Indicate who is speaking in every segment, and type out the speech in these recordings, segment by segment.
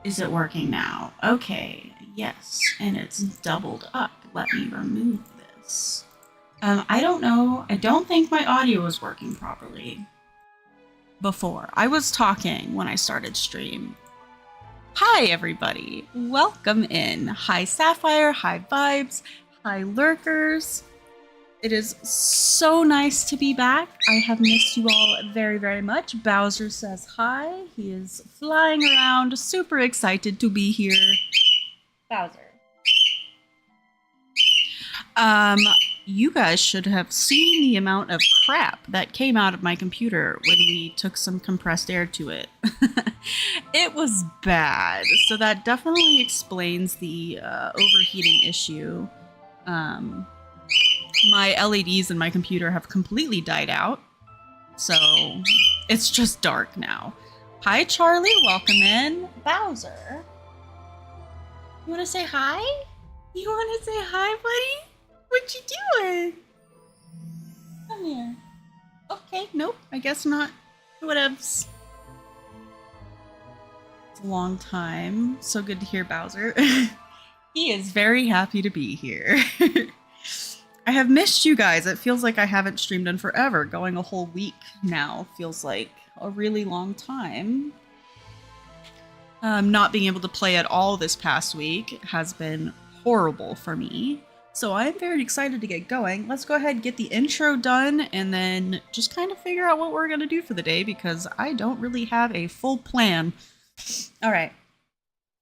Speaker 1: Is it working now? Okay, yes, and it's doubled up. Let me remove this. I don't know. I don't think my audio is working properly. Before, I was talking when I started stream. Hi, everybody. Welcome in. Hi, Sapphire. Hi, Vibes. Hi, Lurkers. It is so nice to be back. I have missed you all very, very much. Bowser says hi. He is flying around, super excited to be here. Bowser. You guys should have seen the amount of crap that came out of my computer when we took some compressed air to it. It was bad. So that definitely explains the overheating issue. My LEDs in my computer have completely died out, so it's just dark now. Hi, Charlie. Welcome in. Bowser. You want to say hi? You want to say hi, buddy? What you doing? Come here. Okay, nope. I guess not. Whatevs. It's a long time. So good to hear Bowser. He is very happy to be here. I have missed you guys. It feels like I haven't streamed in forever. Going a whole week now feels like a really long time. Not being able to play at all this past week has been horrible for me. So I'm very excited to get going. Let's go ahead and get the intro done and then just kind of figure out what we're going to do for the day because I don't really have a full plan. All right.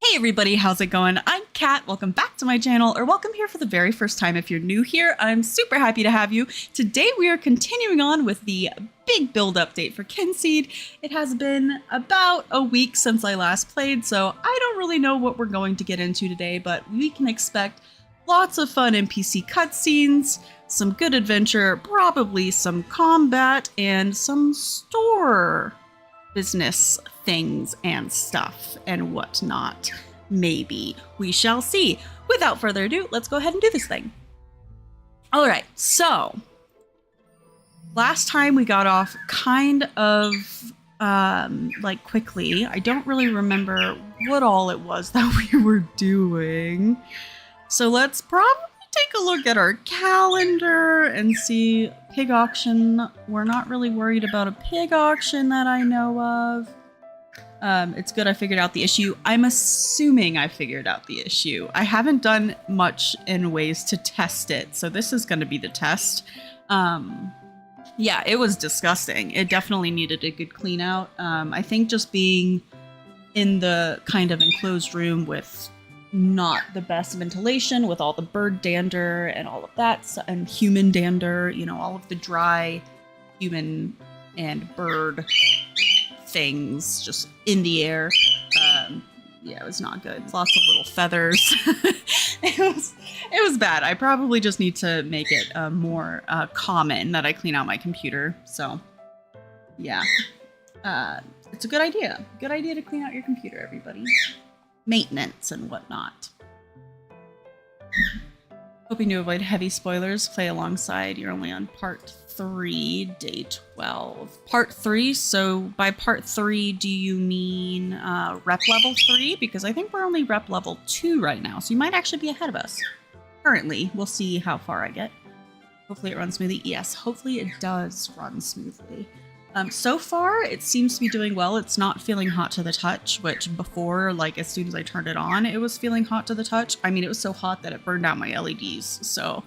Speaker 1: Hey everybody, how's it going? I'm Kat. Welcome back to my channel, or welcome here for the very first time if you're new here. I'm super happy to have you. Today we are continuing on with the big build update for Kynseed. It has been about a week since I last played, so I don't really know what we're going to get into today, but we can expect lots of fun NPC cutscenes, some good adventure, probably some combat, and some store business things and stuff and whatnot. Maybe. We shall see. Without further ado, let's go ahead and do this thing. All right, so last time we got off kind of like quickly. I don't really remember what all it was that we were doing. So let's probably take a look at our calendar and see pig auction. We're not really worried about a pig auction that I know of. It's good I figured out the issue. I'm assuming I figured out the issue. I haven't done much in ways to test it, so this is going to be the test. Yeah, it was disgusting. It definitely needed a good clean out. I think just being in the kind of enclosed room with not the best ventilation, with all the bird dander and all of that, and human dander, you know, all of the dry human and bird things just in the air. Yeah, it was not good. Lots of little feathers. It was bad. I probably just need to make it more common that I clean out my computer. So yeah, it's a good idea. Good idea to clean out your computer, everybody. Maintenance and whatnot. Hoping to avoid heavy spoilers. Play alongside. You're only on part 3, day 12. Part 3? So by part 3, do you mean rep level 3? Because I think we're only rep level 2 right now. So you might actually be ahead of us. Currently. We'll see how far I get. Hopefully it runs smoothly. Yes, hopefully it does run smoothly. So far, it seems to be doing well. It's not feeling hot to the touch, which before, like, as soon as I turned it on, it was feeling hot to the touch. I mean, it was so hot that it burned out my LEDs, so...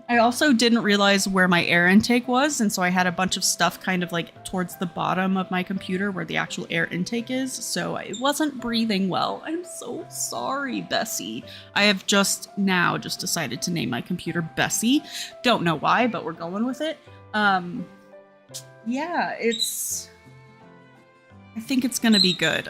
Speaker 1: I also didn't realize where my air intake was, and so I had a bunch of stuff kind of, like, towards the bottom of my computer where the actual air intake is, so it wasn't breathing well. I'm so sorry, Bessie. I have just decided to name my computer Bessie. Don't know why, but we're going with it. Yeah, I think it's gonna be good.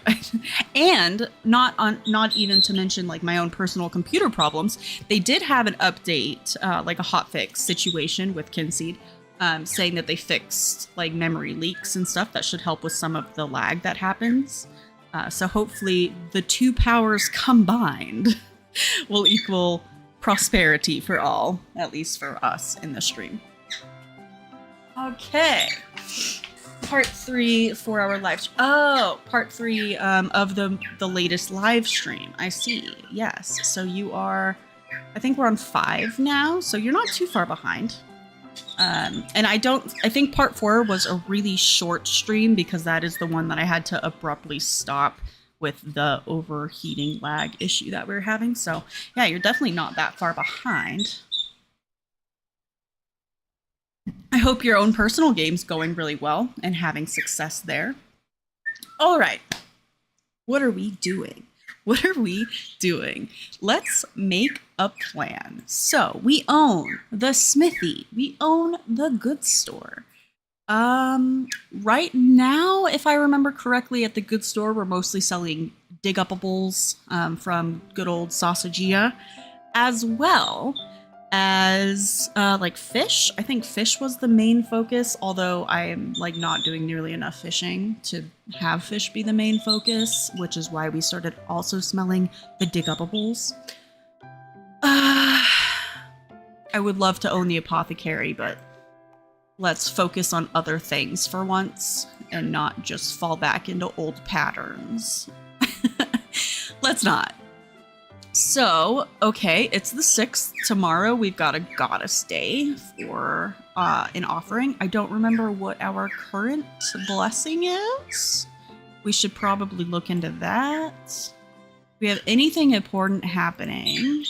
Speaker 1: And not even to mention like my own personal computer problems, they did have an update, like a hotfix situation with Kynseed, saying that they fixed like memory leaks and stuff that should help with some of the lag that happens. So hopefully the two powers combined will equal prosperity for all, at least for us in the stream. Okay. part 3 4-hour live stream. Oh, part 3 of the latest live stream. I see. Yes. So you are, I think we're on 5 now, so you're not too far behind. And I think part 4 was a really short stream because that is the one that I had to abruptly stop with the overheating lag issue that we were having. So yeah, you're definitely not that far behind. I hope your own personal game's going really well and having success there. All right. What are we doing? What are we doing? Let's make a plan. So we own the smithy. We own the goods store. Right now, if I remember correctly, at the goods store, we're mostly selling dig-upables from good old Sausagia, as well as like fish. I think fish was the main focus, although I am like not doing nearly enough fishing to have fish be the main focus, which is why we started also smelling the dig-upables. I would love to own the apothecary, but let's focus on other things for once and not just fall back into old patterns. Let's not. So, okay, it's the 6th. Tomorrow we've got a goddess day for an offering. I don't remember what our current blessing is. We should probably look into that. We have anything important happening.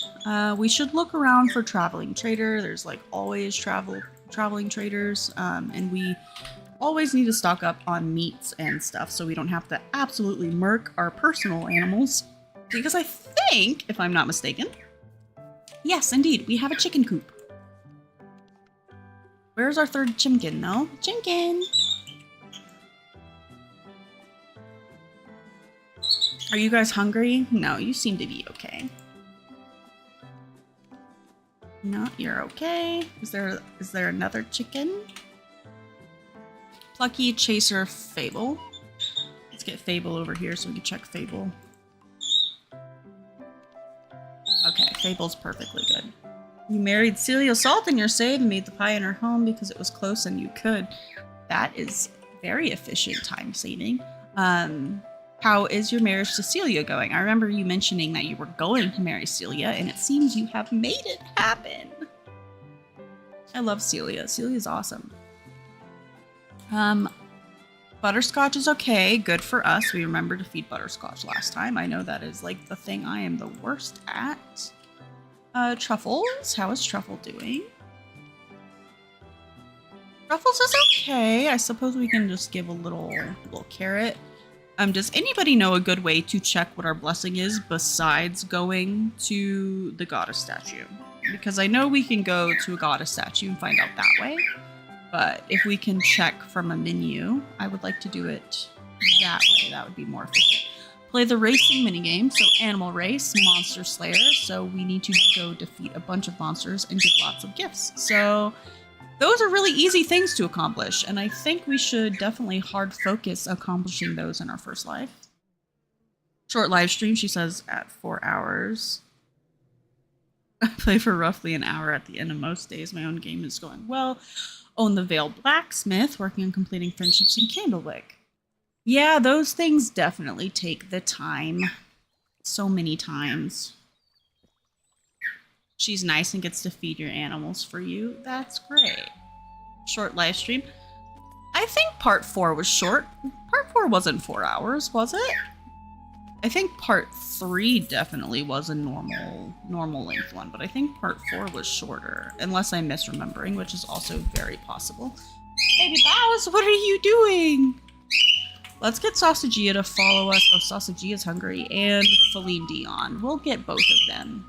Speaker 1: We should look around for traveling trader. There's like always traveling traders, and we always need to stock up on meats and stuff so we don't have to absolutely murk our personal animals. Because I think, if I'm not mistaken, yes, indeed, we have a chicken coop. Where's our 3rd chimkin, though? Chimkin! Are you guys hungry? No, you seem to be okay. No, you're okay. Is there another chicken? Plucky, Chaser, Fable. Let's get Fable over here so we can check Fable. Okay, Fable's perfectly good. You married Celia Salt in your save and made the pie in her home because it was close and you could. That is very efficient time saving. How is your marriage to Celia going? I remember you mentioning that you were going to marry Celia, and it seems you have made it happen. I love Celia. Celia's awesome. Butterscotch is okay. Good for us. We remembered to feed Butterscotch last time. I know that is like the thing I am the worst at. Truffles. How is Truffle doing? Truffles is okay. I suppose we can just give a little carrot. Does anybody know a good way to check what our blessing is besides going to the goddess statue? Because I know we can go to a goddess statue and find out that way. But if we can check from a menu, I would like to do it that way. That would be more efficient. Play the racing minigame. So animal race, monster slayer. So we need to go defeat a bunch of monsters and get lots of gifts. So those are really easy things to accomplish. And I think we should definitely hard focus accomplishing those in our first life. Short live stream, she says, at 4 hours. I play for roughly an hour at the end of most days. My own game is going well. Own the Veiled Blacksmith, working on completing Friendships in Candlewick. Yeah, those things definitely take the time. So many times. She's nice and gets to feed your animals for you. That's great. Short live stream. I think part 4 was short. Part 4 wasn't 4 hours, was it? I think part 3 definitely was a normal length one, but I think part 4 was shorter, unless I'm misremembering, which is also very possible. Baby Bows, what are you doing? Let's get Sausagia to follow us. Oh, Sausagia's hungry, and Feline Dion. We'll get both of them.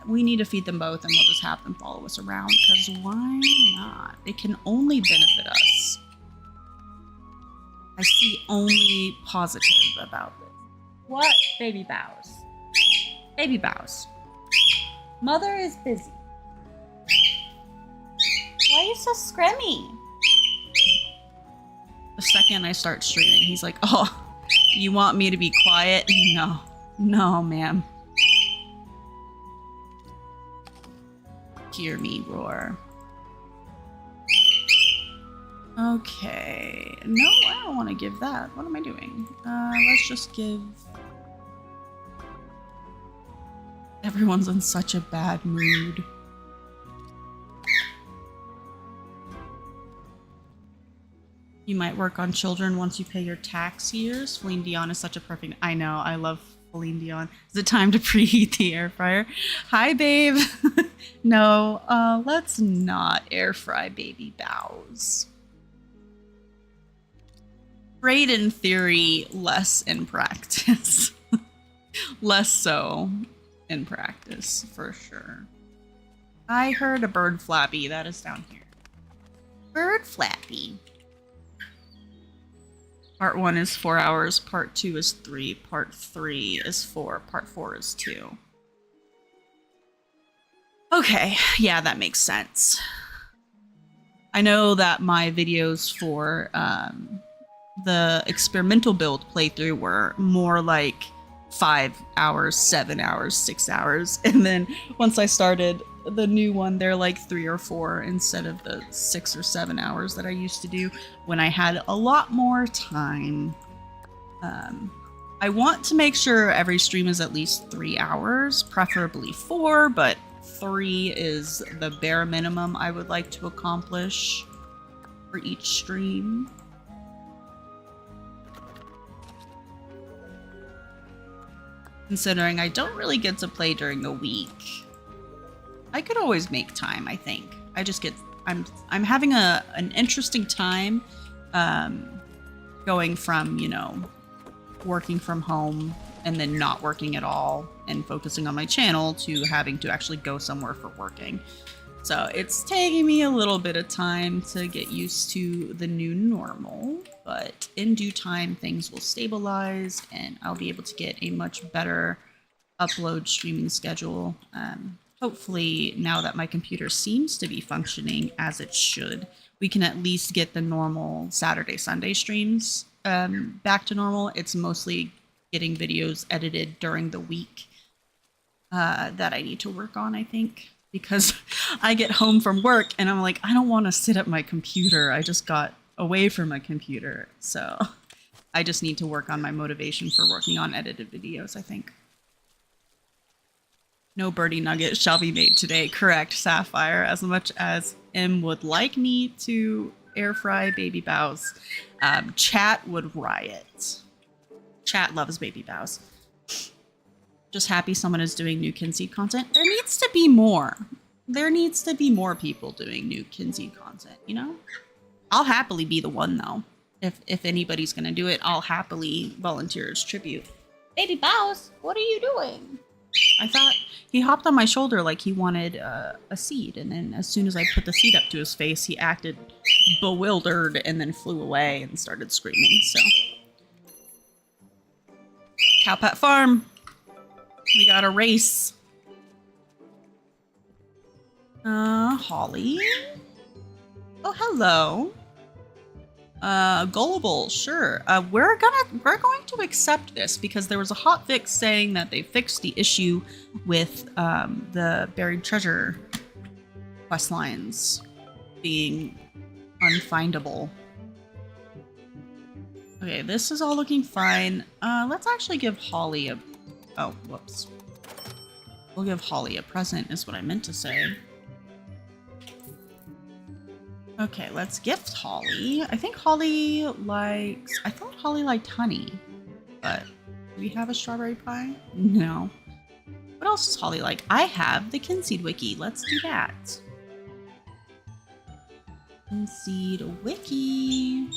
Speaker 1: We need to feed them both, and we'll just have them follow us around, because why not? It can only benefit us. I see only positive about this. What? Baby Bows. Baby Bows. Mother is busy. Why are you so scrummy? The second I start streaming, he's like, oh, you want me to be quiet? No. No, ma'am. Hear me roar. Okay. No, I don't want to give that. What am I doing? Let's just give... Everyone's in such a bad mood. You might work on children once you pay your tax years. Celine Dion is such a perfect... I know, I love Celine Dion. Is it time to preheat the air fryer? Hi, babe. No, let's not air fry baby bows. Great in theory, less in practice. Less so in practice, for sure. I heard a bird flappy. That is down here. Bird flappy. Part 1 is 4 hours, part 2 is 3, part 3 is 4, part 4 is 2. Okay, yeah, that makes sense. I know that my videos for the experimental build playthrough were more like 5 hours, 7 hours, 6 hours, and then once I started the new one, they're like 3 or 4 instead of the 6 or 7 hours that I used to do when I had a lot more time. I want to make sure every stream is at least 3 hours, preferably 4, but 3 is the bare minimum I would like to accomplish for each stream. Considering I don't really get to play during the week. I could always make time, I think. I just get... I'm having an interesting time going from, you know, working from home and then not working at all and focusing on my channel to having to actually go somewhere for working. So it's taking me a little bit of time to get used to the new normal, but in due time things will stabilize and I'll be able to get a much better upload streaming schedule. Hopefully now that my computer seems to be functioning as it should, we can at least get the normal Saturday, Sunday streams back to normal. It's mostly getting videos edited during the week that I need to work on, I think. Because I get home from work and I'm like, I don't want to sit at my computer. I just got away from my computer. So I just need to work on my motivation for working on edited videos, I think. No birdie nugget shall be made today. Correct, Sapphire. As much as M would like me to air fry baby bows, chat would riot. Chat loves baby bows. Just happy someone is doing new Kynseed content. There needs to be more. There needs to be more people doing new Kynseed content, you know? I'll happily be the one, though. If anybody's gonna do it, I'll happily volunteer as tribute. Baby Bows, what are you doing? I thought he hopped on my shoulder like he wanted a seed, and then as soon as I put the seed up to his face, he acted bewildered and then flew away and started screaming, so. Cow Pet Farm. We got a race. Holly? Oh, hello. Gullible, sure. We're going to accept this because there was a hot fix saying that they fixed the issue with the buried treasure quest lines being unfindable. Okay, this is all looking fine. Let's actually give Holly a... Oh, whoops. We'll give Holly a present is what I meant to say. Okay, let's gift Holly. I think Holly likes... I thought Holly liked honey, but do we have a strawberry pie? No. What else does Holly like? I have the Kynseed wiki. Let's do that. Kynseed wiki.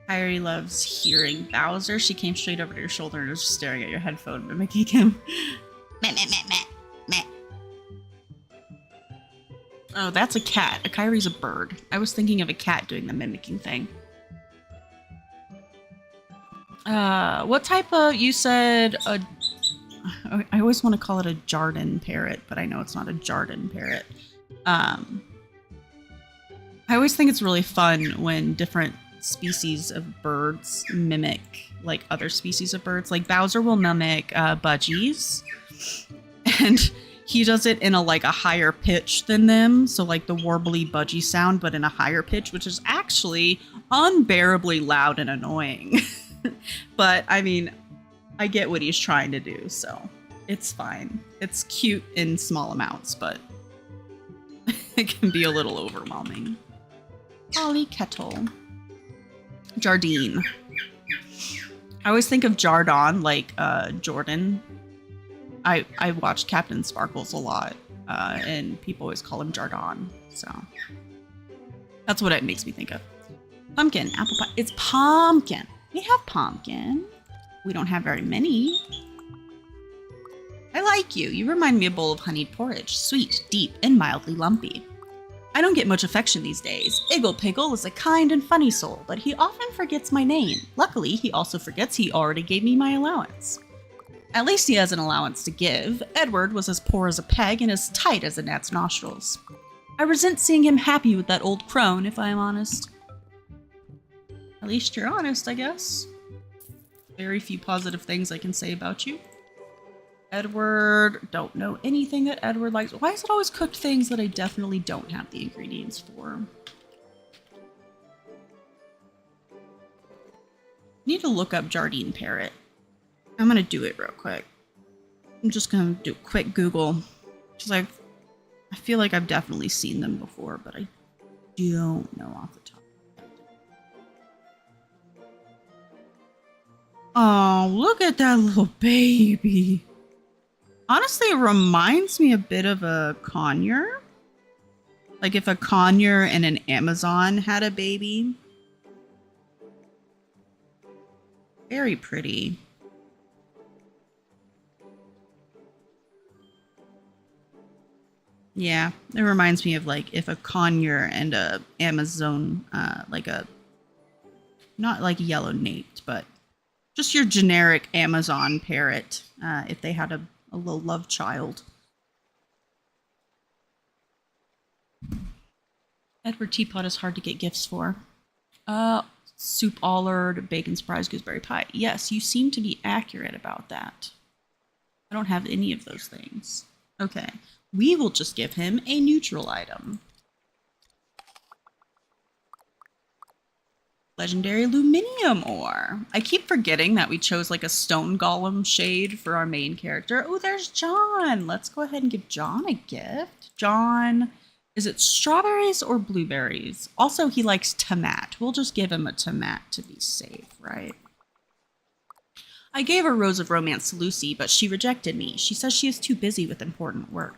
Speaker 1: Kyrie loves hearing Bowser. She came straight over to your shoulder and was just staring at your headphone, mimicking him. Meh, meh, meh, meh, meh. Oh, that's a cat. A Kyrie's a bird. I was thinking of a cat doing the mimicking thing. What type of... You said a... I always want to call it a Jardin parrot, but I know it's not a Jardin parrot. I always think it's really fun when different species of birds mimic like other species of birds. Like Bowser will mimic budgies, and he does it in a like a higher pitch than them, so like the warbly budgie sound, but in a higher pitch, which is actually unbearably loud and annoying. But I mean, I get what he's trying to do, so it's fine. It's cute in small amounts, but it can be a little overwhelming. Ollie Kettle. Jardine. I always think of Jardon like Jordan. I watch Captain Sparkles a lot, and people always call him Jardon, so that's what it makes me think of. Pumpkin, apple pie. It's pumpkin. We have pumpkin. We don't have very many. I like you. You remind me of a bowl of honeyed porridge. Sweet, deep, and mildly lumpy. I don't get much affection these days. Iggle Piggle is a kind and funny soul, but he often forgets my name. Luckily, he also forgets he already gave me my allowance. At least he has an allowance to give. Edward was as poor as a peg and as tight as a gnat's nostrils. I resent seeing him happy with that old crone, if I am honest. At least you're honest, I guess. Very few positive things I can say about you. Edward, don't know anything that Edward likes. Why is it always cooked things that I definitely don't have the ingredients for? Need to look up Jardine Parrot. I'm gonna do it real quick. I'm just gonna do a quick Google. Because I feel like I've definitely seen them before, but I don't know off the top. Oh, look at that little baby. Honestly, it reminds me a bit of a conure. Like if a conure and an Amazon had a baby. Very pretty. Yeah, it reminds me of like if a conure and a Amazon, like a, not like yellow naped, but just your generic Amazon parrot, if they had a little love child. Edward Teapot is hard to get gifts for. Soup Allard, bacon surprise gooseberry pie. Yes, you seem to be accurate about that. I don't have any of those things. Okay, we will just give him a neutral item. Legendary aluminium ore. I keep forgetting that we chose like a stone golem shade for our main character. Oh, there's John. Let's go ahead and give John a gift. John, is it strawberries or blueberries? Also, he likes tomat. We'll just give him a tomat to be safe, right? I gave her Rose of Romance to Lucy, but she rejected me. She says she is too busy with important work.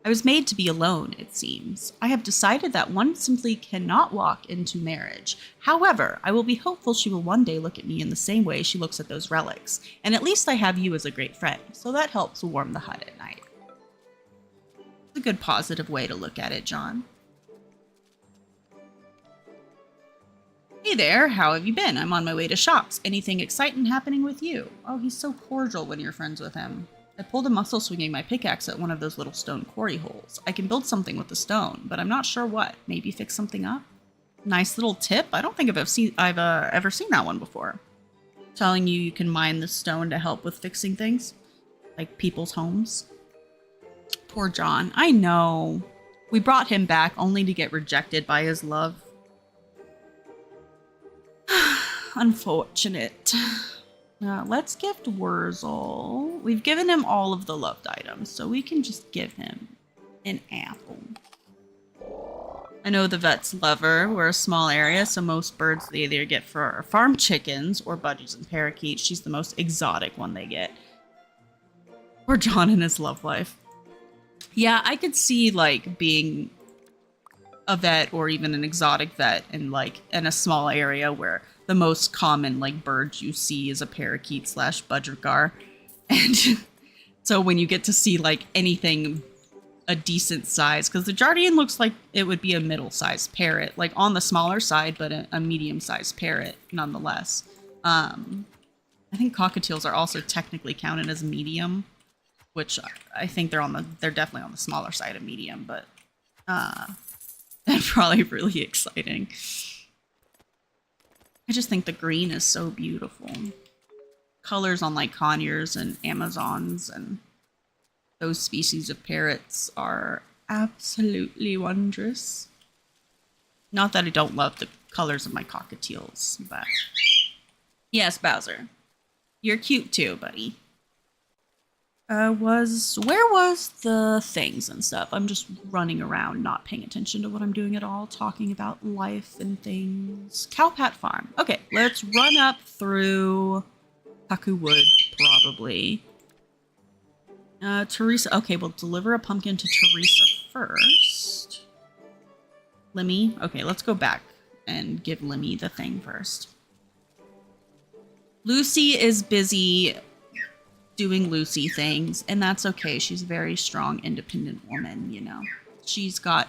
Speaker 1: I was made to be alone, it seems. I have decided that one simply cannot walk into marriage. However, I will be hopeful she will one day look at me in the same way she looks at those relics. And at least I have you as a great friend, so that helps warm the hut at night. It's a good positive way to look at it, John. Hey there, how have you been? I'm on my way to shops. Anything exciting happening with you? Oh, he's so cordial when you're friends with him. I pulled a muscle swinging my pickaxe at one of those little stone quarry holes. I can build something with the stone, but I'm not sure what. Maybe fix something up? Nice little tip. I don't think I've ever seen that one before. Telling you you can mine the stone to help with fixing things. Like people's homes. Poor John. I know. We brought him back only to get rejected by his love. Unfortunate. Let's gift Wurzel. We've given him all of the loved items, so we can just give him an apple. I know the vets love her. We're a small area, so most birds they either get for farm chickens or budgies and parakeets. She's the most exotic one they get. Or John and his love life. Yeah, I could see like being a vet or even an exotic vet in a small area where the most common like bird you see is a parakeet / budgergar. And so when you get to see like anything a decent size, because the Jardian looks like it would be a middle-sized parrot, like on the smaller side, but a medium-sized parrot nonetheless. I think cockatiels are also technically counted as medium, which I think they're definitely on the smaller side of medium, but that's probably really exciting. I just think the green is so beautiful. Colors on like conures and Amazons and Those species of parrots are absolutely wondrous. Not that I don't love the colors of my cockatiels, but... Yes, Bowser. You're cute too, buddy. Where was the things and stuff? I'm just running around, not paying attention to what I'm doing at all, talking about life and things. Cowpat Farm. Okay, let's run up through Haku Wood, probably. Teresa. Okay, we'll deliver a pumpkin to Teresa first. Lemmy. Okay, let's go back and give Lemmy the thing first. Lucy is busy doing Lucy things, and that's okay. She's a very strong, independent woman, you know. She's got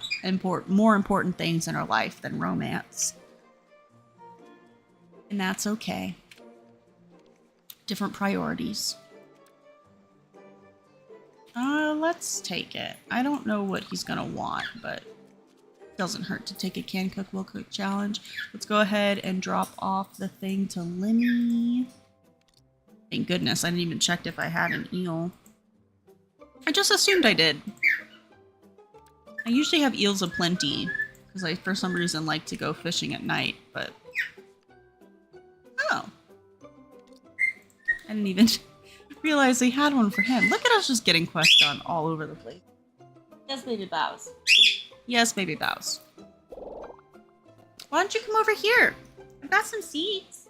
Speaker 1: more important things in her life than romance. And that's okay. Different priorities. Let's take it. I don't know what he's gonna want, but it doesn't hurt to take a can cook, will cook challenge. Let's go ahead and drop off the thing to Lemmy. Thank goodness, I didn't even check if I had an eel. I just assumed I did. I usually have eels aplenty, because I, for some reason, like to go fishing at night, but... Oh. I didn't even realize they had one for him. Look at us just getting quests done all over the place. Yes, baby Bows. Yes, baby Bows. Why don't you come over here? I've got some seeds.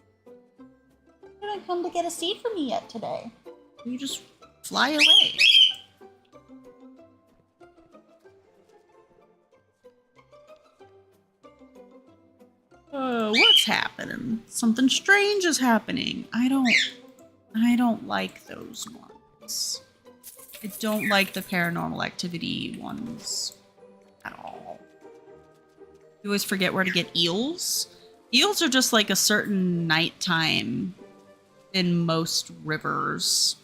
Speaker 1: You haven't come to get a seed from me yet today. You just fly away. What's happening? Something strange is happening. I don't like those ones. I don't like the paranormal activity ones at all. You always forget where to get eels. Eels are just like a certain nighttime in most rivers.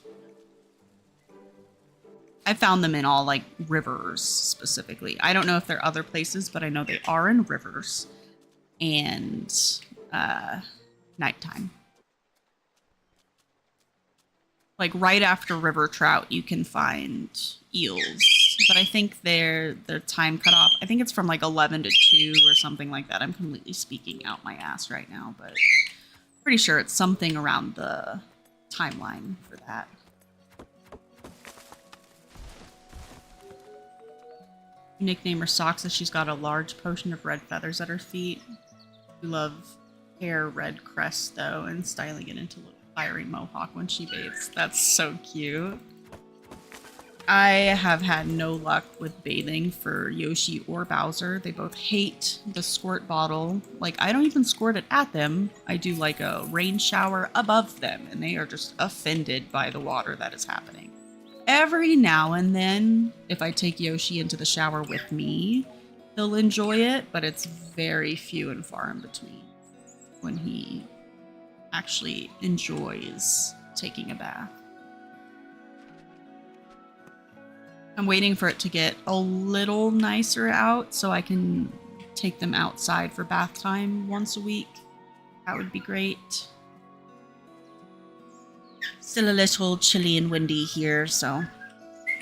Speaker 1: I found them in all like rivers specifically. I don't know if there are other places, but I know they are in rivers and nighttime. Like right after river trout, you can find eels, but I think their time cutoff, I think it's from like 11 to 2 or something like that. I'm completely speaking out my ass right now, but pretty sure it's something around the timeline for that. You nickname her Socks as she's got a large potion of red feathers at her feet. We love hair red crest though, and styling it into a little fiery mohawk when she bathes. That's so cute. I have had no luck with bathing for Yoshi or Bowser. They both hate the squirt bottle. Like, I don't even squirt it at them. I do like a rain shower above them, and they are just offended by the water that is happening. Every now and then, if I take Yoshi into the shower with me, he'll enjoy it, but it's very few and far in between when he actually enjoys taking a bath. I'm waiting for it to get a little nicer out so I can take them outside for bath time once a week. That would be great. Still a little chilly and windy here, so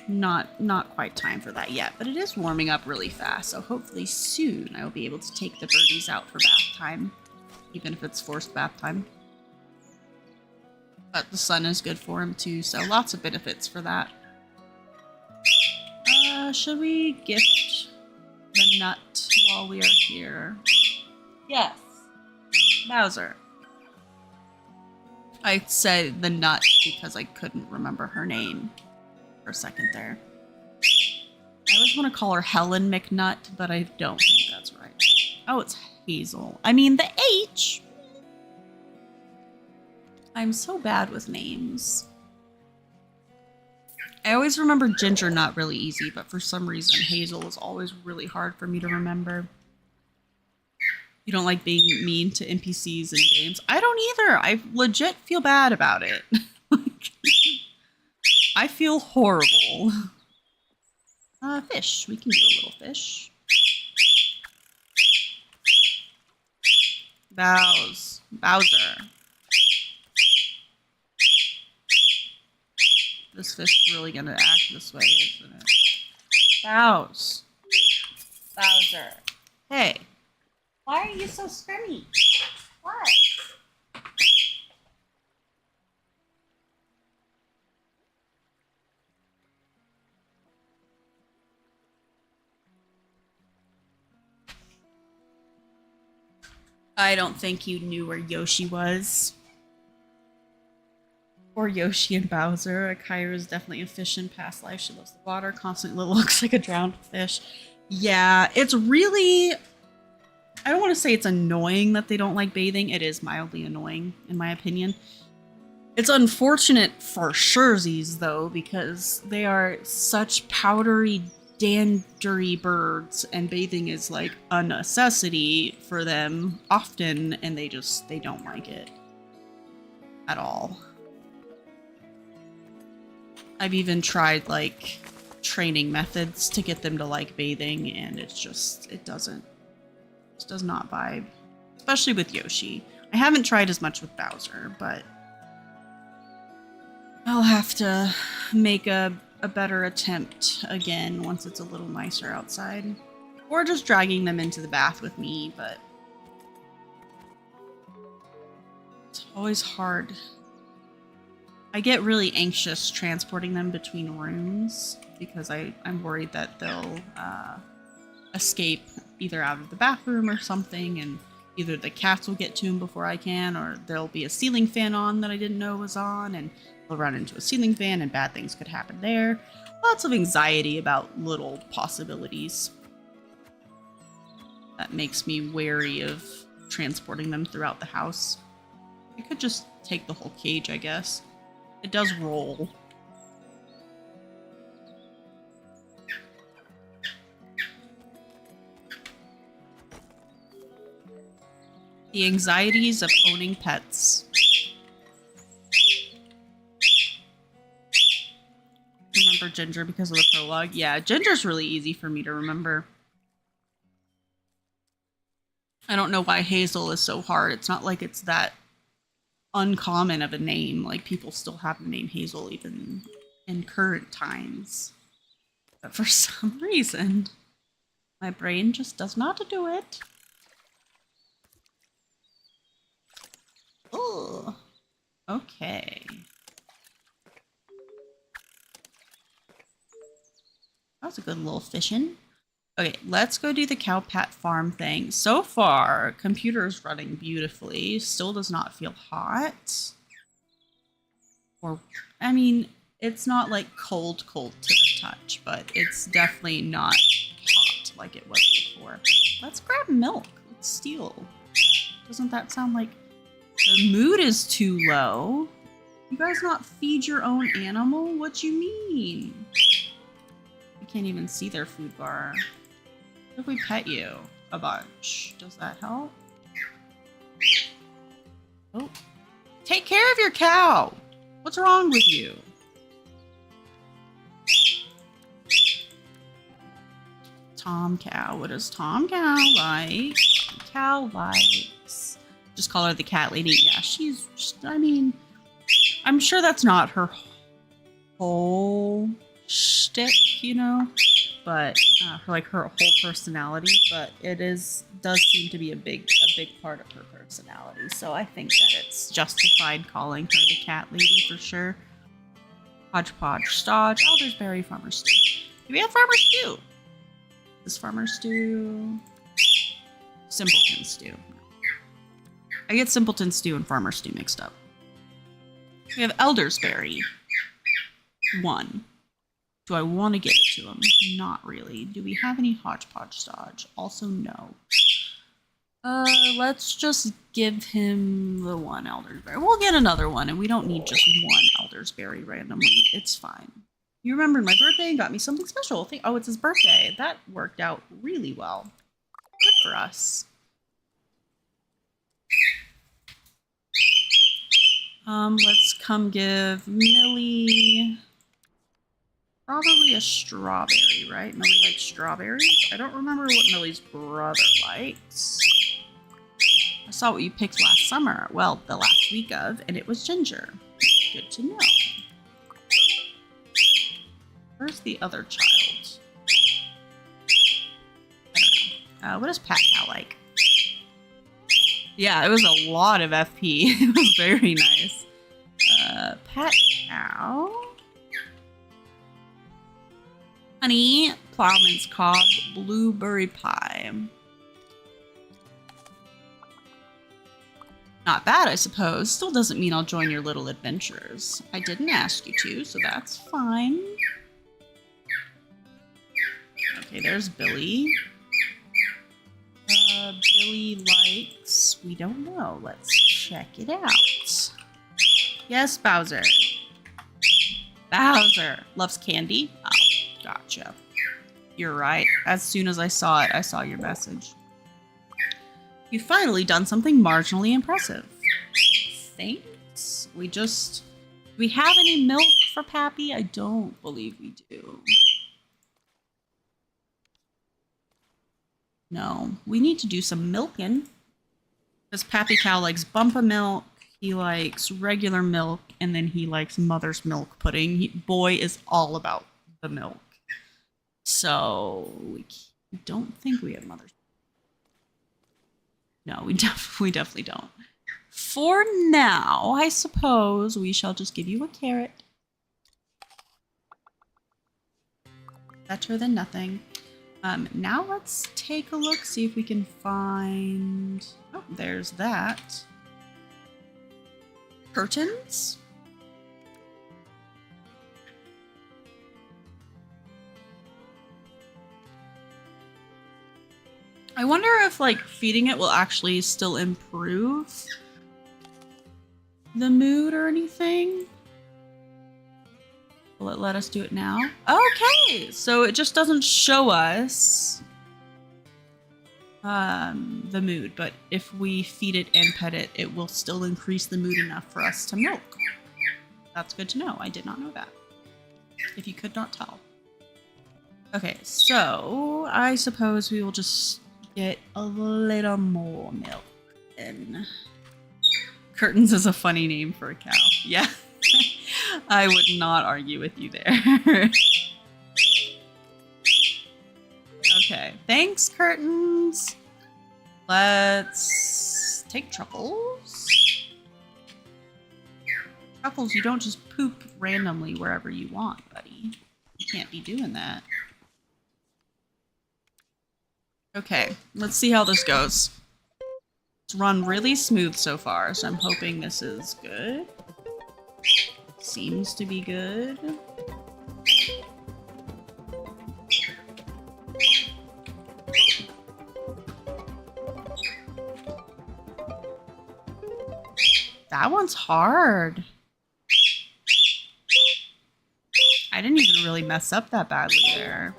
Speaker 1: not quite time for that yet, but it is warming up really fast, so hopefully soon I will be able to take the birdies out for bath time, even if it's forced bath time. But the sun is good for him too, so lots of benefits for that. Should we gift the nut while we are here? Yes. Bowser. I said the nut because I couldn't remember her name for a second there. I always want to call her Helen McNutt, but I don't think that's right. Oh, it's Hazel. I mean, the H! I'm so bad with names. I always remember Ginger Nut really easy, but for some reason Hazel is always really hard for me to remember. You don't like being mean to NPCs in games? I don't either. I legit feel bad about it. I feel horrible. Fish. We can do a little fish. Bowser. This fish really gonna act this way, isn't it? Bowser. Hey. Why are you so scrimmy? What? I don't think you knew where Yoshi was. Or Yoshi and Bowser. Kyra is definitely a fish in past life. She loves the water, constantly looks like a drowned fish. Yeah, it's really... I don't want to say it's annoying that they don't like bathing. It is mildly annoying, in my opinion. It's unfortunate for Sherzies, though, because they are such powdery, dandery birds, and bathing is like a necessity for them often, and they don't like it at all. I've even tried like training methods to get them to like bathing, and it does not vibe, especially with Yoshi. I haven't tried as much with Bowser, but I'll have to make a better attempt again once it's a little nicer outside. Or just dragging them into the bath with me, but it's always hard. I get really anxious transporting them between rooms because I'm worried that they'll escape either out of the bathroom or something, and either the cats will get to them before I can, or there'll be a ceiling fan on that I didn't know was on, and they'll run into a ceiling fan and bad things could happen there. Lots of anxiety about little possibilities. That makes me wary of transporting them throughout the house. I could just take the whole cage, I guess. It does roll. The anxieties of owning pets. Remember Ginger because of the prologue? Yeah, Ginger's really easy for me to remember. I don't know why Hazel is so hard. It's not like it's that uncommon of a name. Like, people still have the name Hazel even in current times. But for some reason, my brain just does not do it. Oh, okay. That was a good little fishing. Okay, let's go do the cow pat farm thing. So far, computer is running beautifully. Still does not feel hot. Or, I mean, it's not like cold to the touch, but it's definitely not hot like it was before. Let's grab milk. Let's steal. Doesn't that sound like the mood is too low? You guys not feed your own animal? What you mean? You can't even see their food bar. What if we pet you a bunch? Does that help? Oh. Take care of your cow! What's wrong with you? Tom Cow. What does Tom Cow like? Tom Cow likes... Just call her the cat lady. Yeah, she's just, I mean, I'm sure that's not her whole shtick, you know? But like her whole personality, but it does seem to be a big part of her personality. So I think that it's justified calling her the cat lady for sure. Hodgepodge, stodge, elderberry, farmer stew. Do we have farmer stew? This farmer stew, simpleton stew. I get simpleton stew and farmer stew mixed up. We have elderberry. 1. Do I want to give it to him? Not really. Do we have any hodgepodge stodge? Also, no. Let's just give him the 1 elderberry. We'll get another one, and we don't need just 1 elderberry randomly. It's fine. You remembered my birthday and got me something special. Oh, it's his birthday. That worked out really well. Good for us. Let's come give Millie probably a strawberry, right? Millie likes strawberries. I don't remember what Millie's brother likes. I saw what you picked last summer. Well, the last week of, and it was ginger. Good to know. Where's the other child? I don't know. What is Pat Cow like? Yeah, it was a lot of FP. It was very nice. Pat Cow. Honey, Plowman's Cob, Blueberry Pie. Not bad, I suppose. Still doesn't mean I'll join your little adventures. I didn't ask you to, so that's fine. Okay, there's Billy. Billy likes... We don't know. Let's check it out. Yes, Bowser. Bowser loves candy. Oh, gotcha. You're right. As soon as I saw it, I saw your message. You've finally done something marginally impressive. Thanks. Do we have any milk for Pappy? I don't believe we do. No, we need to do some milking. Because Pappy Cow likes Bumpa milk, he likes regular milk, and then he likes Mother's Milk Pudding. Boy is all about the milk. So, we don't think we have Mother's Milk. No, we definitely don't. For now, I suppose we shall just give you a carrot. Better than nothing. Now let's take a look, see if we can find... Oh, there's that. Curtains? I wonder if, like, feeding it will actually still improve the mood or anything. Will it let us do it now? Okay, so it just doesn't show us the mood, but if we feed it and pet it, it will still increase the mood enough for us to milk. That's good to know. I did not know that. If you could not tell. Okay, so I suppose we will just get a little more milk. And Curtains is a funny name for a cow. Yeah. I would not argue with you there. Okay, thanks, Curtains. Let's take Truffles. Truffles, you don't just poop randomly wherever you want, buddy. You can't be doing that. Okay, let's see how this goes. It's run really smooth so far, so I'm hoping this is good. Seems to be good. That one's hard. I didn't even really mess up that badly there.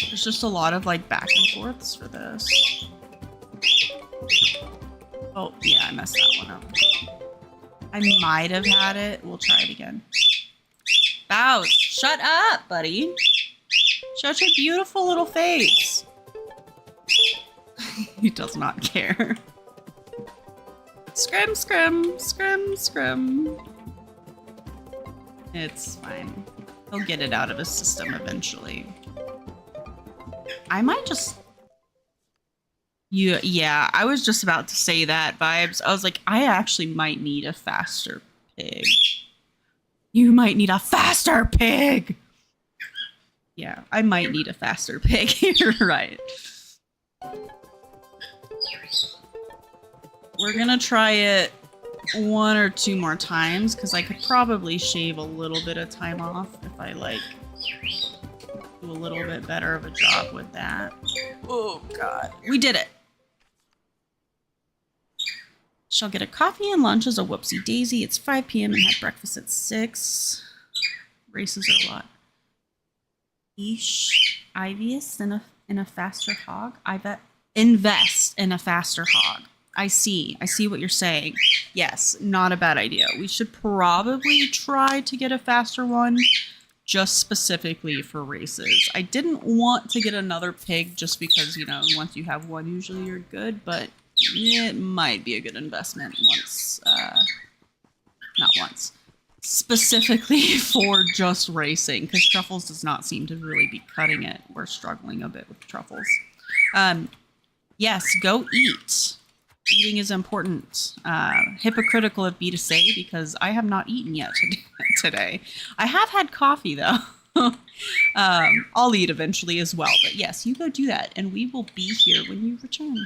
Speaker 1: There's just a lot of like back and forths for this. Oh, yeah, I messed that one up. I might have had it. We'll try it again. Bows, shut up, buddy. Shut your beautiful little face. He does not care. Scrim, scrim, scrim, scrim. It's fine. He'll get it out of his system eventually. I might just... Yeah, I was just about to say that, Vibes. I was like, I actually might need a faster pig. You might need a faster pig! Yeah, I might need a faster pig. You're right. We're gonna try it 1 or 2 more times, because I could probably shave a little bit of time off if I, like, do a little bit better of a job with that. Oh, God. We did it! Shall get a coffee and lunch as a whoopsie daisy. It's 5 p.m. and had breakfast at 6. Races are a lot. Eesh. Ivius in a faster hog? I bet. Invest in a faster hog. I see what you're saying. Yes, not a bad idea. We should probably try to get a faster one just specifically for races. I didn't want to get another pig just because, you know, once you have one, usually you're good, but it might be a good investment once, not once, specifically for just racing, because truffles does not seem to really be cutting it. We're struggling a bit with truffles. Yes, go eat. Eating is important. Hypocritical of me to say because I have not eaten yet today. I have had coffee though. I'll eat eventually as well, but yes, you go do that and we will be here when you return.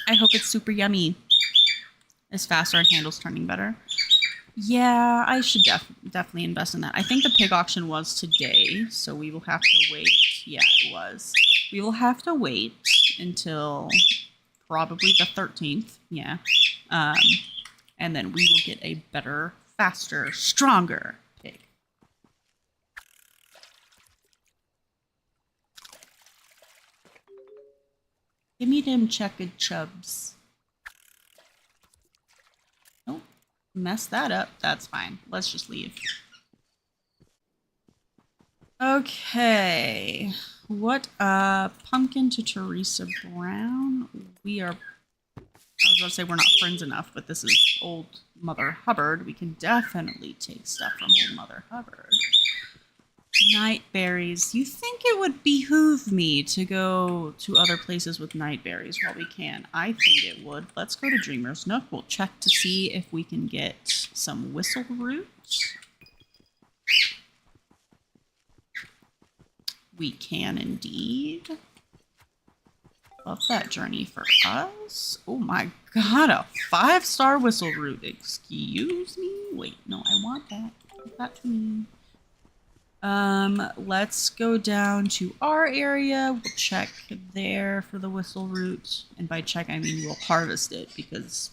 Speaker 1: I hope it's super yummy. It's faster and handles turning better. Yeah, I should definitely invest in that. I think the pig auction was today, so we will have to wait. Yeah, it was. We will have to wait until probably the 13th. Yeah. And then we will get a better, faster, stronger pig. Give me them checked chubs. Nope. Mess that up. That's fine. Let's just leave. Okay. What pumpkin to Teresa Brown? I was going to say we're not friends enough, but this is old Mother Hubbard. We can definitely take stuff from old Mother Hubbard. Night berries. You think it would behoove me to go to other places with night berries while we can? I think it would. Let's go to Dreamer's Nook. We'll check to see if we can get some whistle root. We can indeed. Love that journey for us. Oh my god, a 5-star whistle root. Excuse me? Wait, no, I want that. Give that to me. Let's go down to our area. We'll check there for the whistle root. And by check, I mean we'll harvest it because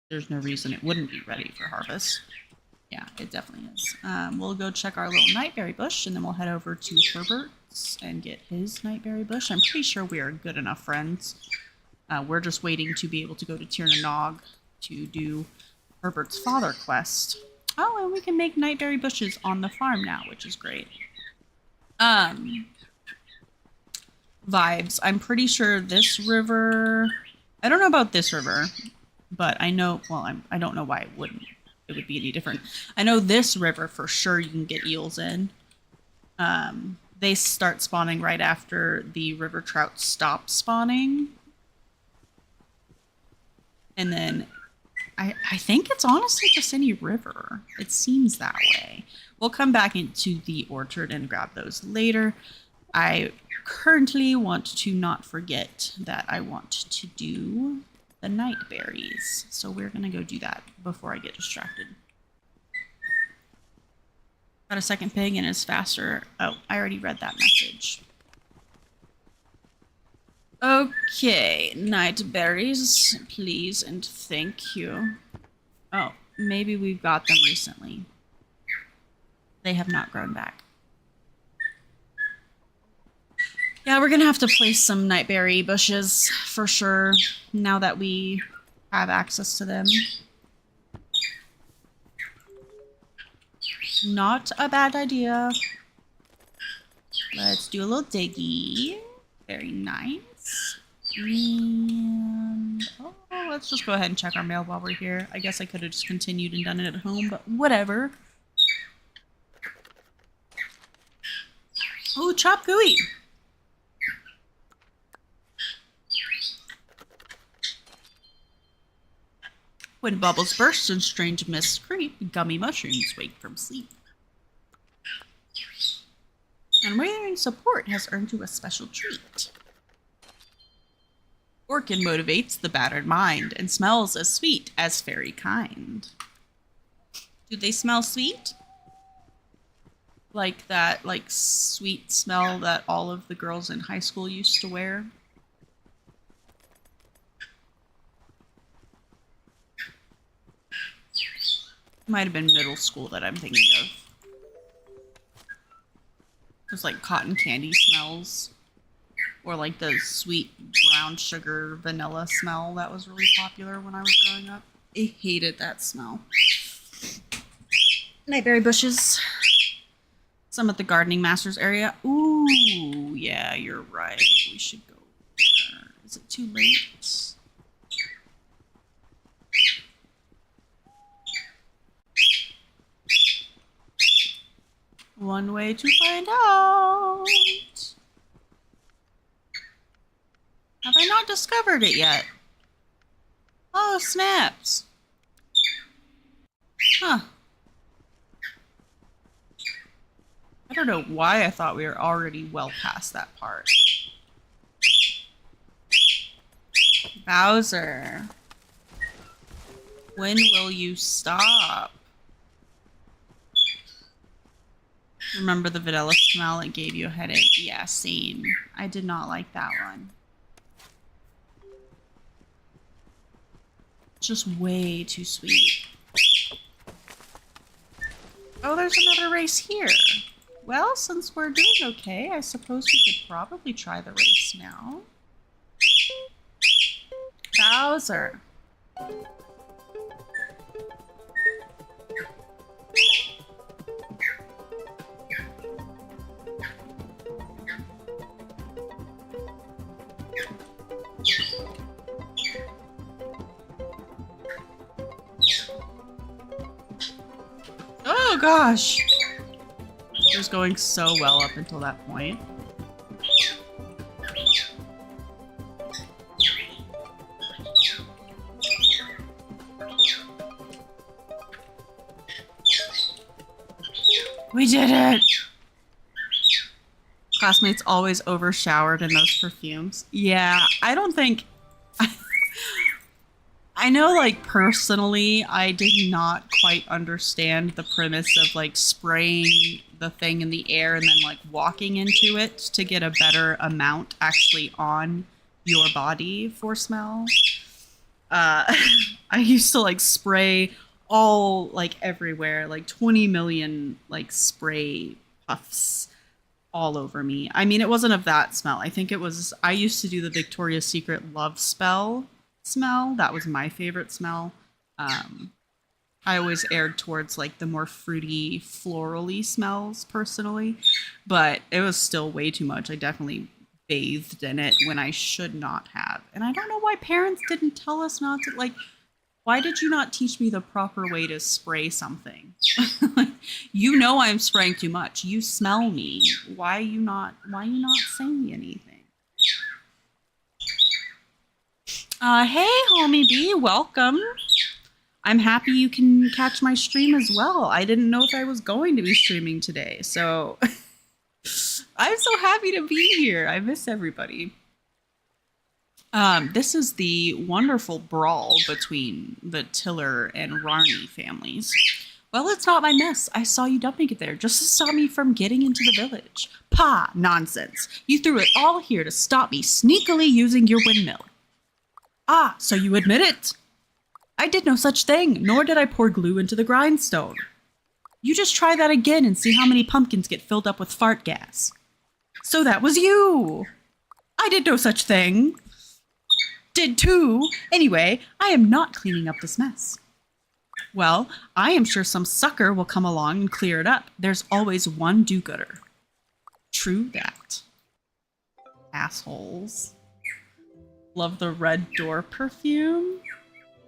Speaker 1: there's no reason it wouldn't be ready for harvest. Yeah, it definitely is. We'll go check our little nightberry bush, and then we'll head over to Herbert's and get his nightberry bush. I'm pretty sure we are good enough friends. We're just waiting to be able to go to Tir na Nog to do Herbert's father quest. Oh, and we can make nightberry bushes on the farm now, which is great. Vibes. I'm pretty sure this river... I don't know about this river, but I know... Well, I don't know why it would be any different. I know this river for sure you can get eels in. They start spawning right after the river trout stop spawning. And then I think it's honestly just any river. It seems that way. We'll come back into the orchard and grab those later. I currently want to not forget that I want to do the night berries. So we're going to go do that before I get distracted. Got a second pig and it's faster. Oh, I already read that message. Okay, night berries, please and thank you. Oh, maybe we've got them recently. They have not grown back. Yeah, we're gonna have to place some nightberry bushes for sure now that we have access to them. Not a bad idea. Let's do a little diggy. Very nice. And oh, let's just go ahead and check our mail while we're here. I guess I could have just continued and done it at home, but whatever. Oh, chop gooey. When bubbles burst and strange mists creep, gummy mushrooms wake from sleep. Unwavering support has earned you a special treat. Orchid motivates the battered mind and smells as sweet as fairy kind. Do they smell sweet? Like that, like sweet smell that all of the girls in high school used to wear? Might have been middle school that I'm thinking of. Those like cotton candy smells. Or like the sweet brown sugar vanilla smell that was really popular when I was growing up. I hated that smell. Nightberry bushes. Some at the gardening master's area. Ooh, Ooh, yeah, you're right. We should go there. Is it too late? One way to find out. Have I not discovered it yet? Oh, snaps. Huh. I don't know why I thought we were already well past that part. Bowser. When will you stop? Remember the vanilla smell? It gave you a headache. Yeah, same. I did not like that one. Just way too sweet. Oh, there's another race here. Well, since we're doing okay, I suppose we could probably try the race now. Bowser. Oh gosh! It was going so well up until that point. We did it! Classmates always overshowered in those perfumes. Yeah, I don't think... I know, like, personally, I did not quite understand the premise of, like, spraying the thing in the air and then, like, walking into it to get a better amount actually on your body for smell. I used to, like, spray all, like, everywhere, like, 20 million, like, spray puffs all over me. I mean, it wasn't of that smell. I think it was... I used to do the Victoria's Secret Love Spell smell. That was my favorite smell. I always erred towards like the more fruity, florally smells personally, but it was still way too much. I definitely bathed in it when I should not have. And I don't know why parents didn't tell us not to, like, why did you not teach me the proper way to spray something? You know I'm spraying too much. You smell me. Why you not saying me anything? Hey, homie B, welcome. I'm happy you can catch my stream as well. I didn't know if I was going to be streaming today, so I'm so happy to be here. I miss everybody. This is the wonderful brawl between the Tiller and Rarney families. Well, it's not my mess. I saw you dumping it there just to stop me from getting into the village. Pah, nonsense. You threw it all here to stop me sneakily using your windmill. Ah, so you admit it? I did no such thing, nor did I pour glue into the grindstone. You just try that again and see how many pumpkins get filled up with fart gas. So that was you. I did no such thing. Did too. Anyway, I am not cleaning up this mess. Well, I am sure some sucker will come along and clear it up. There's always one do-gooder. True that. Assholes. Love the red door perfume.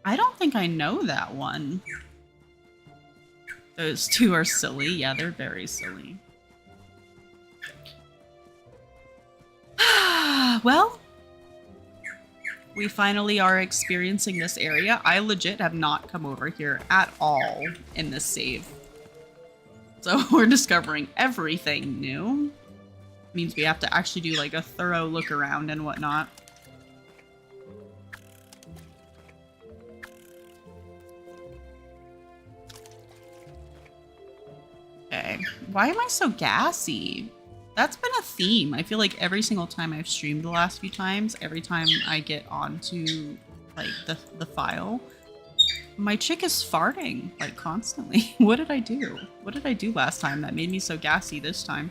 Speaker 1: I don't think I know that one. Those two are silly. Yeah, they're very silly. Well, we finally are experiencing this area. I legit have not come over here at all in this save. So we're discovering everything new. Means we have to actually do like a thorough look around and whatnot. Okay. Why am I so gassy? That's been a theme. I feel like every single time I've streamed the last few times, every time I get onto like the file, my chick is farting like constantly. What did I do? What did I do last time that made me so gassy this time?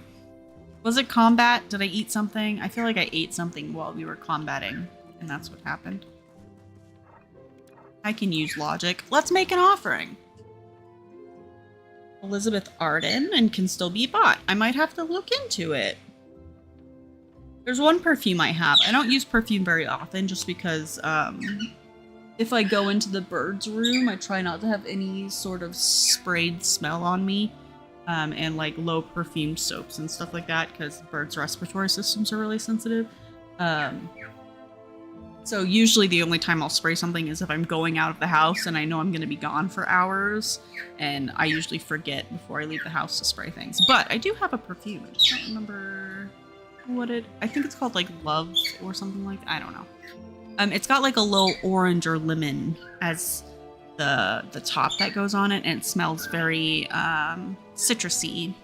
Speaker 1: Was it combat? Did I eat something? I feel like I ate something while we were combating, and that's what happened. I can use logic. Let's make an offering. Elizabeth Arden and can still be bought. I might have to look into it. There's one perfume I have. I don't use perfume very often just because if I go into the bird's room, I try not to have any sort of sprayed smell on me. And like low perfumed soaps and stuff like that because birds' respiratory systems are really sensitive. So usually the only time I'll spray something is if I'm going out of the house and I know I'm going to be gone for hours, and I usually forget before I leave the house to spray things. But I do have a perfume. I just don't remember what I think it's called like Love or something like that. I don't know. It's got like a little orange or lemon as the top that goes on it, and it smells very citrusy.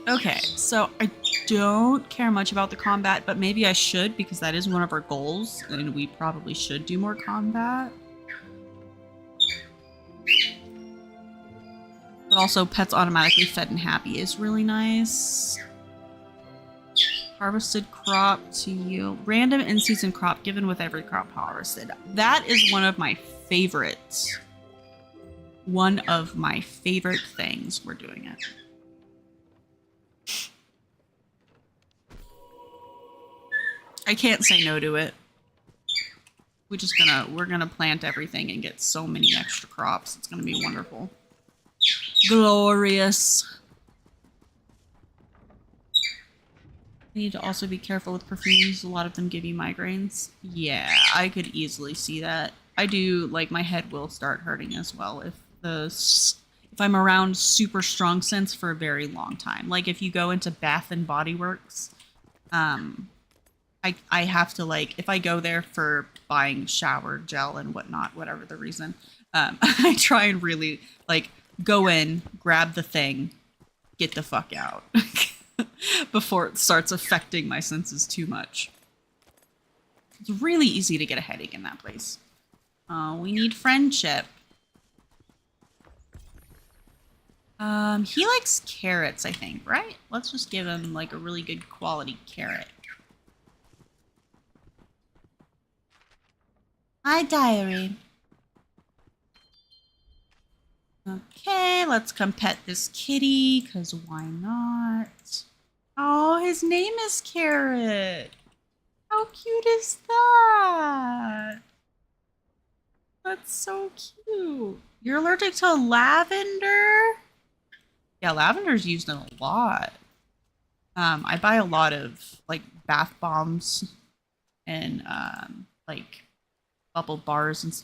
Speaker 1: Okay, so I don't care much about the combat, but maybe I should because that is one of our goals, and we probably should do more combat. But also, pets automatically fed and happy is really nice. Harvested crop to yield. Random in-season crop given with every crop harvested. That is one of my favorites. One of my favorite things. We're doing it. I can't say no to it. We're gonna plant everything and get so many extra crops. It's gonna be wonderful. Glorious. You need to also be careful with perfumes. A lot of them give you migraines. Yeah, I could easily see that. I do, like, my head will start hurting as well if I'm around super strong scents for a very long time. Like, if you go into Bath and Body Works, I have to, like, if I go there for buying shower gel and whatnot, whatever the reason, I try and really, like, go in, grab the thing, get the fuck out. Before it starts affecting my senses too much. It's really easy to get a headache in that place. We need friendship. He likes carrots, I think, right? Let's just give him like a really good quality carrot. Hi, diary. Okay, let's come pet this kitty, because why not? Oh, his name is Carrot. How cute is that? That's so cute. You're allergic to lavender? Yeah, lavender's used in a lot. I buy a lot of, like, bath bombs and, like, bubble bars. And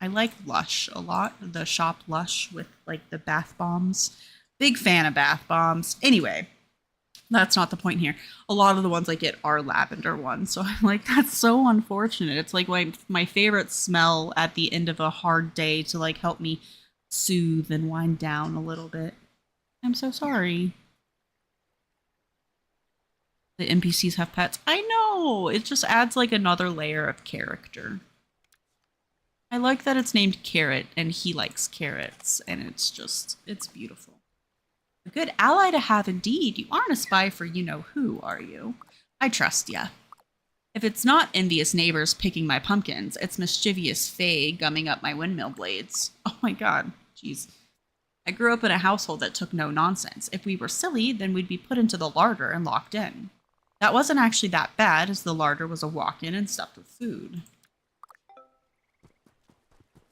Speaker 1: I like Lush a lot. The shop Lush with, like, the bath bombs. Big fan of bath bombs. Anyway, that's not the point here. A lot of the ones I get are lavender ones. So I'm like, that's so unfortunate. It's like my favorite smell at the end of a hard day to, like, help me soothe and wind down a little bit. I'm so sorry. The NPCs have pets. I know! It just adds, like, another layer of character. I like that it's named Carrot, and he likes carrots, and it's beautiful. A good ally to have indeed. You aren't a spy for you-know-who, are you? I trust ya. If it's not envious neighbors picking my pumpkins, it's mischievous fae gumming up my windmill blades. Oh my god, jeez. I grew up in a household that took no nonsense. If we were silly, then we'd be put into the larder and locked in. That wasn't actually that bad, as the larder was a walk-in and stuffed with food.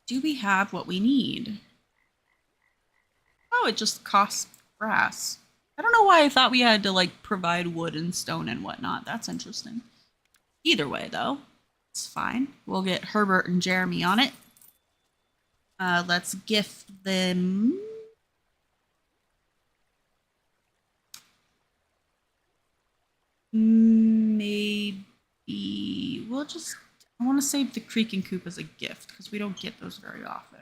Speaker 1: Do we have what we need? Oh, it just costs brass. I don't know why I thought we had to, like, provide wood and stone and whatnot. That's interesting. Either way, though, it's fine. We'll get Herbert and Jeremy on it. Let's gift them... Maybe... We'll just... I want to save the Creek and Coop as a gift, because we don't get those very often.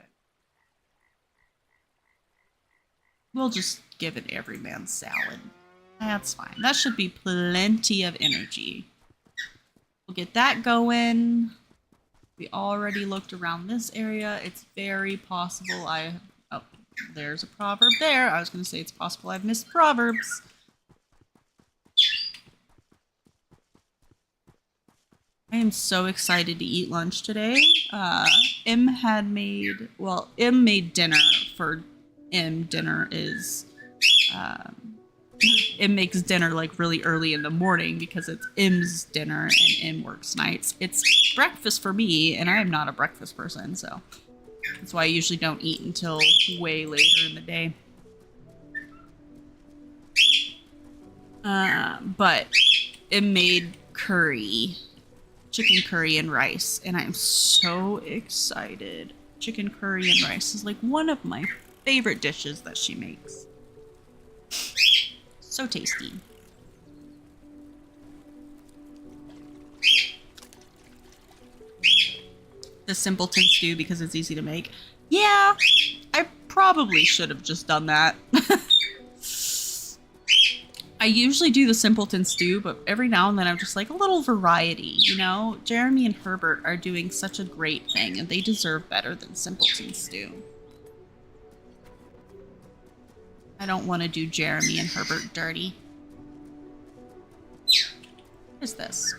Speaker 1: We'll just give it everyman salad. That's fine. That should be plenty of energy. We'll get that going. We already looked around this area. It's very possible oh, there's a proverb there. I was going to say it's possible I've missed proverbs. I am so excited to eat lunch today. Em made dinner for Em. Dinner is it makes dinner like really early in the morning because it's Im's dinner and Im works nights. It's breakfast for me, and I am not a breakfast person, so that's why I usually don't eat until way later in the day. But it made curry, chicken curry and rice, and I'm so excited. Chicken curry and rice is like one of my favorite dishes that she makes. So tasty. The simpleton stew because it's easy to make. Yeah, I probably should have just done that. I usually do the simpleton stew, but every now and then I'm just like a little variety, you know? Jeremy and Herbert are doing such a great thing, and they deserve better than simpleton stew. I don't want to do Jeremy and Herbert dirty. What is this?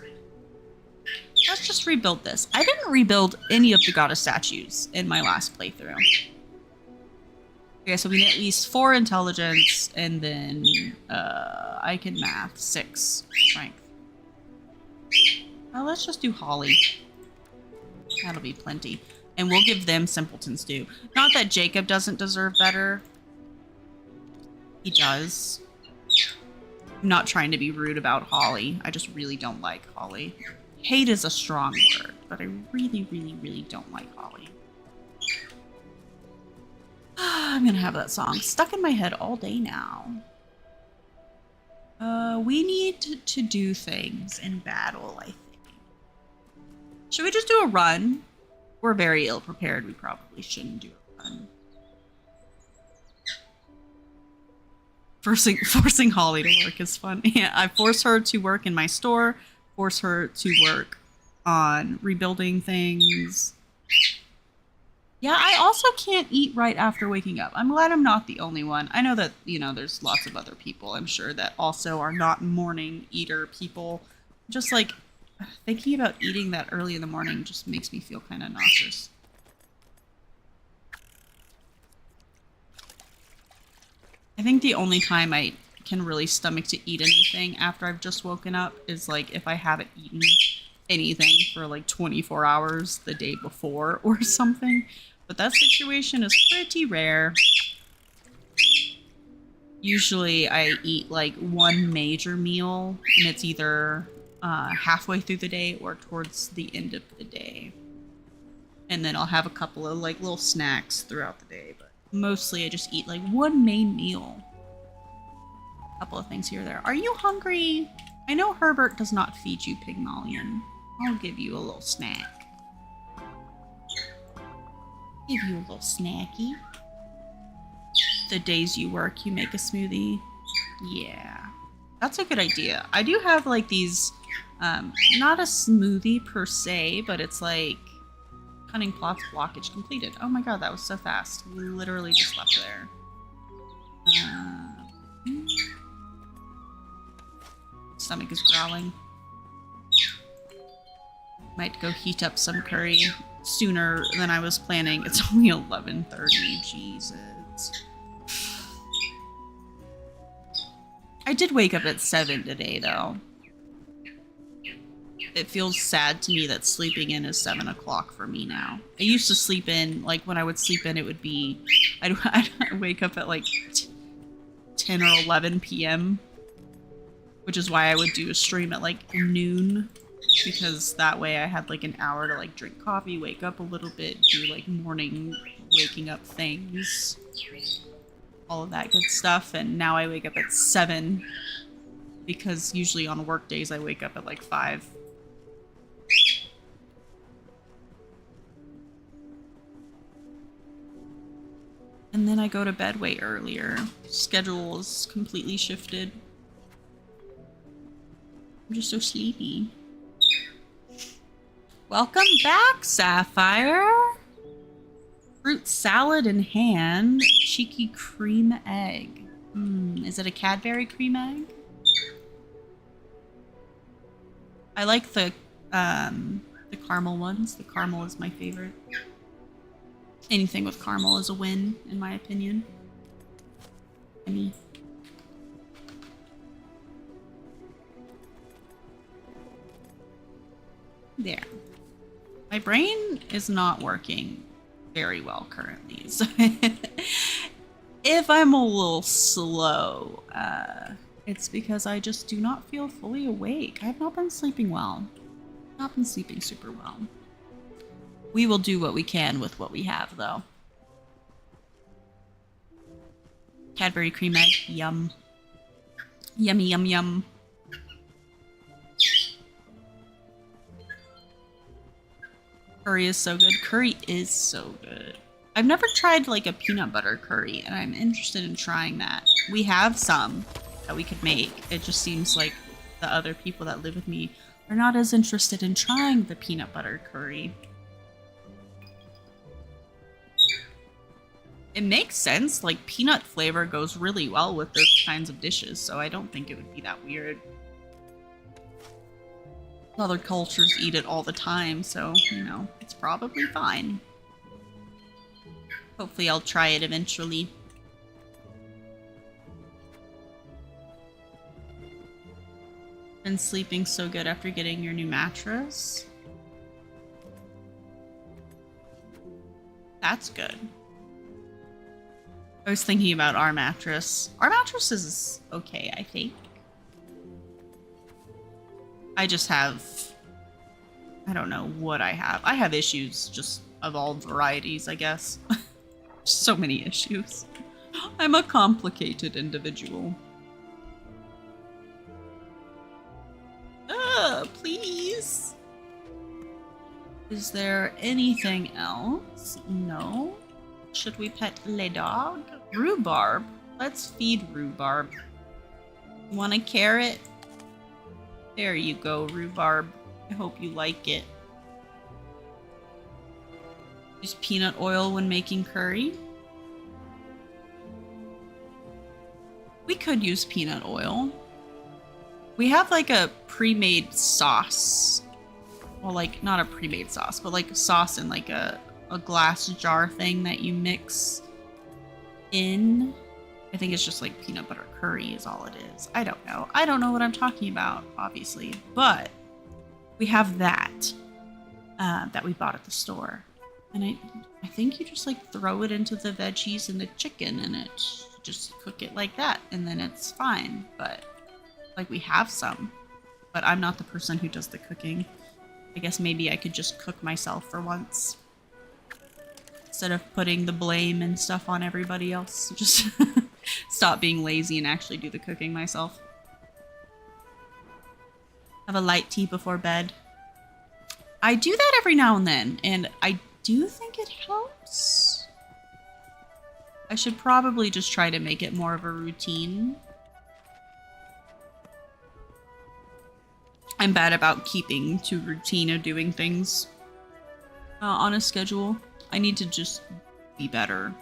Speaker 1: Let's just rebuild this. I didn't rebuild any of the goddess statues in my last playthrough. Okay, so we need at least 4 intelligence, and then I can math 6 strength. Let's just do Holly. That'll be plenty. And we'll give them simpleton stew. Not that Jacob doesn't deserve better. He does. I'm not trying to be rude about Holly. I just really don't like Holly. Hate is a strong word, but I really, really, really don't like Holly. I'm gonna have that song stuck in my head all day now. We need to do things in battle, I think. Should we just do a run? We're very ill prepared. We probably shouldn't do a run. Forcing Holly to work is fun. Yeah, I force her to work in my store, force her to work on rebuilding things. Yeah, I also can't eat right after waking up. I'm glad I'm not the only one. I know that, you know, there's lots of other people, I'm sure, that also are not morning eater people. Just like thinking about eating that early in the morning just makes me feel kind of nauseous. I think the only time I can really stomach to eat anything after I've just woken up is like if I haven't eaten anything for like 24 hours the day before or something. But that situation is pretty rare. Usually I eat like one major meal, and it's either halfway through the day or towards the end of the day. And then I'll have a couple of like little snacks throughout the day, but mostly I just eat like one main meal. A couple of things here or there. Are you hungry? I know Herbert does not feed you Pygmalion. I'll give you a little snack. Give you a little snacky. The days you work, you make a smoothie. Yeah, that's a good idea. I do have like these, not a smoothie per se, but it's like cunning plots blockage completed. Oh my god, that was so fast. We literally just left there. Stomach is growling. Might go heat up some curry sooner than I was planning. It's only 11:30. Jesus. I did wake up at 7 today, though. It feels sad to me that sleeping in is 7 o'clock for me now. I used to sleep in, like, when I would sleep in, it would be... I'd wake up at, like, 10 or 11 p.m., which is why I would do a stream at, like, noon. Because that way I had like an hour to like drink coffee, wake up a little bit, do like morning waking up things, all of that good stuff. And now I wake up at 7 because usually on work days I wake up at like 5. And then I go to bed way earlier. Schedule is completely shifted. I'm just so sleepy. Welcome back, Sapphire! Fruit salad in hand. Cheeky cream egg. Is it a Cadbury cream egg? I like the caramel ones. The caramel is my favorite. Anything with caramel is a win, in my opinion. There. My brain is not working very well currently, so if I'm a little slow, it's because I just do not feel fully awake. I've not been sleeping well. Not been sleeping super well. We will do what we can with what we have, though. Cadbury cream egg, yum. Yummy, yum, yum. Curry is so good. Curry is so good. I've never tried like a peanut butter curry, and I'm interested in trying that. We have some that we could make. It just seems like the other people that live with me are not as interested in trying the peanut butter curry. It makes sense. Like, peanut flavor goes really well with those kinds of dishes, so I don't think it would be that weird. Other cultures eat it all the time, so, you know, it's probably fine. Hopefully I'll try it eventually. Been sleeping so good after getting your new mattress. That's good. I was thinking about our mattress. Our mattress is okay, I think. I just have... I don't know what I have. I have issues just of all varieties, I guess. So many issues. I'm a complicated individual. Please. Is there anything else? No. Should we pet le dog? Rhubarb. Let's feed Rhubarb. Want a carrot? There you go, Rhubarb. I hope you like it. Use peanut oil when making curry. We could use peanut oil. We have like a pre-made sauce. Well, like, not a pre-made sauce, but like sauce in like a glass jar thing that you mix in. I think it's just like peanut butter curry is all it is. I don't know. I don't know what I'm talking about, obviously. But we have that that we bought at the store. And I think you just like throw it into the veggies and the chicken and it just cook it like that. And then it's fine. But like we have some. But I'm not the person who does the cooking. I guess maybe I could just cook myself for once. Instead of putting the blame and stuff on everybody else. Just stop being lazy and actually do the cooking myself. Have a light tea before bed. I do that every now and then, and I do think it helps. I should probably just try to make it more of a routine. I'm bad about keeping to routine of doing things on a schedule. I need to just be better.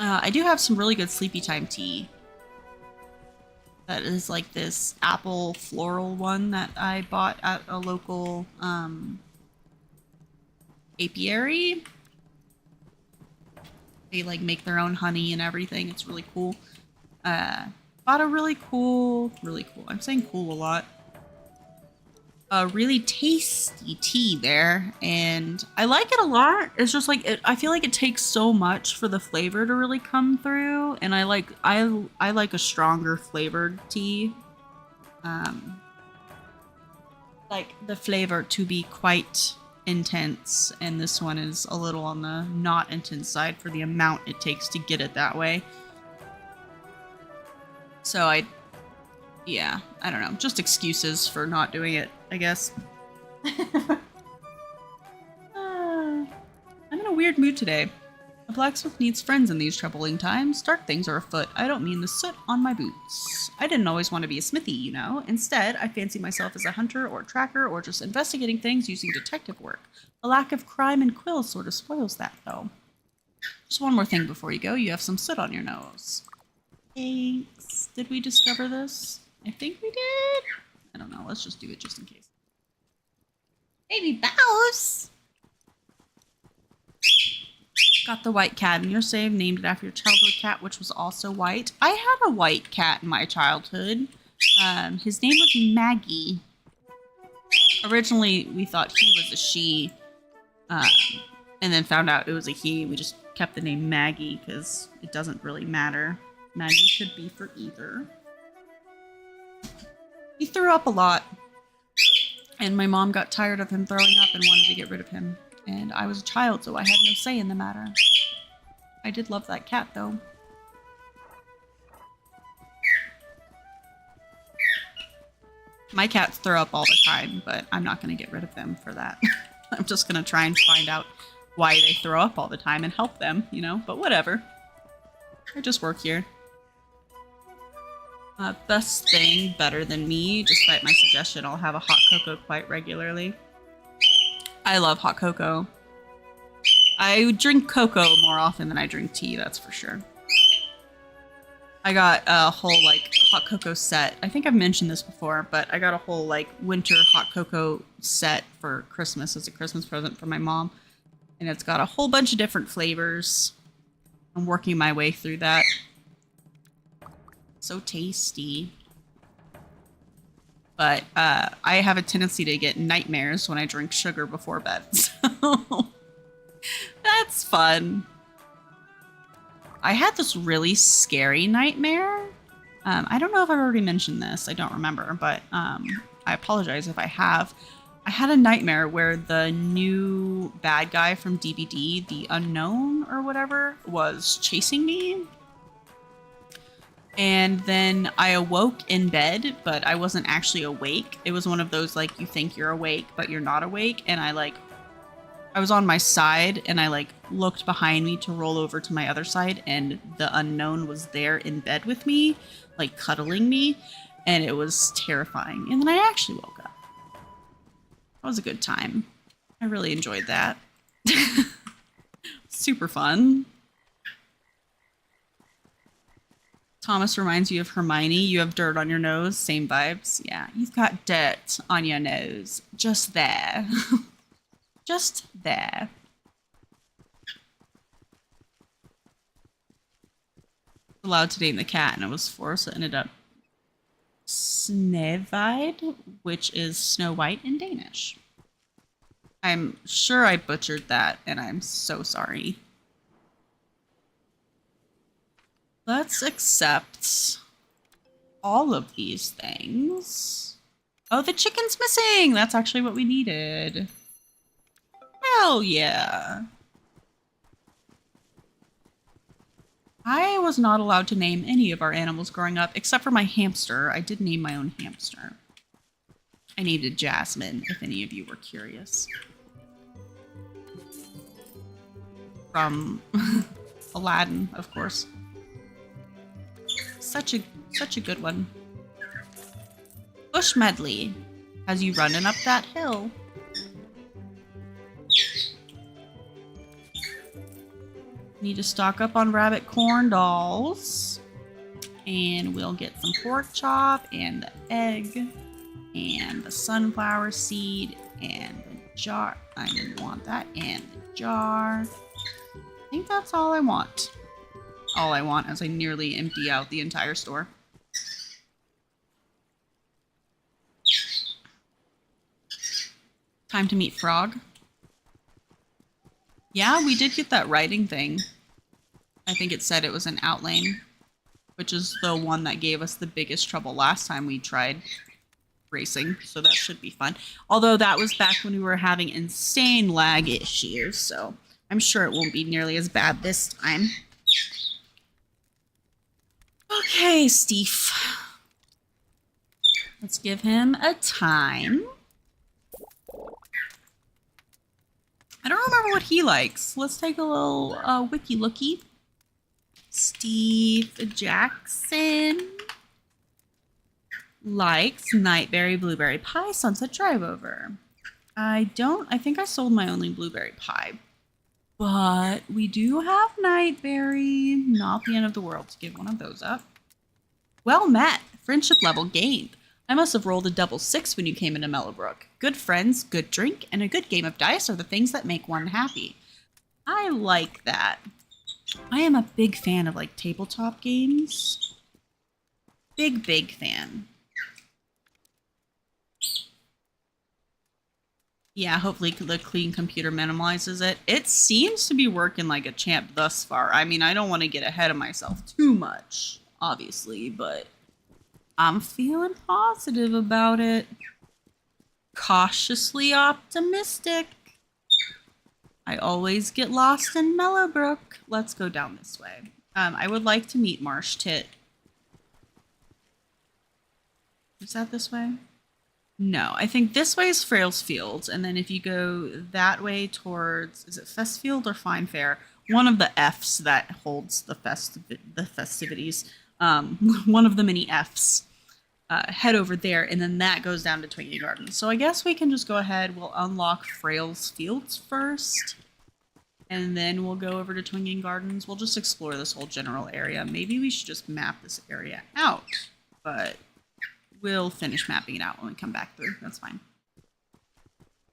Speaker 1: I do have some really good sleepy time tea. That is like this apple floral one that I bought at a local apiary. They like make their own honey and everything. It's really cool. Bought a really cool, I'm saying cool a lot. A really tasty tea there, and I like it a lot. It's just like I feel like it takes so much for the flavor to really come through, and I like a stronger flavored tea. Like the flavor to be quite intense, and this one is a little on the not intense side for the amount it takes to get it that way. So yeah, I don't know, just excuses for not doing it, I guess. I'm in a weird mood today. A blacksmith needs friends in these troubling times. Dark things are afoot. I don't mean the soot on my boots. I didn't always want to be a smithy, you know. Instead, I fancy myself as a hunter or tracker or just investigating things using detective work. A lack of crime and quills sort of spoils that, though. Just one more thing before you go. You have some soot on your nose. Thanks. Did we discover this? I think we did. I don't know. Let's just do it just in case. Baby Bows! Got the white cat in your save, named it after your childhood cat, which was also white. I had a white cat in my childhood. His name was Maggie. Originally, we thought he was a she, and then found out it was a he. We just kept the name Maggie because it doesn't really matter. Maggie could be for either. He threw up a lot, and my mom got tired of him throwing up and wanted to get rid of him. And I was a child, so I had no say in the matter. I did love that cat, though. My cats throw up all the time, but I'm not going to get rid of them for that. I'm just going to try and find out why they throw up all the time and help them, you know? But whatever. I just work here. Best thing, better than me. Despite my suggestion, I'll have a hot cocoa quite regularly. I love hot cocoa. I drink cocoa more often than I drink tea, that's for sure. I got a whole, like, hot cocoa set. I think I've mentioned this before, but I got a whole, like, winter hot cocoa set for Christmas as a Christmas present for my mom. And it's got a whole bunch of different flavors. I'm working my way through that. So tasty. But I have a tendency to get nightmares when I drink sugar before bed. So that's fun. I had this really scary nightmare. I don't know if I've already mentioned this. I don't remember, but I apologize if I have. I had a nightmare where the new bad guy from DBD, the Unknown or whatever, was chasing me. And then I awoke in bed, but I wasn't actually awake. It was one of those, like, you think you're awake, but you're not awake. And I was on my side, and I, looked behind me to roll over to my other side, and the Unknown was there in bed with me, cuddling me, and it was terrifying. And then I actually woke up. That was a good time. I really enjoyed that. Super fun. Thomas reminds you of Hermione. You have dirt on your nose. Same vibes. Yeah, you've got dirt on your nose. Just there. Just there. Allowed to name the cat, and it was forced, so it ended up Snevide, which is Snow White in Danish. I'm sure I butchered that, and I'm so sorry. Let's accept all of these things. Oh, the chicken's missing! That's actually what we needed. Hell yeah. I was not allowed to name any of our animals growing up, except for my hamster. I did name my own hamster. I named it Jasmine, if any of you were curious. From Aladdin, of course. Such a good one. Bush Medley has you running up that hill. Need to stock up on rabbit corn dolls. And we'll get some pork chop and the egg and the sunflower seed and the jar. I didn't want that. And the jar. I think that's all I want. All I want as I nearly empty out the entire store. Time to meet Frog. Yeah, we did get that writing thing. I think it said it was an outlane, which is the one that gave us the biggest trouble last time we tried racing, so that should be fun. Although that was back when we were having insane lag issues, so I'm sure it won't be nearly as bad this time. Okay, Steve. Let's give him a time. I don't remember what he likes. Let's take a little wiki looky. Steve Jackson likes Nightberry Blueberry Pie Sunset Drive Over. I think I sold my only blueberry pie. But we do have Nightberry. Not the end of the world to give one of those up. Well met. Friendship level gained. I must have rolled a double 6 when you came into Mellowbrook. Good friends, good drink, and a good game of dice are the things that make one happy. I like that. I am a big fan of like tabletop games. Big fan. Yeah, hopefully the clean computer minimizes it. It seems to be working like a champ thus far. I mean, I don't want to get ahead of myself too much, obviously, but I'm feeling positive about it. Cautiously optimistic. I always get lost in Mellowbrook. Let's go down this way. I would like to meet Marsh Tit. Is that this way? No, I think this way is Frails Fields, and then if you go that way towards, is it Festfield or Fine Fair? One of the Fs that holds the festivities. One of the many Fs. Head over there, and then that goes down to Twinkie Gardens. So I guess we can just go ahead. We'll unlock Frails Fields first, and then we'll go over to Twinkie Gardens. We'll just explore this whole general area. Maybe we should just map this area out, but we'll finish mapping it out when we come back through. That's fine.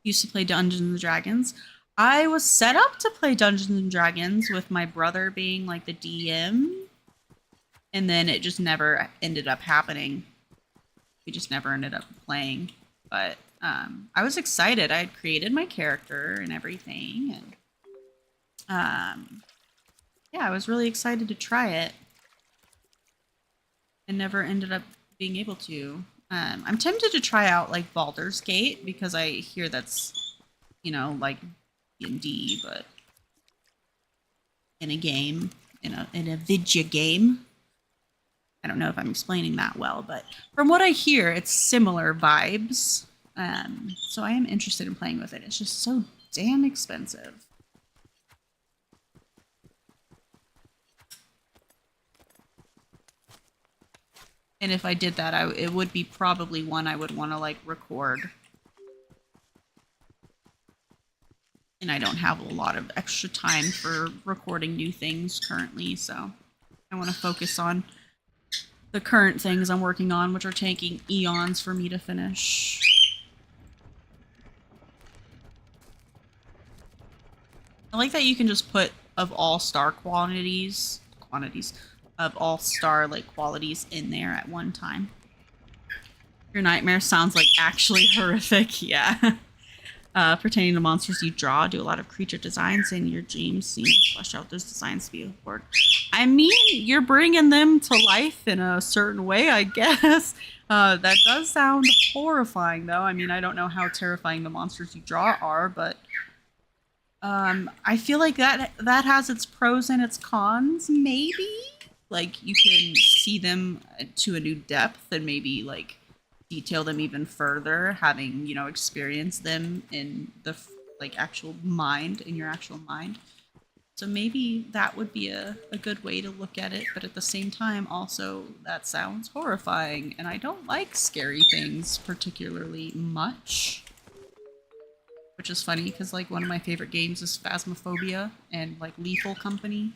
Speaker 1: Used to play Dungeons and Dragons. I was set up to play Dungeons and Dragons with my brother being like the DM, and then it just never ended up happening. We just never ended up playing, but I was excited. I had created my character and everything, and yeah, I was really excited to try it, and never ended up being able to. I'm tempted to try out like Baldur's Gate because I hear that's, you know, like D&D, but in a game, in a video game. I don't know if I'm explaining that well, but from what I hear, it's similar vibes. So I am interested in playing with it. It's just so damn expensive. And if I did that, it would be probably one I would want to like record. And I don't have a lot of extra time for recording new things currently, so I want to focus on the current things I'm working on, which are taking eons for me to finish. I like that you can just put of all star quantities of all star like qualities in there at one time. Your nightmare sounds like actually horrific. Yeah. Pertaining to monsters you draw, do a lot of creature designs, and your dreams seem to flesh out those designs to be a board. I mean, you're bringing them to life in a certain way, I guess. That does sound horrifying, though. I mean, I don't know how terrifying the monsters you draw are, but I feel like that has its pros and its cons, maybe? Like, you can see them to a new depth and maybe, like, detail them even further, having, you know, experienced them in the, like, actual mind, in your actual mind. So maybe that would be a good way to look at it, but at the same time, also, that sounds horrifying, and I don't like scary things particularly much. Which is funny, because, like, one of my favorite games is Phasmophobia and, like, Lethal Company.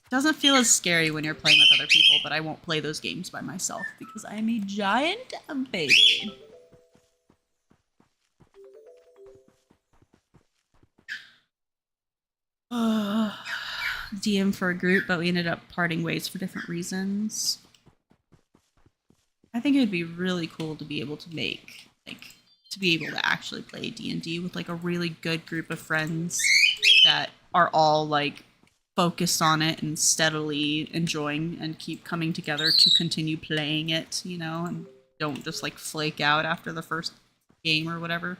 Speaker 1: Doesn't feel as scary when you're playing with other people, but I won't play those games by myself because I am a giant baby. DM for a group, but we ended up parting ways for different reasons. I think it would be really cool to be able to make, like, to be able to actually play D&D with, like, a really good group of friends that are all, like, focused on it and steadily enjoying and keep coming together to continue playing it, you know, and don't just like flake out after the first game or whatever.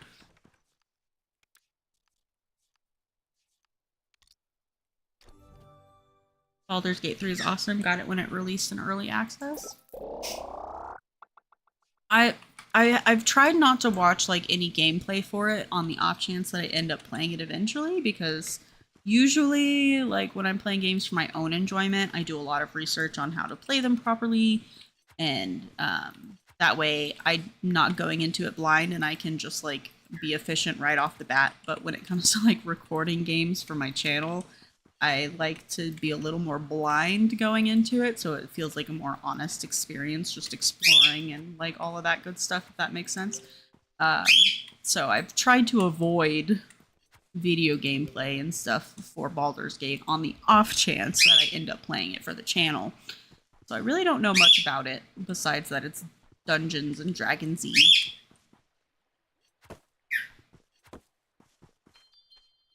Speaker 1: Baldur's Gate 3 is awesome. Got it when it released in early access. I've tried not to watch like any gameplay for it on the off chance that I end up playing it eventually, because usually, like, when I'm playing games for my own enjoyment, I do a lot of research on how to play them properly, and that way I'm not going into it blind and I can just, like, be efficient right off the bat. But when it comes to, like, recording games for my channel, I like to be a little more blind going into it, so it feels like a more honest experience, just exploring and, like, all of that good stuff, if that makes sense. So I've tried to avoid video gameplay and stuff for Baldur's Gate on the off chance that I end up playing it for the channel. So I really don't know much about it, besides that it's Dungeons and Dragons-y.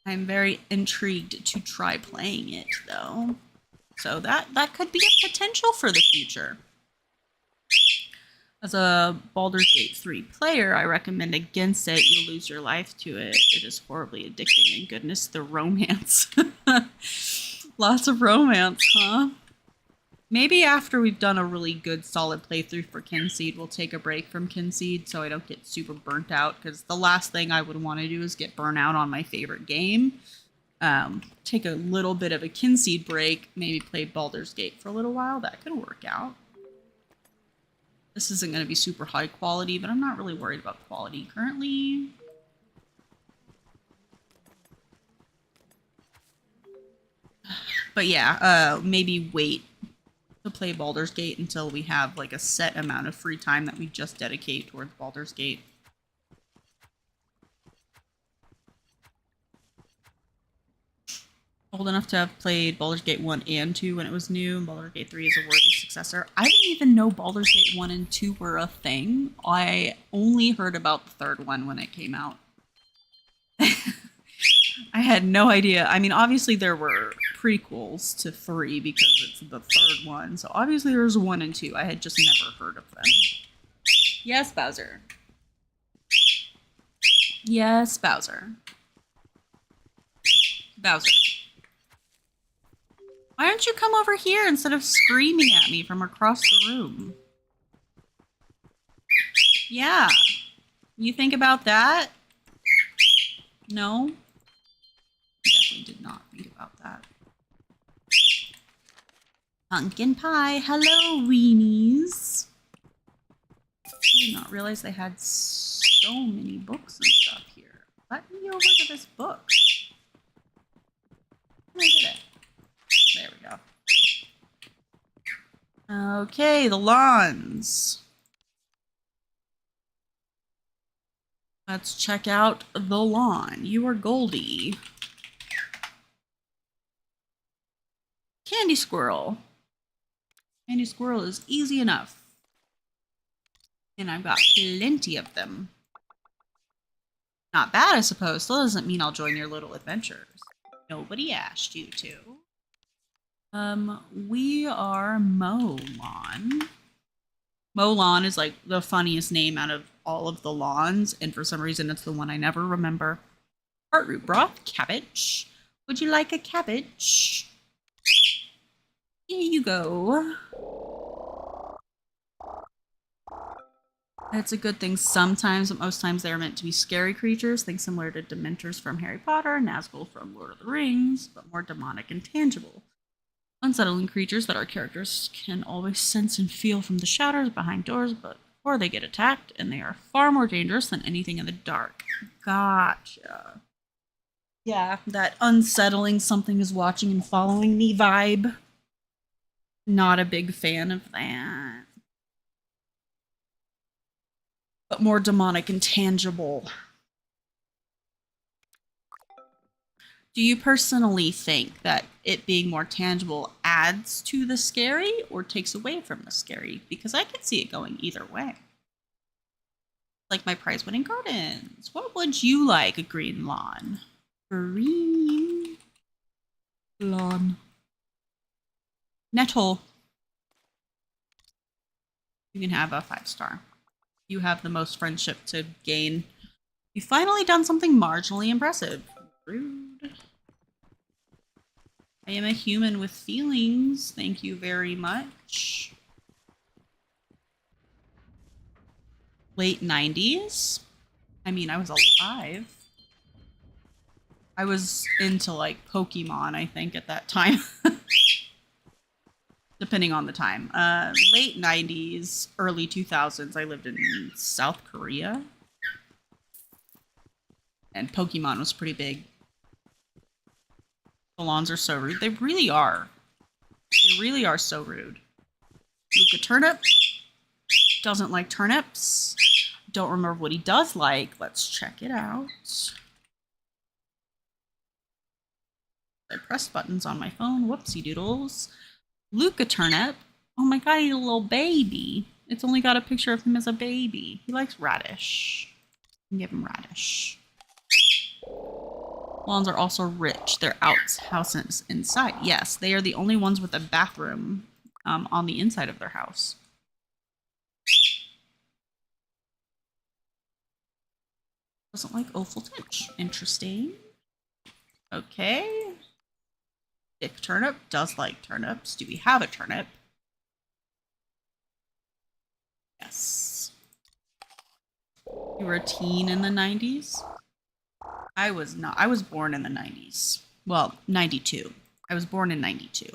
Speaker 1: I'm very intrigued to try playing it, though. So that could be a potential for the future. As a Baldur's Gate 3 player, I recommend against it. You'll lose your life to it. It is horribly addicting. And goodness, the romance. Lots of romance, huh? Maybe after we've done a really good solid playthrough for Kynseed, we'll take a break from Kynseed so I don't get super burnt out, because the last thing I would want to do is get burnt out on my favorite game. Take a little bit of a Kynseed break, maybe play Baldur's Gate for a little while. That could work out. This isn't going to be super high quality, but I'm not really worried about quality currently. But yeah, maybe wait to play Baldur's Gate until we have like a set amount of free time that we just dedicate towards Baldur's Gate. Old enough to have played Baldur's Gate 1 and 2 when it was new, and Baldur's Gate 3 is a worthy successor. I didn't even know Baldur's Gate 1 and 2 were a thing. I only heard about the third one when it came out. I had no idea. I mean, obviously there were prequels to 3 because it's the third one, so obviously there was 1 and 2. I had just never heard of them. Yes, Bowser. Yes, Bowser. Bowser. Why don't you come over here instead of screaming at me from across the room? Yeah. You think about that? No? You definitely did not think about that. Pumpkin pie. Hello, weenies. I did not realize they had so many books and stuff here. Let me over to this book. Let me get it. There we go. Okay, the lawns. Let's check out the lawn. You are Goldie. Candy squirrel. Candy squirrel is easy enough. And I've got plenty of them. Not bad, I suppose. Still doesn't mean I'll join your little adventures. Nobody asked you to. We are Molon. Molon is like the funniest name out of all of the lawns, and for some reason it's the one I never remember. Heartroot broth, cabbage. Would you like a cabbage? Here you go. It's a good thing sometimes, but most times they're meant to be scary creatures, things similar to Dementors from Harry Potter, Nazgul from Lord of the Rings, but more demonic and tangible. Unsettling creatures that our characters can always sense and feel from the shadows behind doors, but before they get attacked, and they are far more dangerous than anything in the dark. Gotcha. Yeah, that unsettling something is watching and following me vibe. Not a big fan of that. But more demonic and tangible. Do you personally think that it being more tangible adds to the scary or takes away from the scary? Because I could see it going either way. Like my prize-winning gardens. What would you like? A green lawn. Green lawn. Nettle. You can have a 5-star. You have the most friendship to gain. You've finally done something marginally impressive. Rude. I am a human with feelings. Thank you very much. Late 90s? I mean, I was alive. I was into like Pokemon, I think, at that time. Depending on the time. Late 90s, early 2000s, I lived in South Korea. And Pokemon was pretty big. The lawns are so rude. They really are. They really are so rude. Luca Turnip doesn't like turnips. Don't remember what he does like. Let's check it out. I pressed buttons on my phone. Whoopsie doodles. Luca turnip. Oh my god, he's a little baby. It's only got a picture of him as a baby. He likes radish. Give him radish. Lawns are also rich. They're outhouses inside. Yes, they are the only ones with a bathroom on the inside of their house. Doesn't like offal tinge. Interesting. Okay. Dick turnip does like turnips. Do we have a turnip? Yes. You were a teen in the 90s? I was not. I was born in the 90s. Well, 92. I was born in 92.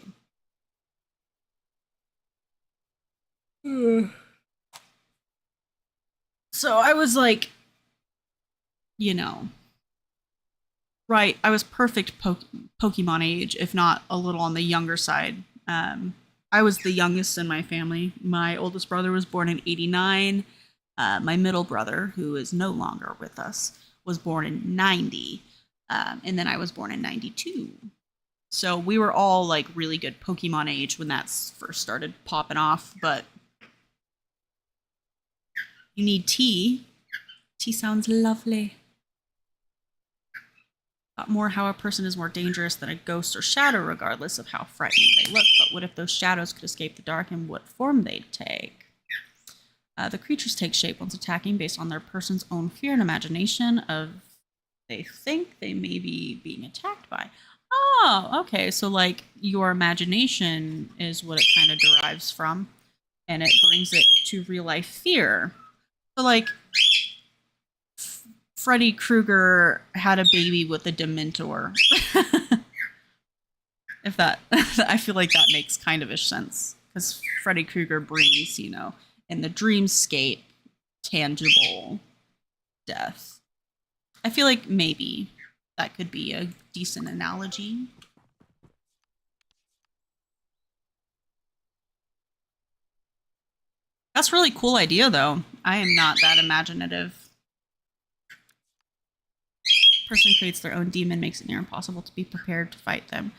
Speaker 1: So I was like, you know, right. I was perfect Pokemon age, if not a little on the younger side. I was the youngest in my family. My oldest brother was born in 89. My middle brother, who is no longer with us, was born in 90. And then I was born in 92. So we were all like really good Pokemon age when that first started popping off. But you need tea. Tea sounds lovely. More how a person is more dangerous than a ghost or shadow, regardless of how frightening they look. But what if those shadows could escape the dark, and what form they'd take? The creatures take shape once attacking based on their person's own fear and imagination of they think they may be being attacked by. Oh, okay. So like your imagination is what it kind of derives from, and it brings it to real life fear. So like Freddy Krueger had a baby with a Dementor. If that, I feel like that makes kind of ish sense, because Freddy Krueger brings, you know, in the dreamscape, tangible death. I feel like maybe that could be a decent analogy. That's a really cool idea, though. I am not that imaginative. Person creates their own demon, makes it near impossible to be prepared to fight them.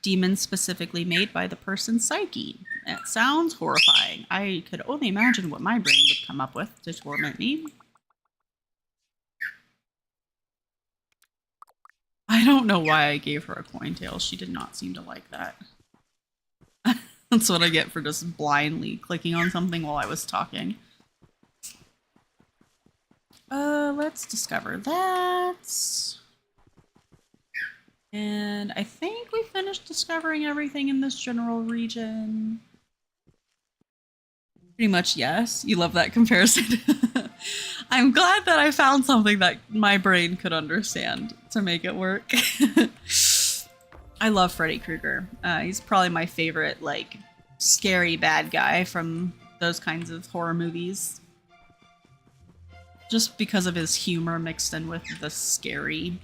Speaker 1: Demons specifically made by the person's psyche. That sounds horrifying. I could only imagine what my brain would come up with to torment me. I don't know why I gave her a coin tail. She did not seem to like that. That's what I get for just blindly clicking on something while I was talking. Let's discover that. And I think we finished discovering everything in this general region. Pretty much, yes. You love that comparison. I'm glad that I found something that my brain could understand to make it work. I love Freddy Krueger. He's probably my favorite, like, scary bad guy from those kinds of horror movies. Just because of his humor mixed in with the scary.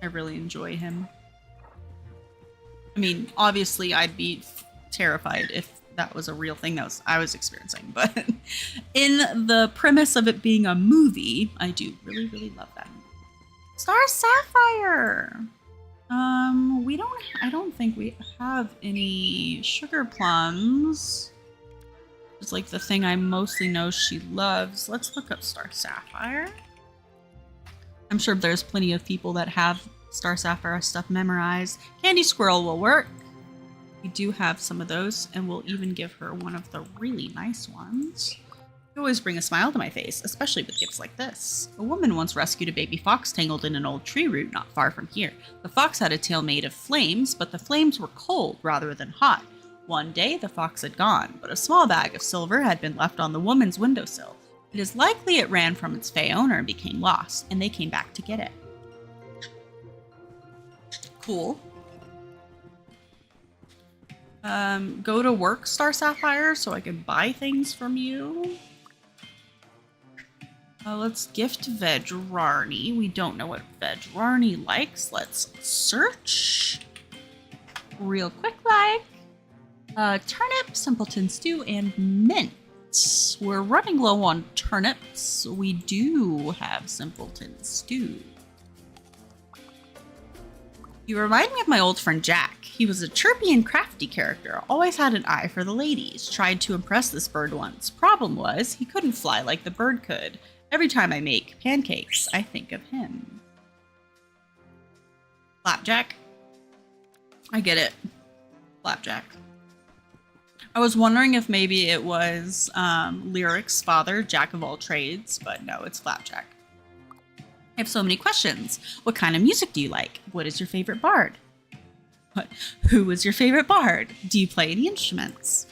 Speaker 1: I really enjoy him. I mean, obviously I'd be terrified if that was a real thing that I was experiencing, but in the premise of it being a movie, I do really, really love that. Star Sapphire! I don't think we have any sugar plums. It's like the thing I mostly know she loves. Let's look up Star Sapphire. I'm sure there's plenty of people that have Star Sapphire stuff memorized. Candy Squirrel will work. We do have some of those, and we'll even give her one of the really nice ones. You always bring a smile to my face, especially with gifts like this. A woman once rescued a baby fox tangled in an old tree root not far from here. The fox had a tail made of flames, but the flames were cold rather than hot. One day, the fox had gone, but a small bag of silver had been left on the woman's windowsill. It is likely it ran from its fey owner and became lost, and they came back to get it. Cool. Go to work, Star Sapphire, so I can buy things from you. Let's gift Vejrarni. We don't know what Vejrarni likes. Let's search. Real quick, like. Turnip, simpleton stew, and mint. We're running low on turnips. We do have simpleton stew. You remind me of my old friend Jack. He was a chirpy and crafty character, always had an eye for the ladies, tried to impress this bird once. Problem was, he couldn't fly like the bird could. Every time I make pancakes, I think of him. Flapjack? I get it. Flapjack. I was wondering if maybe it was Lyric's father, Jack of all trades, but no, it's Flapjack. I have so many questions. What kind of music do you like? What is your favorite bard? Who is your favorite bard? Do you play any instruments?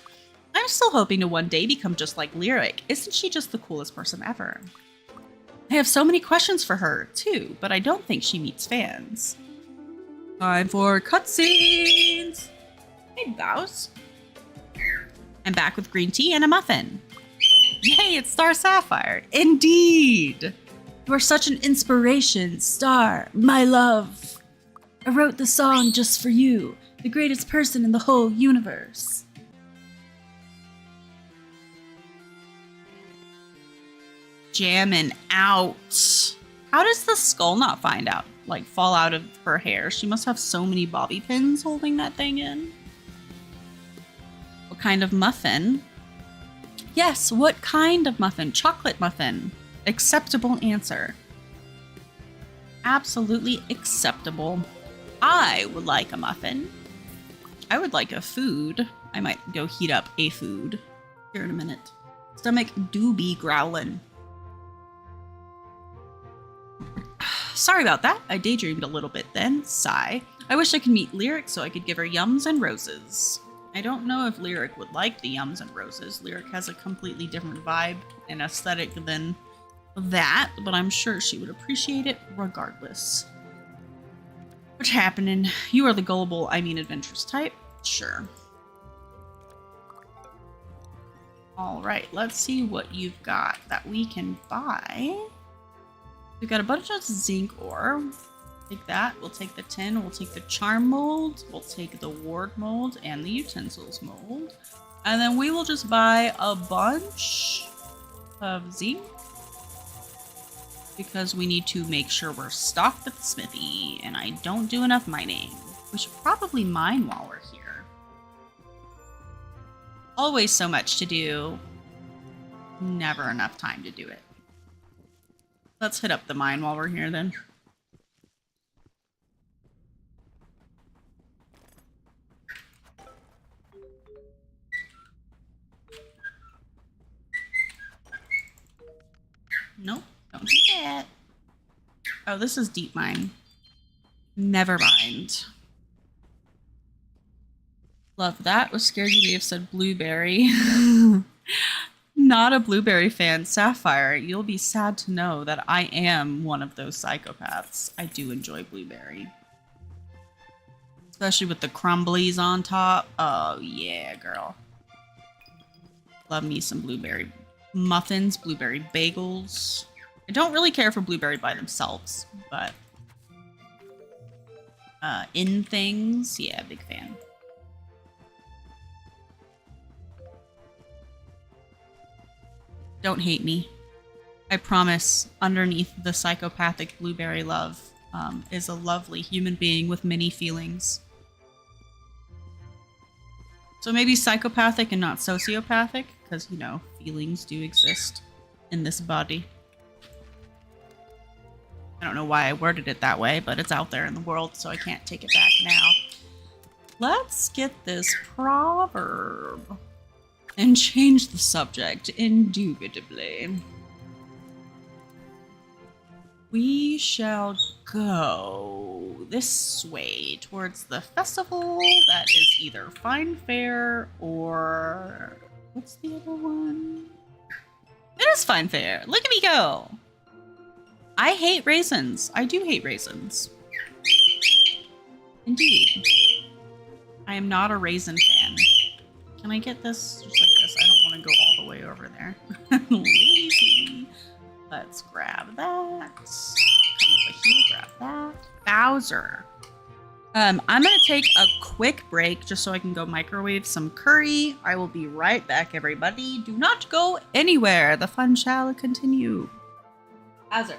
Speaker 1: I'm still hoping to one day become just like Lyric. Isn't she just the coolest person ever? I have so many questions for her, too, but I don't think she meets fans. Time for cutscenes! Hey, Bows. I'm back with green tea and a muffin. Yay, it's Star Sapphire. Indeed! You are such an inspiration, Star, my love. I wrote the song just for you, the greatest person in the whole universe. Jamming out. How does the skull not fall out of her hair? She must have so many bobby pins holding that thing in. What kind of muffin? Yes, what kind of muffin? Chocolate muffin. Acceptable answer. Absolutely acceptable. I would like a muffin. I would like a food. I might go heat up a food here in a minute. Stomach do be growling. Sorry about that. I daydreamed a little bit then. Sigh. I wish I could meet Lyric so I could give her yums and roses. I don't know if Lyric would like the yums and roses. Lyric has a completely different vibe and aesthetic than that, but I'm sure she would appreciate it regardless. What's happening? You are the gullible, adventurous type? Sure. Alright, let's see what you've got that we can buy. We've got a bunch of zinc ore. Take that. We'll take the tin. We'll take the charm mold. We'll take the ward mold and the utensils mold. And then we will just buy a bunch of zinc, because we need to make sure we're stocked at the smithy, and I don't do enough mining. We should probably mine while we're here. Always so much to do. Never enough time to do it. Let's hit up the mine while we're here then. Nope, don't do that. Oh, this is deep mine. Never mind. Love that. Was scared you may have said blueberry. Not a blueberry fan, Sapphire. You'll be sad to know that I am one of those psychopaths. I do enjoy blueberry. Especially with the crumblies on top. Oh, yeah, girl. Love me some blueberry muffins, blueberry bagels. I don't really care for blueberry by themselves, but in things, yeah, big fan. Don't hate me. I promise underneath the psychopathic blueberry love is a lovely human being with many feelings. So maybe psychopathic and not sociopathic, because, you know, feelings do exist in this body. I don't know why I worded it that way, but it's out there in the world, so I can't take it back now. Let's get this proverb and change the subject indubitably. We shall go this way towards the festival that is either Fine Fair or... what's the other one? It is Fine Fair. Look at me go. I hate raisins. I do hate raisins. Indeed. I am not a raisin fan. Can I get this just like this? I don't want to go all the way over there. Lazy. Let's grab that. Come over here, grab that. Bowser. I'm gonna take a quick break just so I can go microwave some curry. I will be right back, everybody. Do not go anywhere. The fun shall continue. Bowser.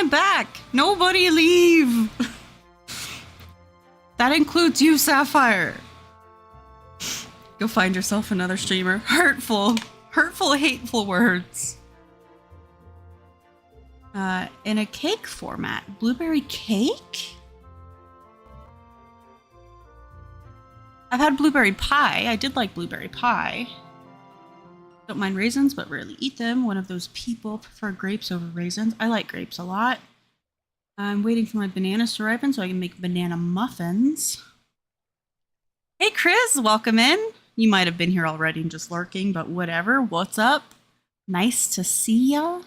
Speaker 1: it back. Nobody leave. That includes you, Sapphire. Go find yourself another streamer. Hurtful, hateful words. In a cake format. Blueberry cake? I've had blueberry pie. I did like blueberry pie. Don't mind raisins, but rarely eat them. One of those people prefer grapes over raisins. I like grapes a lot. I'm waiting for my bananas to ripen so I can make banana muffins. Hey, Chris, welcome in. You might have been here already and just lurking, but whatever. What's up? Nice to see ya.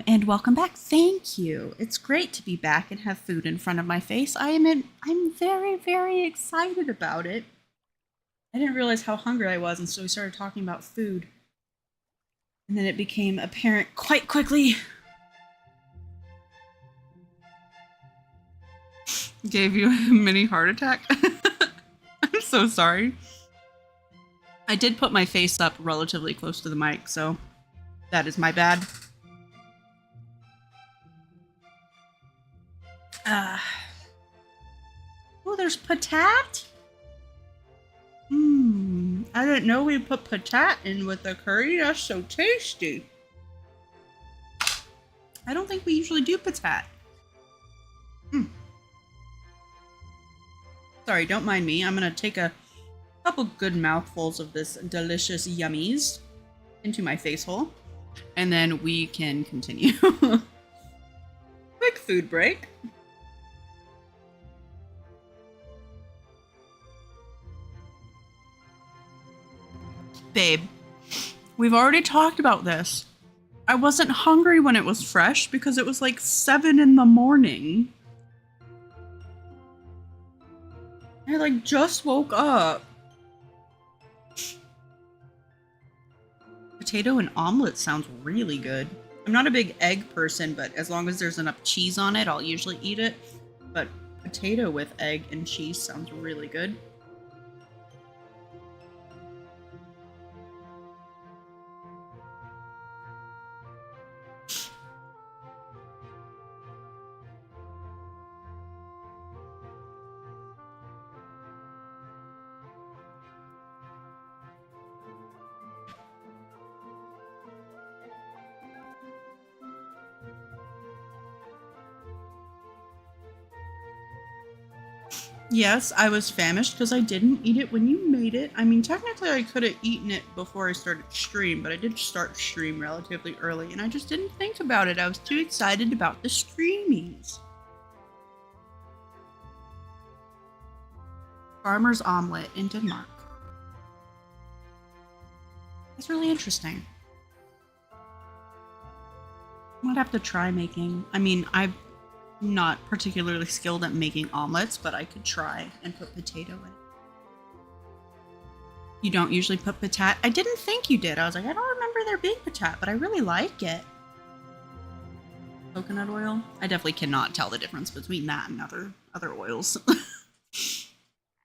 Speaker 1: And welcome back. Thank you. It's great to be back and have food in front of my face. I'm very, very excited about it. I didn't realize how hungry I was, and so we started talking about food. And then it became apparent quite quickly. Gave you a mini heart attack? I'm so sorry. I did put my face up relatively close to the mic, so that is my bad. Oh, there's patat? I didn't know we put patat in with the curry. That's so tasty. I don't think we usually do patat. Sorry, don't mind me. I'm gonna take a couple good mouthfuls of this delicious yummies into my face hole, and then we can continue. Quick food break. Babe, we've already talked about this. I wasn't hungry when it was fresh because it was like 7 in the morning. I like just woke up. Potato and omelet sounds really good. I'm not a big egg person, but as long as there's enough cheese on it, I'll usually eat it. But potato with egg and cheese sounds really good. Yes, I was famished because I didn't eat it when you made it. I mean, technically I could have eaten it before I started stream, but I did start stream relatively early, and I just didn't think about it. I was too excited about the streamings. Farmer's omelet in Denmark. That's really interesting. I might have to try making. I mean, I'm not particularly skilled at making omelets, but I could try and put potato in it. You don't usually put patat? I didn't think you did. I was like, I don't remember there being patat, but I really like it. Coconut oil? I definitely cannot tell the difference between that and other oils.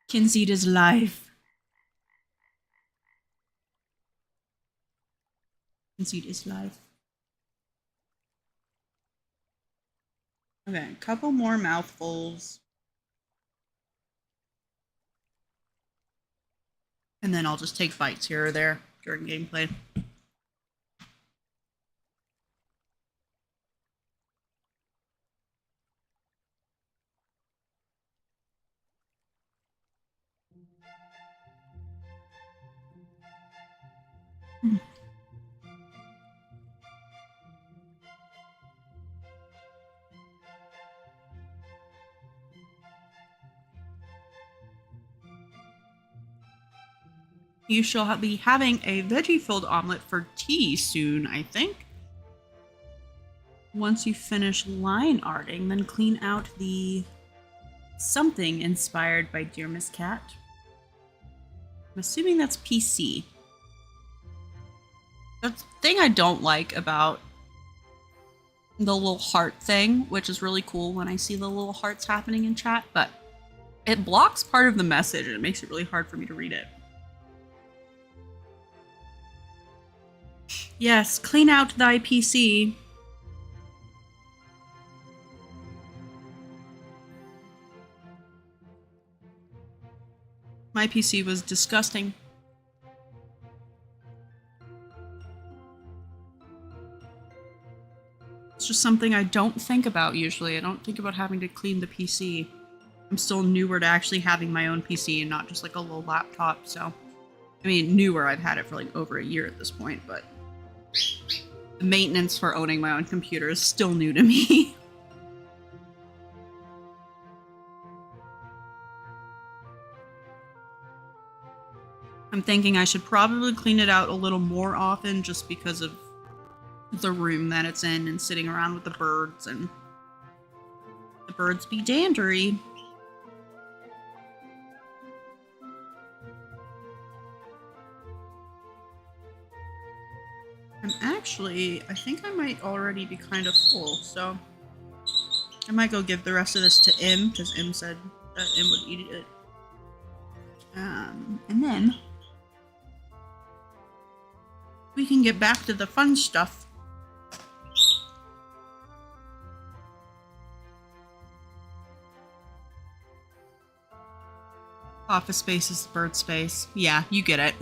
Speaker 1: Kynseed is life. Kynseed is life. Okay, a couple more mouthfuls. And then I'll just take bites here or there during gameplay. You shall be having a veggie-filled omelet for tea soon, I think. Once you finish line arting, then clean out the something inspired by Dear Miss Cat. I'm assuming that's PC. The thing I don't like about the little heart thing, which is really cool when I see the little hearts happening in chat, but it blocks part of the message and it makes it really hard for me to read it. Yes, clean out thy PC. My PC was disgusting. It's just something I don't think about usually. I don't think about having to clean the PC. I'm still newer to actually having my own PC and not just like a little laptop, so. I mean, newer, I've had it for like over a year at this point, but the maintenance for owning my own computer is still new to me. I'm thinking I should probably clean it out a little more often just because of the room that it's in and sitting around with the birds, and the birds be dandery. I think I might already be kind of full, so I might go give the rest of this to Im, because Im said that Im would eat it. And then we can get back to the fun stuff. Office space is bird space. Yeah, you get it.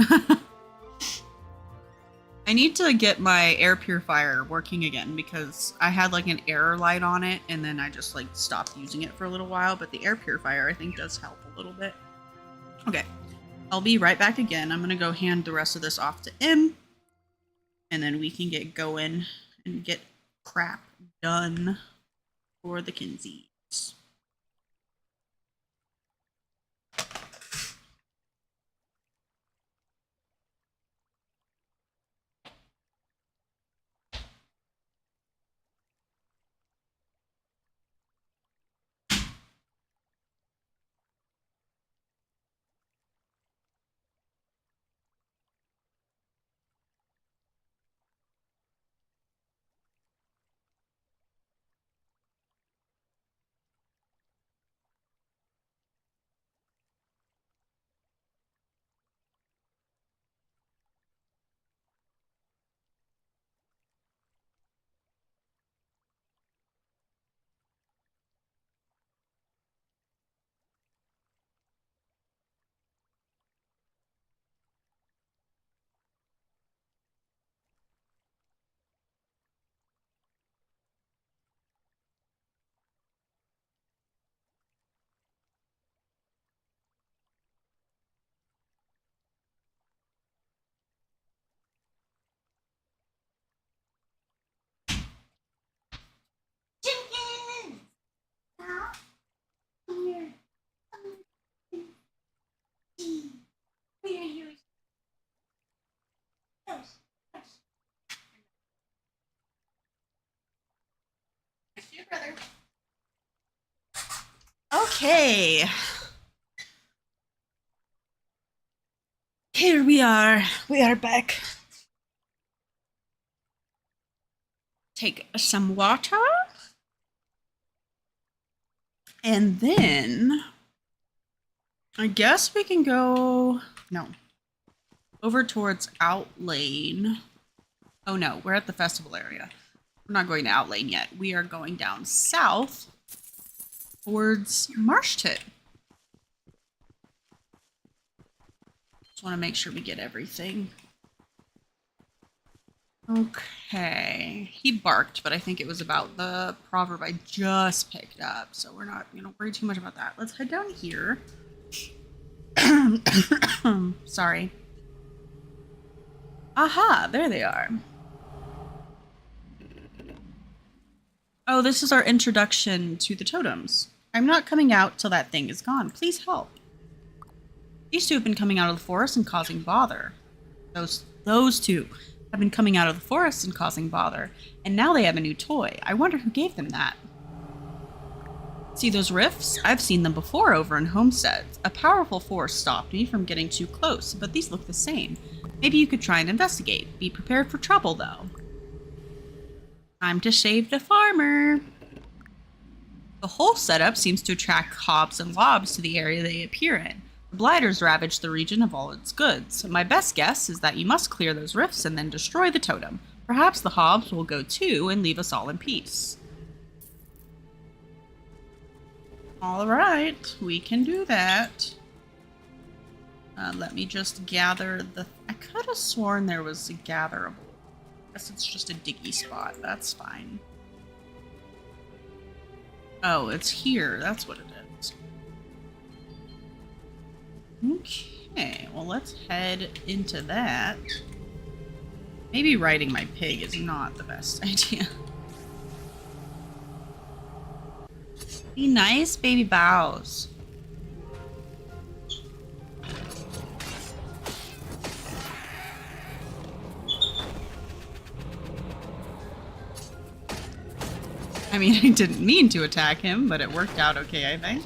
Speaker 1: I need to get my air purifier working again because I had like an error light on it and then I just like stopped using it for a little while, but the air purifier I think does help a little bit. Okay, I'll be right back again. I'm gonna go hand the rest of this off to Im and then we can get going and get crap done for the Kynseeds. Okay. Here we are. We are back. Take some water. And then I guess we can go, no, over towards Outlane. Oh no, we're at the festival area. We're not going to Outlane yet. We are going down south towards Marshtit. Just want to make sure we get everything. Okay, he barked, but I think it was about the proverb I just picked up, so we're not gonna worry too much about that. Let's head down here. Sorry. Aha, there they are. Oh, this is our introduction to the totems. I'm not coming out till that thing is gone. Please help. These two have been coming out of the forest and causing bother. Those two have been coming out of the forest and causing bother, and now they have a new toy. I wonder who gave them that. See those rifts? I've seen them before over in homesteads. A powerful force stopped me from getting too close, but these look the same. Maybe you could try and investigate. Be prepared for trouble, though. Time to save the farmer. The whole setup seems to attract hobs and lobs to the area they appear in. The blighters ravage the region of all its goods. My best guess is that you must clear those rifts and then destroy the totem. Perhaps the hobs will go too and leave us all in peace. All right, we can do that. Let me just gather the... I could have sworn there was a gatherable. I guess it's just a diggy spot. That's fine. Oh, it's here. That's what it is. Okay, well, let's head into that. Maybe riding my pig is not the best idea. Be nice, baby bows. I mean, I didn't mean to attack him, but it worked out okay, I think.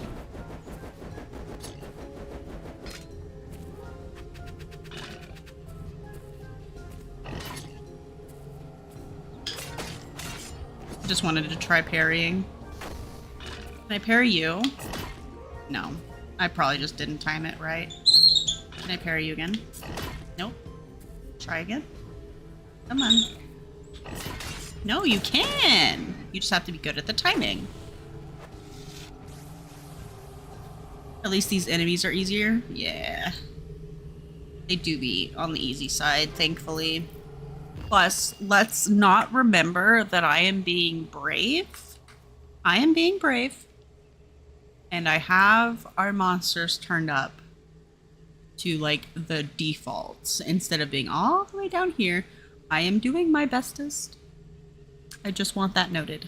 Speaker 1: Just wanted to try parrying. Can I parry you? No. I probably just didn't time it right. Can I parry you again? Nope. Try again. Come on. No, you can! You just have to be good at the timing. At least these enemies are easier. Yeah. They do be on the easy side, thankfully. Plus, let's not remember that I am being brave. I am being brave. And I have our monsters turned up to, like, the defaults. Instead of being all the way down here, I am doing my bestest. I just want that noted.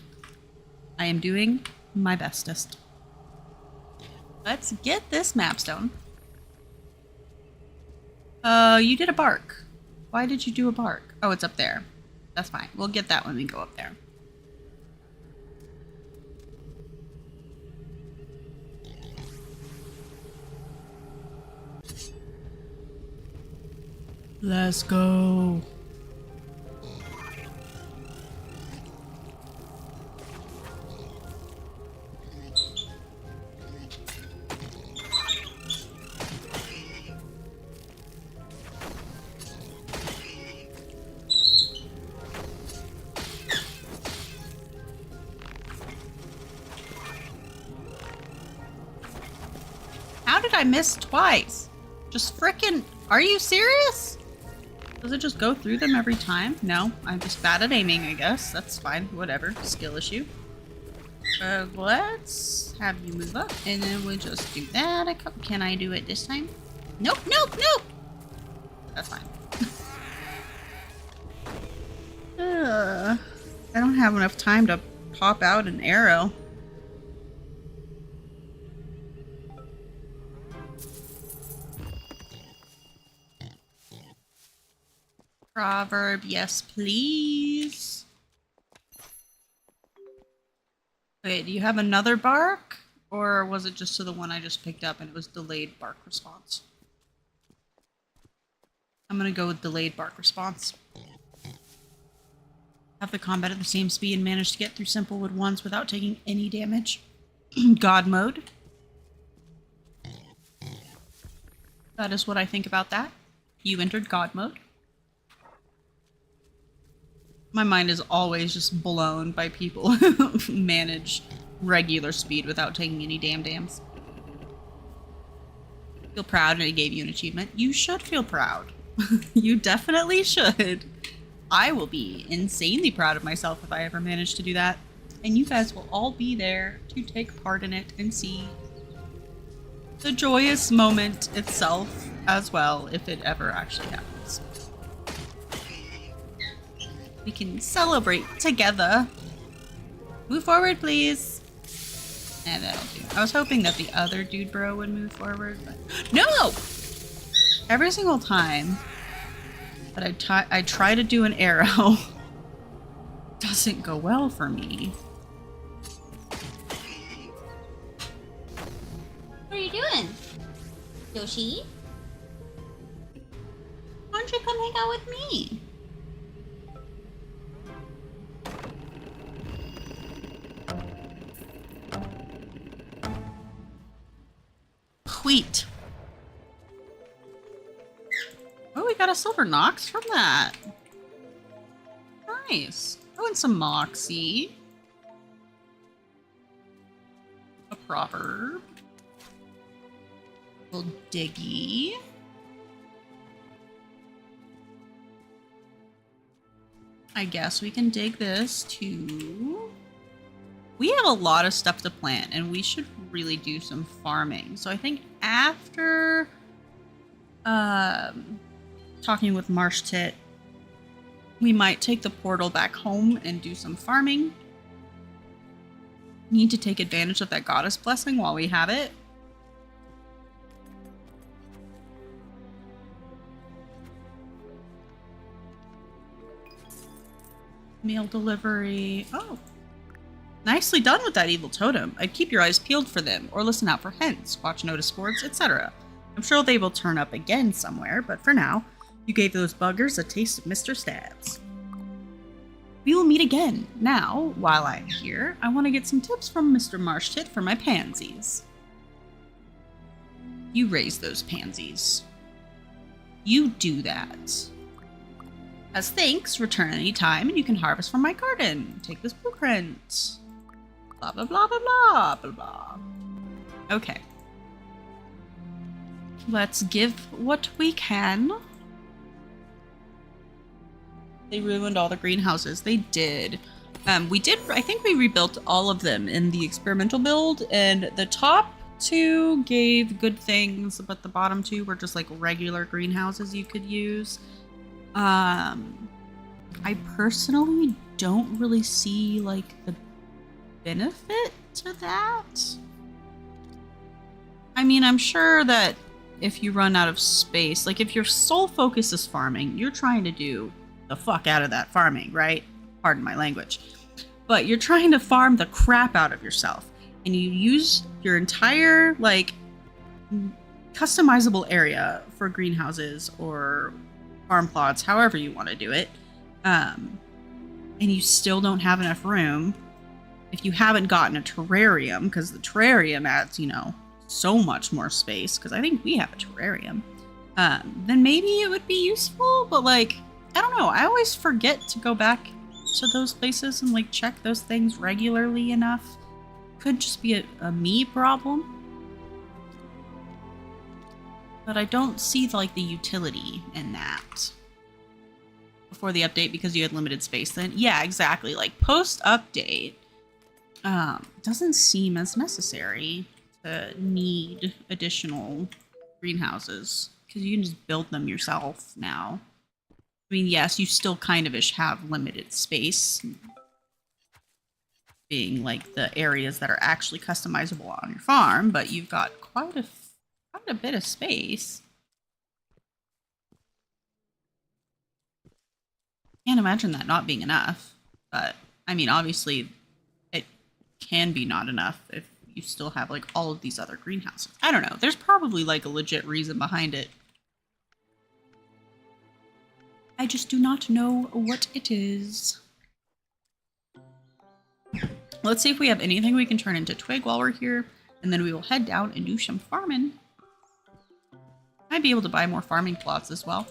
Speaker 1: I am doing my bestest. Let's get this mapstone. You did a bark. Why did you do a bark? Oh, it's up there. That's fine. We'll get that when we go up there. Let's go. How did I miss twice? Just frickin'... Are you serious? Does it just go through them every time? No, I'm just bad at aiming, I guess. That's fine. Whatever. Skill issue. Let's have you move up, and then we'll just do that a couple... Can I do it this time? Nope, nope, nope! That's fine. I don't have enough time to pop out an arrow. Proverb, yes, please. Wait, do you have another bark? Or was it just to the one I just picked up and it was delayed bark response? I'm gonna go with delayed bark response. Have the combat at the same speed and manage to get through simple wood ones without taking any damage. God mode. That is what I think about that. You entered God mode. My mind is always just blown by people who manage regular speed without taking any dams. Feel proud and it gave you an achievement. You should feel proud. You definitely should. I will be insanely proud of myself if I ever manage to do that. And you guys will all be there to take part in it and see the joyous moment itself as well, if it ever actually happens. We can celebrate together. Move forward, please. And that'll do. I was hoping that the other dude bro would move forward, but no! Every single time that I try to do an arrow, doesn't go well for me.
Speaker 2: What are you doing, Yoshi? Why don't you come hang out with me?
Speaker 1: Wheat. Oh, we got a silver Nox from that. Nice. Oh, and some Moxie. A proverb. Little Diggy. I guess we can dig this to... We have a lot of stuff to plant, and we should really do some farming. So I think after talking with Marsh Tit, we might take the portal back home and do some farming. Need to take advantage of that goddess blessing while we have it. Mail delivery. Oh. Nicely done with that evil totem. I'd keep your eyes peeled for them, or listen out for hints, watch notice boards, etc. I'm sure they will turn up again somewhere, but for now, you gave those buggers a taste of Mr. Stabs. We will meet again. Now, while I'm here, I want to get some tips from Mr. Marshtit for my pansies. You raise those pansies. You do that. As thanks, return any time and you can harvest from my garden. Take this blueprint. Blah, blah, blah, blah, blah, blah, blah. Okay. Let's give what we can. They ruined all the greenhouses. They did. I think we rebuilt all of them in the experimental build, and the top two gave good things, but the bottom two were just like regular greenhouses you could use. I personally don't really see like the benefit to that. I mean, I'm sure that if you run out of space, like if your sole focus is farming, you're trying to do the fuck out of that farming, right? Pardon my language. But you're trying to farm the crap out of yourself, and you use your entire like customizable area for greenhouses or farm plots, however you want to do it, and you still don't have enough room. If you haven't gotten a terrarium, because the terrarium adds, you know, so much more space, because I think we have a terrarium, then maybe it would be useful, but like, I don't know, I always forget to go back to those places and like check those things regularly enough. Could just be a me problem. But I don't see like the utility in that. Before the update, because you had limited space then. Yeah, exactly. Like post-update, doesn't seem as necessary to need additional greenhouses, because you can just build them yourself now. I mean, yes, you still kind of ish have limited space, being like the areas that are actually customizable on your farm, but you've got quite a bit of space. Can't imagine that not being enough, but I mean, obviously it can be not enough if you still have like all of these other greenhouses. I don't know. There's probably like a legit reason behind it. I just do not know what it is. Let's see if we have anything we can turn into twig while we're here, and then we will head down and do some farming. I'd be able to buy more farming plots as well.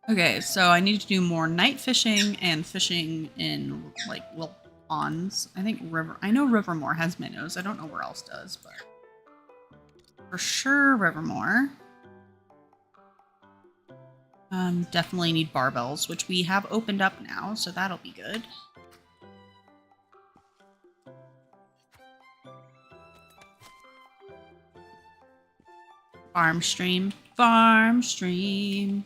Speaker 1: Okay, so I need to do more night fishing and fishing in like little ponds. I think I know Rivermore has minnows. I don't know where else does, but for sure Rivermore. Definitely need barbells, which we have opened up now, so that'll be good. Farm stream. Farm stream.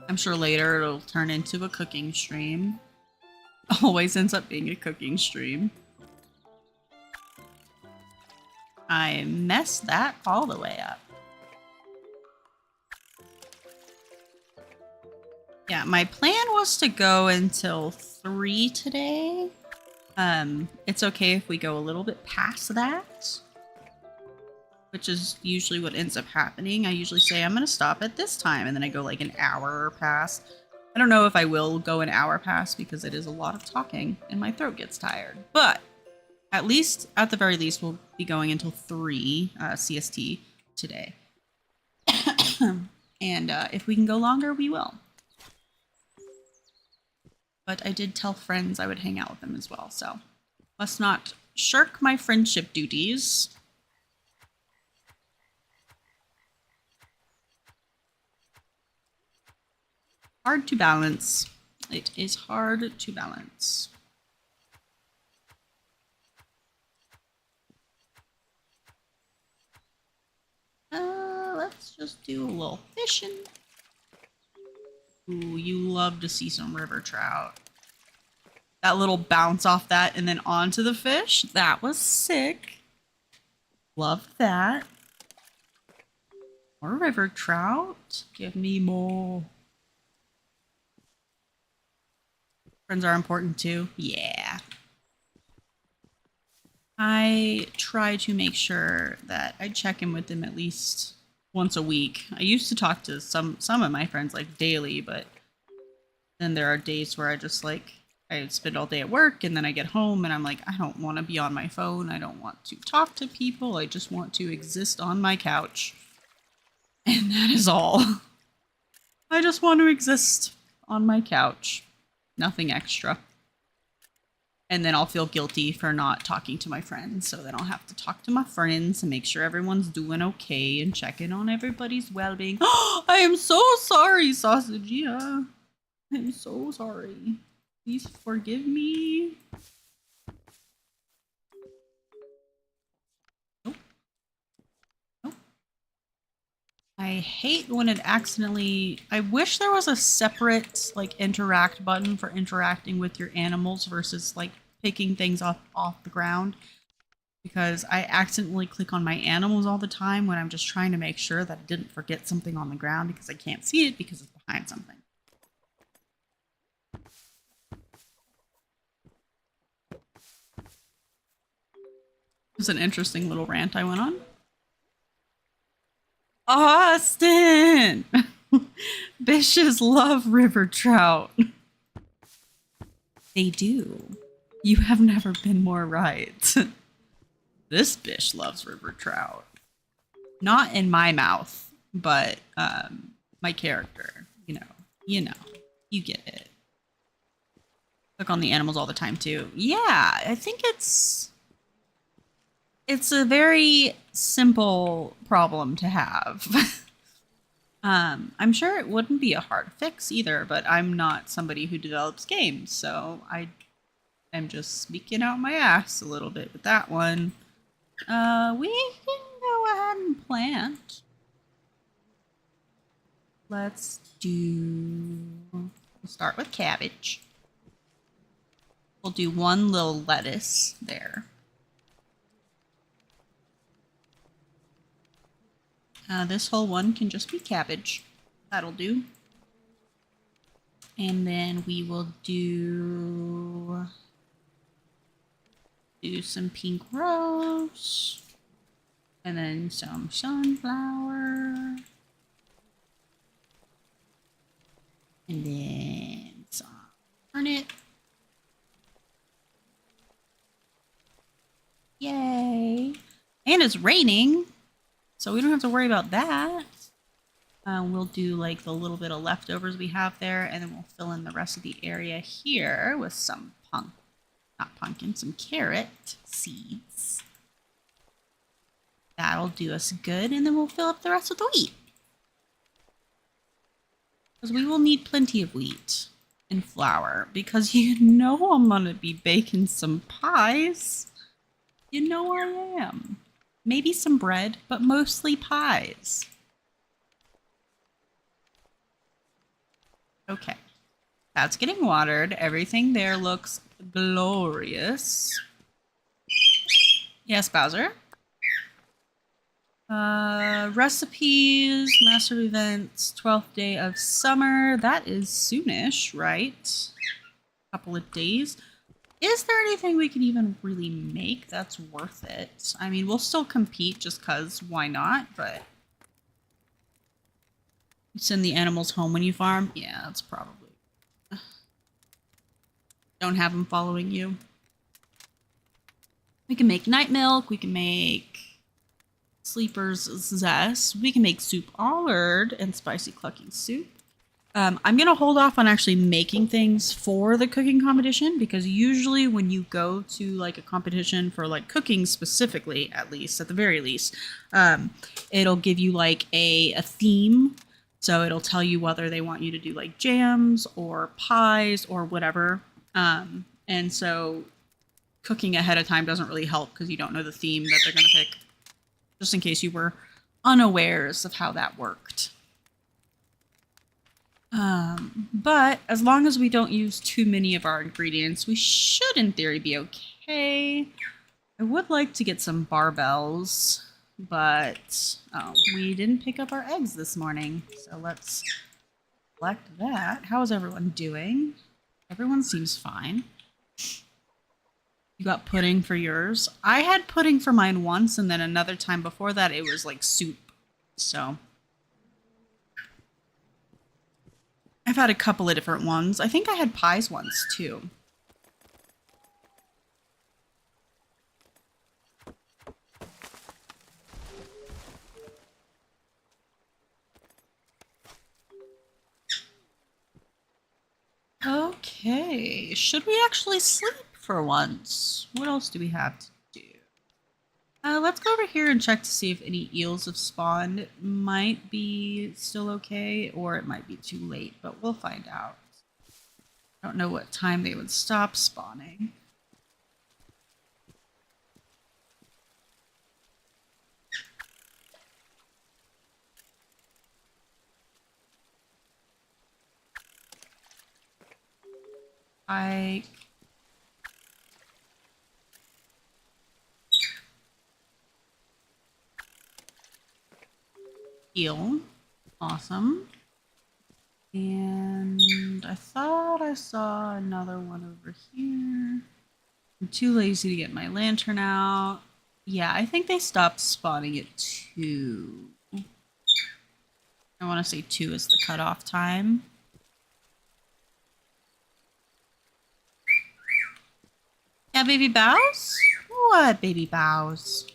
Speaker 1: I'm sure later it'll turn into a cooking stream. Always ends up being a cooking stream. I messed that all the way up. Yeah, my plan was to go until 3 today. It's okay if we go a little bit past that, which is usually what ends up happening. I usually say I'm going to stop at this time, and then I go like an hour past. I don't know if I will go an hour past, because it is a lot of talking and my throat gets tired. But at the very least, we'll be going until 3 CST today. And if we can go longer, we will. But I did tell friends I would hang out with them as well, so must not shirk my friendship duties. hard to balance. It is hard to balance. Let's just do a little fishing. Ooh, you love to see some river trout. That little bounce off that and then onto the fish. That was sick. Love that. More river trout. Give me more. Friends are important too. Yeah. I try to make sure that I check in with them at least once a week. I used to talk to some of my friends like daily, but then there are days where I just like I spend all day at work and then I get home and I'm like, I don't want to be on my phone. I don't want to talk to people. I just want to exist on my couch. And that is all. I just want to exist on my couch. Nothing extra. And then I'll feel guilty for not talking to my friends. So then I'll have to talk to my friends and make sure everyone's doing okay and check in on everybody's well-being. I am so sorry, Sausage. Yeah. I'm so sorry. Please forgive me. Nope. Nope. I hate when it accidentally... I wish there was a separate, like, interact button for interacting with your animals versus, like, picking things off the ground. Because I accidentally click on my animals all the time when I'm just trying to make sure that I didn't forget something on the ground because I can't see it because it's behind something. It was an interesting little rant I went on. Austin! Fishes love river trout. They do. You have never been more right. This fish loves river trout. Not in my mouth, but my character. You get it. Click on the animals all the time too. Yeah, I think it's a very simple problem to have. I'm sure it wouldn't be a hard fix either, but I'm not somebody who develops games, so I'm just speaking out my ass a little bit with that one. We can go ahead and plant. We'll start with cabbage. We'll do one little lettuce there. This whole one can just be cabbage. That'll do. And then we will do some pink rose. And then some sunflower. And then some turnip. Yay. And it's raining. So we don't have to worry about that. We'll do like the little bit of leftovers we have there, and then we'll fill in the rest of the area here with some some carrot seeds. That'll do us good, and then we'll fill up the rest with the wheat. Because we will need plenty of wheat and flour, because you know I'm gonna be baking some pies. You know I am. Maybe some bread, but mostly pies. Okay. That's getting watered. Everything there looks glorious. Yes, Bowser? Recipes, master events, 12th day of summer. That is soonish, right? Couple of days. Is there anything we can even really make that's worth it? I mean, we'll still compete just because, why not? But send the animals home when you farm? Yeah, that's probably... Don't have them following you. We can make night milk. We can make sleeper's zest. We can make soup allard and spicy clucking soup. I'm going to hold off on actually making things for the cooking competition, because usually when you go to like a competition for like cooking specifically, at the very least, it'll give you like a theme So it'll tell you whether they want you to do like jams or pies or whatever. And so cooking ahead of time doesn't really help because you don't know the theme that they're going to pick, just in case you were unawares of how that worked. But as long as we don't use too many of our ingredients, we should in theory be okay. I would like to get some barbells, but we didn't pick up our eggs this morning. So let's collect that. How is everyone doing? Everyone seems fine. You got pudding for yours. I had pudding for mine once, and then another time before that it was like soup. So I've had a couple of different ones. I think I had pies once too. Okay, should we actually sleep for once? What else do we have to do? Let's go over here and check to see if any eels have spawned. It might be still okay, or it might be too late, but we'll find out. I don't know what time they would stop spawning. Eel. Awesome. And I thought I saw another one over here. I'm too lazy to get my lantern out. Yeah, I think they stopped spawning at 2. I want to say 2 is the cutoff time. Yeah, baby bows? What baby bows?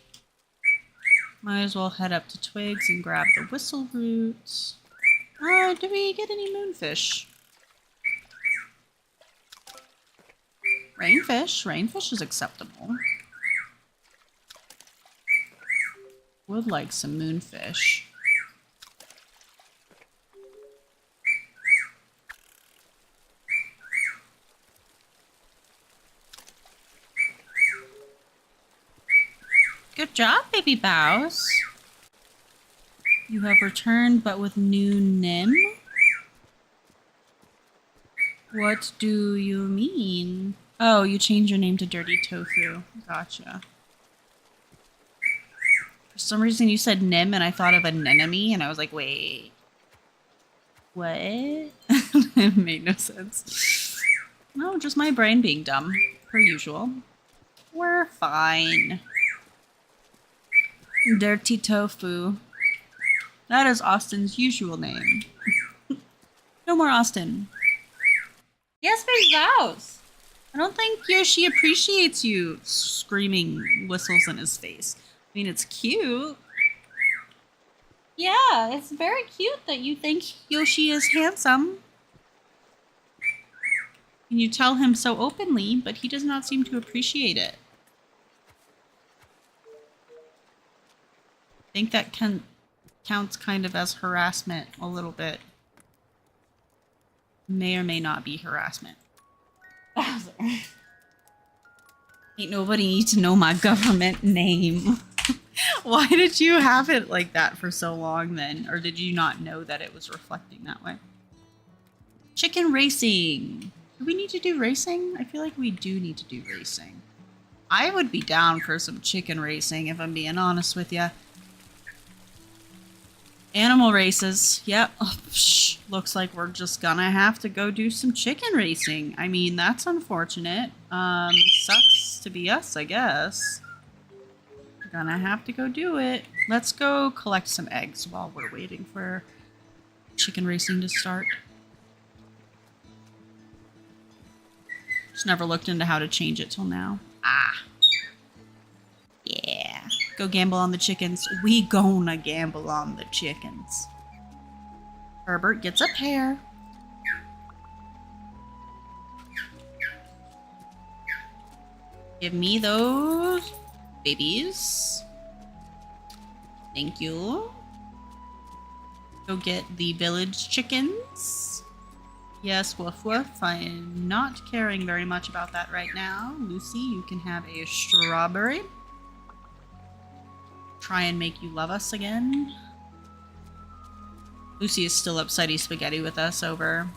Speaker 1: Might as well head up to Twigs and grab the whistle roots. Do we get any moonfish? Rainfish. Rainfish is acceptable. Would like some moonfish. Good job, baby bows. You have returned, but with new Nim? What do you mean? Oh, you changed your name to Dirty Tofu. Gotcha. For some reason you said Nim and I thought of an enemy and I was like, wait. What? It made no sense. No, just my brain being dumb, per usual. We're fine. Dirty Tofu. That is Austin's usual name. No more Austin. Yes, baby vows. I don't think Yoshi appreciates you screaming whistles in his face. I mean, it's cute. Yeah, it's very cute that you think Yoshi is handsome. And you tell him so openly, but he does not seem to appreciate it. I think that counts kind of as harassment a little bit. May or may not be harassment. Ain't nobody need to know my government name. Why did you have it like that for so long then? Or did you not know that it was reflecting that way? Chicken racing. Do we need to do racing? I feel like we do need to do racing. I would be down for some chicken racing if I'm being honest with you. Animal races. Yep. Oh, looks like we're just gonna have to go do some chicken racing. I mean, that's unfortunate. Sucks to be us, I guess. We're gonna have to go do it. Let's go collect some eggs while we're waiting for chicken racing to start. Just never looked into how to change it till now. Ah. Yeah. Go gamble on the chickens. We gonna gamble on the chickens. Herbert gets a pear. Give me those babies. Thank you. Go get the village chickens. Yes, woof woof. I am not caring very much about that right now. Lucy, you can have a strawberry. Try and make you love us again. Lucy is still upsetty spaghetti with us over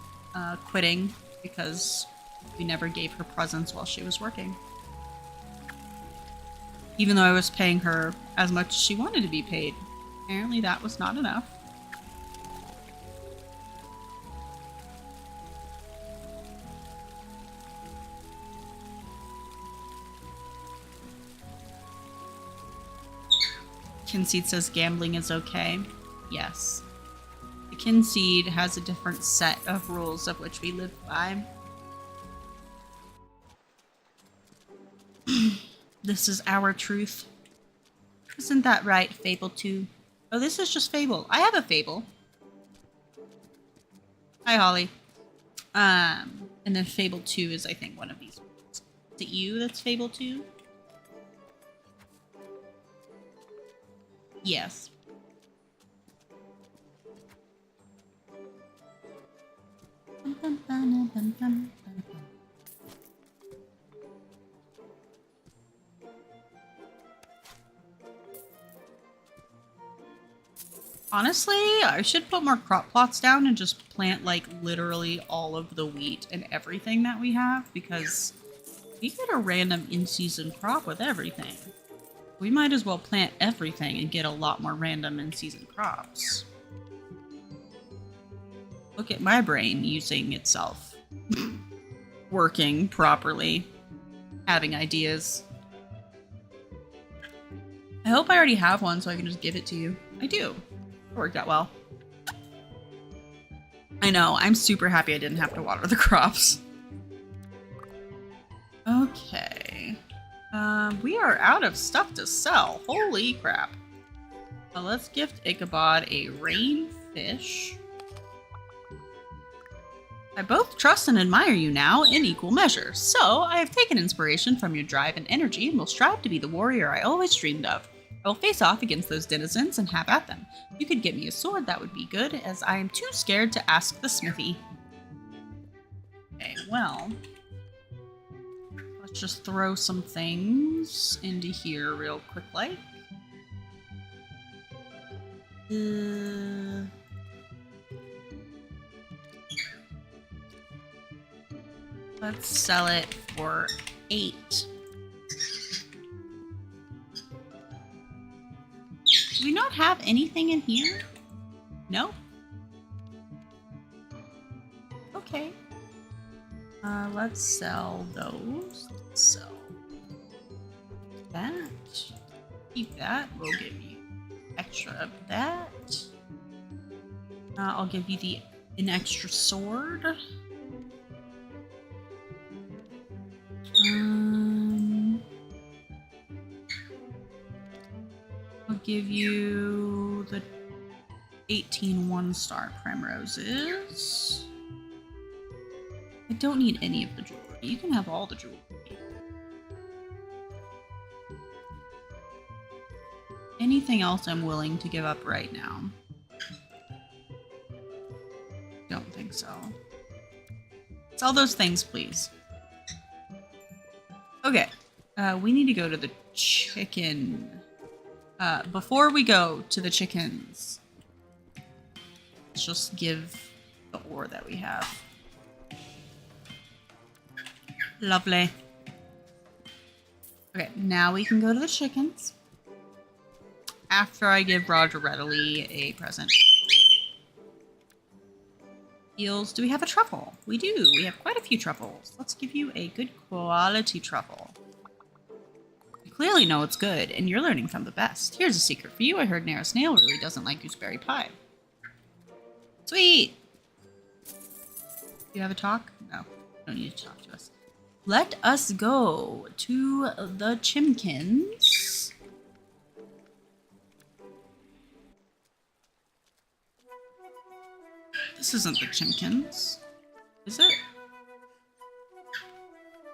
Speaker 1: quitting because we never gave her presents while she was working. Even though I was paying her as much as she wanted to be paid. Apparently that was not enough. Kynseed says gambling is okay. Yes. The Kynseed has a different set of rules of which we live by. This is our truth. Isn't that right, Fable 2? Oh, this is just Fable. I have a Fable. Hi, Holly. And then Fable 2 is, I think, one of these ones. Is it you that's Fable 2? Yes. Honestly, I should put more crop plots down and just plant like literally all of the wheat and everything that we have because we get a random in-season crop with everything. We might as well plant everything and get a lot more random in-season crops. Look at my brain using itself. Working properly. Having ideas. I hope I already have one so I can just give it to you. I do. It worked out well. I know, I'm super happy I didn't have to water the crops. Okay. We are out of stuff to sell. Holy crap. Let's gift Ichabod a rainfish. I both trust and admire you now in equal measure, so I have taken inspiration from your drive and energy and will strive to be the warrior I always dreamed of. I will face off against those denizens and have at them. If you could get me a sword, that would be good, as I am too scared to ask the smithy. Okay, well... let's just throw some things into here real quick like. Let's sell it for 8. Do we not have anything in here? No? Okay. Let's sell those. Sell that. Keep that. We'll give you extra of that. I'll give you an extra sword. I'll give you the 18 one-star primroses. I don't need any of the jewelry. You can have all the jewelry. Anything else I'm willing to give up right now? Don't think so. Sell those things, please. Okay. We need to go to the chicken. Before we go to the chickens, let's just give the ore that we have. Lovely. Okay, now we can go to the chickens. After I give Roger readily a present. Eels, do we have a truffle? We do. We have quite a few truffles. Let's give you a good quality truffle. You clearly know it's good, and you're learning from the best. Here's a secret for you. I heard Narrow Snail really doesn't like gooseberry pie. Sweet! Do you have a talk? No, you don't need to talk to us. Let us go to the Chimkins. This isn't the Chimkins, is it?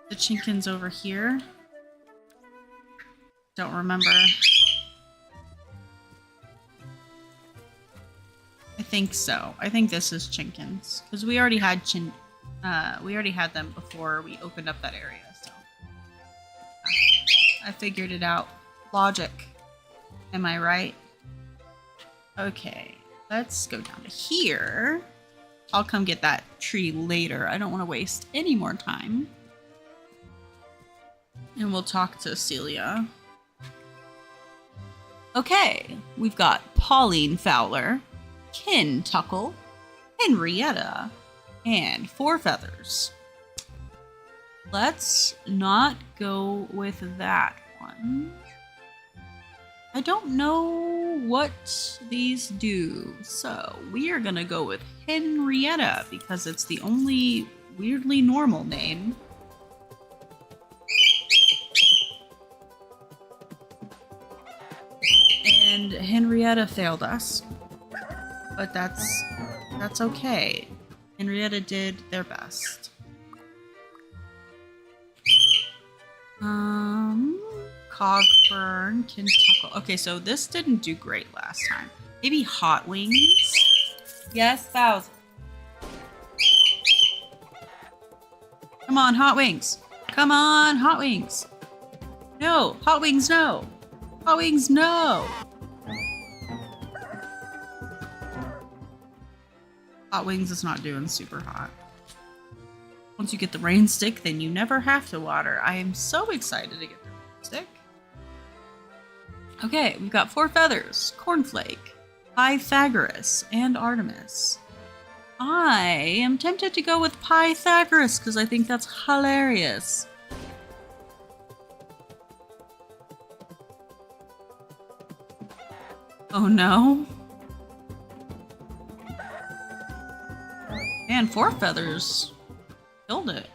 Speaker 1: The Chimkins over here? Don't remember. I think so. I think this is Chinkins because we already had we already had them before we opened up that area. So I figured it out. Logic. Am I right? Okay, let's go down to here. I'll come get that tree later. I don't want to waste any more time. And we'll talk to Celia. Okay, we've got Pauline Fowler, Kin Tuckle, Henrietta, and Four Feathers. Let's not go with that one. I don't know what these do, so we are gonna go with Henrietta because it's the only weirdly normal name. And Henrietta failed us, but that's okay. Henrietta did their best. Cogburn, Kentucky. Okay, so this didn't do great last time. Maybe Hot Wings? Yes, Bowser. Come on, Hot Wings. Come on, Hot Wings. No, Hot Wings, no. Hot Wings, no. Hot Wings is not doing super hot. Once you get the rain stick, then you never have to water. I am so excited to get the rain stick. Okay, we've got Four Feathers, Cornflake, Pythagoras, and Artemis. I am tempted to go with Pythagoras because I think that's hilarious. Oh no. Man, Four Feathers killed it.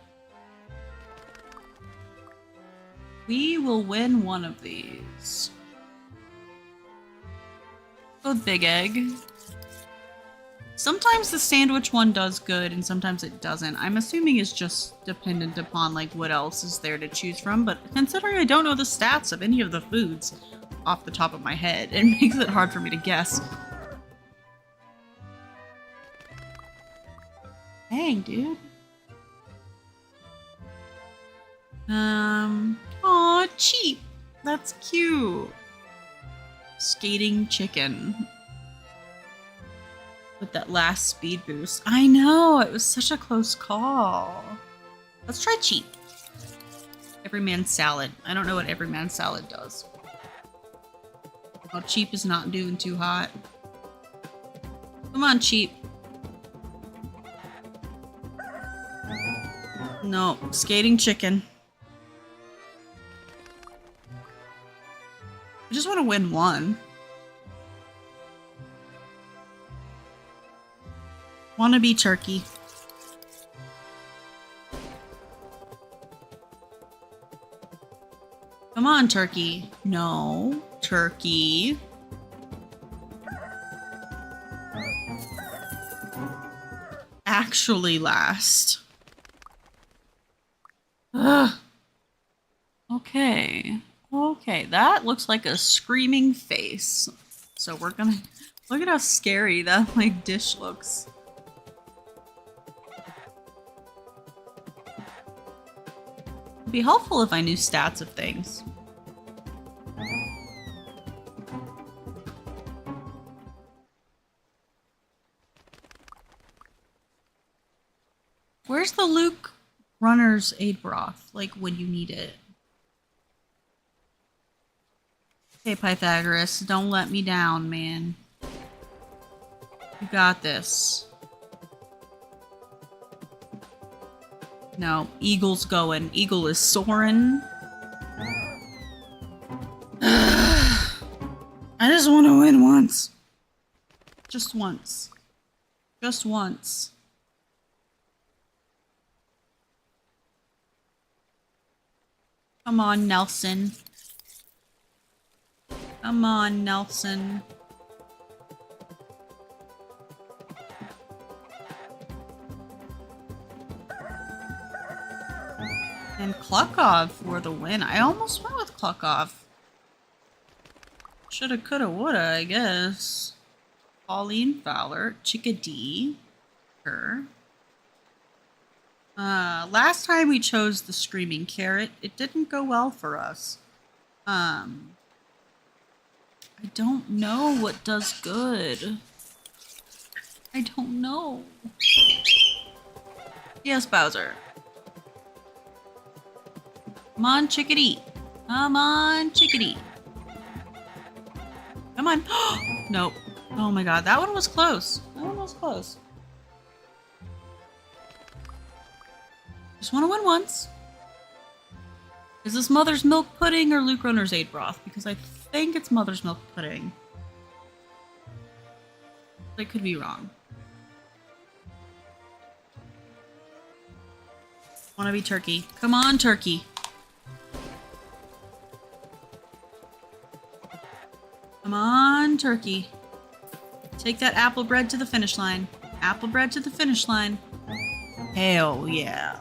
Speaker 1: We will win one of these. Go with Big Egg. Sometimes the sandwich one does good and sometimes it doesn't. I'm assuming it's just dependent upon like what else is there to choose from, but considering I don't know the stats of any of the foods off the top of my head, it makes it hard for me to guess. Dang, dude. Aw, cheap. That's cute. Skating chicken. With that last speed boost. I know, it was such a close call. Let's try cheap. Everyman salad. I don't know what everyman salad does. Oh, cheap is not doing too hot. Come on, cheap. No, skating chicken. I just want to win one. Wanna be turkey. Come on, turkey. No, turkey. Actually last. Ugh. Okay. Okay, that looks like a screaming face. So we're gonna... Look at how scary that, like, dish looks. It'd be helpful if I knew stats of things. Where's the Luke Runner's Aid Broth? Like, when you need it. Okay, Pythagoras, don't let me down, man. You got this. No, Eagle's going. Eagle is soaring. I just want to win once. Just once. Just once. Come on, Nelson. Come on, Nelson. And Klukov for the win. I almost went with Klukov. Shoulda, coulda, woulda, I guess. Pauline Fowler, Chickadee, her. Last time we chose the Screaming Carrot, it didn't go well for us. I don't know what does good. I don't know. Yes, Bowser. Come on, Chickadee. Come on, Chickadee. Come on. Nope. Oh my god, that one was close. That one was close. Just want to win once. Is this Mother's Milk Pudding or Luke Runner's Aid Broth? Because I think it's Mother's Milk Pudding. I could be wrong. Wanna be turkey. Come on, turkey. Come on, turkey. Take that apple bread to the finish line. Apple bread to the finish line. Hell yeah.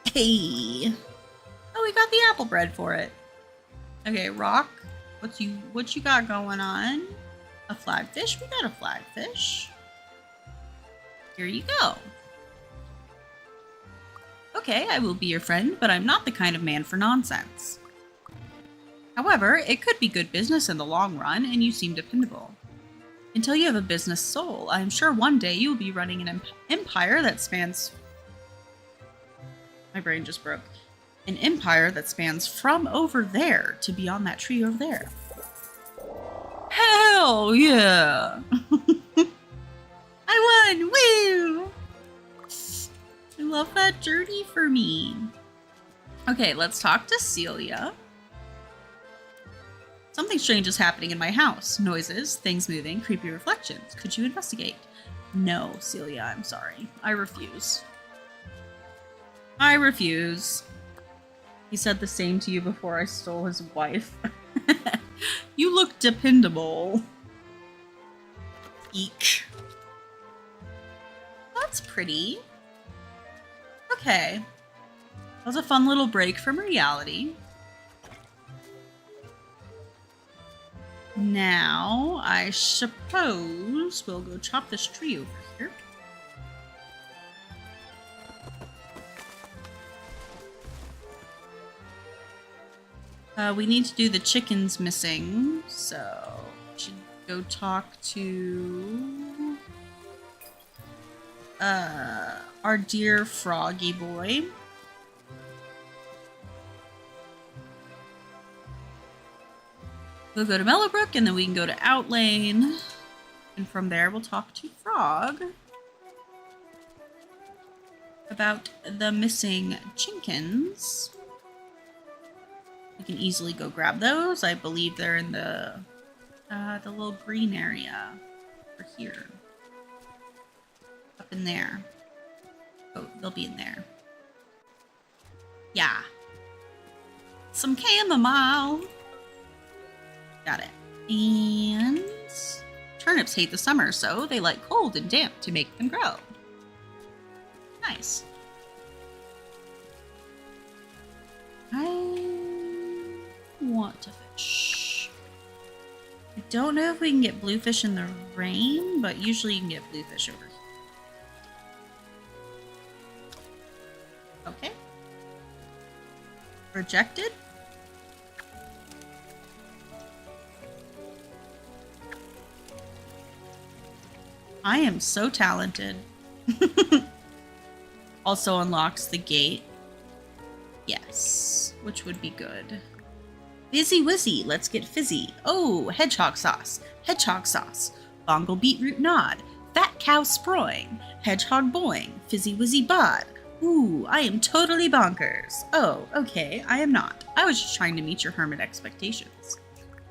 Speaker 1: Hey. Oh, we got the apple bread for it. Okay, Rock. What you got going on? A flagfish? We got a flagfish. Here you go. Okay, I will be your friend, but I'm not the kind of man for nonsense. However, it could be good business in the long run, and you seem dependable. Until you have a business soul, I am sure one day you will be running an empire that spans... My brain just broke. An empire that spans from over there to beyond that tree over there. Hell yeah! I won! Woo! I love that journey for me. Okay, let's talk to Celia. Something strange is happening in my house. Noises, things moving, creepy reflections. Could you investigate? No, Celia, I'm sorry. I refuse. I refuse. He said the same to you before I stole his wife. You look dependable. Eek. That's pretty. Okay. That was a fun little break from reality. Now, I suppose we'll go chop this tree over here. We need to do the chickens missing, so we should go talk to our dear froggy boy. We'll go to Mellowbrook, and then we can go to Outlane. And from there, we'll talk to Frog about the missing chickens. We can easily go grab those. I believe they're in the little green area over here. Up in there. Oh, they'll be in there. Yeah. Some chamomile. Got it. And turnips hate the summer, so they like cold and damp to make them grow. Nice. I want to fish. I don't know if we can get bluefish in the rain, but usually you can get bluefish over here. Okay. Rejected. I am so talented. Also unlocks the gate. Yes, which would be good. Fizzy Wizzy, let's get fizzy. Oh, hedgehog sauce. Hedgehog sauce. Bongle beetroot nod. Fat cow sproing. Hedgehog boing. Fizzy Wizzy bod. Ooh, I am totally bonkers. Oh, okay, I am not. I was just trying to meet your hermit expectations.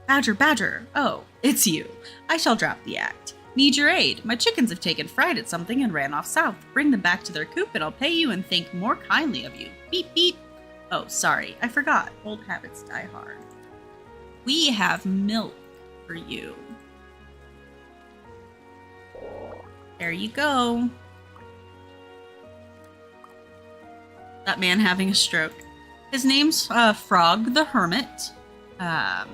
Speaker 1: Badger, badger. Oh, it's you. I shall drop the act. Need your aid. My chickens have taken fright at something and ran off south. Bring them back to their coop and I'll pay you and think more kindly of you. Beep, beep. Oh, sorry. I forgot. Old habits die hard. We have milk for you. There you go. That man having a stroke. His name's Frog the Hermit. Um,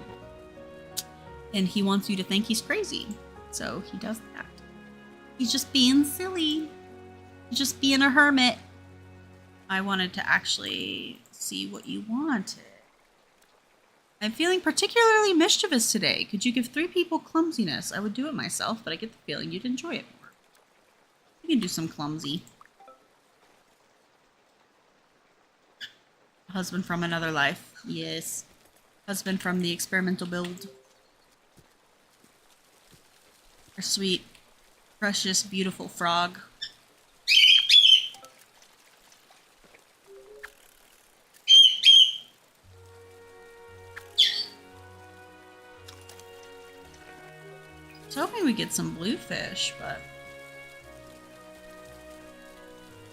Speaker 1: and he wants you to think he's crazy. So he does that. He's just being silly. He's just being a hermit. I wanted to actually see what you wanted. I'm feeling particularly mischievous today. Could you give 3 people clumsiness? I would do it myself, but I get the feeling you'd enjoy it more. You can do some clumsy. Husband from another life. Yes. Husband from the experimental build. Our sweet, precious, beautiful frog. I was hoping we get some bluefish, but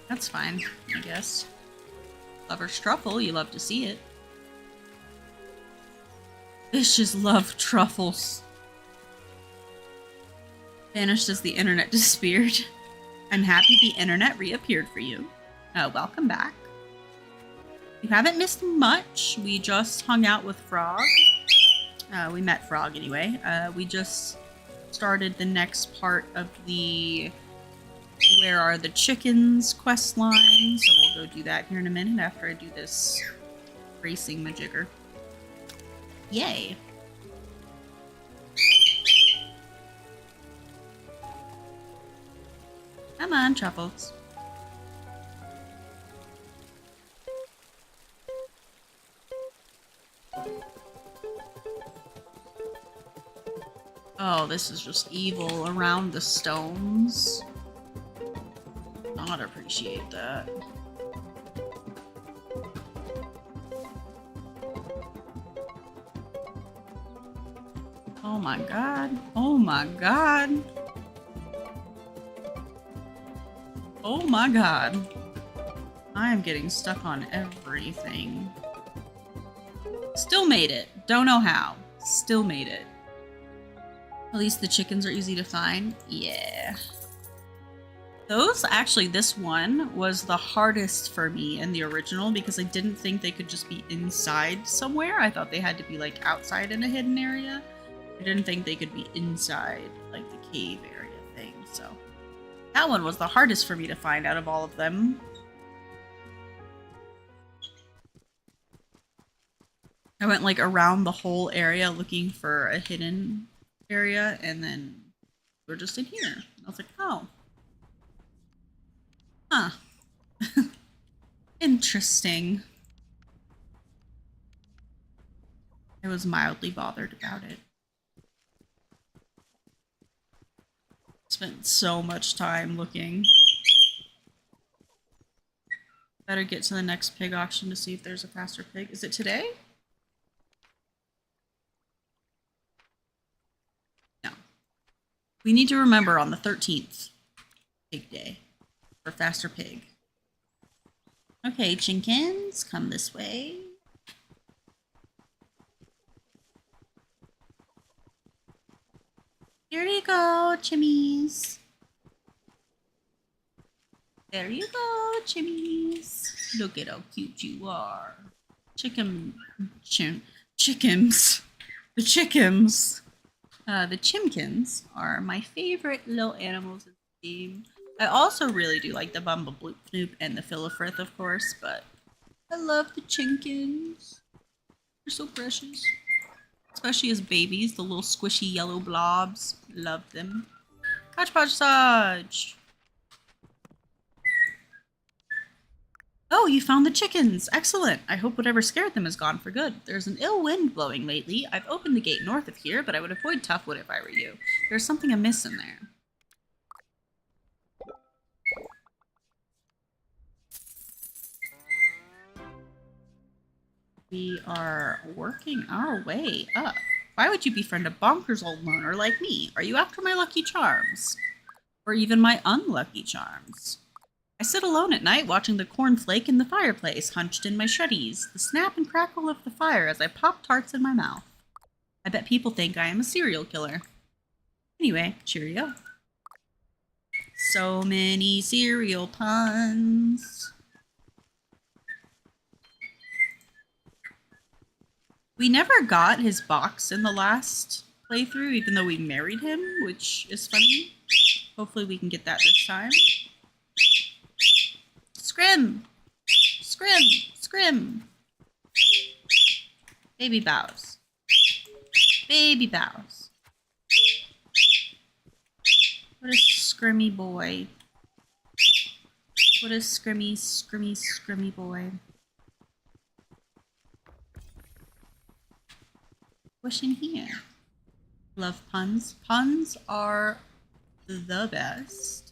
Speaker 1: that's fine, I guess. Lover's truffle, you love to see it. Fishes love truffles. Vanished as the internet disappeared. I'm happy the internet reappeared for you. Welcome back. You haven't missed much. We just hung out with Frog. We met Frog anyway. We just started the next part of the Where Are the Chickens quest line. So we'll go do that here in a minute after I do this racing majigger. Yay. Come on, truffles. Oh, this is just evil around the stones. Not appreciate that. Oh my god. Oh my god. Oh my god. I am getting stuck on everything. Still made it. Don't know how. Still made it. At least the chickens are easy to find. Yeah. Those, actually, this one was the hardest for me in the original because I didn't think they could just be inside somewhere. I thought they had to be, like, outside in a hidden area. I didn't think they could be inside, like, the cave area thing, so. That one was the hardest for me to find out of all of them. I went, like, around the whole area looking for a hidden area, and then we're just in here. I was like, oh. Huh. Interesting. I was mildly bothered about it. Spent so much time looking. Better get to the next pig auction to see if there's a faster pig. Is it today? No. We need to remember on the 13th, pig day, for faster pig. Okay, chinkins, come this way. Here you go, chimmies. There you go, chimmies. Look at how cute you are. Chickens. The chickens. The chimkins are my favorite little animals in the game. I also really do like the Bumblebloop and the Philifrith, of course, but I love the chinkins. They're so precious. Especially as babies, the little squishy yellow blobs. Love them. Hodgepodge. Oh, you found the chickens! Excellent! I hope whatever scared them is gone for good. There's an ill wind blowing lately. I've opened the gate north of here, but I would avoid Toughwood if I were you. There's something amiss in there. We are working our way up. Why would you befriend a bonkers old loner like me? Are you after my lucky charms? Or even my unlucky charms? I sit alone at night watching the cornflake in the fireplace, hunched in my shreddies, the snap and crackle of the fire as I pop tarts in my mouth. I bet people think I am a serial killer. Anyway, cheerio. So many cereal puns. We never got his box in the last playthrough, even though we married him, which is funny. Hopefully we can get that this time. Scrim! Scrim! Scrim! Baby bows. Baby bows. What a scrimmy boy. What a scrimmy, scrimmy, scrimmy boy. What's in here? Love puns. Puns are the best.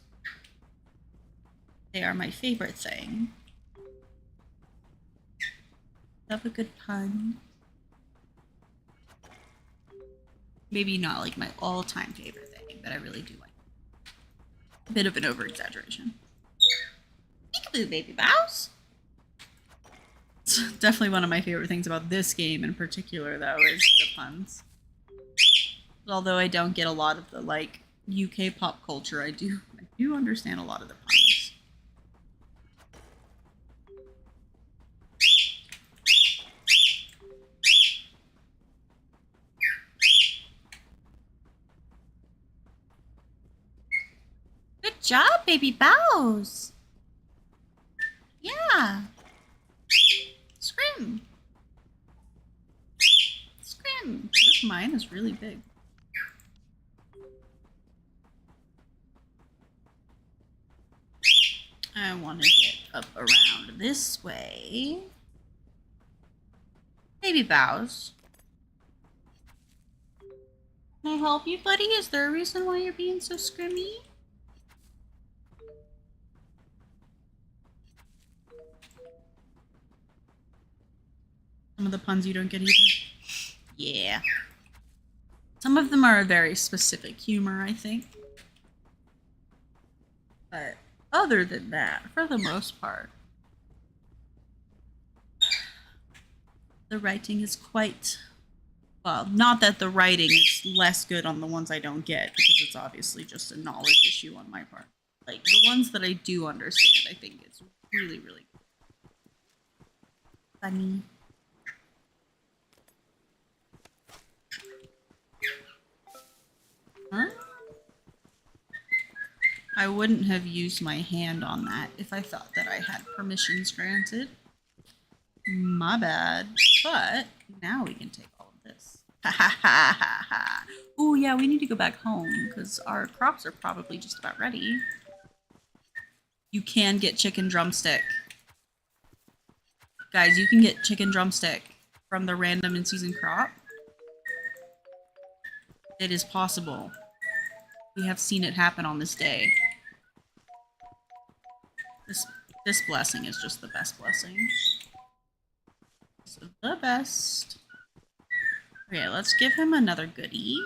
Speaker 1: They are my favorite thing. Love a good pun. Maybe not like my all-time favorite thing, but I really do like it. A bit of an over-exaggeration. Peekaboo, baby bows. It's definitely one of my favorite things about this game in particular, though, is the puns. Although I don't get a lot of the, like, UK pop culture, I do understand a lot of the puns. Good job, baby bows. Yeah. Scrim. Scrim. This mine is really big. I want to get up around this way. Baby bows. Can I help you, buddy? Is there a reason why you're being so scrimmy? Some of the puns you don't get either. Yeah. Some of them are a very specific humor, I think. But other than that, for the most part, the writing is quite... Well, not that the writing is less good on the ones I don't get, because it's obviously just a knowledge issue on my part. Like, the ones that I do understand, I think it's really, really good. Funny. Huh? I wouldn't have used my hand on that if I thought that I had permissions granted. My bad. But now we can take all of this. Ha ha ha ha ha. Oh yeah, we need to go back home because our crops are probably just about ready. You can get chicken drumstick. Guys, you can get chicken drumstick from the random in season crop. It is possible. We have seen it happen on this day. This blessing is just the best blessing. So the best. Okay, let's give him another goodie.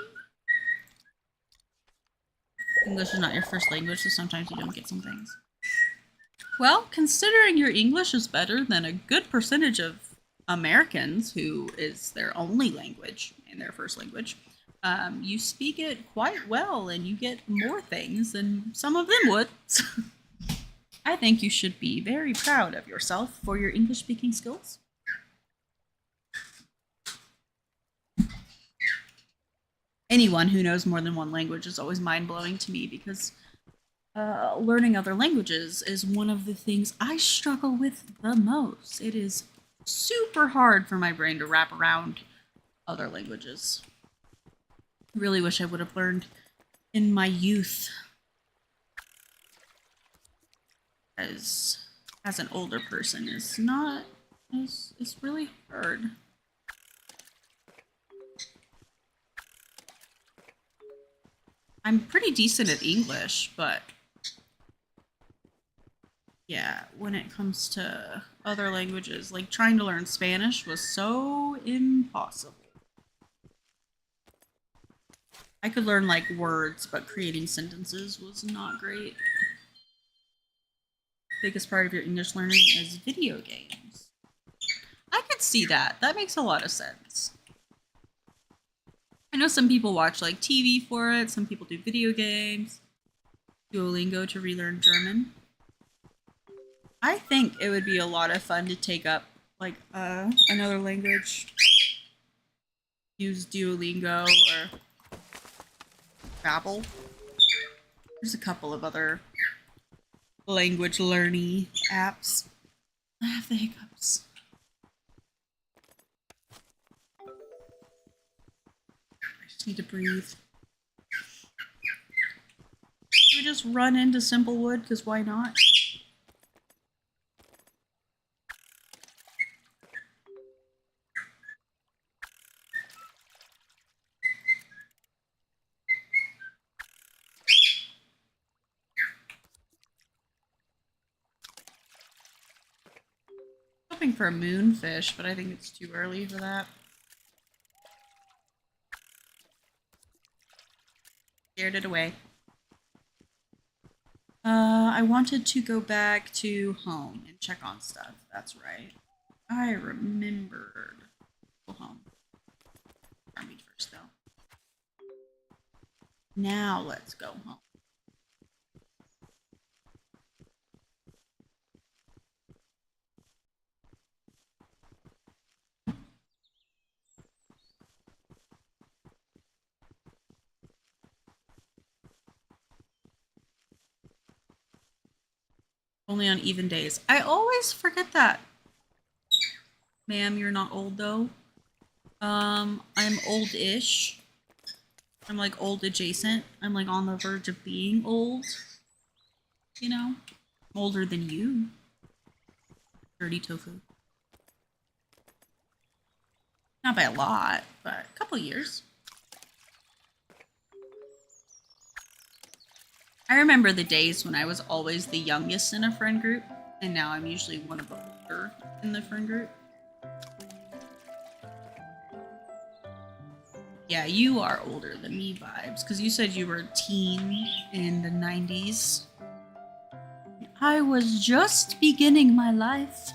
Speaker 1: English is not your first language, so sometimes you don't get some things. Well, considering your English is better than a good percentage of Americans who is their only language and their first language, you speak it quite well and you get more things than some of them would. I think you should be very proud of yourself for your English speaking skills. Anyone who knows more than one language is always mind-blowing to me because learning other languages is one of the things I struggle with the most. It is super hard for my brain to wrap around other languages. Really wish I would have learned in my youth. As an older person is not it's really hard. I'm pretty decent at English, but yeah, when it comes to other languages, like trying to learn Spanish was so impossible. I could learn like words, but creating sentences was not great. Biggest part of your English learning is video games. I could see that. That makes a lot of sense. I know some people watch like TV for it, some people do video games, Duolingo to relearn German. I think it would be a lot of fun to take up like another language. use Duolingo or Babbel. There's a couple of other language learning apps. I have the hiccups. I just need to breathe. Should we just run into Simplewood? Because why not? Hoping for a moonfish, but I think it's too early for that. Scared it away. I wanted to go back to home and check on stuff. That's right. I remembered. Go home. Army first, though. Now let's go home. Only on even days. I always forget that. Ma'am, you're not old though. I'm old-ish. I'm like old adjacent. I'm like on the verge of being old. You know? I'm older than you. Dirty tofu. Not by a lot, but a couple years. I remember the days when I was always the youngest in a friend group, and now I'm usually one of the older in the friend group. Yeah, you are older than me vibes, because you said you were a teen in the 90s. I was just beginning my life.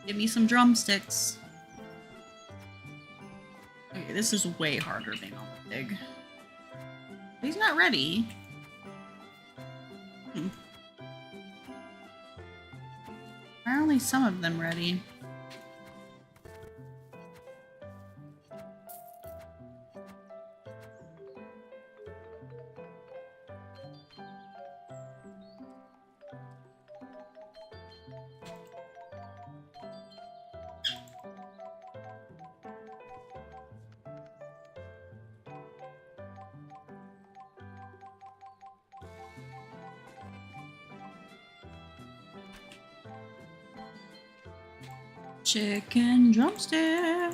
Speaker 1: Give me some drumsticks. Okay, this is way harder being on the pig. He's not ready. Why are only some of them ready? Chicken drumstick.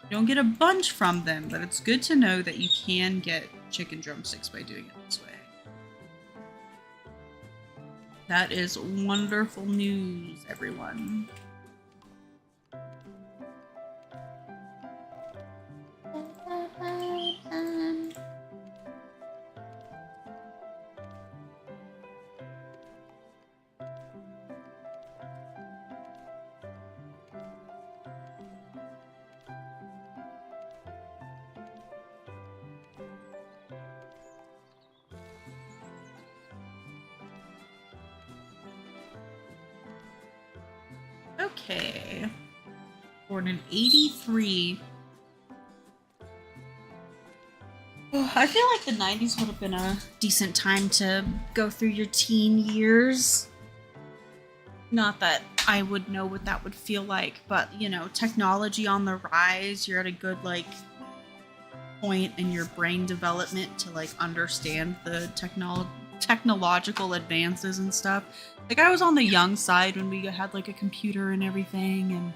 Speaker 1: You don't get a bunch from them, but it's good to know that you can get chicken drumsticks by doing it this way. That is wonderful news, everyone. Okay. Born in 83. Oh, I feel like the 90s would have been a decent time to go through your teen years. Not that I would know what that would feel like, but, you know, technology on the rise, you're at a good, like, point in your brain development to, like, understand the technological advances and stuff. Like, I was on the young side when we had, like, a computer and everything, and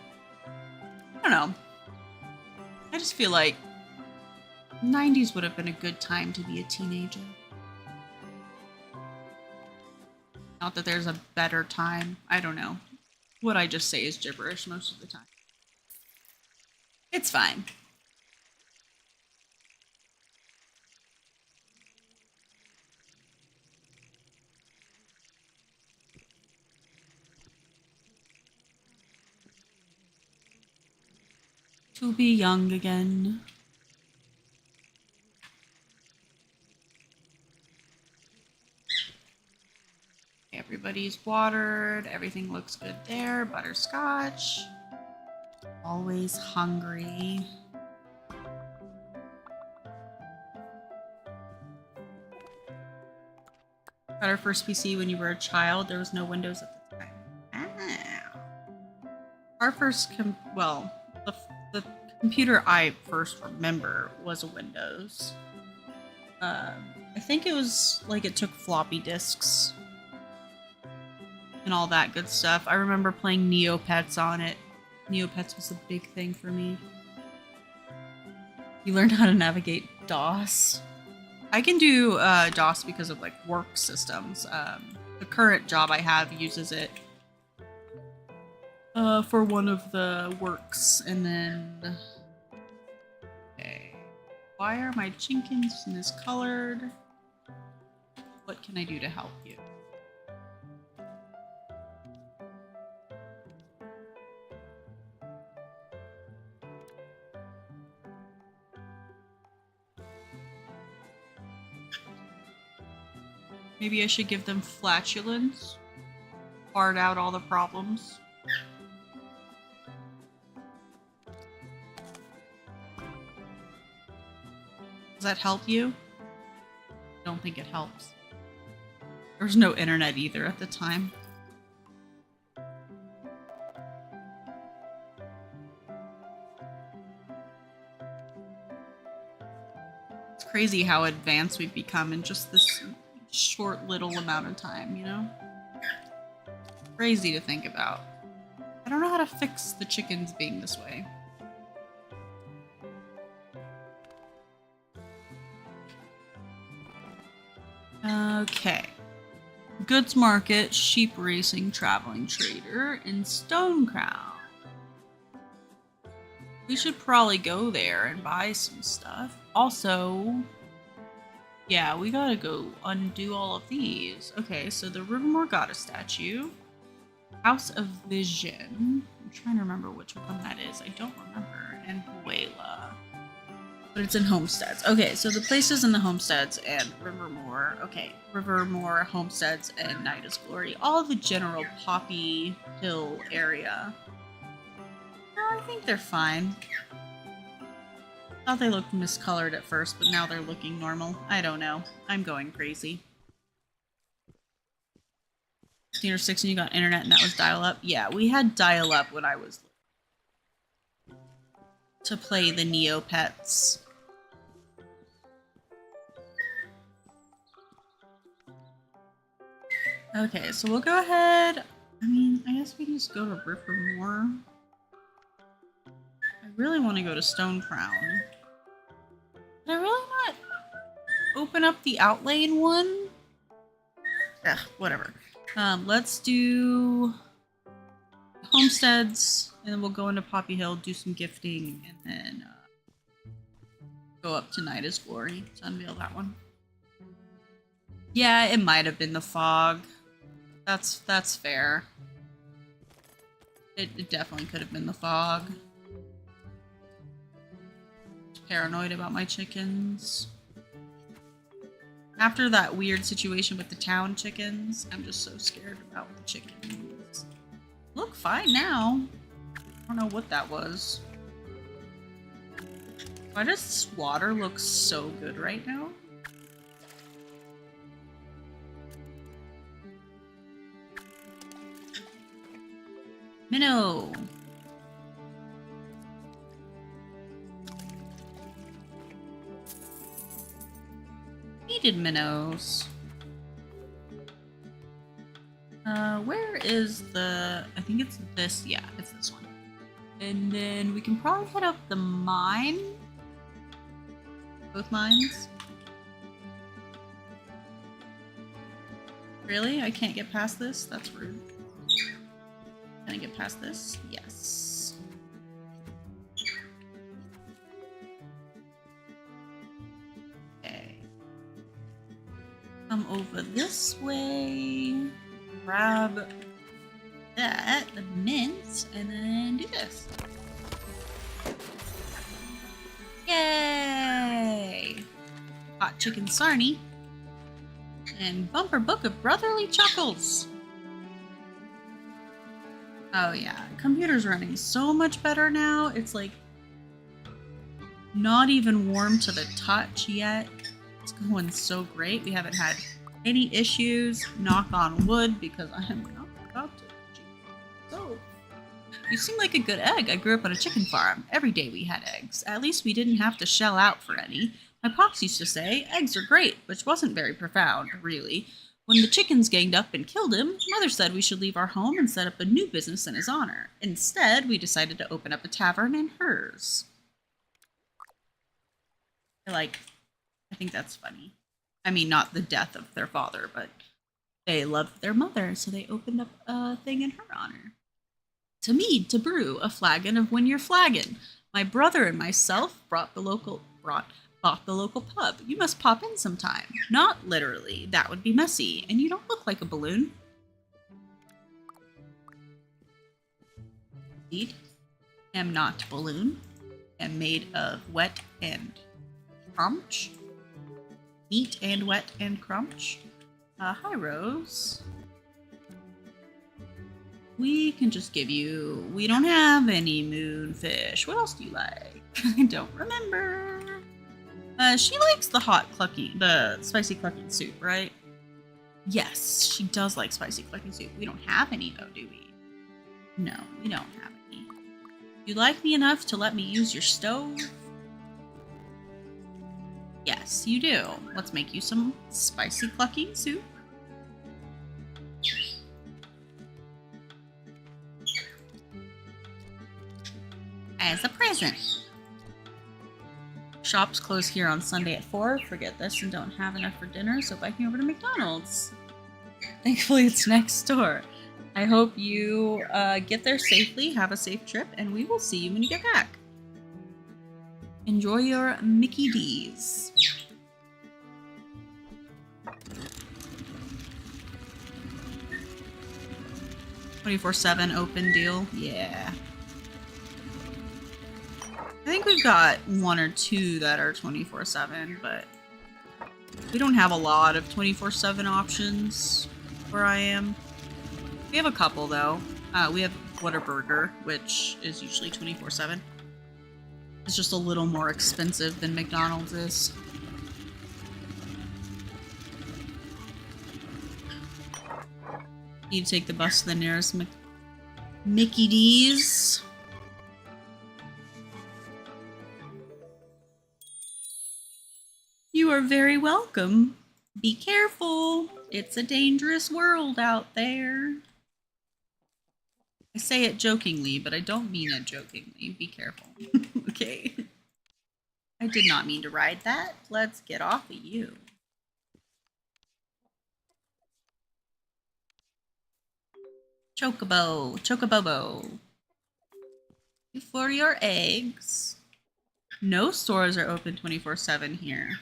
Speaker 1: I don't know. I just feel like 90s would have been a good time to be a teenager. Not that there's a better time. I don't know. What I just say is gibberish most of the time. It's fine. To be young again. Everybody's watered. Everything looks good there. Butterscotch. Always hungry. Got our first PC when you were a child. There was no Windows at the time. Ah. Our first, the computer I first remember was a Windows. I think it was like it took floppy disks and all that good stuff. I remember playing Neopets on it. Neopets was a big thing for me. You learned how to navigate DOS. I can do DOS because of like work systems. The current job I have uses it for one of the works, and then okay, why are my chickens miscolored? What can I do to help you? Maybe I should give them flatulence. Fart out all the problems. Does that help you? I don't think it helps. There's no internet either at the time. It's crazy how advanced we've become in just this short little amount of time, you know? Crazy to think about. I don't know how to fix the chickens being this way. Okay. Goods market, sheep racing, traveling trader, and Stone Crown. We should probably go there and buy some stuff. Also, yeah, we gotta go undo all of these. Okay, so the Rivermore Goddess statue. House of Vision. I'm trying to remember which one that is. I don't remember. And Buela. But it's in Homesteads. Okay, so the places in the Homesteads and Rivermore. Okay, Rivermore, Homesteads, and Nidus Glory. All the general Poppy Hill area. No, I think they're fine. Thought they looked miscolored at first, but now they're looking normal. I don't know. I'm going crazy. 15 or 16, you got internet and that was dial-up? Yeah, we had dial-up when I was to play the Neopets. Okay, so we'll go ahead. I mean, I guess we can just go to Rivermore. I really want to go to Stone Crown. Did I really not open up the Outlane one? Ugh, whatever. Let's do Homesteads, and then we'll go into Poppy Hill, do some gifting, and then go up to Nidus Glory to unveil that one. Yeah, it might have been the fog. That's fair. It definitely could have been the fog. Paranoid about my chickens. After that weird situation with the town chickens, I'm just so scared about the chickens. Look fine now. I don't know what that was. Why does this water look so good right now? Minnow! Needed minnows. Where is the... I think it's this. Yeah, it's this one. And then we can probably head up the mine. Both mines. Really? I can't get past this? That's rude. Can I get past this? Yes. Okay. Come over this way. Grab that, the mints, and then do this. Yay! Hot chicken sarnie. And bumper book of brotherly chuckles. Oh yeah, computer's running so much better now. It's like not even warm to the touch yet. It's going so great. We haven't had any issues. Knock on wood, because I am not about to. So, you seem like a good egg. I grew up on a chicken farm. Every day we had eggs. At least we didn't have to shell out for any. My pops used to say, eggs are great, which wasn't very profound, really. When the chickens ganged up and killed him, Mother said we should leave our home and set up a new business in his honor. Instead, we decided to open up a tavern in hers. I think that's funny. I mean, not the death of their father, but they loved their mother, so they opened up a thing in her honor. To mead, to brew, a flagon of when you're flaggin'. My brother and myself bought the local pub. You must pop in sometime. Not literally, that would be messy, and you don't look like a balloon. Indeed, am not balloon. Am made of wet and crunch. Neat and wet and crunch. Hi, Rose. We can just give you... We don't have any moonfish. What else do you like? I don't remember. She likes the the spicy clucking soup, right? Yes, she does like spicy clucking soup. We don't have any, though, do we? No, we don't have any. You like me enough to let me use your stove? Yes, you do. Let's make you some spicy clucking soup. As a present. Shops close here on Sunday at 4. Forget this and don't have enough for dinner, so bike me over to McDonald's. Thankfully, it's next door. I hope you get there safely, have a safe trip, and we will see you when you get back. Enjoy your Mickey D's. "24/7 open deal." Yeah. I think we've got 1 or 2 that are 24/7, but we don't have a lot of 24/7 options where I am. We have a couple, though. We have Whataburger, which is usually 24/7. It's just a little more expensive than McDonald's is. You take the bus to the nearest Mickey D's. You are very welcome. Be careful. It's a dangerous world out there. I say it jokingly, but I don't mean it jokingly. Be careful. Okay. I did not mean to ride that. Let's get off of you. Chocobo. Chocobobo. For your eggs. No stores are open 24/7 here.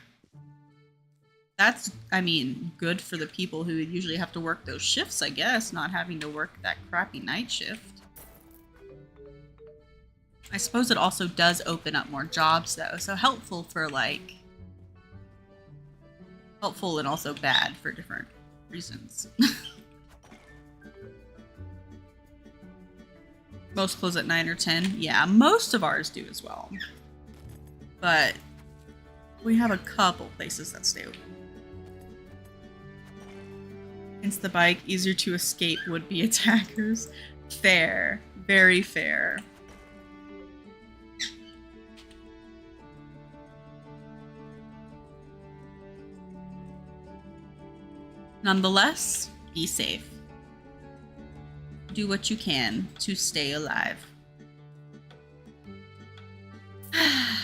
Speaker 1: That's, I mean, good for the people who usually have to work those shifts, I guess, not having to work that crappy night shift. I suppose it also does open up more jobs, though, so helpful for, like... helpful and also bad for different reasons. Most close at 9 or 10. Yeah, most of ours do as well. But we have a couple places that stay open. Hence the bike, easier to escape would-be attackers. Fair. Very fair. Nonetheless, be safe. Do what you can to stay alive. I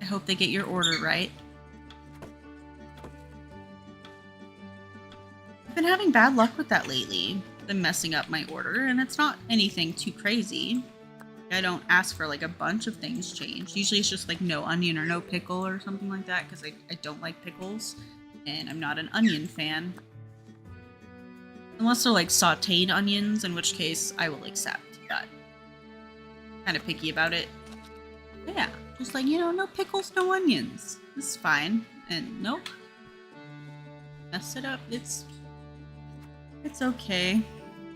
Speaker 1: hope they get your order right. I've been having bad luck with that lately. Been messing up my order, and it's not anything too crazy. I don't ask for like a bunch of things changed. Usually it's just like no onion or no pickle or something like that, because I don't like pickles, and I'm not an onion fan. Unless they're like sauteed onions, in which case I will accept, but kind of picky about it. But yeah, just like, you know, no pickles, no onions. This is fine. And nope. Messed it up. It's It's okay.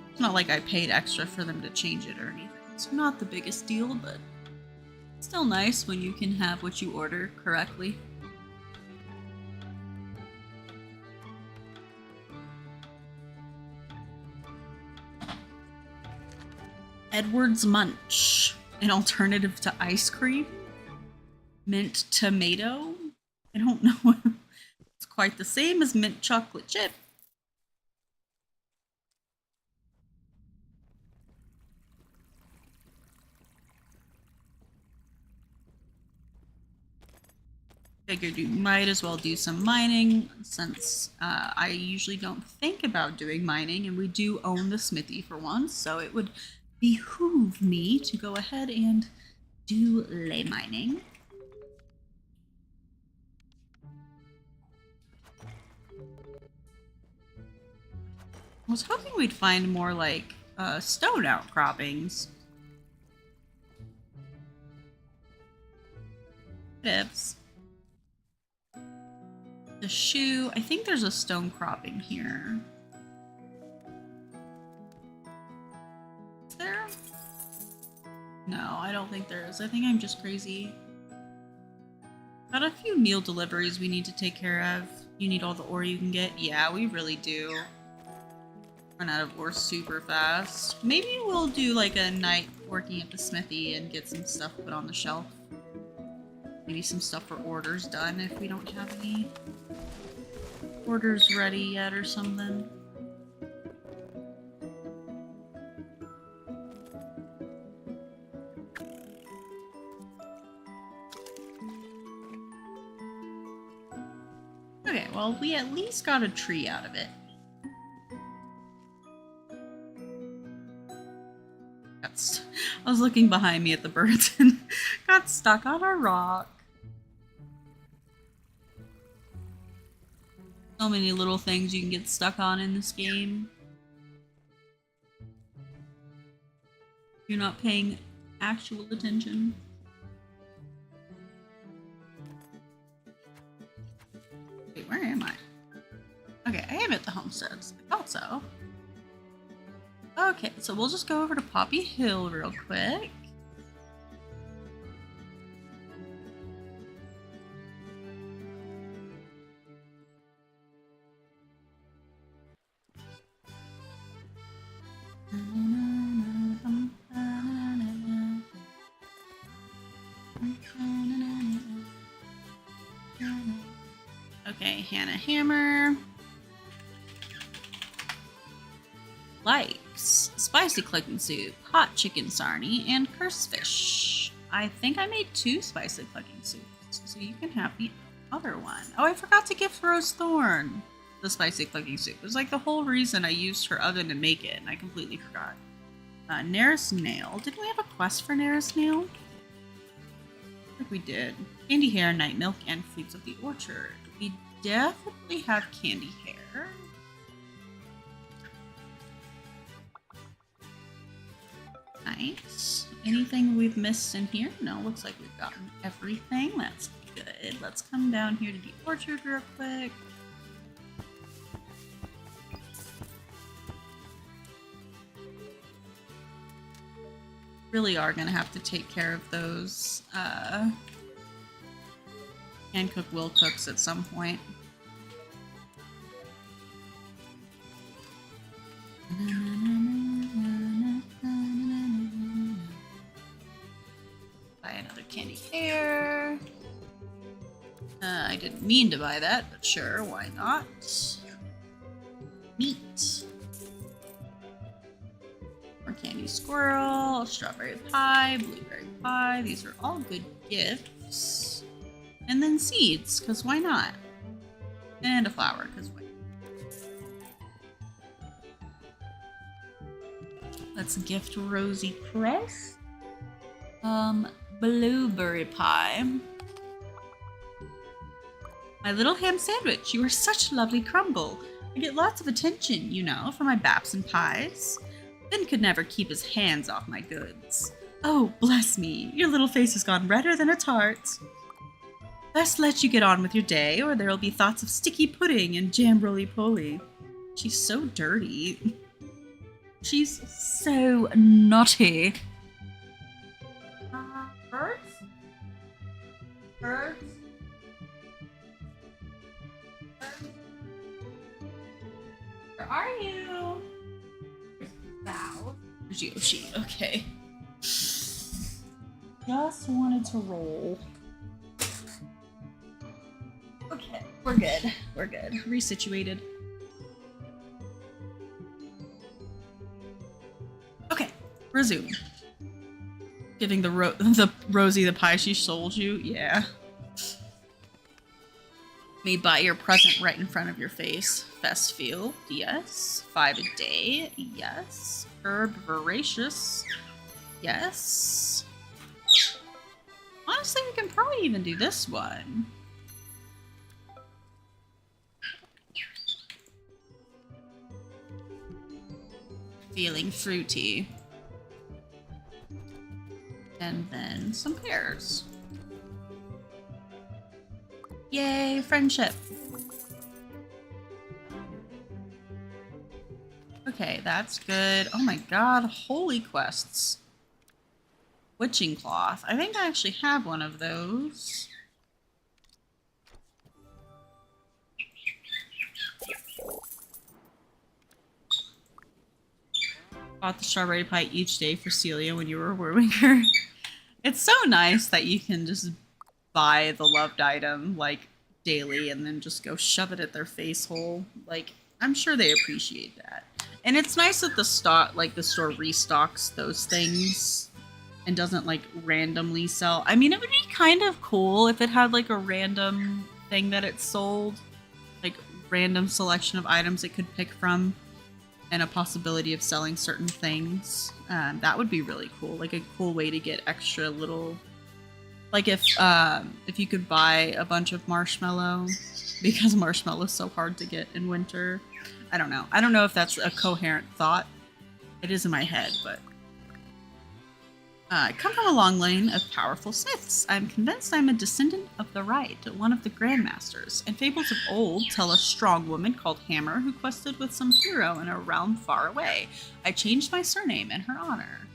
Speaker 1: It's not like I paid extra for them to change it or anything. It's not the biggest deal, but it's still nice when you can have what you order correctly. Edward's Munch, an alternative to ice cream. Mint tomato. I don't know. It's quite the same as mint chocolate chip. Figured you might as well do some mining since I usually don't think about doing mining, and we do own the smithy for once, so it would behoove me to go ahead and do ley mining. I was hoping we'd find more like stone outcroppings. Tips. The shoe. I think there's a stone cropping here. Is there? No, I don't think there is. I think I'm just crazy. Got a few meal deliveries we need to take care of. You need all the ore you can get? Yeah, we really do. Run out of ore super fast. Maybe we'll do like a night working at the smithy and get some stuff put on the shelf. Maybe some stuff for orders done if we don't have any orders ready yet or something. Okay, well, we at least got a tree out of it. I was looking behind me at the birds and got stuck on a rock. So many little things you can get stuck on in this game. You're not paying actual attention. Wait, where am I? Okay, I am at the homesteads. I thought so. Okay, so we'll just go over to Poppy Hill real quick. Okay, Hannah Hammer. Likes spicy cooking soup, hot chicken sarnie, and curse fish. I think I made 2 spicy cooking soups, so you can have the other one. Oh, I forgot to gift Rose Thorn the spicy cooking soup. It was like the whole reason I used her oven to make it, and I completely forgot. Nearest Nail. Did we have a quest for Nearest Nail? I think we did. Candy hair, night milk, and fruits of the orchard. We definitely have candy hair. Nice. Anything we've missed in here? No, looks like we've gotten everything. That's good. Let's come down here to the orchard real quick. Really are gonna have to take care of those hand cook will cooks at some point. Buy another candy hair. I didn't mean to buy that, but sure, why not? Meat. More candy squirrel, strawberry pie, blueberry pie. These are all good gifts. And then seeds, because why not? And a flower, because why not? Let's gift Rosie Crest. Blueberry pie. My little ham sandwich, you are such a lovely crumble. I get lots of attention, you know, for my baps and pies. Ben could never keep his hands off my goods. Oh, bless me, your little face has gone redder than a tart. Best let you get on with your day, or there'll be thoughts of sticky pudding and jam roly-poly. She's so dirty. She's so naughty. Birds? Birds? Where are you? Val. There's Yoshi. Okay. Just wanted to roll. Okay, we're good. We're good. Resituated. Okay, resume. Giving the Rosie the pie she sold you? Yeah. May buy your present right in front of your face. Festfield, yes. 5 a day, yes. Herb voracious, yes. Honestly, we can probably even do this one. Feeling fruity. And then some pears. Yay, friendship. Okay, that's good. Oh my god, holy quests. Witching cloth. I think I actually have one of those. Bought the strawberry pie each day for Celia when you were wooing her. It's so nice that you can just buy the loved item, like, daily and then just go shove it at their face hole. Like, I'm sure they appreciate that. And it's nice that the store restocks those things and doesn't, like, randomly sell. I mean, it would be kind of cool if it had, like, a random thing that it sold. Like, random selection of items it could pick from. And a possibility of selling certain things. That would be really cool. Like a cool way to get extra little, like if you could buy a bunch of marshmallow, because marshmallow's so hard to get in winter. I don't know. I don't know if that's a coherent thought. It is in my head, but I come from a long line of powerful Siths. I'm convinced I'm a descendant of the right, one of the Grandmasters, and fables of old tell a strong woman called Hammer who quested with some hero in a realm far away. I changed my surname in her honor.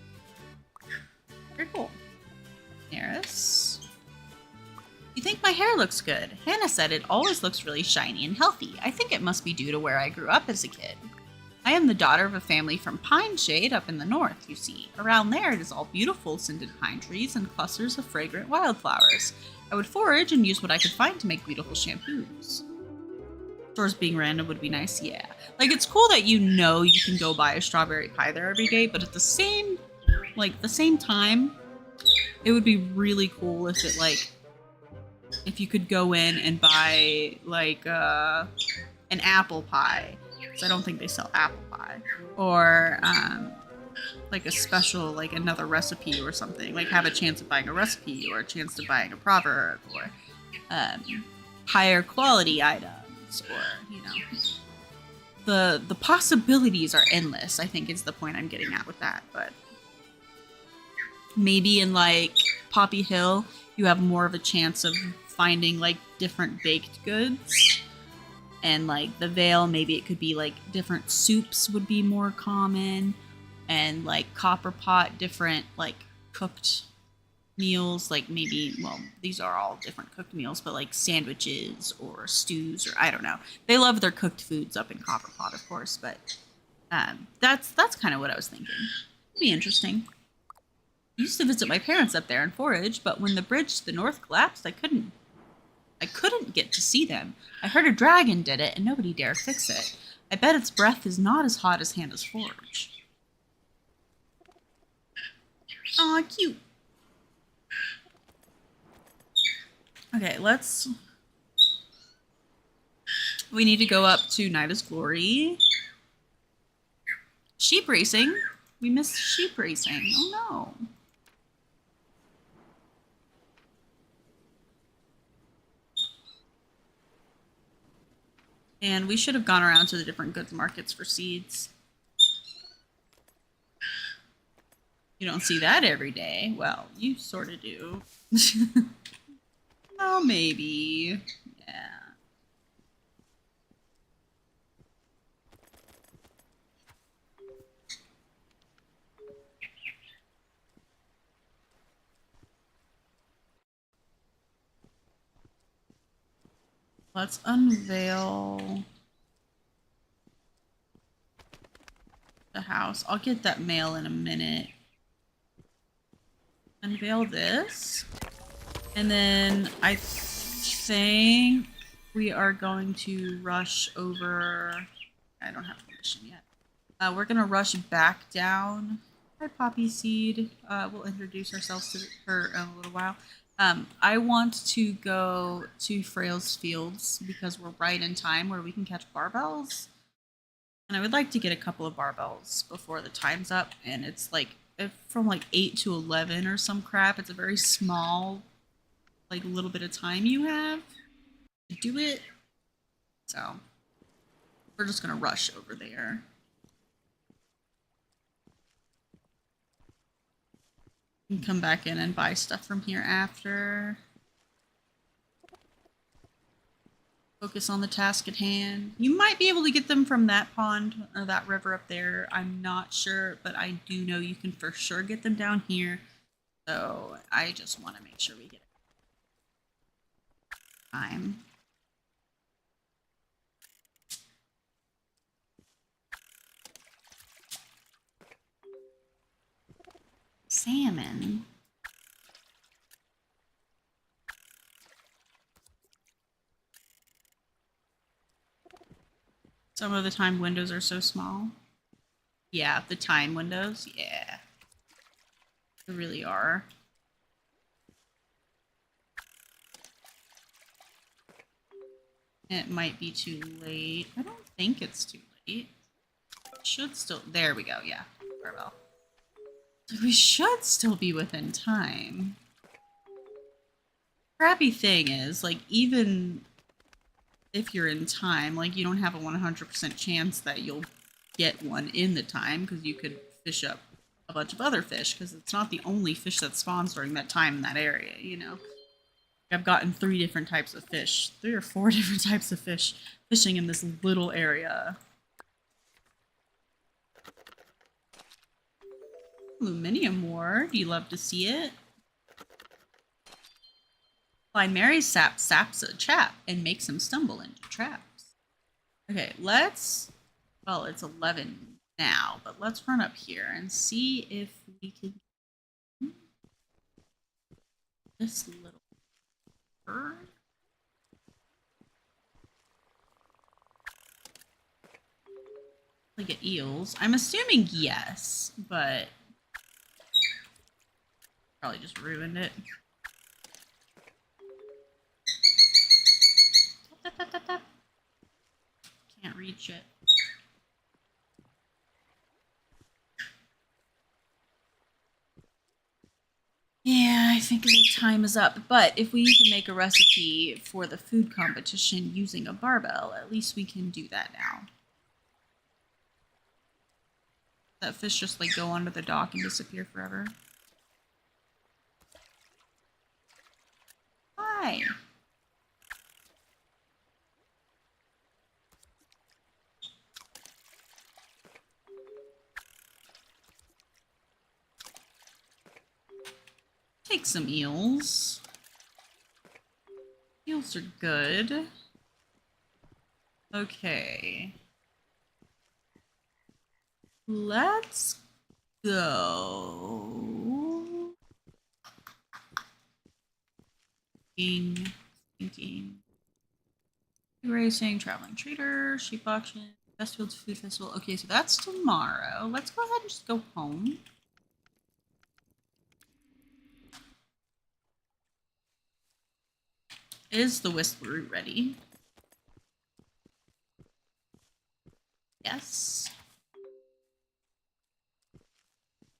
Speaker 1: Very cool. Eris. You think my hair looks good? Hannah said it always looks really shiny and healthy. I think it must be due to where I grew up as a kid. I am the daughter of a family from Pine Shade up in the north, you see. Around there it is all beautiful scented pine trees and clusters of fragrant wildflowers. I would forage and use what I could find to make beautiful shampoos. Stores being random would be nice, yeah. Like, it's cool that you know you can go buy a strawberry pie there every day, but at the same time, it would be really cool if it, like, if you could go in and buy, like, an apple pie. I don't think they sell apple pie, or like a special, like another recipe or something, like have a chance of buying a recipe or a chance of buying a proverb or higher quality items, or, you know, the possibilities are endless, I think is the point I'm getting at with that. But maybe in like Poppy Hill you have more of a chance of finding like different baked goods. And like the Vale, maybe it could be like different soups would be more common, and like Copper Pot, different like cooked meals, like maybe, well, these are all different cooked meals, but like sandwiches or stews, or I don't know. They love their cooked foods up in Copper Pot, of course, but that's kind of what I was thinking. It'd be interesting. I used to visit my parents up there and forage, but when the bridge to the north collapsed, I couldn't get to see them. I heard a dragon did it, and nobody dared fix it. I bet its breath is not as hot as Hannah's forge. Aw, cute. Okay, we need to go up to Nida's Glory. Sheep racing. We missed sheep racing. Oh no. And we should have gone around to the different goods markets for seeds. You don't see that every day. Well, you sort of do. Oh, maybe. Yeah. Let's unveil the house. I'll get that mail in a minute. Unveil this. And then I think we are going to rush over. I don't have permission yet. We're going to rush back down. Hi, Poppy Seed. We'll introduce ourselves to her in a little while. I want to go to Frail's Fields because we're right in time where we can catch barbells. And I would like to get a couple of barbells before the time's up. And it's like from like 8 to 11 or some crap. It's a very small, like little bit of time you have to do it. So we're just going to rush over there. And come back in and buy stuff from here after. Focus on the task at hand. You might be able to get them from that pond or that river up there. I'm not sure, but I do know you can for sure get them down here. So I just want to make sure we get it. Time. Salmon. Some of the time windows are so small. Yeah, the time windows. Yeah. They really are. It might be too late. I don't think it's too late. It should still. There we go. Yeah. Barbell. We should still be within time. Crappy thing is, like, even if you're in time, like, you don't have a 100% chance that you'll get one in the time because you could fish up a bunch of other fish because it's not the only fish that spawns during that time in that area, you know? I've gotten 3 different types of fish, 3 or 4 different types of fish fishing in this little area. Aluminium ore, do you love to see it? Blind Mary saps a chap and makes him stumble into traps. Okay, let's... Well, it's 11 now, but let's run up here and see if we can... This little bird. Like at eels. I'm assuming yes, but... Probably just ruined it. Tap, tap, tap, tap. Can't reach it. Yeah, I think the time is up. But if we need to make a recipe for the food competition using a barbell, at least we can do that now. That fish just like go onto the dock and disappear forever. Hi. Take some eels. Eels are good. Okay. Let's go. Thinking. Racing, traveling trader, sheep auction, Westfields Food Festival. Okay, so that's tomorrow. Let's go ahead and just go home. Is the whistle route ready? Yes.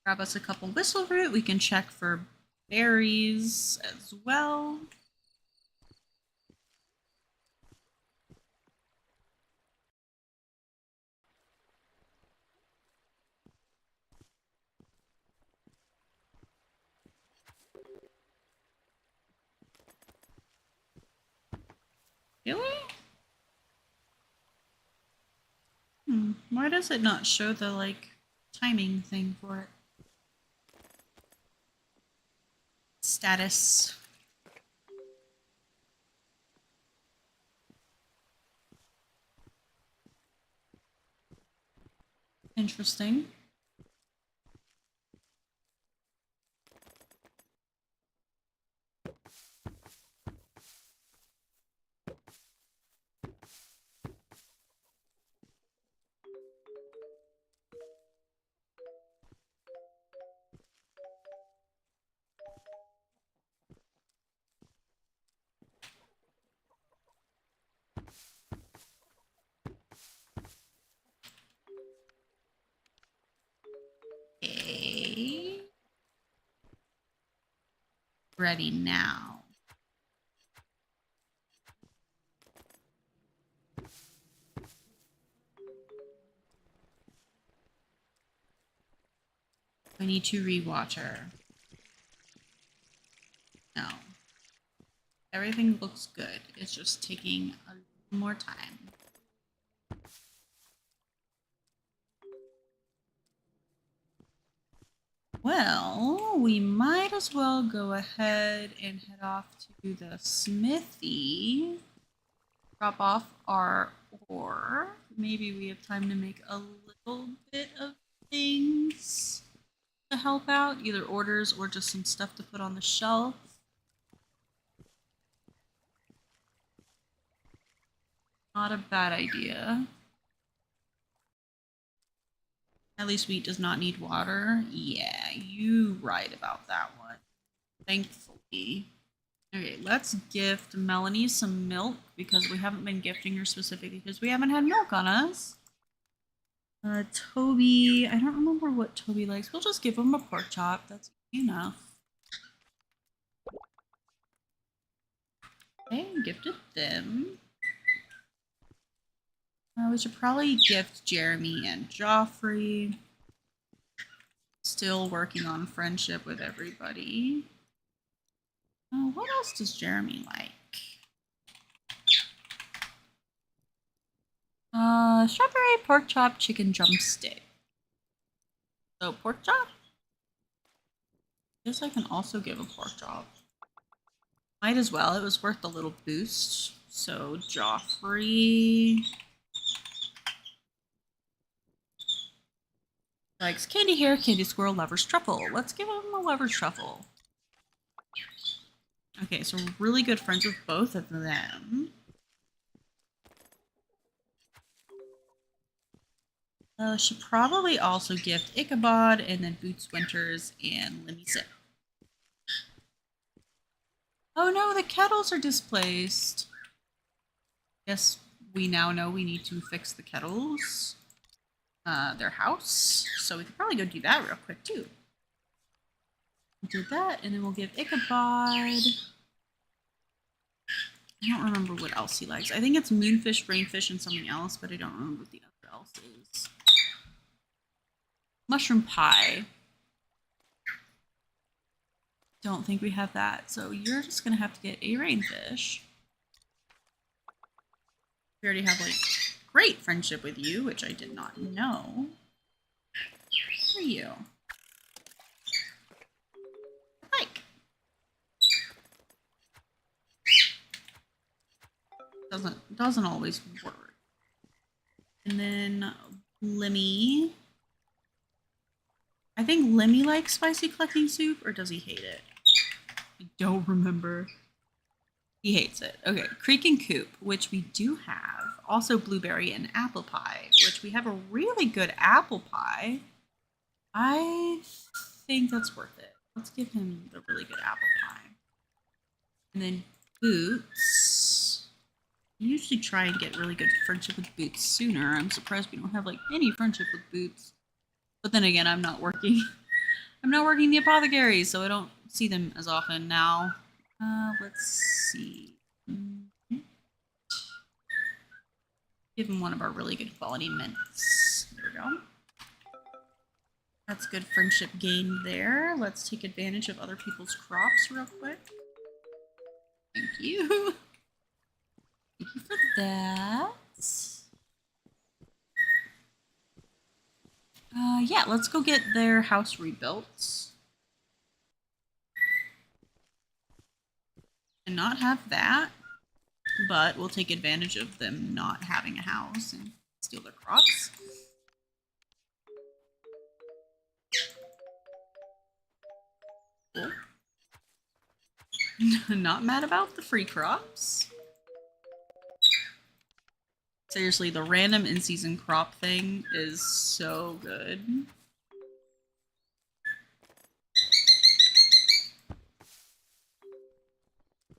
Speaker 1: Grab us a couple whistle root. We can check for berries as well. Really? Why does it not show the, like, timing thing for it? Status. Interesting. Okay. Ready now. I need to rewatch her. No. Everything looks good. It's just taking a little more time. Well, we might as well go ahead and head off to the smithy. Drop off our ore. Maybe we have time to make a little bit of things to help out, either orders or just some stuff to put on the shelf. Not a bad idea. At least wheat does not need water. Yeah, you right about that one. Thankfully. Okay, let's gift Melanie some milk because we haven't been gifting her specifically because we haven't had milk on us. Toby, I don't remember what Toby likes. We'll just give him a pork chop. That's enough. Okay, gifted them. We should probably gift Jeremy and Joffrey. Still working on friendship with everybody. What else does Jeremy like? Strawberry pork chop chicken drumstick. So pork chop? Guess I can also give a pork chop. Might as well. It was worth the little boost. So Joffrey likes candy hair, candy squirrel, lover's truffle. Let's give him a lover's truffle. Okay, so we're really good friends with both of them. Should probably also gift Ichabod and then Boots Winters and Lemmy Sip. Oh no, the kettles are displaced. Guess we now know we need to fix the kettles. Their house. So we could probably go do that real quick too. We'll do that and then we'll give Ichabod. I don't remember what else he likes. I think it's moonfish, rainfish, and something else, but I don't remember what the other else is. Mushroom pie. Don't think we have that, so you're just gonna have to get a rainfish. We already have like great friendship with you, which I did not know. Who are you? Like. Doesn't always work. And then Lemmy. I think Lemmy likes spicy clucking soup, or does he hate it? I don't remember. He hates it. Okay, Creek and Coop, which we do have. Also blueberry and apple pie, which we have a really good apple pie. I think that's worth it. Let's give him the really good apple pie. And then Boots. We usually try and get really good friendship with Boots sooner. I'm surprised we don't have like any friendship with Boots. But then again, I'm not working. I'm not working the apothecary, so I don't see them as often now. Let's see. Give him one of our really good quality mints. There we go. That's good friendship gained there. Let's take advantage of other people's crops real quick. Thank you. Thank you for that. Yeah, let's go get their house rebuilt. And not have that, but we'll take advantage of them not having a house and steal their crops. Cool. Not mad about the free crops. Seriously, the random in-season crop thing is so good.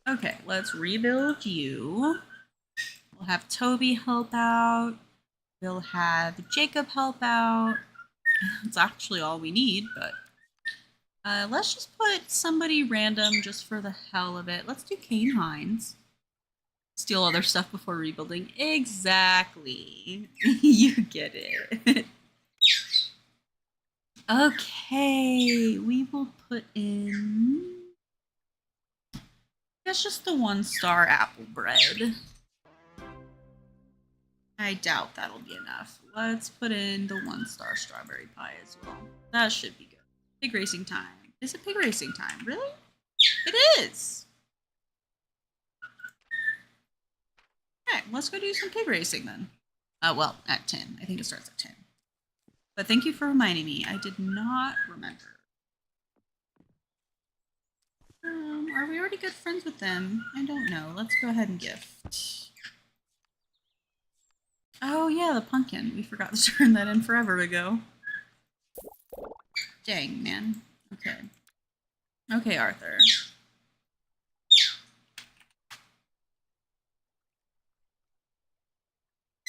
Speaker 1: Okay, let's rebuild you. We'll have Toby help out. We'll have Jacob help out. It's actually all we need, but let's just put somebody random just for the hell of it. Let's do Kane Hines. Steal other stuff before rebuilding. Exactly. You get it. Okay, we will put in... That's just the 1-star apple bread. I doubt that'll be enough. Let's put in the 1-star strawberry pie as well. That should be good. Pig racing time. Is it pig racing time? Really? It is! Okay, let's go do some pig racing then. Well, at 10. I think it starts at 10. But thank you for reminding me. I did not remember. Are we already good friends with them? I don't know. Let's go ahead and gift. Oh yeah, the pumpkin. We forgot to turn that in forever ago. Dang, man. Okay. Okay, Arthur.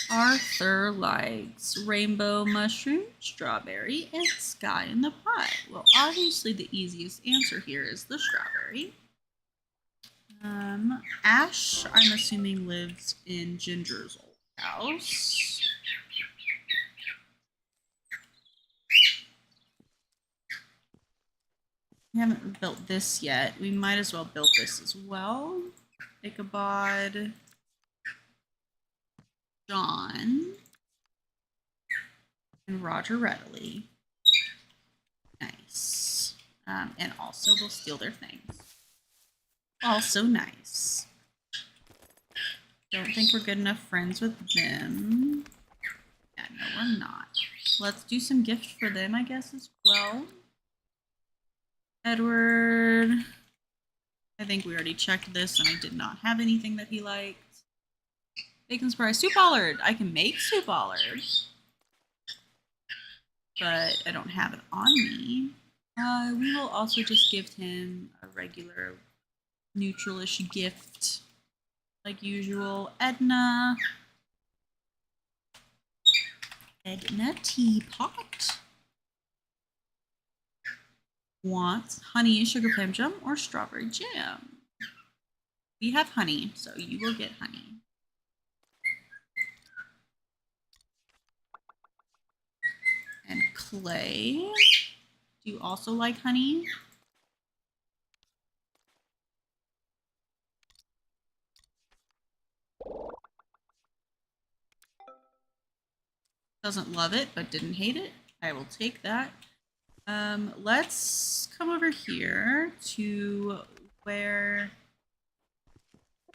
Speaker 1: Arthur likes rainbow mushroom, strawberry, and sky in the pie. Well, obviously the easiest answer here is the strawberry. Ash, I'm assuming, lives in Ginger's old house. We haven't built this yet. We might as well build this as well. Ichabod. John. And Roger Readily. Nice. And also we'll steal their things. Also nice. Don't think we're good enough friends with them. Yeah, no, we're not. Let's do some gifts for them, I guess, as well. Edward. I think we already checked this and I did not have anything that he liked. Bacon surprise soup bollard. I can make soup bollard. But I don't have it on me. We will also just give him a regular neutralish gift. Like usual, Edna. Edna teapot. Wants honey, sugar plum jam, or strawberry jam. We have honey, so you will get honey. And Clay, do you also like honey? Doesn't love it, but didn't hate it. I will take that. Let's come over here to where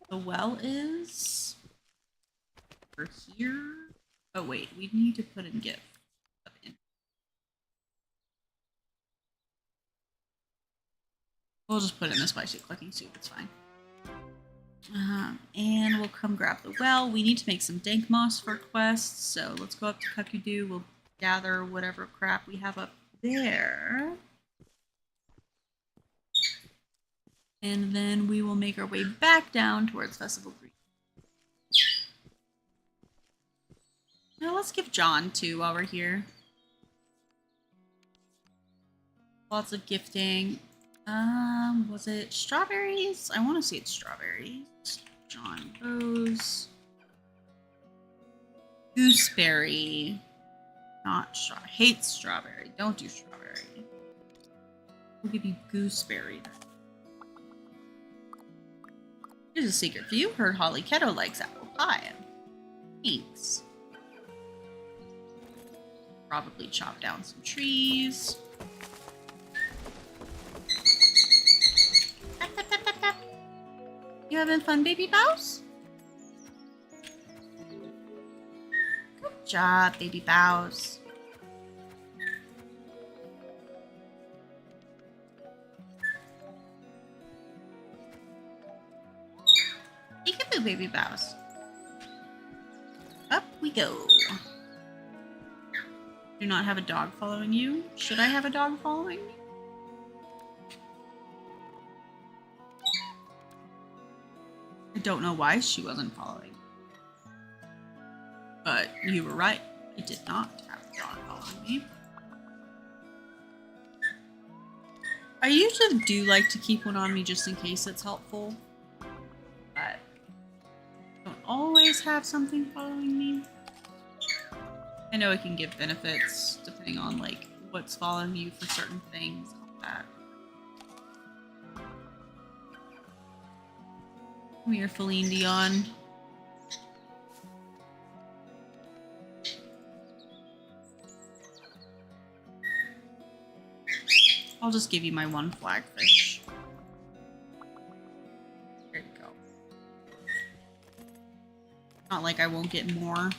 Speaker 1: the well is. Over here. Oh wait, we need to put in gift. We'll just put in the spicy cooking soup, it's fine. And we'll come grab the well. We need to make some dank moss for quests, so let's go up to Cuckoo. We'll gather whatever crap we have up there. And then we will make our way back down towards Festival Green. Now let's give John two while we're here. Lots of gifting. Was it strawberries? I want to say it's strawberries. John Rose. Gooseberry. Not strawberry. Hates strawberry. Don't do strawberry. We'll give you gooseberry then. Here's a secret for you. Heard Holly Keto likes apple pie. Thanks. Probably chop down some trees. You having fun, baby Bows? Good job, baby Bows. Peekaboo, baby bows. Up we go. Do not have a dog following you. Should I have a dog following me? I don't know why she wasn't following. But you were right. I did not have a dog following me. I usually do like to keep one on me just in case it's helpful. But I don't always have something following me. I know it can give benefits depending on like what's following you for certain things and all that. Come here, Feline Dion. I'll just give you my one flagfish. There you go. Not like I won't get more. I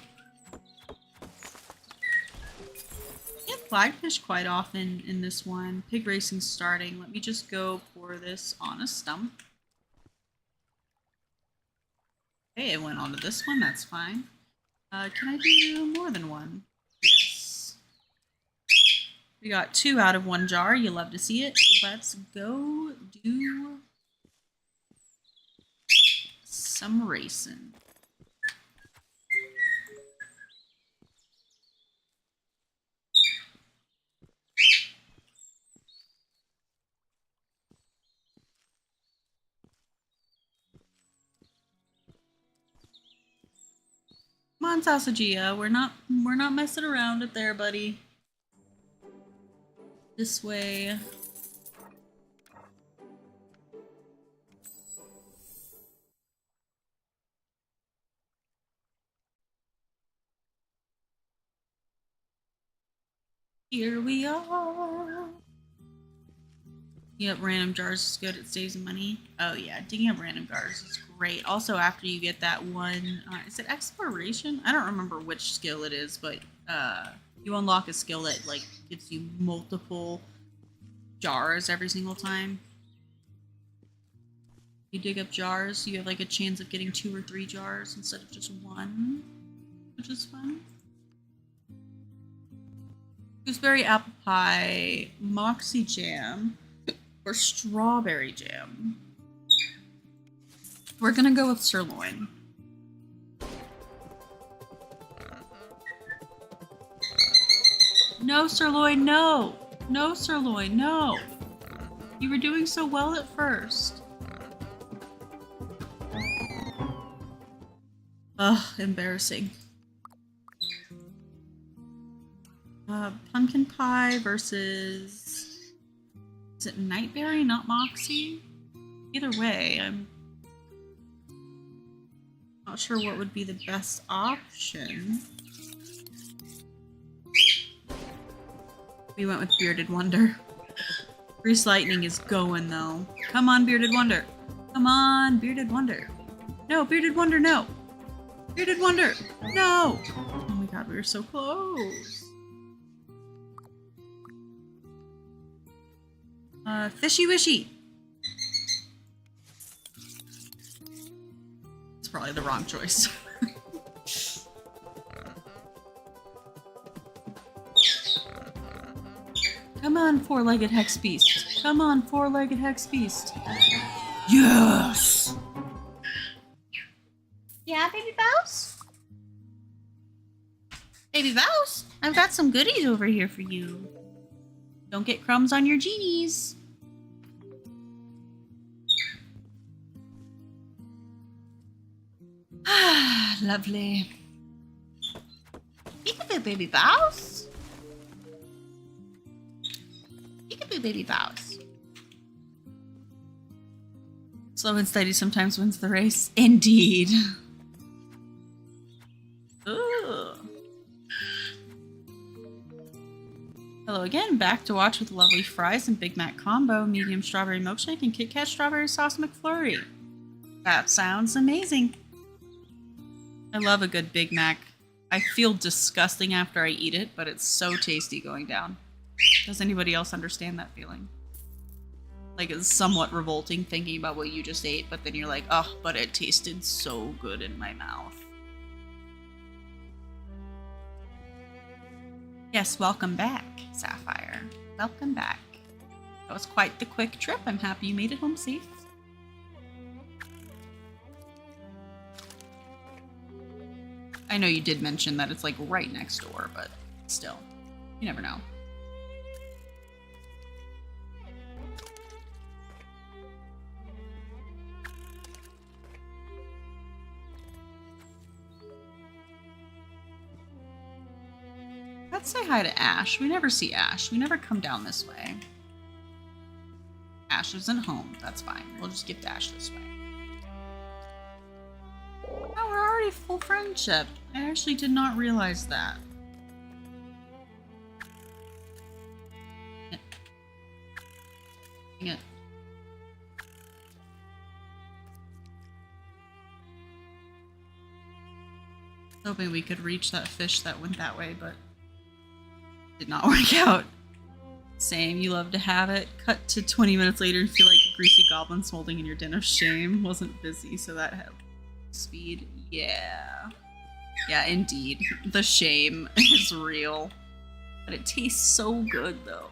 Speaker 1: get flagfish quite often in this one. Pig racing's starting. Let me just go pour this on a stump. Okay, it went onto this one. That's fine. Can I do more than one? Yes. We got 2 out of 1 jar. You love to see it. Let's go do some racing. Come on, Sausagia. We're not messing around up there, buddy. This way. Here we are. Yep, random jars is good. It saves money. Oh yeah, digging up random jars is great. Also, after you get that one, is it exploration? I don't remember which skill it is, but you unlock a skill that like gives you multiple jars every single time. You dig up jars, you have like a chance of getting 2 or 3 jars instead of just 1, which is fun. Gooseberry apple pie, moxie jam, or strawberry jam. We're gonna go with sirloin. No, sirloin, no! No, sirloin, no! You were doing so well at first. Ugh, embarrassing. Pumpkin pie versus... Is it Nightberry, not Moxie? Either way, I'm not sure what would be the best option. We went with Bearded Wonder. Grease Lightning is going though. Come on, Bearded Wonder. Come on, Bearded Wonder. No, Bearded Wonder, no. Bearded Wonder, no. Oh my god, we were so close. Fishy Wishy. It's probably the wrong choice. Come on, 4-legged Hex Beast. Come on, 4-legged Hex Beast. Yes!
Speaker 2: Yeah, baby Bouse?
Speaker 1: Baby Bouse, I've got some goodies over here for you. Don't get crumbs on your genies. Ah, lovely. Peekaboo, baby Bouse. Peekaboo, baby Bouse. Slow and steady sometimes wins the race. Indeed. Ooh. Hello again, back to watch with lovely fries and Big Mac combo, medium strawberry milkshake, and Kit Kat strawberry sauce McFlurry. That sounds amazing. I love a good Big Mac. I feel disgusting after I eat it, but it's so tasty going down. Does anybody else understand that feeling? Like, it's somewhat revolting thinking about what you just ate, but then you're like, oh, but it tasted so good in my mouth. Yes, welcome back, Sapphire. Welcome back. That was quite the quick trip. I'm happy you made it home safe. I know you did mention that it's like right next door, but still, you never know. Let's say hi to Ash. We never see Ash. We never come down this way. Ash isn't home. That's fine. We'll just get to Ash this way. Oh, we're already full friendship. I actually did not realize that. Dang it. Hoping we could reach that fish that went that way, but did not work out. Same, you love to have it. Cut to 20 minutes later and feel like a greasy goblin smoldering in your den of shame. Wasn't busy, so that had speed. Yeah. Yeah, indeed. The shame is real. But it tastes so good, though.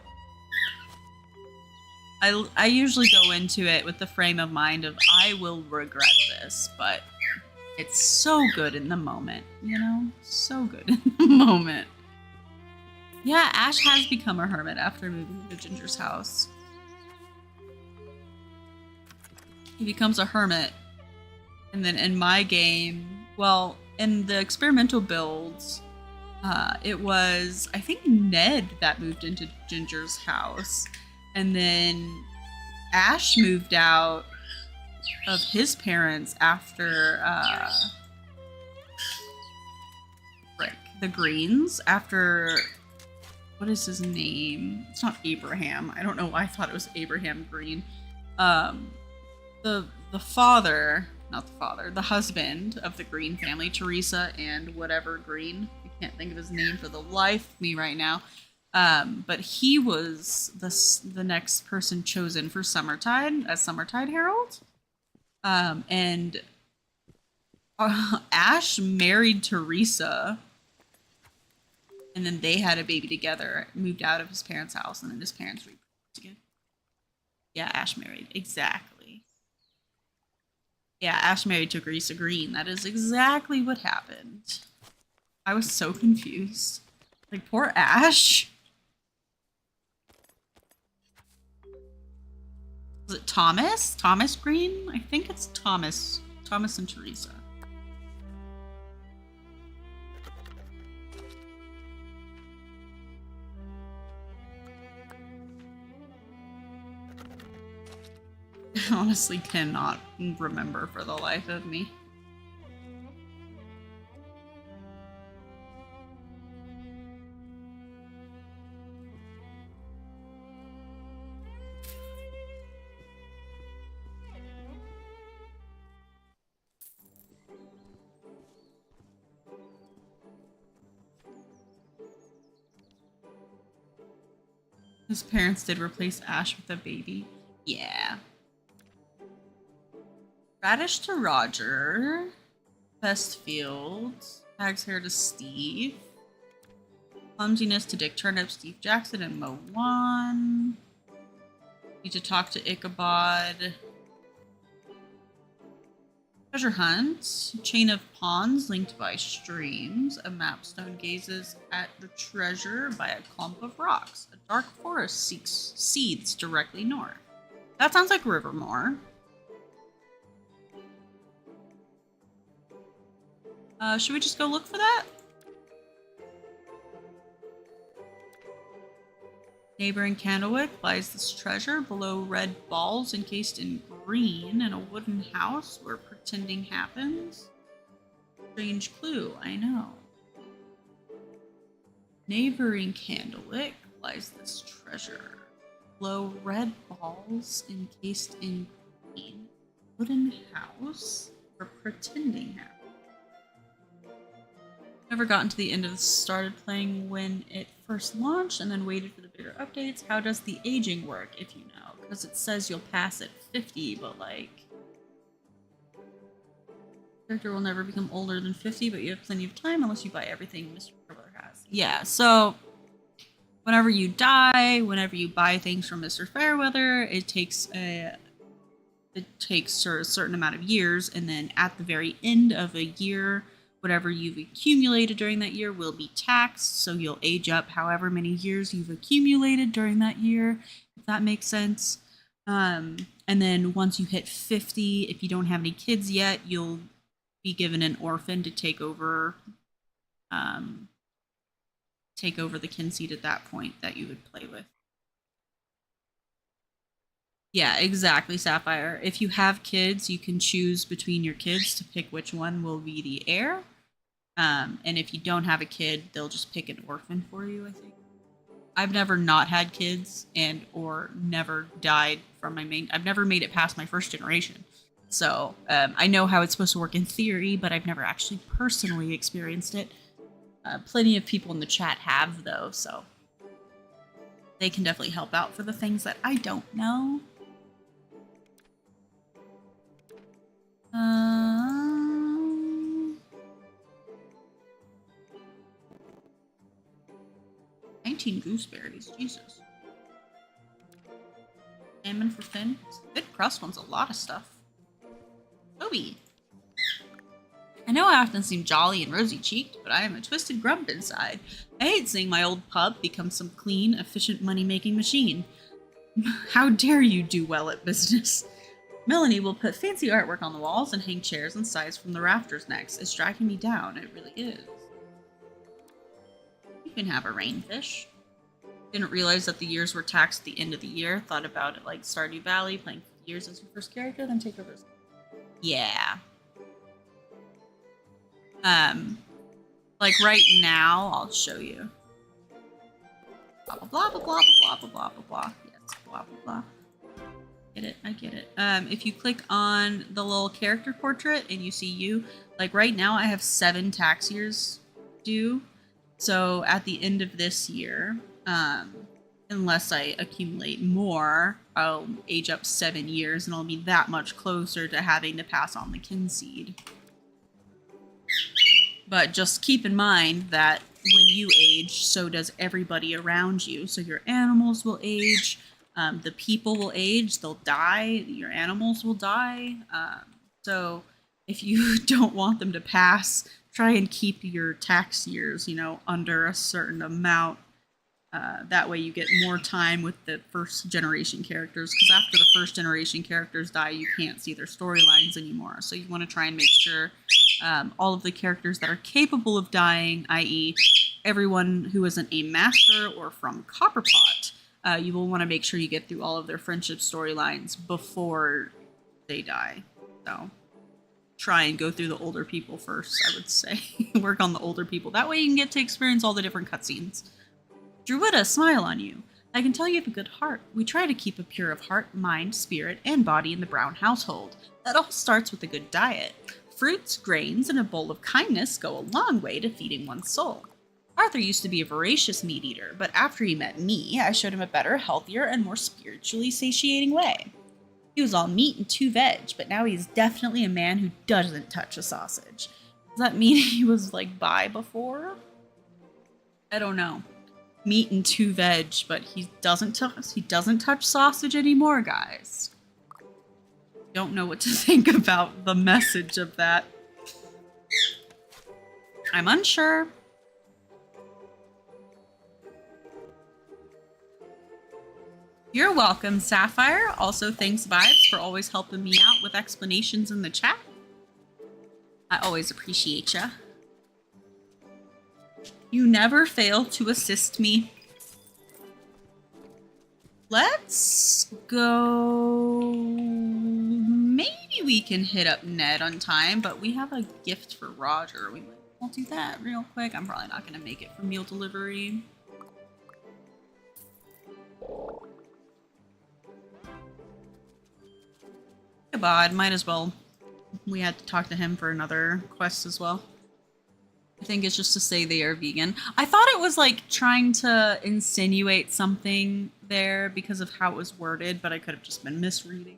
Speaker 1: I usually go into it with the frame of mind of, I will regret this, but it's so good in the moment, you know? So good in the moment. Yeah, Ash has become a hermit after moving to Ginger's house. He becomes a hermit. And then in my game, well, in the experimental builds, it was, I think, Ned that moved into Ginger's house. And then Ash moved out of his parents after, the Greens, after... What is his name? It's not Abraham. I don't know why I thought it was Abraham Green. The father, not the father, the husband of the Green family, Teresa and whatever Green. I can't think of his name for the life of me right now. But he was the next person chosen for Summertide as Summertide Herald. And Ash married Teresa. And then they had a baby together, moved out of his parents' house, and then his parents reproduced again. Yeah, Ash married. Exactly. Yeah, Ash married Teresa Green. That is exactly what happened. I was so confused. Like, poor Ash. Was it Thomas? Thomas Green? I think it's Thomas. Thomas and Teresa. I honestly cannot remember for the life of me. His parents did replace Ash with a baby. Yeah. Radish to Roger. Bestfield. Hag's hair to Steve. Clumsiness to Dick Turnip, Steve Jackson, and Mo 1. Need to talk to Ichabod. Treasure hunt. Chain of ponds linked by streams. A mapstone gazes at the treasure by a clump of rocks. A dark forest seeks seeds directly north. That sounds like Rivermore. Should we just go look for that? Neighbor in Candlewick lies this treasure below red balls encased in green in a wooden house where pretending happens. Strange clue, I know. Neighboring Candlewick lies this treasure below red balls encased in green wooden house where pretending happens. Never gotten to the end of this. Started playing when it first launched and then waited for the bigger updates. How does the aging work, if you know? Because it says you'll pass at 50, but like... Character will never become older than 50, but you have plenty of time unless you buy everything Mr. Fairweather has. Yeah, so... Whenever you die, whenever you buy things from Mr. Fairweather, it takes a certain amount of years, and then at the very end of a year, whatever you've accumulated during that year will be taxed, so you'll age up however many years you've accumulated during that year, if that makes sense. And then once you hit 50, if you don't have any kids yet, you'll be given an orphan to take over the Kynseed at that point that you would play with. Yeah, exactly, Sapphire. If you have kids, you can choose between your kids to pick which one will be the heir. And if you don't have a kid, they'll just pick an orphan for you, I think. I've never not had kids or never died from my main... I've never made it past my first generation. So I know how it's supposed to work in theory, but I've never actually personally experienced it. Plenty of people in the chat have, though, so they can definitely help out for the things that I don't know. 19 gooseberries, Jesus. Salmon for Finn. Good crust one's a lot of stuff. Toby. I know I often seem jolly and rosy-cheeked, but I am a twisted grump inside. I hate seeing my old pub become some clean, efficient money-making machine. How dare you do well at business? Melanie will put fancy artwork on the walls and hang chairs and sighs from the rafters next. It's dragging me down, it really is. You can have a rainfish. Didn't realize that the years were taxed at the end of the year. Thought about it like Stardew Valley, playing 50 years as your first character, then take over. Yeah. Like right now, I'll show you. Blah blah blah blah blah blah blah blah blah. Yes, blah blah blah. Get it? I get it. If you click on the little character portrait and you see you, like right now, I have 7 tax years due. So at the end of this year, unless I accumulate more, I'll age up 7 years, and I'll be that much closer to having to pass on the Kynseed. But just keep in mind that when you age, so does everybody around you. So your animals will age, the people will age, they'll die, your animals will die. So if you don't want them to pass, try and keep your tax years, under a certain amount. That way you get more time with the first generation characters, because after the first generation characters die, you can't see their storylines anymore. So you want to try and make sure all of the characters that are capable of dying, i.e. everyone who isn't a master or from Copperpot, you will want to make sure you get through all of their friendship storylines before they die. So try and go through the older people first, I would say. Work on the older people. That way you can get to experience all the different cutscenes. Druida, smile on you. I can tell you have a good heart. We try to keep a pure of heart, mind, spirit, and body in the Brown household. That all starts with a good diet. Fruits, grains, and a bowl of kindness go a long way to feeding one's soul. Arthur used to be a voracious meat eater, but after he met me, I showed him a better, healthier, and more spiritually satiating way. He was all meat and 2 veg, but now he's definitely a man who doesn't touch a sausage. Does that mean he was, bi before? I don't know. Meat and 2 veg, but he doesn't touch sausage anymore, guys. Don't know what to think about the message of that. I'm unsure. You're welcome, Sapphire. Also, thanks, Vibes, for always helping me out with explanations in the chat. I always appreciate ya. You never fail to assist me. Let's go... Maybe we can hit up Ned on time, but we have a gift for Roger. We'll do that real quick. I'm probably not going to make it for meal delivery. Goodbye, might as well. We had to talk to him for another quest as well. I think it's just to say they are vegan. I thought it was like trying to insinuate something there because of how it was worded, but I could have just been misreading.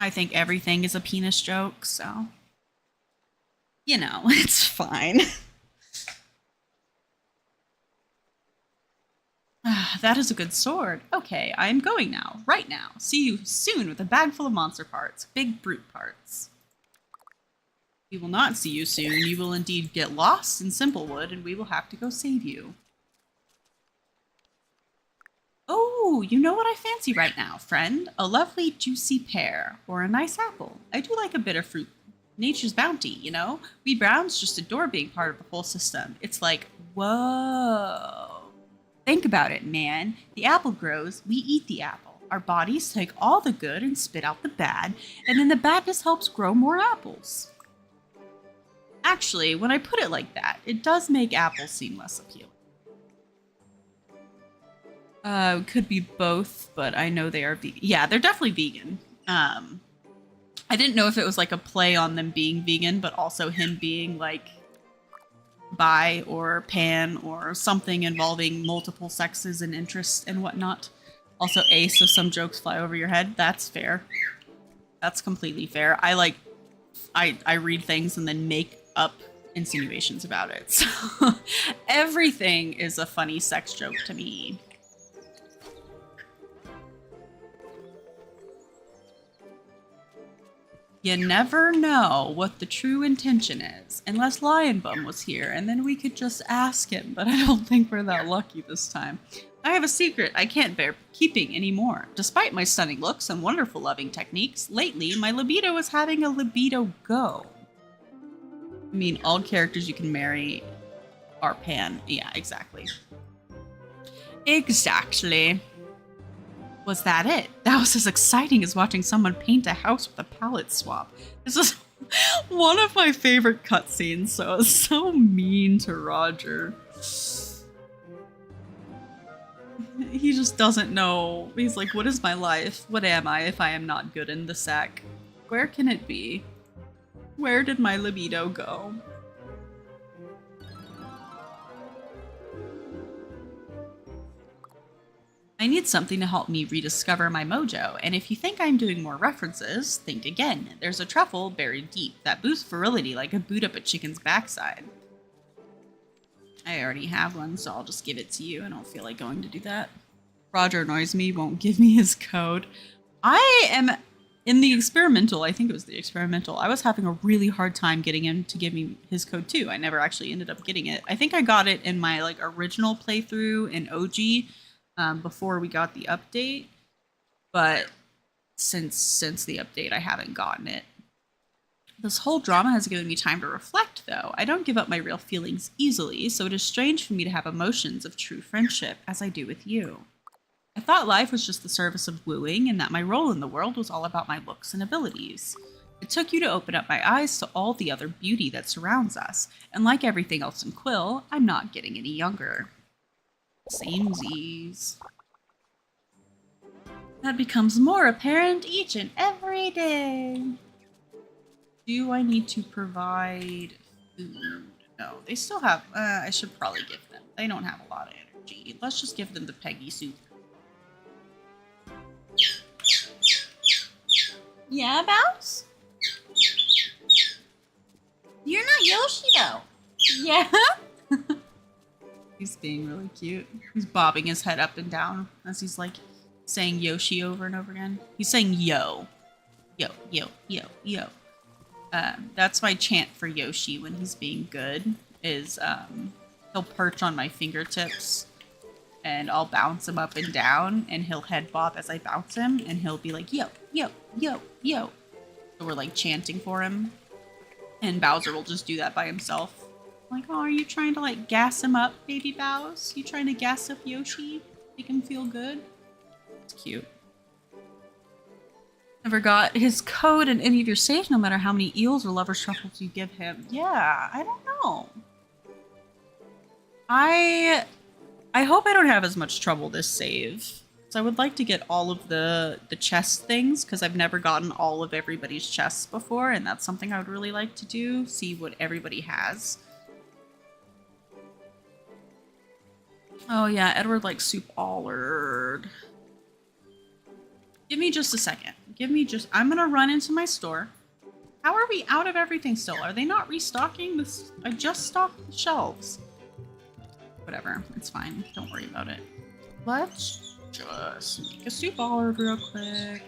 Speaker 1: I think everything is a penis joke, so you know, it's fine. That is a good sword. Okay, I am going now, right now. See you soon with a bag full of monster parts, big brute parts. We will not see you soon. You will indeed get lost in Simplewood, and we will have to go save you. Oh, you know what I fancy right now, friend? A lovely juicy pear, or a nice apple. I do like a bit of fruit. Nature's bounty, you know? We Browns just adore being part of the whole system. It's like, whoa. Think about it, man. The apple grows, we eat the apple. Our bodies take all the good and spit out the bad, and then the badness helps grow more apples. Actually, when I put it like that, it does make apples seem less appealing. Could be both, but I know they are vegan. Yeah, they're definitely vegan. I didn't know if it was like a play on them being vegan, but also him being like bi or pan or something involving multiple sexes and interests and whatnot. Also so some jokes fly over your head. That's fair. That's completely fair. I read things and then make up insinuations about it. So everything is a funny sex joke to me. You never know what the true intention is, unless Lion Bum was here, and then we could just ask him, but I don't think we're that lucky this time. I have a secret I can't bear keeping anymore. Despite my stunning looks and wonderful loving techniques, lately my libido is having a libido go. I mean, all characters you can marry are pan. Yeah, exactly. Exactly. Was that it? That was as exciting as watching someone paint a house with a palette swap. This is one of my favorite cutscenes, so it's so mean to Roger. He just doesn't know. He's like, what is my life? What am I if I am not good in the sack? Where can it be? Where did my libido go? I need something to help me rediscover my mojo, and if you think I'm doing more references, think again. There's a truffle buried deep that boosts virility like a boot up a chicken's backside. I already have one, so I'll just give it to you. I don't feel like going to do that. Roger annoys me, won't give me his code. I am in the experimental, I think it was the experimental, I was having a really hard time getting him to give me his code too. I never actually ended up getting it. I think I got it in my like original playthrough in OG. Before we got the update, but since the update I haven't gotten it. This whole drama has given me time to reflect, though. I don't give up my real feelings easily, so it is strange for me to have emotions of true friendship, as I do with you. I thought life was just the service of wooing, and that my role in the world was all about my looks and abilities. It took you to open up my eyes to all the other beauty that surrounds us, and like everything else in Quill, I'm not getting any younger. Samesies. That becomes more apparent each and every day. Do I need to provide food? No, they still have, I should probably give them. They don't have a lot of energy. Let's just give them the Peggy soup. Yeah, Bounce?
Speaker 2: You're not Yoshi though.
Speaker 1: Yeah? He's being really cute. He's bobbing his head up and down as he's like saying Yoshi over and over again. He's saying yo. Yo, yo, yo, yo. That's my chant for Yoshi when he's being good, is he'll perch on my fingertips and I'll bounce him up and down and he'll head bob as I bounce him and he'll be like yo, yo, yo, yo. So we're like chanting for him. And Bowser will just do that by himself. Like, oh, are you trying to like gas him up, baby Bows? You trying to gas up Yoshi? Make him feel good? It's cute. Never got his code in any of your saves, no matter how many eels or lover's truffles you give him. Yeah, I don't know. I hope I don't have as much trouble this save. So I would like to get all of the chest things because I've never gotten all of everybody's chests before, and that's something I would really like to do. See what everybody has. Oh yeah, Edward likes soup Allard. Give me just a second. I'm gonna run into my store. How are we out of everything still? Are they not restocking this? I just stocked the shelves. Whatever, it's fine. Don't worry about it. Let's just make a soup Allard real quick.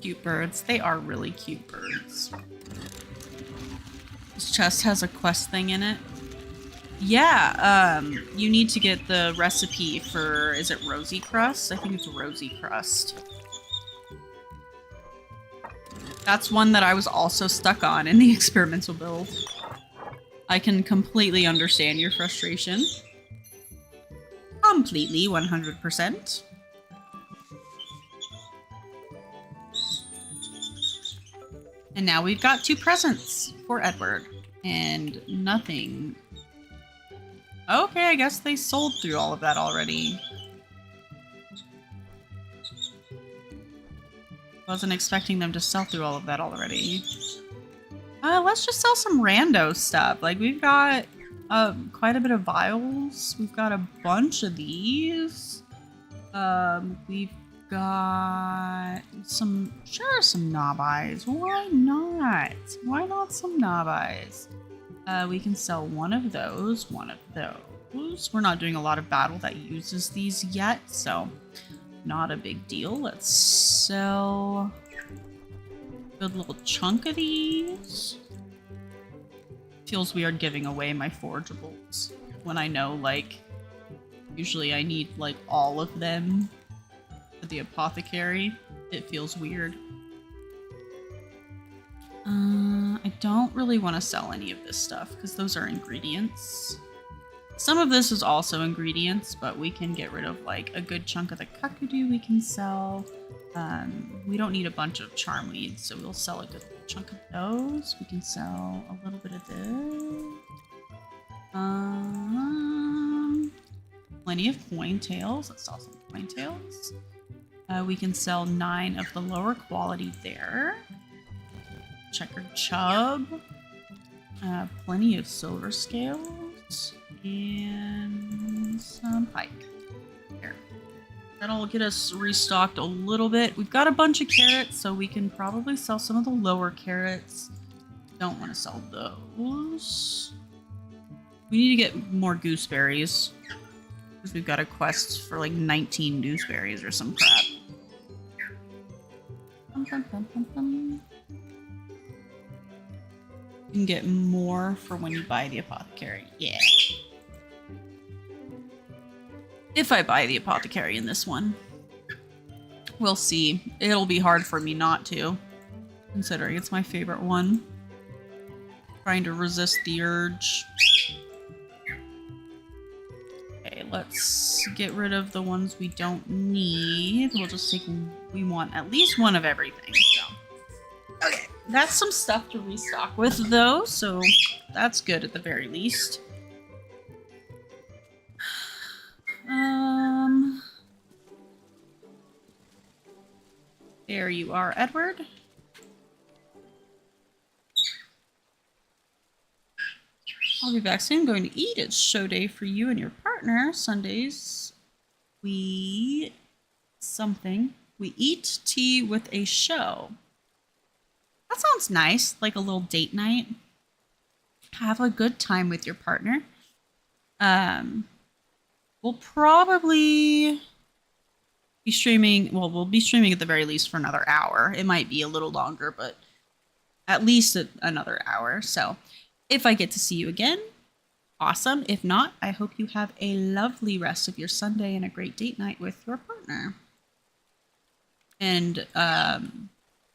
Speaker 1: Cute birds. They are really cute birds. This chest has a quest thing in it. Yeah, you need to get the recipe for, is it Rosy Crust? I think it's Rosy Crust. That's one that I was also stuck on in the experimental build. I can completely understand your frustration. Completely, 100%. And now we've got 2 presents for Edward. And nothing. Okay, I guess they sold through all of that already. Wasn't expecting them to sell through all of that already. Let's just sell some rando stuff. Like, we've got quite a bit of vials. We've got a bunch of these. We've got some, sure, some knob eyes. Why not? Why not some knob eyes? We can sell one of those, one of those. We're not doing a lot of battle that uses these yet, so not a big deal. Let's sell a good little chunk of these. Feels weird giving away my forageables when I know, like, usually I need, like, all of them for the apothecary. It feels weird. I don't really want to sell any of this stuff because those are ingredients. Some of this is also ingredients, but we can get rid of like a good chunk of the kakadu we can sell. We don't need a bunch of charm weeds, so we'll sell a good chunk of those. We can sell a little bit of this. Plenty of coin tails. Let's sell some coin tails. We can sell 9 of the lower quality there. Checkered chub. Plenty of silver scales. And some pike. Here. That'll get us restocked a little bit. We've got a bunch of carrots, so we can probably sell some of the lower carrots. Don't want to sell those. We need to get more gooseberries. Because we've got a quest for like 19 gooseberries or some crap. You can get more for when you buy the apothecary. Yeah. If I buy the apothecary in this one. We'll see. It'll be hard for me not to, considering it's my favorite one. Trying to resist the urge. Okay, let's get rid of the ones we don't need. We'll just take, we want at least one of everything, so. Okay, that's some stuff to restock with though, so that's good at the very least. There you are, Edward. I'll be back soon. Going to eat. It's show day for you and your partner. Sundays, we eat tea with a show. That sounds nice, like a little date night. Have a good time with your partner. We'll probably be streaming. Well, we'll be streaming at the very least for another hour. It might be a little longer, but at least another hour. So if I get to see you again, awesome. If not, I hope you have a lovely rest of your Sunday and a great date night with your partner. And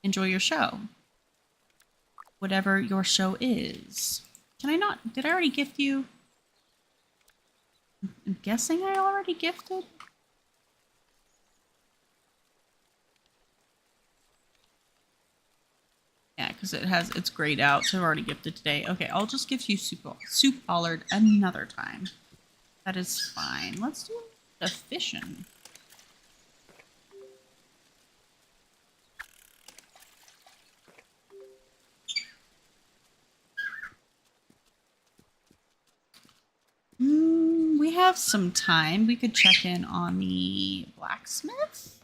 Speaker 1: enjoy your show. Whatever your show is. Can I not? Did I already gift you? I'm guessing I already gifted. Yeah, because it's grayed out, so I've already gifted today. Okay, I'll just give you soup bollard another time. That is fine. Let's do the fishing. We have some time. We could check in on the blacksmith.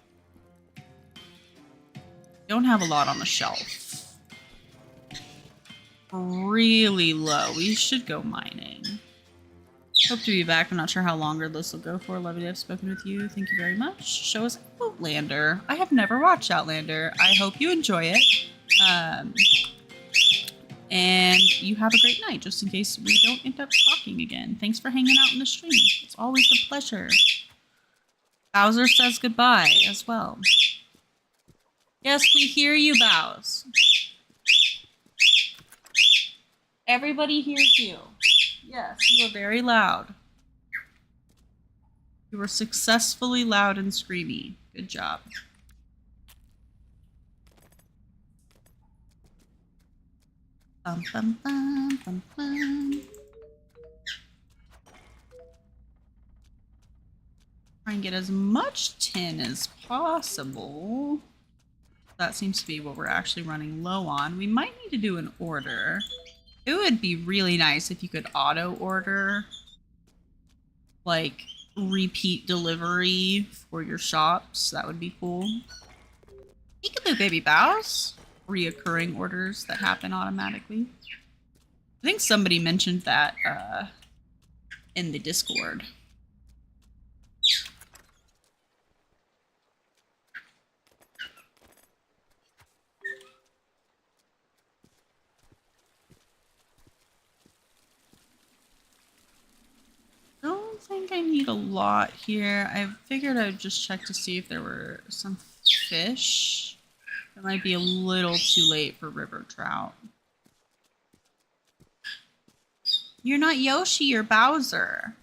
Speaker 1: Don't have a lot on the shelf. Really low. We should go mining. Hope to be back. I'm not sure how longer this will go for. Lovely to have spoken with you. Thank you very much. Show us Outlander. I have never watched Outlander. I hope you enjoy it. And you have a great night, just in case we don't end up talking again. Thanks for hanging out in the stream. It's always a pleasure. Bowser says goodbye as well. Yes, we hear you, Bows. Everybody hears you. Yes, you are very loud. You were successfully loud and screamy. Good job. Bum, bum, bum, bum, bum. Try and get as much tin as possible. That seems to be what we're actually running low on. We might need to do an order. It would be really nice if you could auto order, like, repeat delivery for your shops. That would be cool. Peekaboo, baby Bows. Reoccurring orders that happen automatically. I think somebody mentioned that in the Discord. I don't think I need a lot here. I figured I would just check to see if there were some fish. It might be a little too late for river trout. You're not Yoshi, you're Bowser.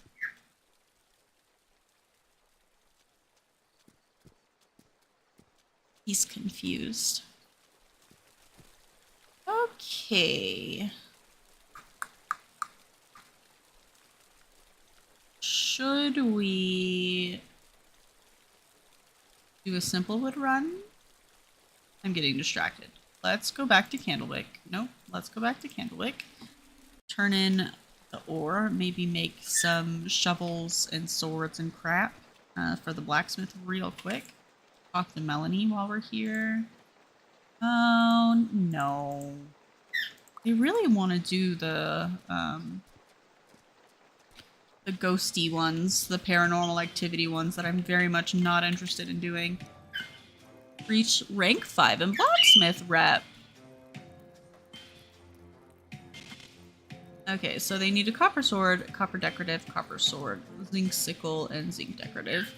Speaker 1: He's confused. Okay. Should we do a simple wood run? I'm getting distracted. Let's go back to Candlewick. Nope, let's go back to Candlewick. Turn in the ore, maybe make some shovels and swords and crap for the blacksmith real quick. Talk to Melanie while we're here. Oh, no. They really want to do the ghosty ones, the paranormal activity ones that I'm very much not interested in doing. Reach rank 5 in blacksmith rep. Okay, so they need a copper sword, copper decorative, copper sword, zinc sickle, and zinc decorative.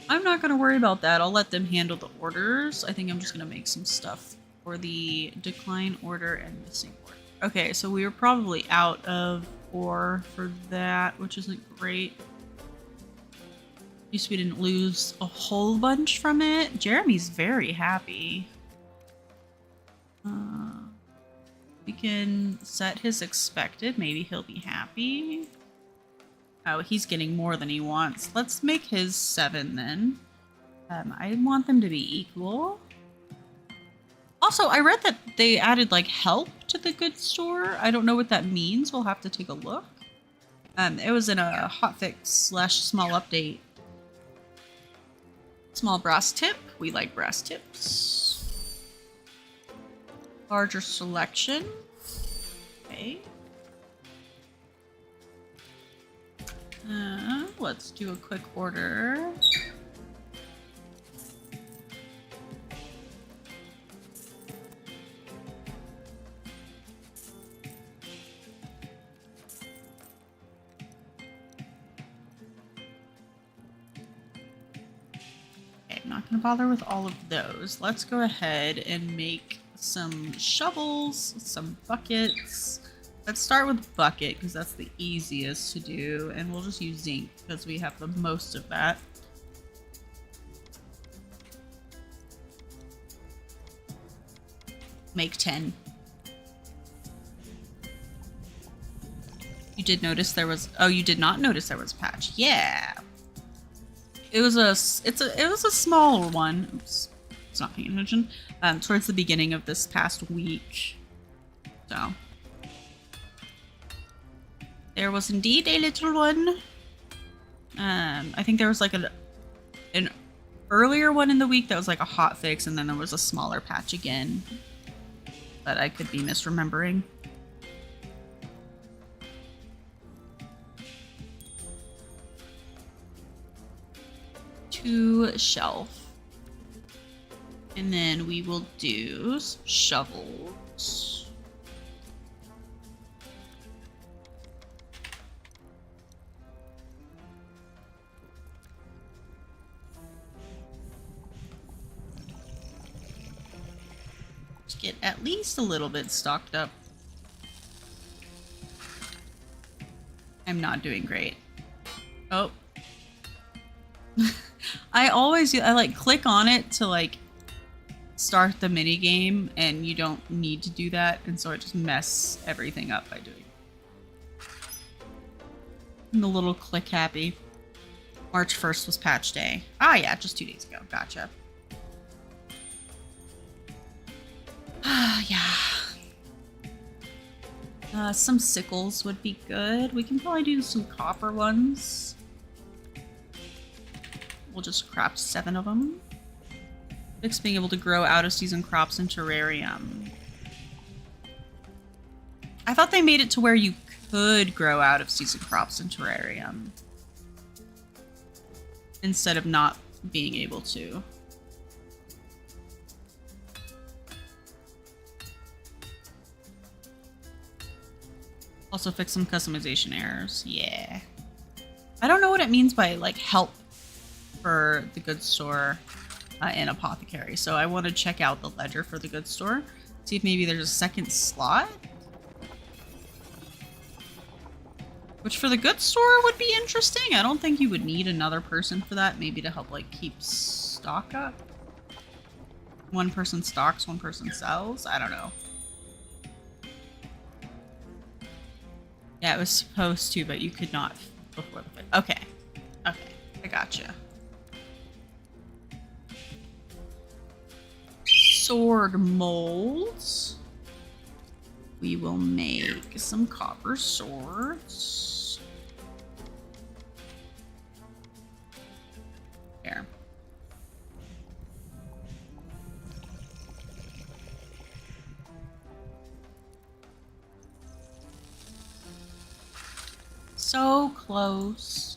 Speaker 1: I'm not going to worry about that. I'll let them handle the orders. I think I'm just going to make some stuff for the decline order and missing order. Okay, so we were probably out of ore for that, which isn't great. At least we didn't lose a whole bunch from it. Jeremy's very happy. We can set his expected. Maybe he'll be happy. Oh, he's getting more than he wants. Let's make his 7 then. I want them to be equal. Also, I read that they added like help to the goods store. I don't know what that means. We'll have to take a look. It was in a hotfix / small update. Small brass tip. We like brass tips. Larger selection. Okay. Let's do a quick order. Okay, I'm not going to bother with all of those. Let's go ahead and make some shovels, some buckets. Let's start with bucket because that's the easiest to do, and we'll just use zinc because we have the most of that. Make 10. You did notice there was... Oh, you did not notice there was a patch. Yeah. It was a smaller one. Oops. It's not paying attention. Towards the beginning of this past week. So. There was indeed a little one. I think there was like an earlier one in the week that was like a hot fix, and then there was a smaller patch again. But I could be misremembering. To shelf. And then we will do some shovels. Let's get at least a little bit stocked up. I'm not doing great. Oh. I like click on it to like start the mini game, and you don't need to do that, and so I just mess everything up by doing it. I'm a little click happy. March 1st was patch day. Ah yeah, just 2 days ago. Gotcha. Ah yeah. Some sickles would be good. We can probably do some copper ones. We'll just craft 7 of them. Fix being able to grow out-of-season crops in terrarium. I thought they made it to where you could grow out-of-season crops in terrarium, instead of not being able to. Also fix some customization errors. Yeah. I don't know what it means by, like, help for the goods store and apothecary. So I want to check out the ledger for the goods store. See if maybe there's a second slot. Which for the goods store would be interesting. I don't think you would need another person for that. Maybe to help, like, keep stock up. One person stocks, one person sells. I don't know. Yeah, it was supposed to, but you could not before the... Okay. Okay. I gotcha. Sword molds. We will make some copper swords. There. So close.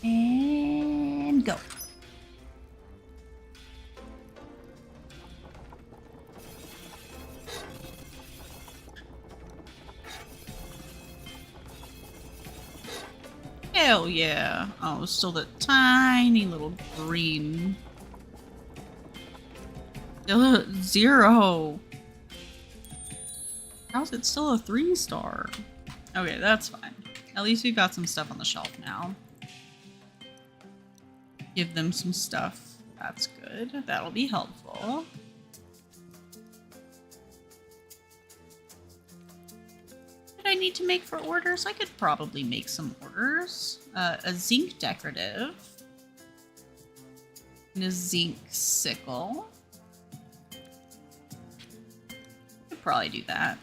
Speaker 1: And go. Hell yeah. Oh, it's still that tiny little green. Still 0. How's it still a 3-star? Okay, that's fine. At least we've got some stuff on the shelf now. Give them some stuff. That's good. That'll be helpful. What did I need to make for orders? I could probably make some orders. A zinc decorative. And a zinc sickle. Could probably do that.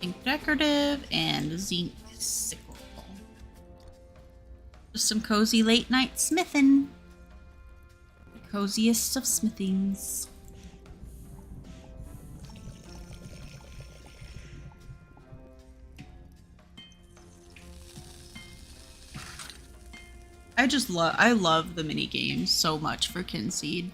Speaker 1: Zinc decorative and zinc sickle. Just some cozy late night smithing. coziest of smithings. I love the mini games so much for Kynseed.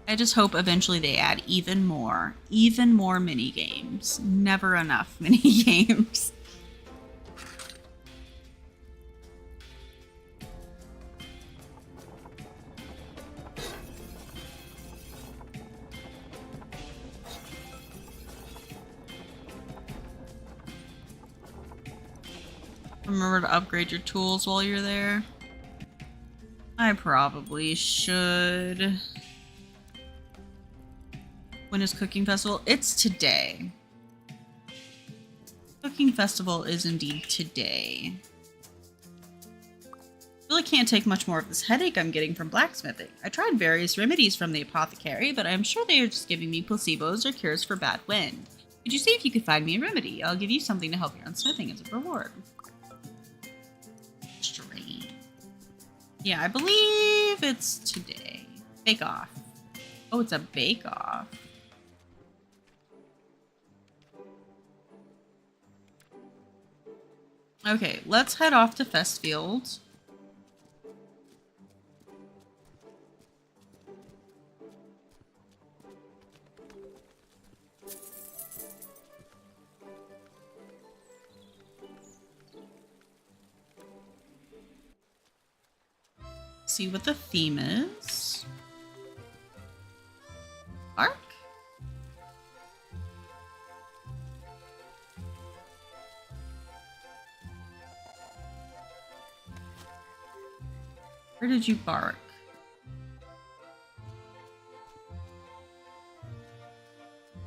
Speaker 1: I just hope eventually they add even more mini games. Never enough mini games. Remember to upgrade your tools while you're there. I probably should. When is Cooking Festival? It's today. Cooking Festival is indeed today. Really can't take much more of this headache I'm getting from blacksmithing. I tried various remedies from the apothecary, but I'm sure they are just giving me placebos or cures for bad wind. Could you see if you could find me a remedy? I'll give you something to help your own smithing as a reward. Strange. Yeah, I believe it's today. Bake Off. Oh, it's a Bake Off. Okay, let's head off to Festfield. See what the theme is. Bark? Where did you bark?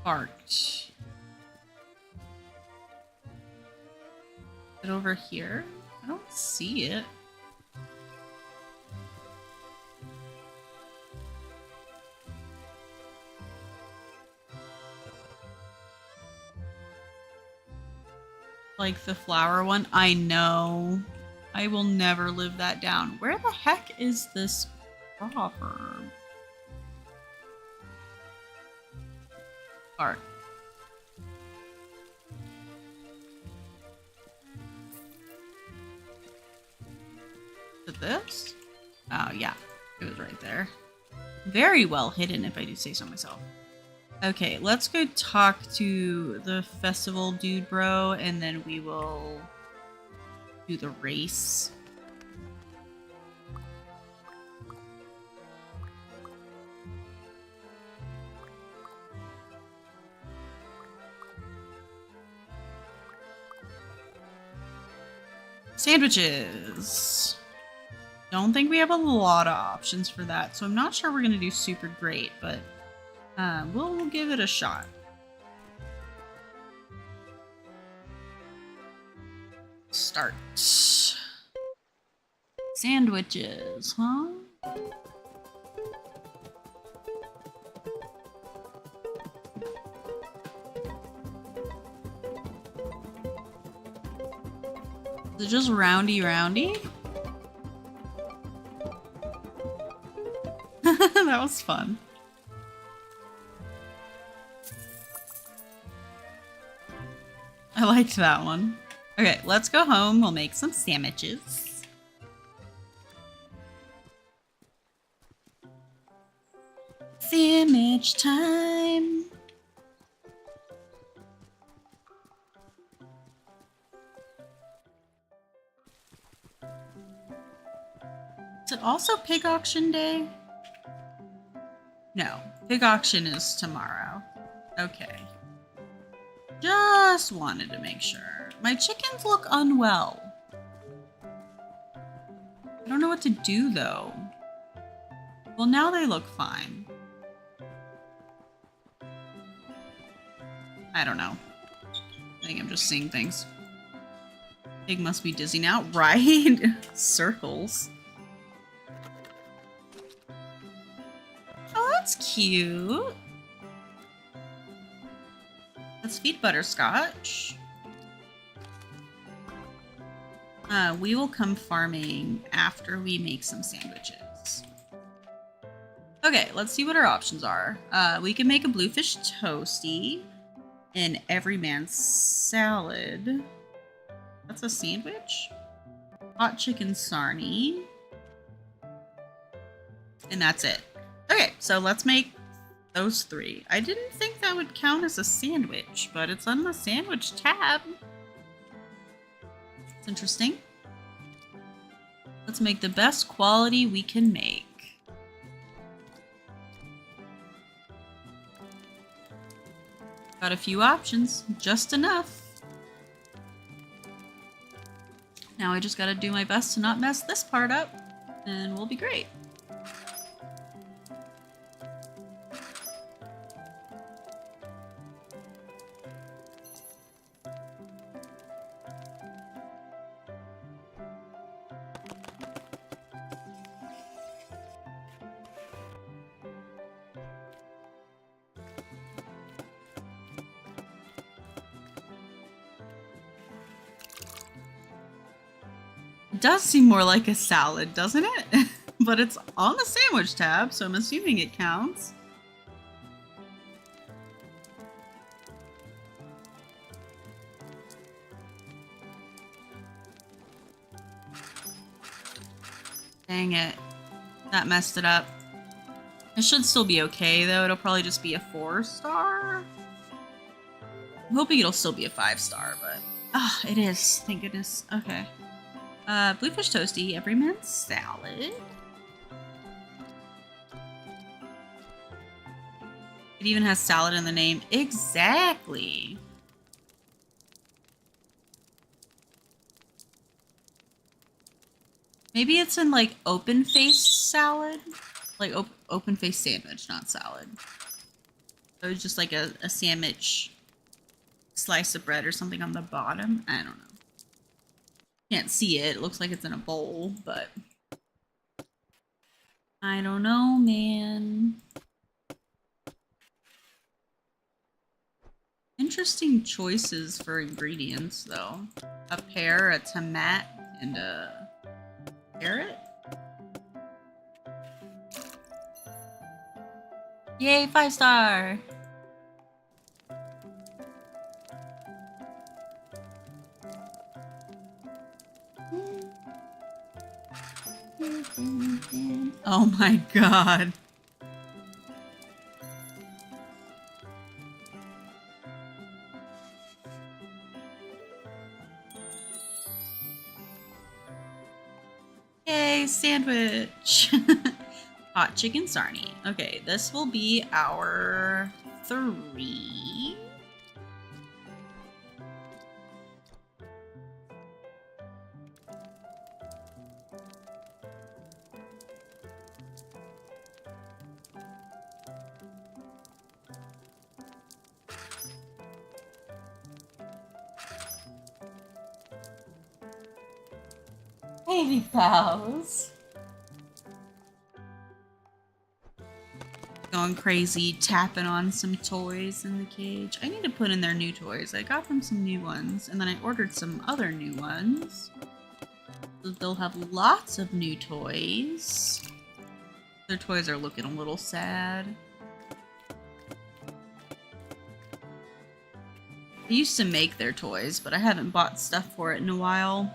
Speaker 1: Barked. Is it over here? I don't see it. Like the flower one? I know. I will never live that down. Where the heck is this proverb? Art. Is it this? Oh, yeah. It was right there. Very well hidden, if I do say so myself. Okay, let's go talk to the festival dude bro, and then we will do the race. Sandwiches. Don't think we have a lot of options for that, so I'm not sure we're gonna do super great, but we'll give it a shot. Start. Sandwiches, huh? Is it just roundy? That was fun. I liked that one. Okay, let's go home. We'll make some sandwiches. Sandwich time. Is it also pig auction day? No, pig auction is tomorrow. Okay. Just wanted to make sure. My chickens look unwell. I don't know what to do though. Well, now they look fine. I don't know. I think I'm just seeing things. Pig must be dizzy now, right? Circles. Oh, that's cute. Let's feed Butterscotch. We will come farming after we make some sandwiches. Okay, let's see what our options are. We can make a bluefish toasty, an everyman salad. That's a sandwich? Hot chicken sarnie. And that's it. Okay, so let's make those 3. I didn't think that would count as a sandwich, but it's on the sandwich tab. It's interesting. Let's make the best quality we can make. Got a few options, just enough. Now I just gotta do my best to not mess this part up, and we'll be great. It does seem more like a salad, doesn't it? But it's on the sandwich tab, so I'm assuming it counts. Dang it. That messed it up. It should still be okay, though. It'll probably just be a 4-star. I'm hoping it'll still be a 5-star, but... Ah, it is. Thank goodness. Okay. Bluefish toasty, everyman salad. It even has salad in the name. Exactly. Maybe it's in like open face salad? Like open face sandwich, not salad. So it's just like a sandwich slice of bread or something on the bottom. I don't know. Can't see it. It looks like it's in a bowl, but I don't know, man. Interesting choices for ingredients, though. A pear, a tomato, and a carrot. Yay, 5-star! Oh my god. Yay, sandwich! Hot chicken sarnie. Okay, this will be our 3. Baby pals. Going crazy, tapping on some toys in the cage. I need to put in their new toys. I got them some new ones, and then I ordered some other new ones. So they'll have lots of new toys. Their toys are looking a little sad. I used to make their toys, but I haven't bought stuff for it in a while.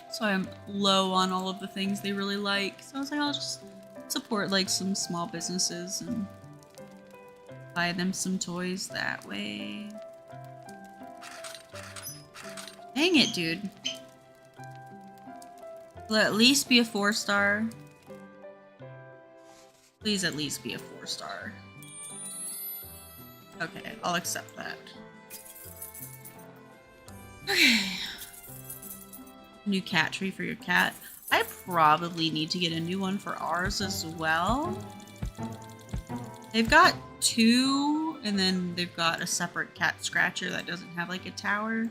Speaker 1: So I'm low on all of the things they really like. So I was like, I'll just support like some small businesses and buy them some toys that way. Dang it, dude. Will it at least be a 4-star? Please at least be a 4-star. Okay, I'll accept that. Okay. New cat tree for your cat. I probably need to get a new one for ours as well. They've got 2, and then they've got a separate cat scratcher that doesn't have like a tower.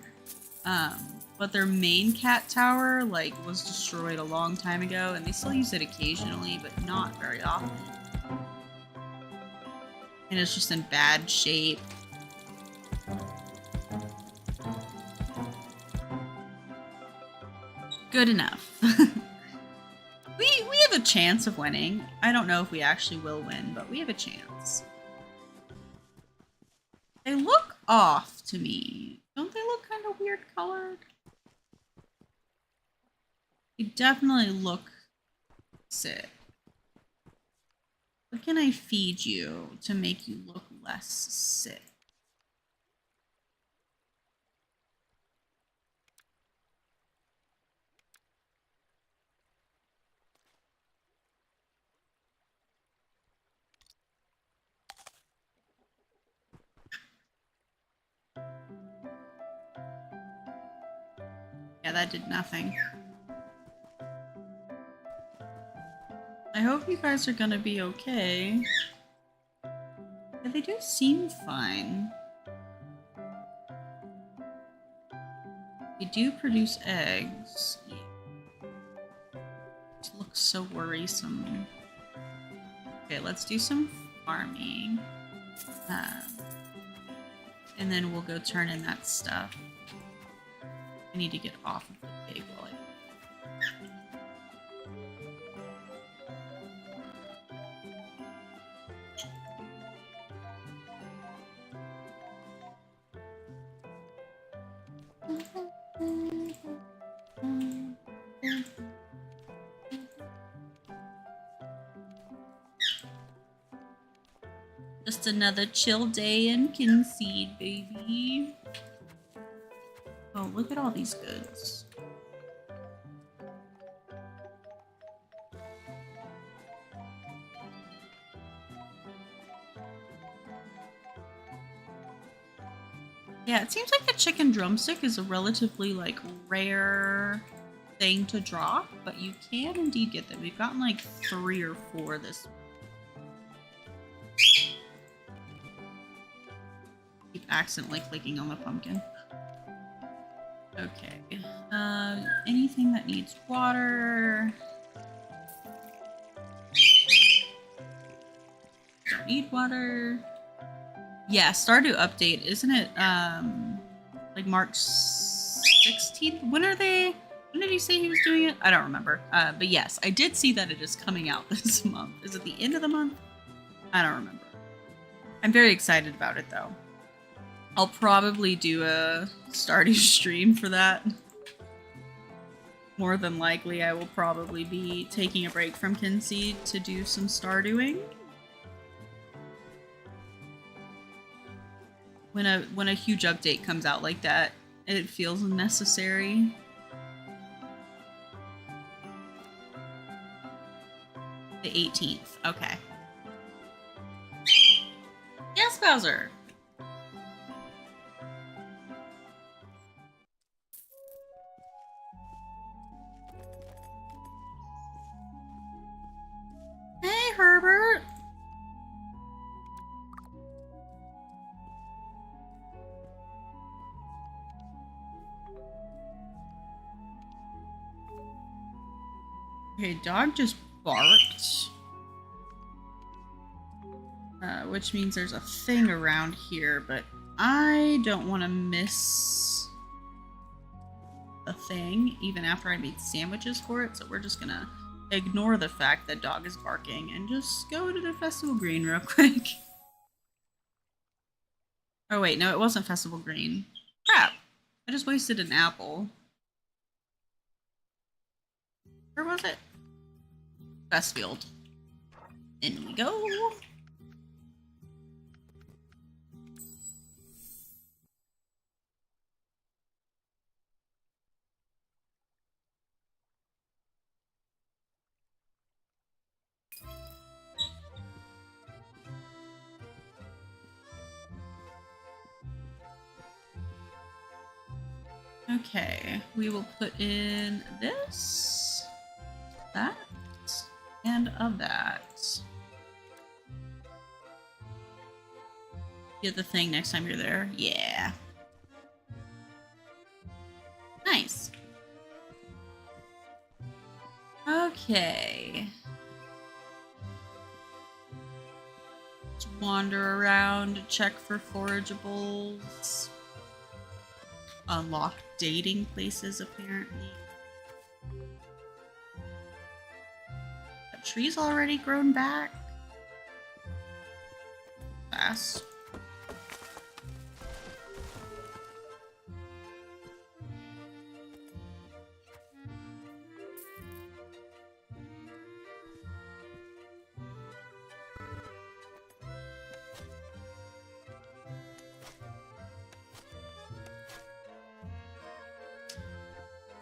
Speaker 1: But their main cat tower like was destroyed a long time ago, and they still use it occasionally, but not very often. And it's just in bad shape. Good enough. We have a chance of winning. I don't know if we actually will win, but we have a chance. They look off to me. Don't they look kind of weird colored? They definitely look sick. What can I feed you to make you look less sick? Yeah, that did nothing. I hope you guys are gonna be okay. Yeah, they do seem fine. They do produce eggs. Yeah. It looks so worrisome. Okay, let's do some farming. And then we'll go turn in that stuff. I need to get off of the pig while Just another chill day in Kynseed, baby. Oh, look at all these goods. Yeah, it seems like the chicken drumstick is a relatively, like, rare thing to drop, but you can indeed get them. We've gotten, like, 3 or 4 this week. Keep accidentally clicking on the pumpkin. Okay. Anything that needs water. Don't need water. Yeah, Stardew update, isn't it? Like March 16th? When did he say he was doing it? I don't remember. But yes, I did see that it is coming out this month. Is it the end of the month? I don't remember. I'm very excited about it though. I'll probably do a Stardew stream for that. More than likely, I will probably be taking a break from Kynseed to do some Stardewing. When a huge update comes out like that, it feels necessary. The 18th. Okay. Yes, Bowser. Hey, Herbert. Okay, dog just barked. Which means there's a thing around here, but I don't want to miss a thing, even after I made sandwiches for it, so we're just gonna ignore the fact that dog is barking and just go to the festival green real quick. Oh wait, no, it wasn't festival green. Crap! I just wasted an apple. Where was it? Westfield. In we go. Okay, we will put in this, that, and of that. Get the thing next time you're there. Yeah. Nice. Okay. Let's wander around, check for forageables. Unlock dating places, apparently. trees already grown back? Fast.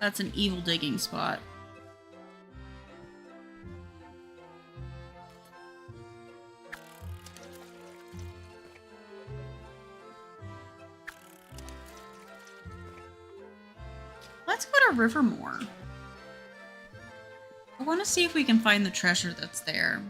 Speaker 1: That's an evil digging spot. Let's go to Rivermore. I want to see if we can find the treasure that's there.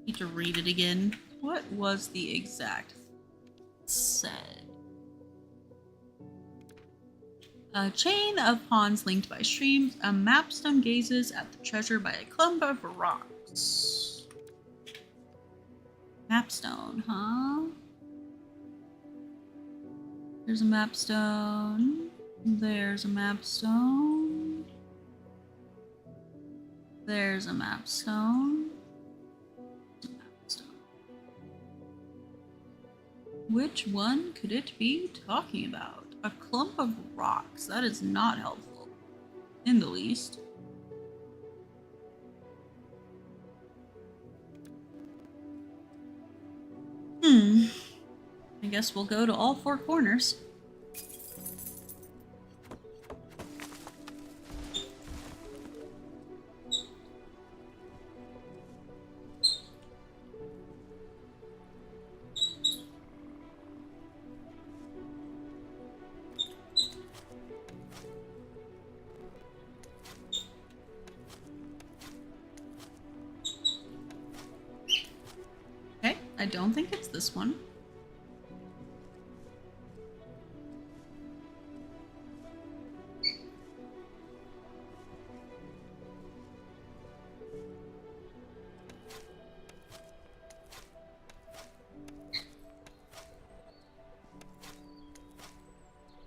Speaker 1: Need to read it again. What was the exact said? A chain of ponds linked by streams. A mapstone gazes at the treasure by a clump of rocks. Mapstone, huh? There's a mapstone. There's a mapstone. There's a mapstone. Which one could it be talking about? A clump of rocks. That is not helpful. In the least. I guess we'll go to all four corners. Okay, I don't think it's this one.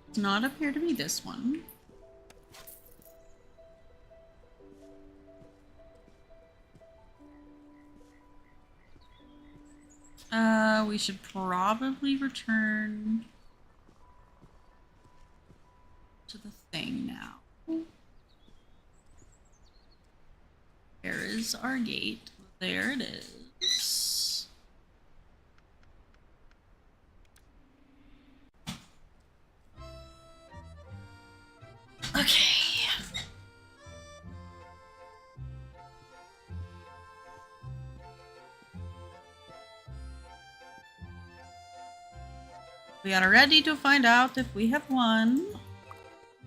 Speaker 1: Does not appear to be this one. We should probably return to the thing now. There is our gate. There it is. Okay. We are ready to find out if we have won.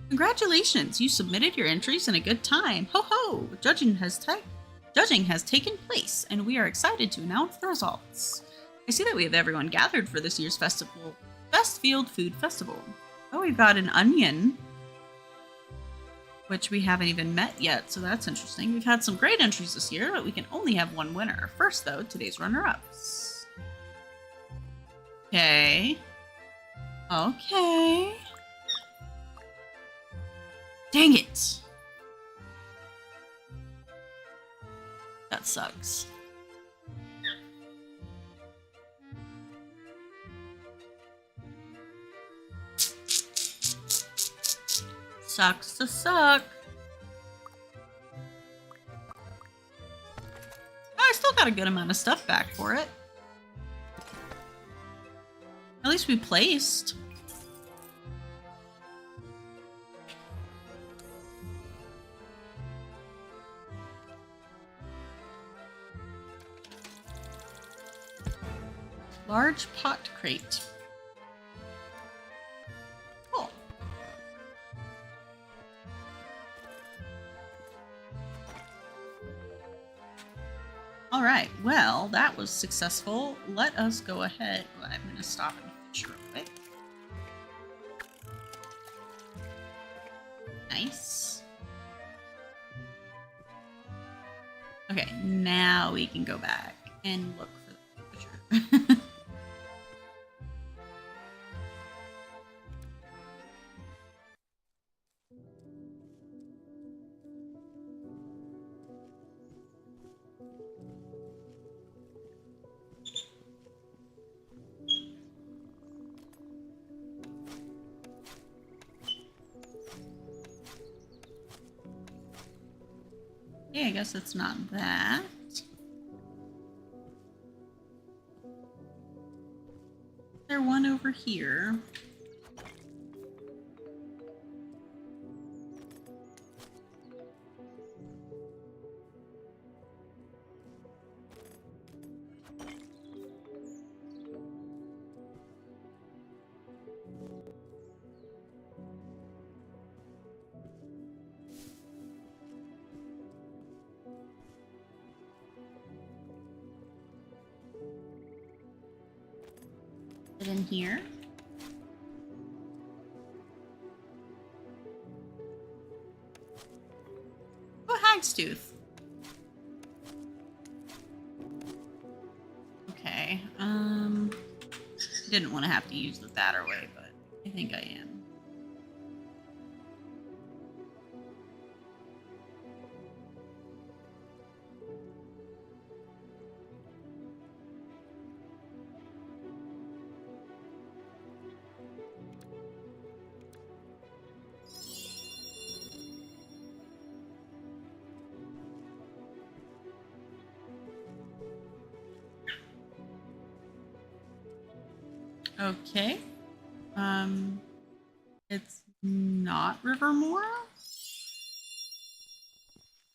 Speaker 1: Congratulations! You submitted your entries in a good time. Ho ho! Judging has taken place, and we are excited to announce the results. I see that we have everyone gathered for this year's festival, Bestfield Food Festival. Oh, we've got an onion, which we haven't even met yet, so that's interesting. We've had some great entries this year, but we can only have one winner. First, though, today's runner-ups. Okay. Okay. Dang it. That sucks. Sucks to suck. Oh, I still got a good amount of stuff back for it. At least we placed. Large pot crate. Cool. All right, well, that was successful. Let us go ahead. Well, I'm going to stop and fish real quick. Nice. Okay, now we can go back and look for the villager. Yeah, I guess it's not that. There's one over here. Is it in here? Oh, Hagstooth. Okay. Didn't want to have to use the batter way, but I think I am. Okay. It's not Rivermore.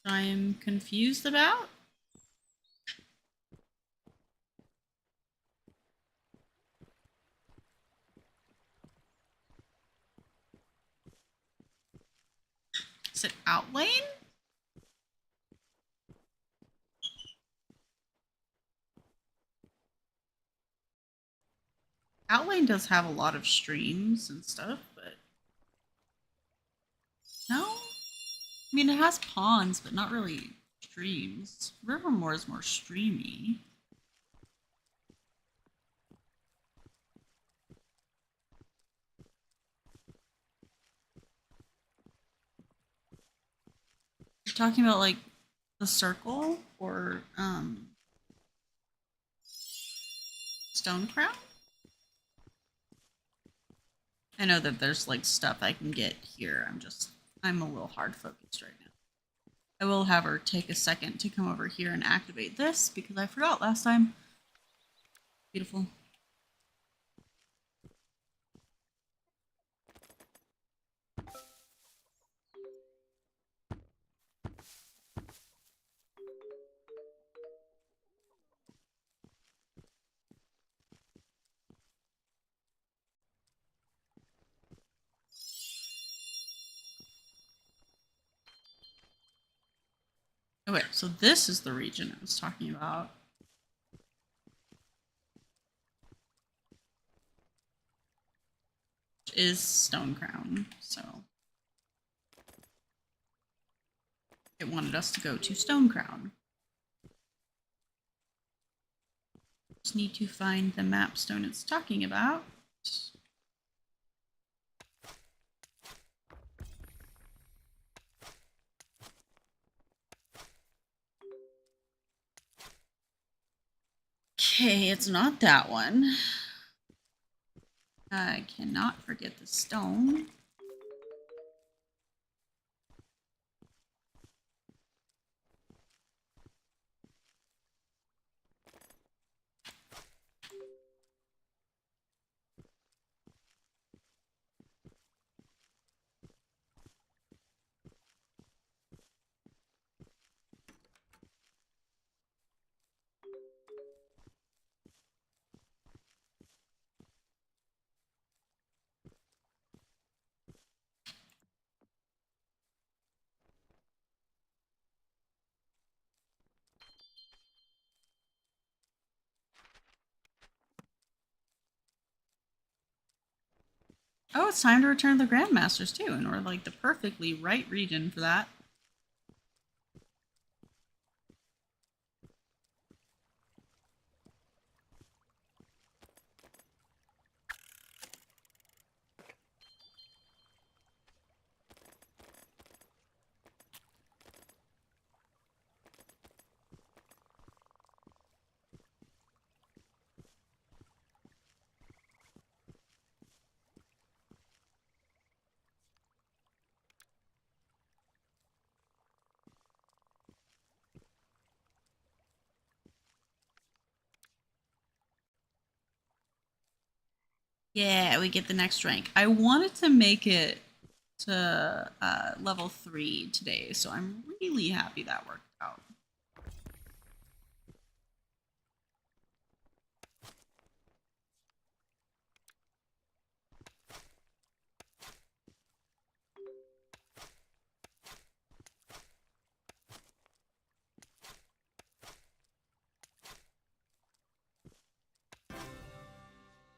Speaker 1: I'm confused about. Is it Outlane? Outlane does have a lot of streams and stuff, but no. I mean, it has ponds, but not really streams. Rivermore is more streamy. You're talking about like the circle or Stonecrown? I know that there's like stuff I can get here. I'm a little hard focused right now. I will have her take a second to come over here and activate this because I forgot last time. Beautiful. Okay, so this is the region I was talking about. Which is Stonecrown, so it wanted us to go to Stonecrown. Just need to find the map stone it's talking about. Okay, it's not that one. I cannot forget the stone. Oh, it's time to return to the Grandmasters too, and we're like the perfectly right region for that. Yeah, we get the next rank. I wanted to make it to level 3 today, so I'm really happy that worked out.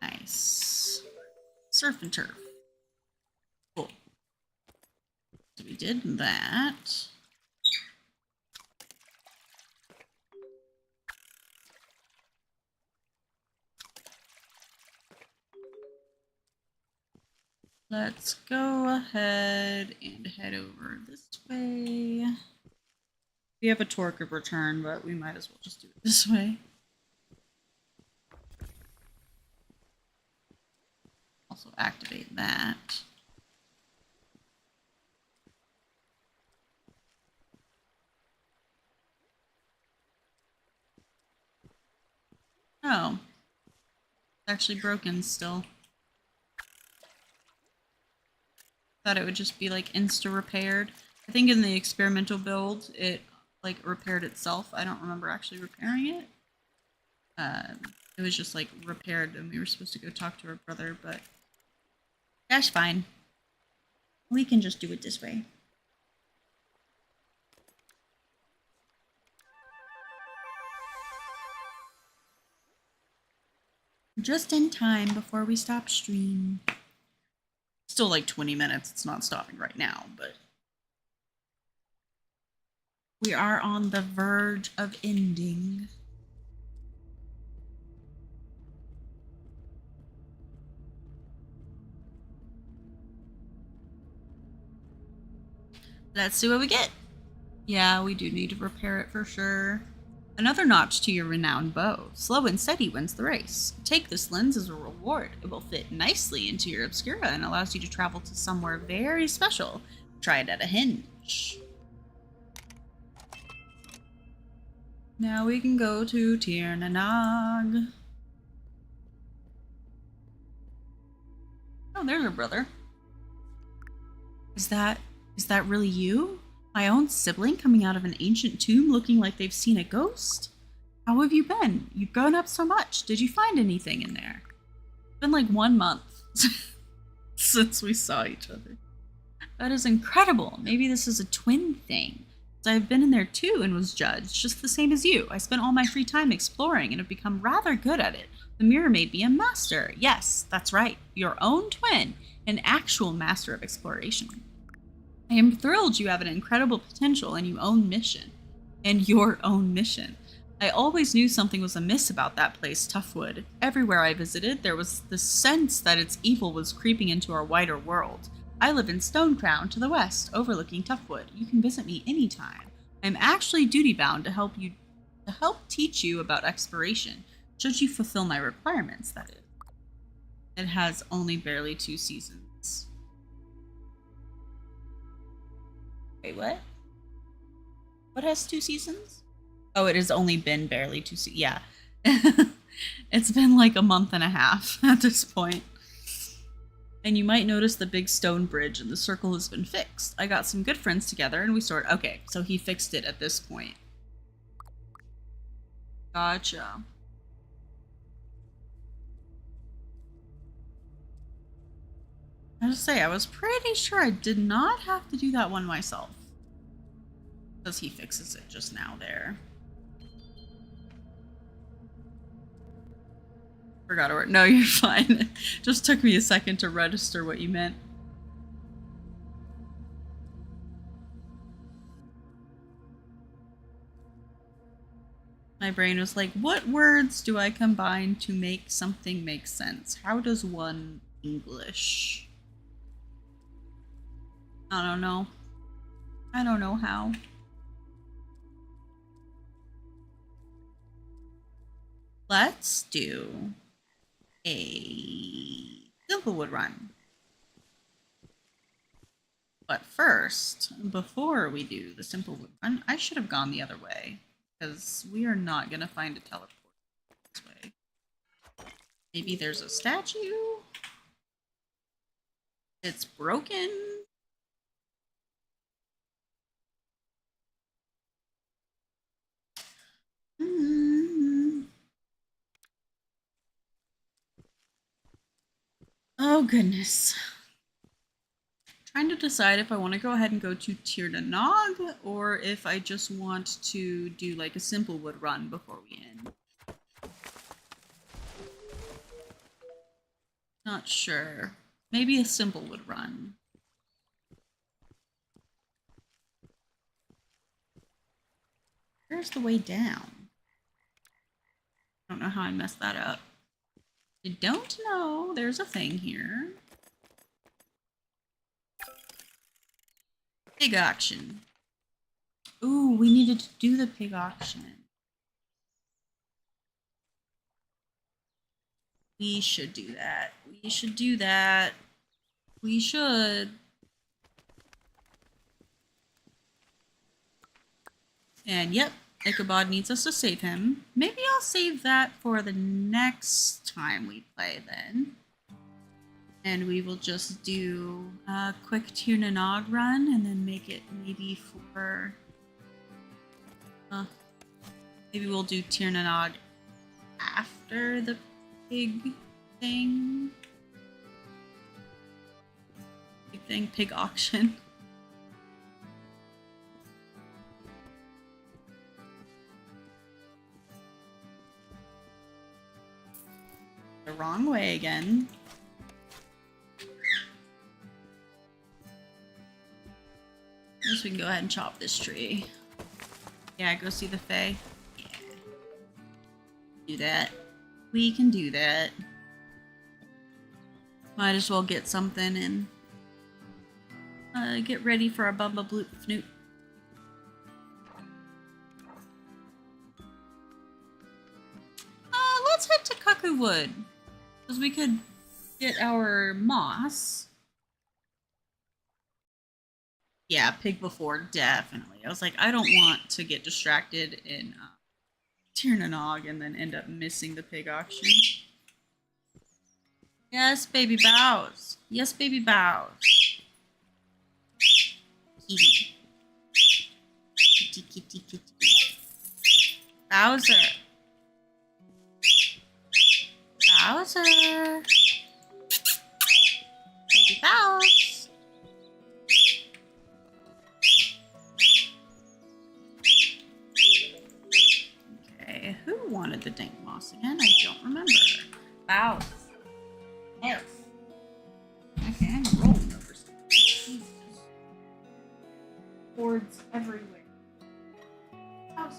Speaker 1: Nice. Surf and turf. Cool. So we did that. Let's go ahead and head over this way. We have a torque of return, but we might as well just do it this way. Also activate that. Oh. It's actually broken still. Thought it would just be like insta repaired. I think in the experimental build it like repaired itself. I don't remember actually repairing it. It was just like repaired and we were supposed to go talk to our brother, but that's fine. We can just do it this way. Just in time before we stop stream. Still like 20 minutes. It's not stopping right now, but we are on the verge of ending. Let's see what we get. Yeah, we do need to repair it for sure. Another notch to your renowned bow. Slow and steady wins the race. Take this lens as a reward. It will fit nicely into your obscura and allows you to travel to somewhere very special. Try it at a hinge. Now we can go to Tir Nanog. Oh, there's our brother. Is that really you? My own sibling coming out of an ancient tomb looking like they've seen a ghost? How have you been? You've grown up so much. Did you find anything in there? It's been like 1 month since we saw each other. That is incredible. Maybe this is a twin thing. I've been in there too and was judged, just the same as you. I spent all my free time exploring and have become rather good at it. The mirror made me a master. Yes, that's right. Your own twin, an actual master of exploration. I am thrilled you have an incredible potential and your own mission. I always knew something was amiss about that place, Toughwood. Everywhere I visited, there was the sense that its evil was creeping into our wider world. I live in Stonecrown to the west, overlooking Toughwood. You can visit me anytime. I'm actually duty-bound to help teach you about exploration, should you fulfill my requirements, that is. It has only barely 2 seasons. Wait, what? What has 2 seasons? Oh, it has only been barely 2 seasons. Yeah. It's been like a month and a half at this point. And you might notice the big stone bridge and the circle has been fixed. I got some good friends together and we okay, so he fixed it at this point. Gotcha. I have to say, I was pretty sure I did not have to do that one myself. Because he fixes it just now there. Forgot a word. No, you're fine. Just took me a second to register what you meant. My brain was like, what words do I combine to make something make sense? How does one English? I don't know. I don't know how. Let's do a Simplewood run. But first, before we do the Simplewood run, I should have gone the other way, because we are not going to find a teleport this way. Maybe there's a statue? It's broken? Oh, goodness. Trying to decide if I want to go ahead and go to Tirnanog or if I just want to do like a Simplewood run before we end. Not sure. Maybe a Simplewood run. Where's the way down? I don't know how I messed that up. I don't know. There's a thing here. Pig auction. Ooh, we needed to do the pig auction. We should do that. We should do that. We should. And yep, Ichabod needs us to save him. Maybe I'll save that for the next time we play then. And we will just do a quick Tirnanog run and then make it maybe for... maybe we'll do Tirnanog after the pig thing. Pig auction. The wrong way again. I guess we can go ahead and chop this tree. Yeah, go see the Fae. Yeah. Do that. We can do that. Might as well get something and get ready for a Bumba Bloop Fnoot. Let's head to Cuckoowood. Because we could get our moss. Yeah, pig before, definitely. I was like, I don't want to get distracted in Tirnanog and then end up missing the pig auction. Yes, baby bows. Yes, baby bows. Kitty. Kitty, kitty, kitty. Bowser. Bowser. Baby Bows. Okay, who wanted the dank moss again? I don't remember. Bows. Yes. Okay, I'm rolling over stuff. Jesus. Boards everywhere. Bows.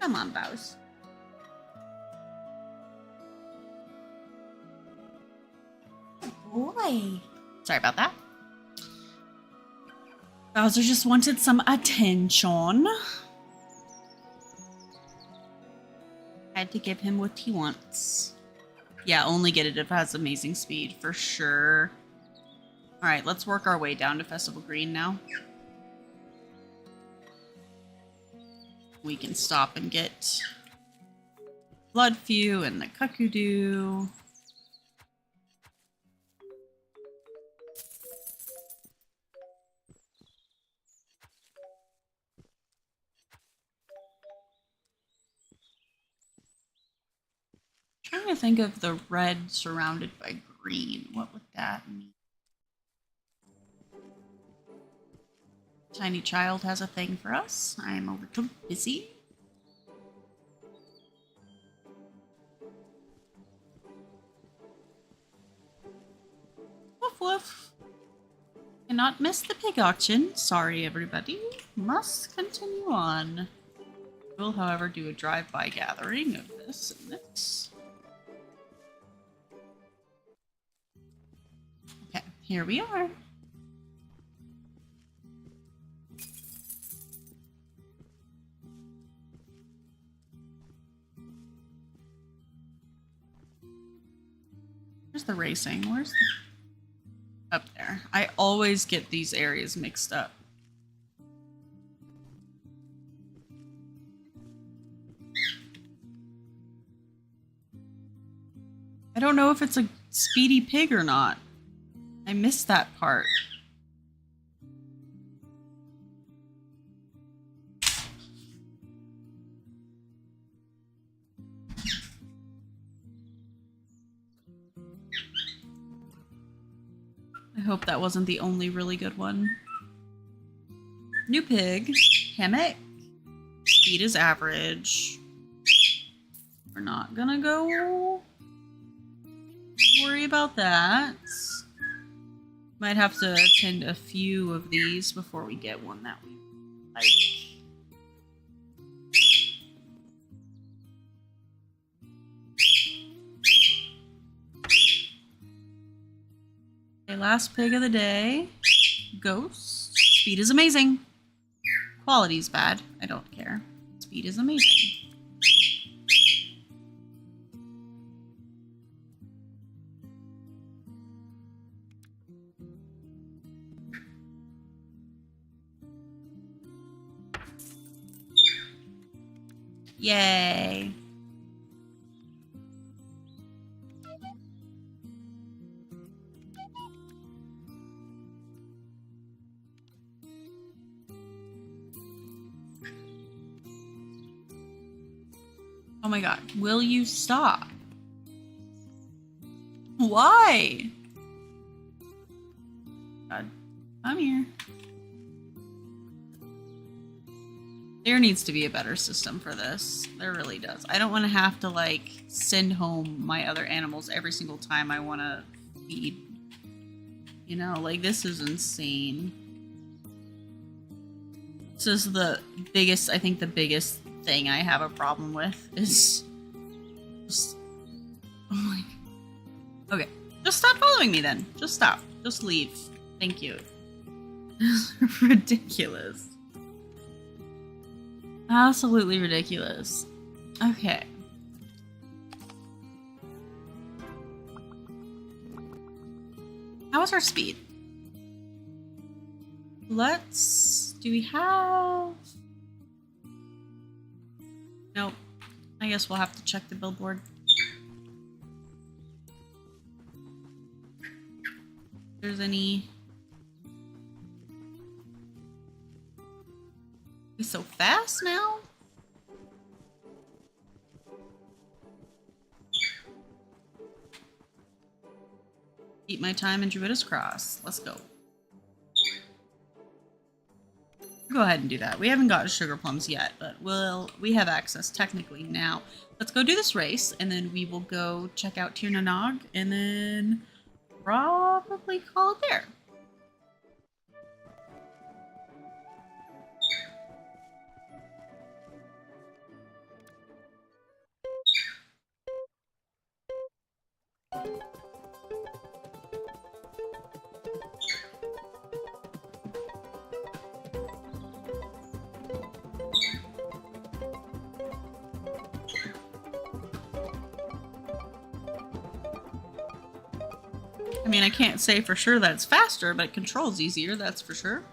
Speaker 1: Come on, Bows. Boy. Sorry about that. Bowser just wanted some attention. had to give him what he wants. Yeah, only get it if it has amazing speed, for sure. Alright, let's work our way down to Festival Green now. We can stop and get Bloodfew and the Cuckoo. Trying to think of the red surrounded by green. What would that mean? Tiny child has a thing for us. I'm a little busy. Woof woof. Cannot miss the pig auction. Sorry, everybody. Must continue on. We'll, however, do a drive-by gathering of this and this. Okay, here we are. Where's the racing? Where's the... Up there. I always get these areas mixed up. I don't know if it's a speedy pig or not. I missed that part. I hope that wasn't the only really good one. New pig. Hammock. Speed is average. We're not gonna go worry about that. Might have to attend a few of these before we get one that we like. Okay, last pig of the day. Ghost. Speed is amazing. Quality's bad. I don't care. Speed is amazing. Yay. Oh my god, will you stop? Why? God, come here. There needs to be a better system for this. There really does. I don't want to have to, like, send home my other animals every single time I want to feed. You know, like, this is insane. This is the biggest, I think the biggest thing I have a problem with is just, oh my god. Okay, just stop following me then. Just stop. Just leave. Thank you. Ridiculous. Absolutely ridiculous. Okay. How is our speed? Let's... Do we have... Nope. I guess we'll have to check the billboard. If there's any... He's so fast now? Eat my time in Druida's Cross. Let's go. Go ahead and do that. We haven't got sugar plums yet, but we have access technically now. Let's go do this race, and then we will go check out Tir na Nog, and then probably call it there. I mean, I can't say for sure that it's faster, but it controls easier, that's for sure.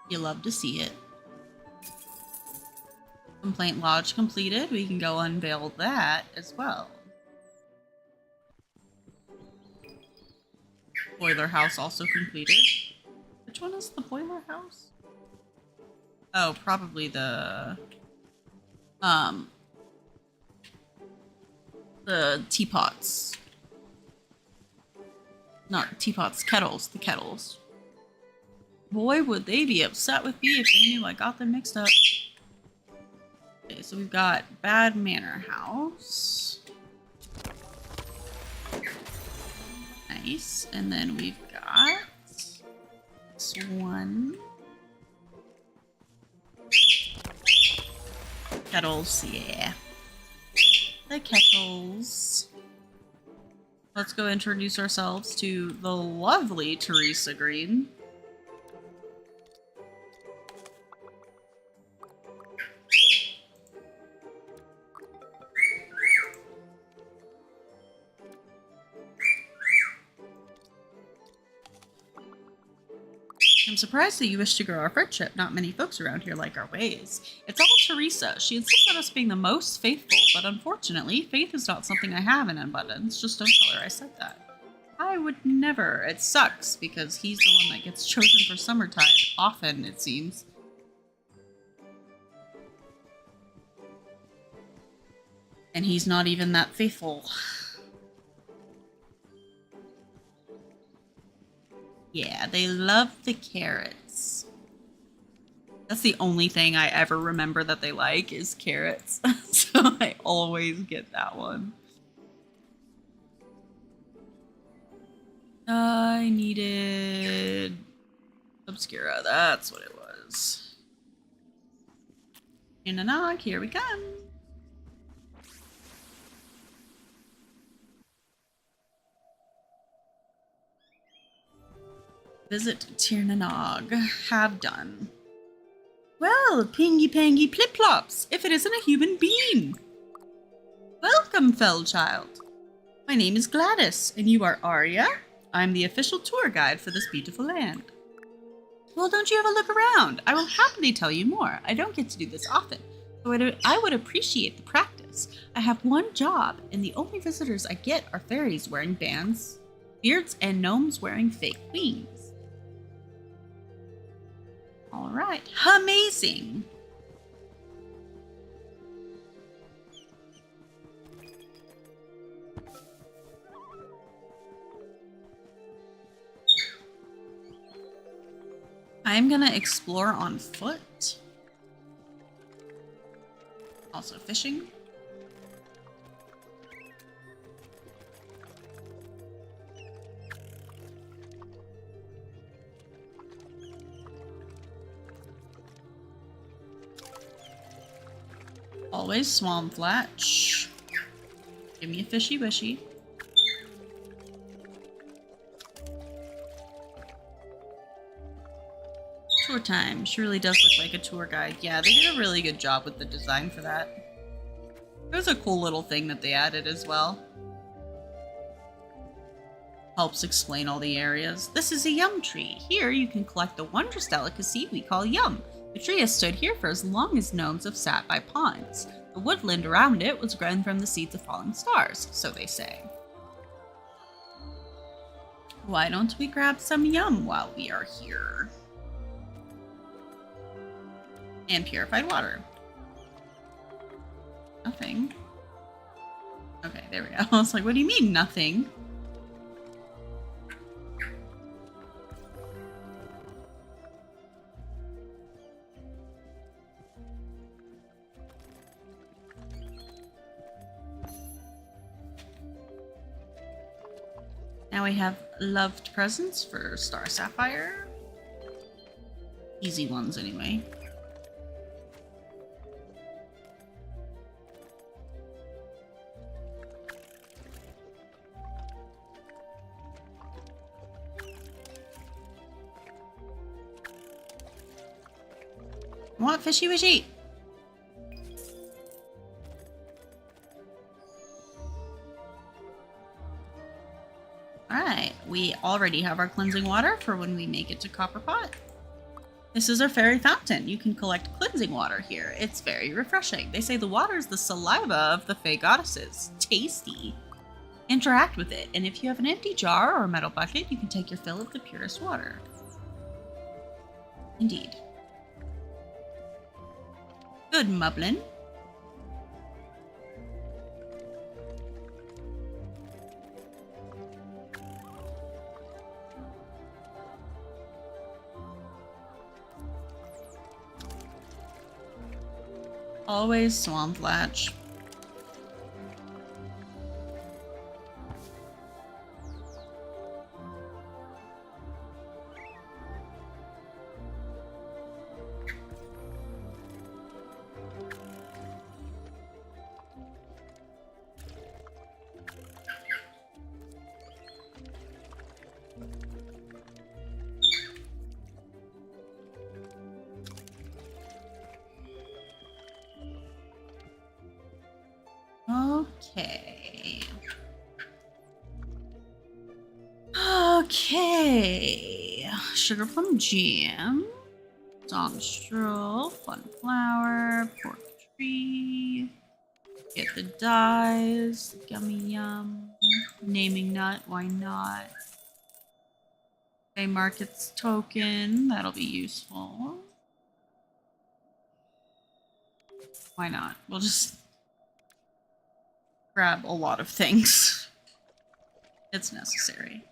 Speaker 1: You love to see it. Complaint lodge completed. We can go unveil that as well. Boiler house also completed. Which one is the boiler house? Oh, probably the teapots. Not teapots, kettles, the kettles. Boy, would they be upset with me if they knew I got them mixed up. Okay, so we've got Bad Manor House. Nice. And then we've got this one. Kettles, yeah. The kettles. Let's go introduce ourselves to the lovely Teresa Green. I'm surprised that you wish to grow our friendship. Not many folks around here like our ways. It's all Teresa. She insists on us being the most faithful, but unfortunately, faith is not something I have in abundance. Just don't tell her I said that. I would never. It sucks, because he's the one that gets chosen for Summertide. Often, it seems. And he's not even that faithful. Yeah, they love the carrots. That's the only thing I ever remember that they like is carrots. So I always get that one. I needed Obscura. That's what it was. In a nog, here we come. Visit Tirnanog. Have done. Well, pingy pangy plip plops, if it isn't a human being. Welcome, fell child. My name is Gladys, and you are Arya. I'm the official tour guide for this beautiful land. Well, don't you have a look around? I will happily tell you more. I don't get to do this often, so I would appreciate the practice. I have one job, and the only visitors I get are fairies wearing beards and gnomes wearing fake wings. All right, amazing. I'm gonna explore on foot. Also fishing. Always swamp flatch. Give me a fishy wishy. Tour time. She really does look like a tour guide. Yeah, they did a really good job with the design for that. There's a cool little thing that they added as well. Helps explain all the areas. This is a yum tree. Here you can collect the wondrous delicacy we call yum. The tree has stood here for as long as gnomes have sat by ponds. The woodland around it was grown from the seeds of falling stars, so they say. Why don't we grab some yum while we are here? And purified water. Nothing. Okay, there we go. I was like, what do you mean, nothing? Now we have loved presents for Star Sapphire. Easy ones anyway. What fishy wishy? we already have our cleansing water for when we make it to Copper Pot. This is our fairy fountain. You can collect cleansing water here. It's very refreshing. They say the water is the saliva of the Fey goddesses. Tasty. Interact with it, and if you have an empty jar or a metal bucket, you can take your fill of the purest water. Indeed. Good, Mublin. Always Swamplatch. Okay. Okay. Sugar plum jam. Song stroll. Fun flower. Pork tree. Get the dyes. Yummy yum. Naming nut. Why not? Okay, markets token. That'll be useful. Why not? We'll just grab a lot of things. It's necessary.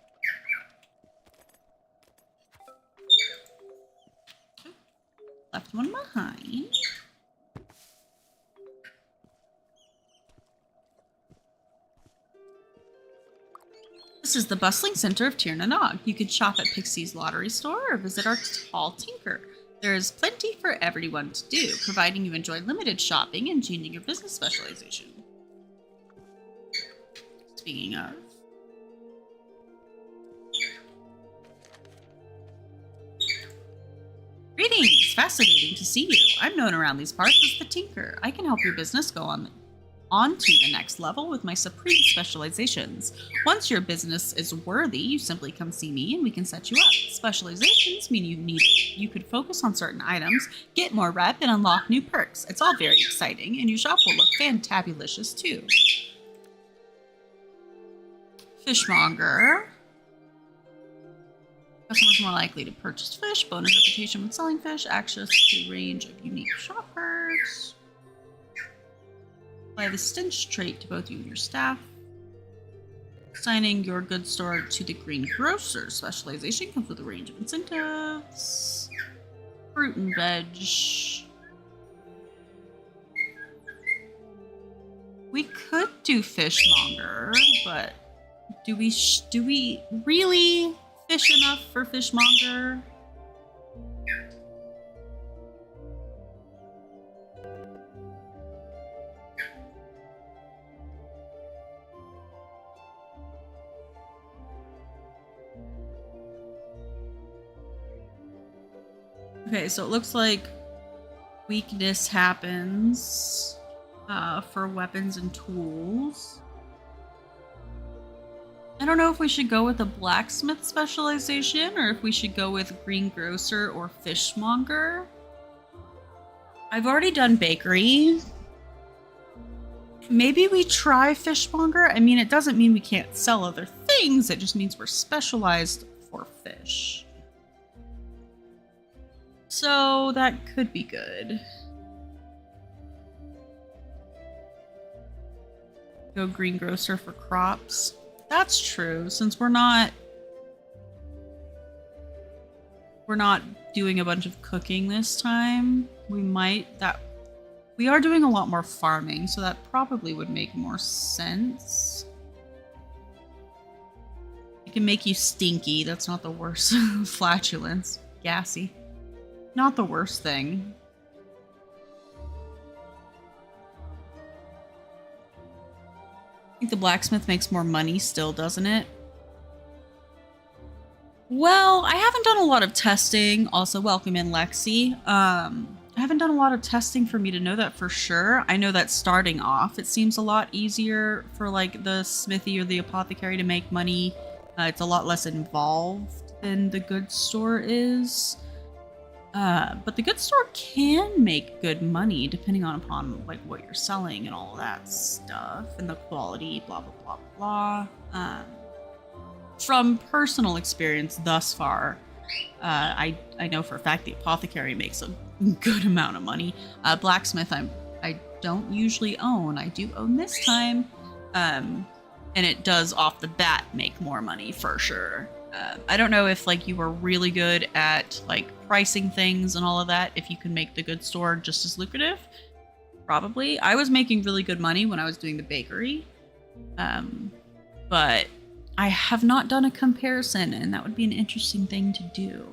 Speaker 1: Left one behind. This is the bustling center of Tir na Nog. You can shop at Pixie's Lottery Store or visit our tall tinker. There is plenty for everyone to do, providing you enjoy limited shopping and changing your business specialization. Speaking of. Greetings! Fascinating to see you. I'm known around these parts as the Tinker. I can help your business go on to the next level with my supreme specializations. Once your business is worthy, you simply come see me and we can set you up. Specializations mean you could focus on certain items, get more rep, and unlock new perks. It's all very exciting, and your shop will look fantabulous too. Fishmonger. Customers more likely to purchase fish, bonus reputation when selling fish, access to a range of unique shoppers. Apply the stench trait to both you and your staff. Assigning your goods store to the greengrocer. Specialization comes with a range of incentives. Fruit and veg. We could do fishmonger, but do we really fish enough for fishmonger? Okay, so it looks like weakness happens for weapons and tools. I don't know if we should go with a blacksmith specialization or if we should go with greengrocer or fishmonger. I've already done bakery. Maybe we try fishmonger. I mean, it doesn't mean we can't sell other things. It just means we're specialized for fish. So that could be good. Go greengrocer for crops. That's true, since we're not doing a bunch of cooking this time. We are doing a lot more farming, so that probably would make more sense. It can make you stinky. That's not the worst. Flatulence. Gassy. Not the worst thing. I think the blacksmith makes more money still, doesn't it? Well, I haven't done a lot of testing. Also, welcome in, Lexi. I haven't done a lot of testing for me to know that for sure. I know that starting off, it seems a lot easier for like the smithy or the apothecary to make money It's a lot less involved than the goods store is. But the goods store can make good money depending upon like what you're selling and all of that stuff and the quality, blah blah blah blah. From personal experience thus far, I know for a fact the apothecary makes a good amount of money. Blacksmith, I don't usually own. I do own this time, and it does off the bat make more money for sure. I don't know if like you were really good at like pricing things and all of that, if you can make the goods store just as lucrative. Probably. I was making really good money when I was doing the bakery, but I have not done a comparison, and that would be an interesting thing to do.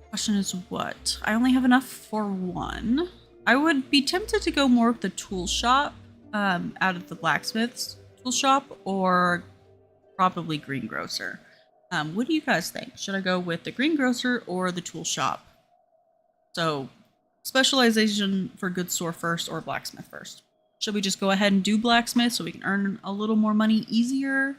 Speaker 1: Question is what? I only have enough for one. I would be tempted to go more with the tool shop out of the blacksmith's tool shop, or probably greengrocer. What do you guys think? Should I go with the greengrocer or the tool shop? So specialization for goods store first or blacksmith first? Should we just go ahead and do blacksmith so we can earn a little more money easier?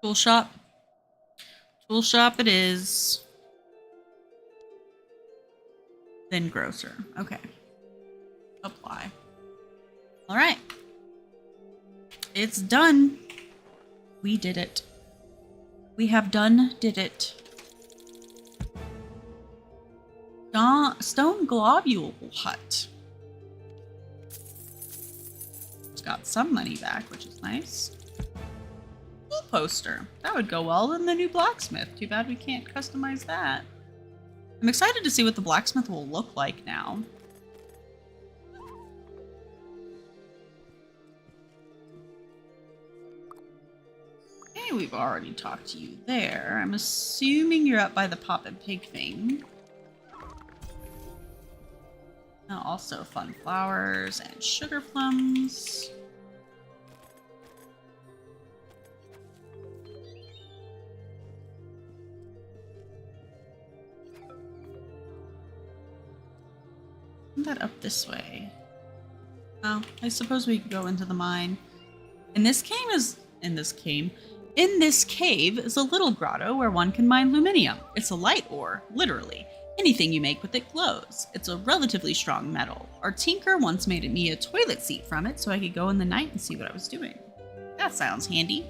Speaker 1: Tool shop. Tool shop it is. Then grocer. Okay. Apply. All right. It's done. We did it. We have did it. Stone globule hut. It's got some money back, which is nice. Cool poster. That would go well in the new blacksmith. Too bad we can't customize that. I'm excited to see what the blacksmith will look like now. Okay, we've already talked to you there. I'm assuming you're up by the Poppin' Pig thing. Also fun flowers and sugar plums. That up this way. Well, I suppose we could go into the mine. In this cave is a little grotto where one can mine luminium. It's a light ore, literally. Anything you make with it glows. It's a relatively strong metal. Our tinker once made me a toilet seat from it so I could go in the night and see what I was doing. That sounds handy.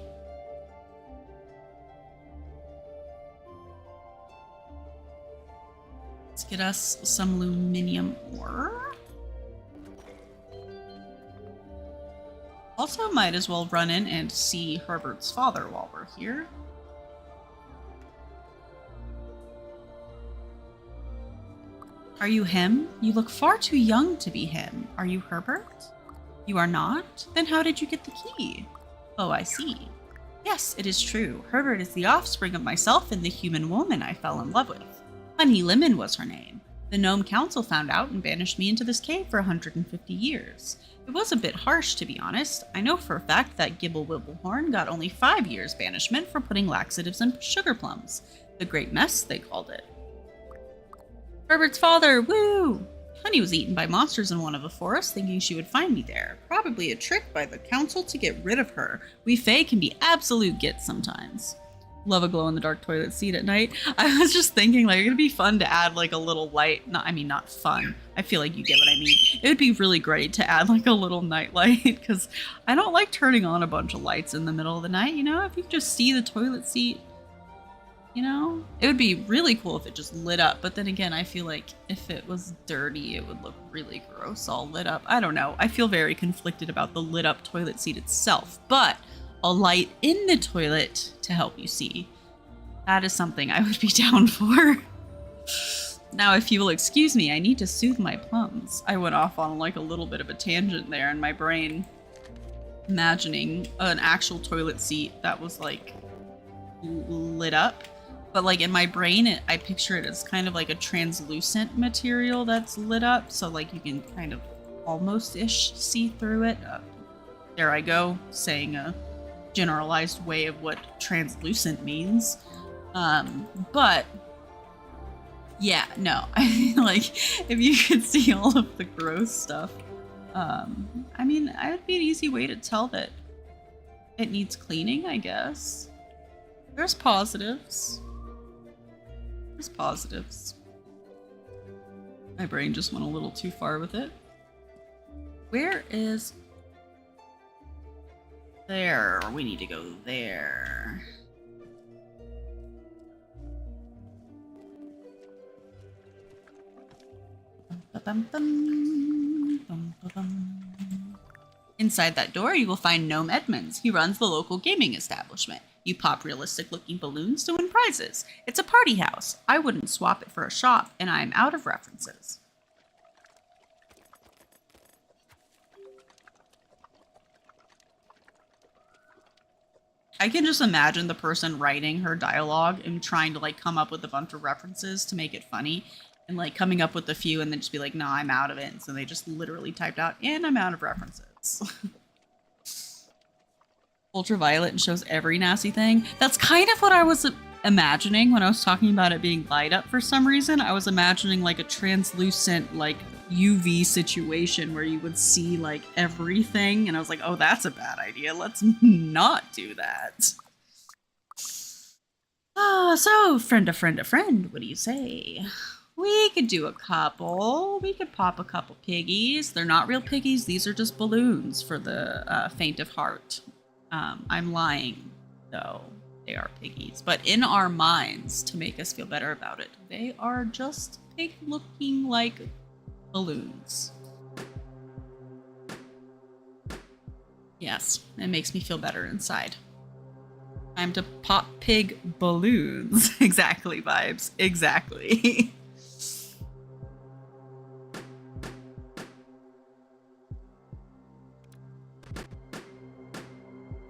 Speaker 1: Let's get us some luminium ore. Also, might as well run in and see Herbert's father while we're here. Are you him? You look far too young to be him. Are you Herbert? You are not? Then how did you get the key? Oh, I see. Yes, it is true. Herbert is the offspring of myself and the human woman I fell in love with. Honey Lemon was her name. The Gnome Council found out and banished me into this cave for 150 years. It was a bit harsh, to be honest. I know for a fact that Gibble Wibblehorn got only 5 years banishment for putting laxatives in sugar plums. The Great Mess, they called it. Herbert's father, woo! Honey was eaten by monsters in one of the forests, thinking she would find me there. Probably a trick by the council to get rid of her. We Fae can be absolute gits sometimes. Love a glow-in-the-dark toilet seat at night. I was just thinking, like, it'd be fun to add, like, a little light. Not fun. I feel like you get what I mean. It would be really great to add, like, a little night light, because I don't like turning on a bunch of lights in the middle of the night, you know? If you just see the toilet seat, you know? It would be really cool if it just lit up, but then again, I feel like if it was dirty, it would look really gross all lit up. I don't know. I feel very conflicted about the lit up toilet seat itself, but a light in the toilet to help you see. That is something I would be down for. Now, if you will excuse me, I need to soothe my plums. I went off on like a little bit of a tangent there in my brain, imagining an actual toilet seat that was like lit up. But like in my brain, I picture it as kind of like a translucent material that's lit up. So like you can kind of almost-ish see through it. There I go, saying a generalized way of what translucent means. But yeah, no, I mean, like, if you could see all of the gross stuff, I mean, it would be an easy way to tell that it needs cleaning, I guess. There's positives. There's positives. My brain just went a little too far with it. Where is... There. We need to go there. Inside that door, you will find Gnome Edmonds. He runs the local gaming establishment. You pop realistic-looking balloons to win prizes. It's a party house. I wouldn't swap it for a shop, and I'm out of references. I can just imagine the person writing her dialogue and trying to like come up with a bunch of references to make it funny, and like coming up with a few and then just be like, no, I'm out of it. And so they just literally typed out, and I'm out of references. Ultraviolet and shows every nasty thing. That's kind of what I was imagining when I was talking about it being light up for some reason. I was imagining like a translucent like UV situation where you would see like everything, and I was like, oh, that's a bad idea. Let's not do that. So friend of friend of friend, what do you say? We could do a couple. We could pop a couple piggies. They're not real piggies. These are just balloons for the faint of heart. I'm lying, though. They are piggies. But in our minds, to make us feel better about it, they are just pig looking like balloons. Yes, it makes me feel better inside. Time to pop pig balloons. Exactly, vibes. Exactly.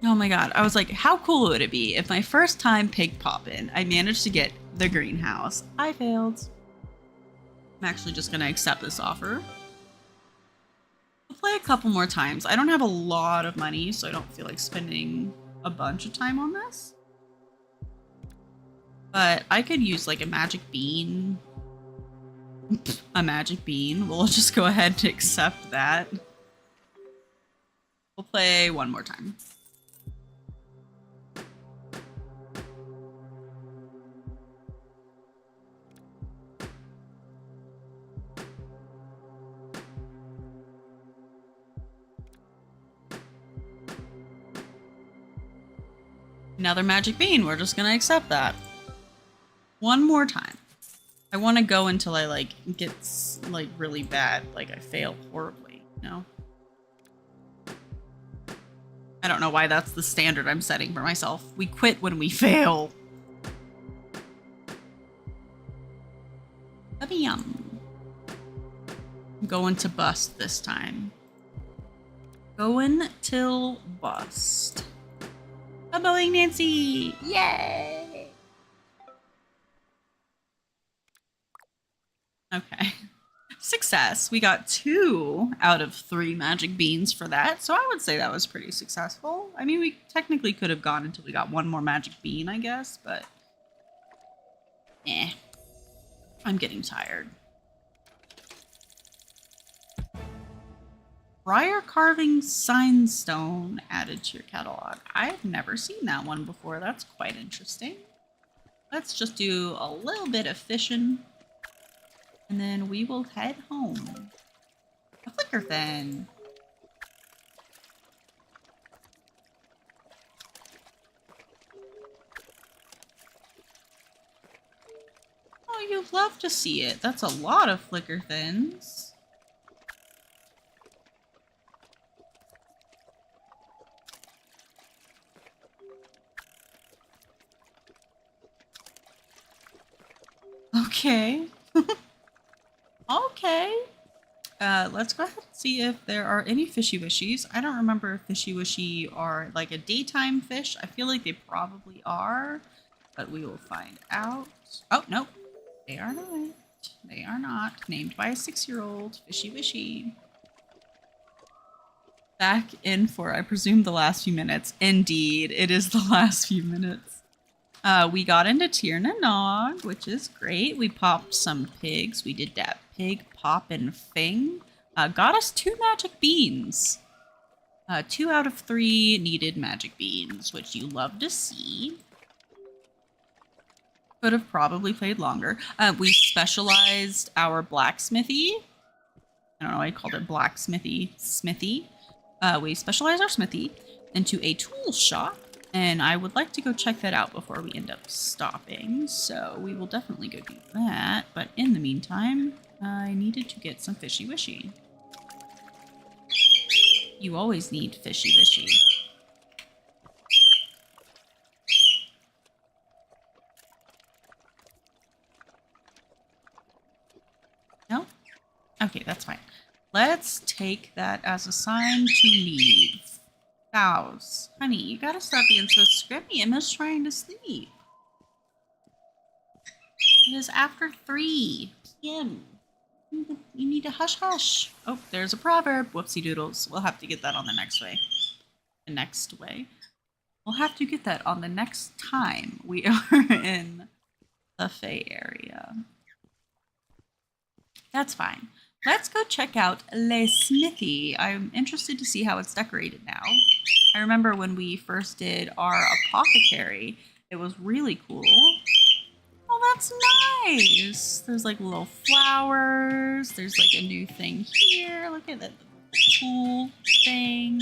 Speaker 1: Oh my god, I was like, how cool would it be if my first time pig poppin', I managed to get the greenhouse? I failed. I'm actually just gonna accept this offer. We'll play a couple more times. I don't have a lot of money, so I don't feel like spending a bunch of time on this. But I could use like a magic bean. A magic bean. We'll just go ahead and accept that. We'll play one more time. Another magic bean. We're just gonna accept that. One more time. I want to go until I like gets like really bad, like I fail horribly, you know? I don't know why that's the standard I'm setting for myself. We quit when we fail. Yum. I'm going to bust this time. Going till bust. Elbowing Nancy! Yay! Okay. Success. We got 2 out of 3 magic beans for that, so I would say that was pretty successful. I mean, we technically could have gone until we got 1 more magic bean, I guess, but... eh. I'm getting tired. Briar carving signstone added to your catalog. I've never seen that one before. That's quite interesting. Let's just do a little bit of fishing, and then we will head home. A flicker fin. Oh, you'd love to see it. That's a lot of flicker fins. Okay. Okay. Let's go ahead and see if there are any fishy wishies. I don't remember if fishy wishy are like a daytime fish. I feel like they probably are, but we will find out. Oh, no. They are not. They are not. Named by a 6-year-old. Fishy wishy. Back in for, I presume, the last few minutes. Indeed, it is the last few minutes. We got into Tir na Nog, which is great. We popped some pigs. We did that pig pop and fing. Got us 2 magic beans. 2 out of 3 needed magic beans, which you love to see. Could have probably played longer. We specialized our blacksmithy. I don't know why I called it blacksmithy. Smithy. We specialize our smithy into a tool shop, and I would like to go check that out before we end up stopping. So we will definitely go do that. But in the meantime, I needed to get some fishy wishy. You always need fishy wishy. No? Okay, that's fine. Let's take that as a sign to leave. Cows. Honey, you gotta stop being so scripty. Emma's trying to sleep. It is after 3 p.m. You need to hush hush. Oh, there's a proverb. Whoopsie doodles. We'll have to get that on the next way. The next way. We'll have to get that on the next time we are in the Fae area. That's fine. Let's go check out Le Smithy. I'm interested to see how it's decorated now. I remember when we first did our apothecary, it was really cool. Oh, that's nice. There's like little flowers. There's like a new thing here. Look at that cool thing.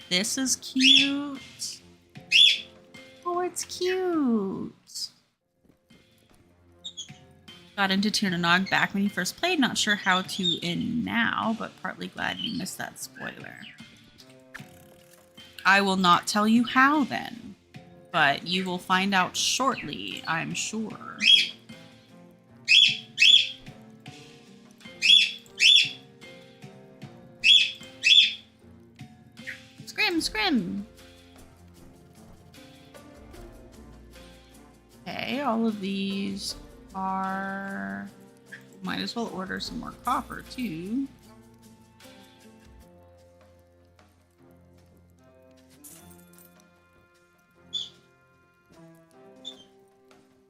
Speaker 1: This is cute. Oh, it's cute. Got into Tir na Nog back when you first played. Not sure how to in now, but partly glad you missed that spoiler. I will not tell you how then, but you will find out shortly, I'm sure. Scrim, scrim. Okay, all of these are... Might as well order some more copper, too.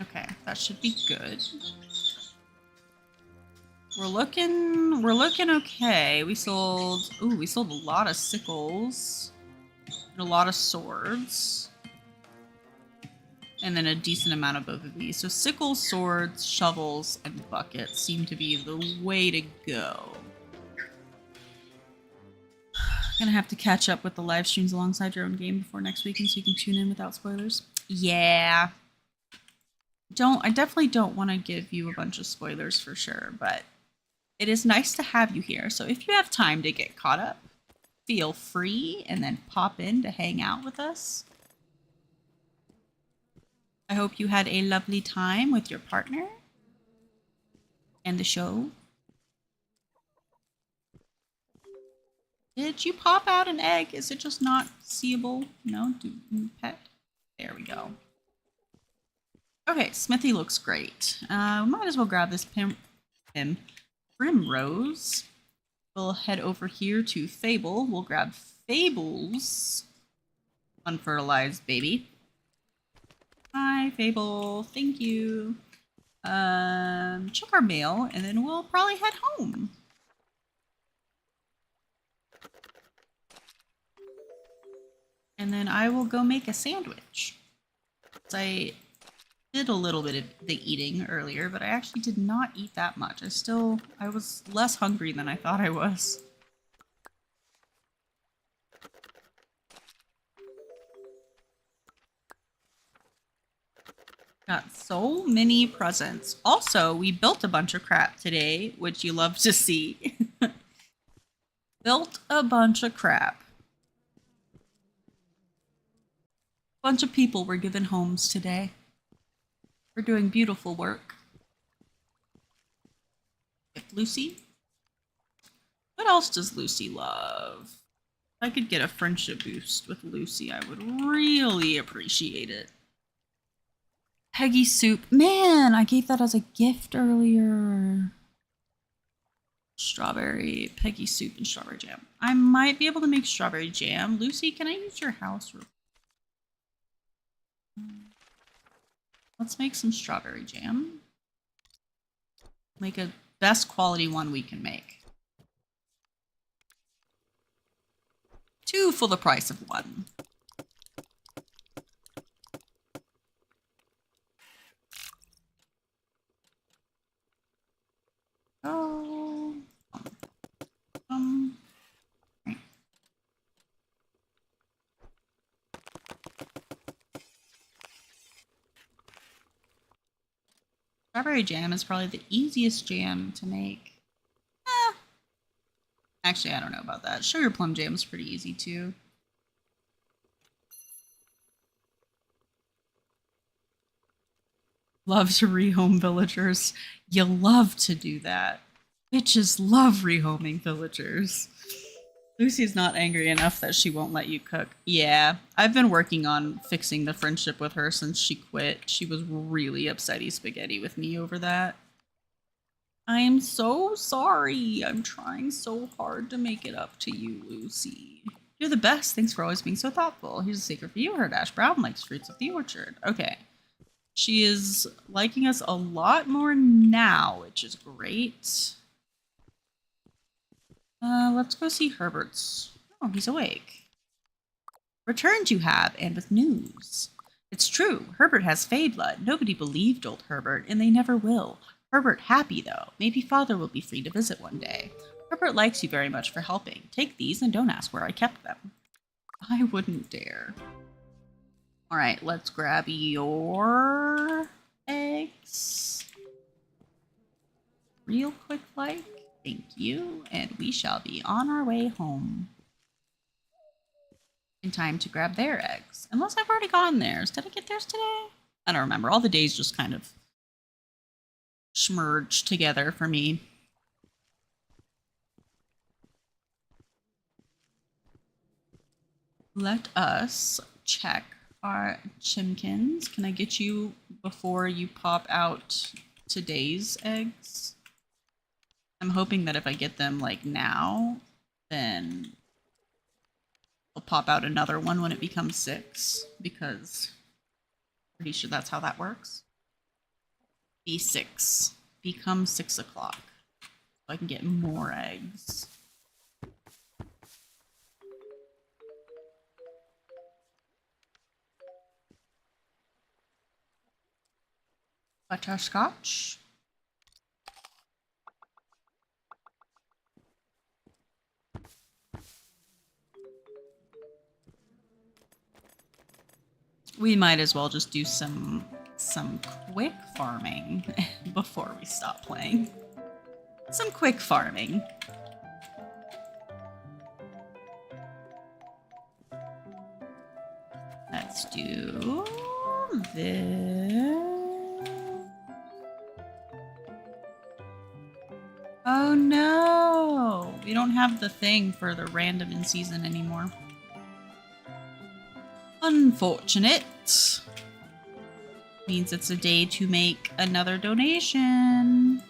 Speaker 1: Okay, that should be good. We're looking okay. We sold a lot of sickles and a lot of swords. And then a decent amount of both of these. So sickles, swords, shovels, and buckets seem to be the way to go. Gonna have to catch up with the live streams alongside your own game before next weekend so you can tune in without spoilers. Yeah. I definitely don't want to give you a bunch of spoilers for sure, but it is nice to have you here. So if you have time to get caught up, feel free and then pop in to hang out with us. I hope you had a lovely time with your partner and the show. Did you pop out an egg? Is it just not seeable? No? Pet? There we go. Okay, Smithy looks great. Might as well grab this Primrose. We'll head over here to Fable. We'll grab Fable's unfertilized baby. Hi, Fable. Thank you. Check our mail, and then we'll probably head home. And then I will go make a sandwich. I did a little bit of the eating earlier, but I actually did not eat that much. I was less hungry than I thought I was. Got so many presents. Also, we built a bunch of crap today, which you love to see. Built a bunch of crap. Bunch of people were given homes today. We're doing beautiful work. If Lucy? What else does Lucy love? If I could get a friendship boost with Lucy, I would really appreciate it. Peggy soup. Man, I gave that as a gift earlier. Strawberry, Peggy soup, and strawberry jam. I might be able to make strawberry jam. Lucy, can I use your house? Let's make some strawberry jam. Make a best quality one we can make. 2 for the price of 1. Oh. Right. Strawberry jam is probably the easiest jam to make. Actually, I don't know about that. Sugar plum jam is pretty easy too. Love to rehome villagers. You love to do that. Bitches love rehoming villagers. Lucy's not angry enough that she won't let you cook. Yeah, I've been working on fixing the friendship with her since she quit. She was really upsetty spaghetti with me over that. I am so sorry. I'm trying so hard to make it up to you, Lucy. You're the best. Thanks for always being so thoughtful. Here's a secret for you. Her Dash Brown likes fruits of the orchard. Okay. She is liking us a lot more now, which is great. Let's go see Herbert's. Oh, he's awake. Returned you have, and with news. It's true. Herbert has Fey blood. Nobody believed old Herbert, and they never will. Herbert happy, though. Maybe father will be free to visit one day. Herbert likes you very much for helping. Take these and don't ask where I kept them. I wouldn't dare. All right, let's grab your eggs. Real quick like. Thank you. And we shall be on our way home. In time to grab their eggs. Unless I've already gotten theirs. Did I get theirs today? I don't remember. All the days just kind of smurged together for me. Let us check our chimkins. Can I get you before you pop out today's eggs? I'm hoping that if I get them like now, then I'll pop out another one when it becomes 6, because I'm pretty sure that's how that works. B6 becomes 6 o'clock, so I can get more eggs. Butterscotch. We might as well just do some quick farming before we stop playing. Some quick farming. Let's do this. Oh no! We don't have the thing for the random in season anymore. Unfortunate. Means it's a day to make another donation.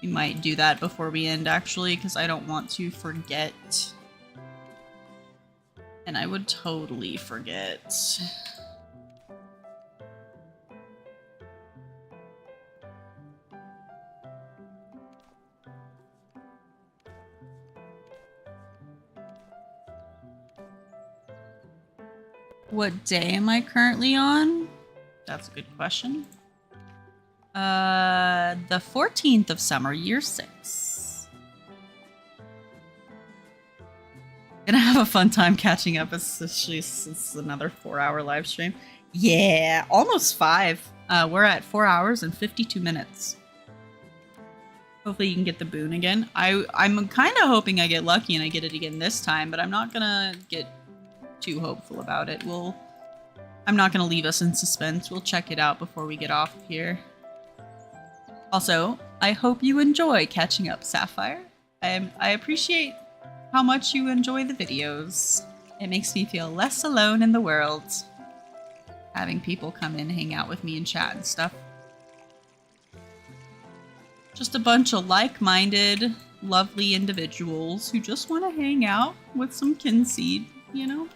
Speaker 1: We might do that before we end, actually, because I don't want to forget. And I would totally forget. What day am I currently on? That's a good question. The 14th of summer, year 6. Gonna have a fun time catching up, especially since it's another 4-hour live stream. Yeah, almost 5. We're at 4 hours and 52 minutes. Hopefully you can get the boon again. I'm kind of hoping I get lucky and I get it again this time, but I'm not gonna get too hopeful about it. I'm not gonna leave us in suspense. We'll check it out before we get off of here. Also, I hope you enjoy catching up, Sapphire. I appreciate how much you enjoy the videos. It makes me feel less alone in the world. Having people come in, hang out with me and chat and stuff. Just a bunch of like-minded, lovely individuals who just want to hang out with some Kynseed, you know?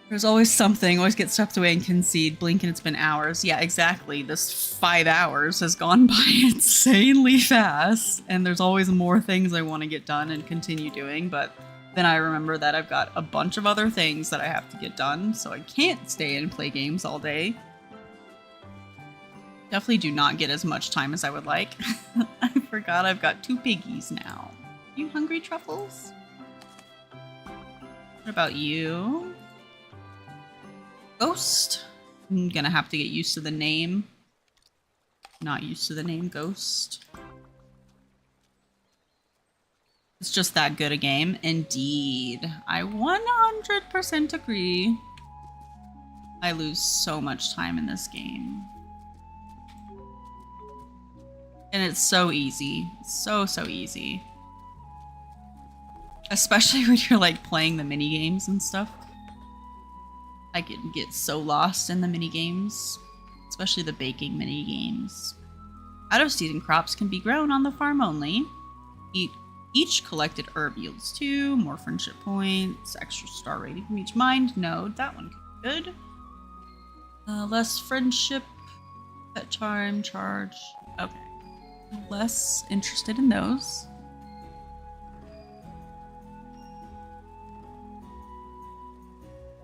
Speaker 1: There's always something, always get swept away in Kynseed, blink and it's been hours. Yeah, exactly. This 5 hours has gone by insanely fast, and there's always more things I want to get done and continue doing, but then I remember that I've got a bunch of other things that I have to get done, so I can't stay and play games all day. Definitely do not get as much time as I would like. I forgot I've got 2 piggies now. You hungry, Truffles? What about you? Ghost? I'm gonna have to get used to the name. Not used to the name Ghost. It's just that good a game. Indeed. I 100% agree. I lose so much time in this game. And it's so easy. So easy. Especially when you're like playing the mini games and stuff. I can get so lost in the mini games, especially the baking mini games. Out of season crops can be grown on the farm only. Each collected herb yields 2 more friendship points, extra star rating from each mind node. That one could be good. Less friendship, pet charm, charge. Okay. Less interested in those.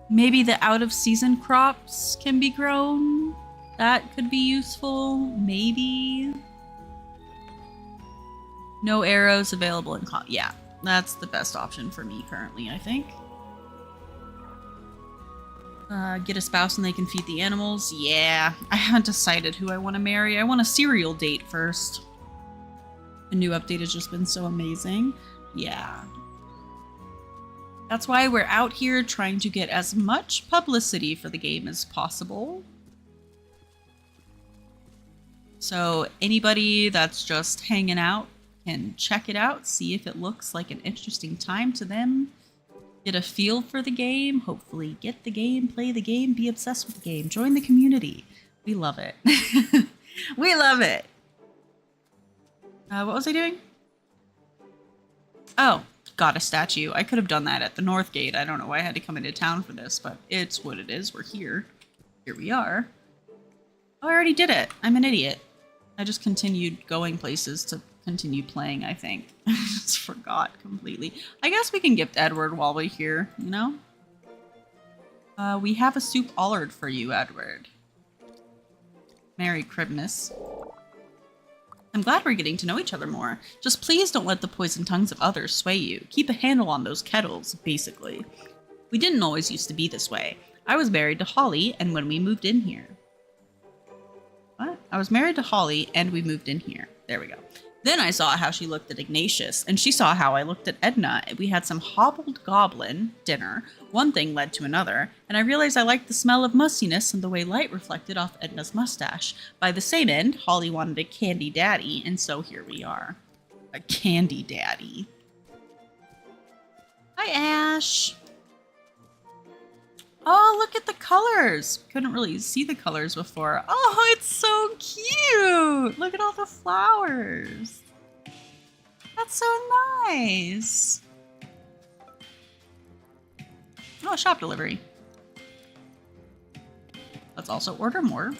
Speaker 1: Maybe the out-of-season crops can be grown. That could be useful. Maybe. No arrows available in yeah, that's the best option for me currently, I think. Get a spouse and they can feed the animals. Yeah, I haven't decided who I want to marry. I want a serial date first. The new update has just been so amazing. Yeah. That's why we're out here trying to get as much publicity for the game as possible. So anybody that's just hanging out can check it out, see if it looks like an interesting time to them, get a feel for the game, hopefully get the game, play the game, be obsessed with the game, join the community. We love it. We love it. What was I doing? Oh. Got a statue. I could have done that at the North Gate. I don't know why I had to come into town for this, but it's what it is. We're here. Here we are. Oh, I already did it. I'm an idiot. I just continued going places to continue playing, I think. I just forgot completely. I guess we can gift Edward while we're here, you know? We have a soup allard for you, Edward. Merry Christmas. I'm glad we're getting to know each other more. Just please don't let the poison tongues of others sway you. Keep a handle on those kettles, basically. We didn't always used to be this way. I was married to Holly, and when we moved in here. What? I was married to Holly, and we moved in here. There we go. Then I saw how she looked at Ignatius, and she saw how I looked at Edna, and we had some hobbled goblin dinner. One thing led to another, and I realized I liked the smell of mustiness and the way light reflected off Edna's mustache. By the same end, Holly wanted a candy daddy, and so here we are. A candy daddy. Hi, Ash. Oh, look at the colors. Couldn't really see the colors before. Oh, it's so cute. Look at all the flowers. That's so nice. Oh, shop delivery. Let's also order more.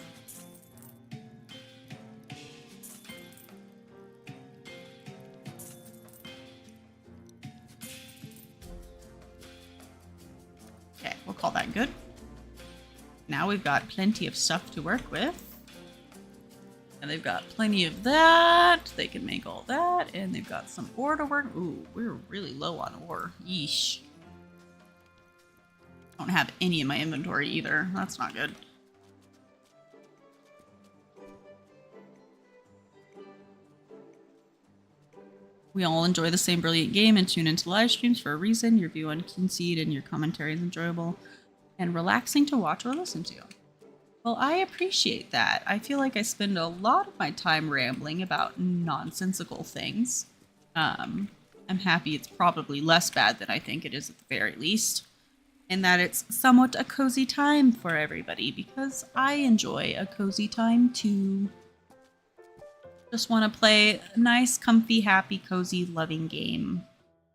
Speaker 1: Okay, we'll call that good. Now we've got plenty of stuff to work with. And they've got plenty of that. They can make all that. And they've got some ore to work. Ooh, we're really low on ore. Yeesh. Don't have any in my inventory either. That's not good. We all enjoy the same brilliant game and tune into live streams for a reason. Your view on Kynseed and your commentary is enjoyable and relaxing to watch or listen to. Well, I appreciate that. I feel like I spend a lot of my time rambling about nonsensical things. I'm happy it's probably less bad than I think it is at the very least. and that it's somewhat a cozy time for everybody, because I enjoy a cozy time too. Just want to play a nice, comfy, happy, cozy, loving game.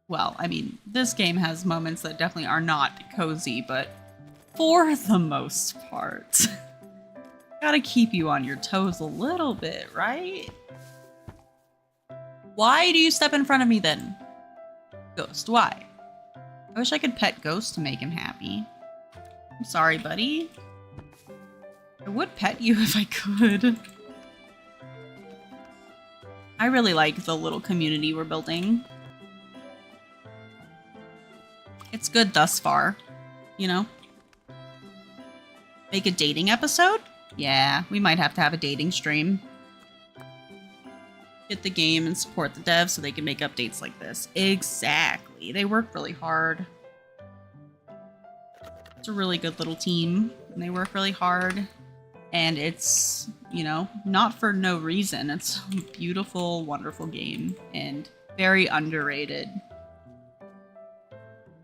Speaker 1: Well, I mean, this game has moments that definitely are not cozy, but for the most part, gotta keep you on your toes a little bit, right? Why do you step in front of me then? Ghost, why? I wish I could pet Ghost to make him happy. I'm sorry, buddy. I would pet you if I could. I really like the little community we're building. It's good thus far, you know? Make a dating episode? Yeah, we might have to have a dating stream. Get the game and support the devs so they can make updates like this. Exactly. They work really hard. It's a really good little team, and they work really hard. And it's, you know, not for no reason. It's a beautiful, wonderful game, and very underrated.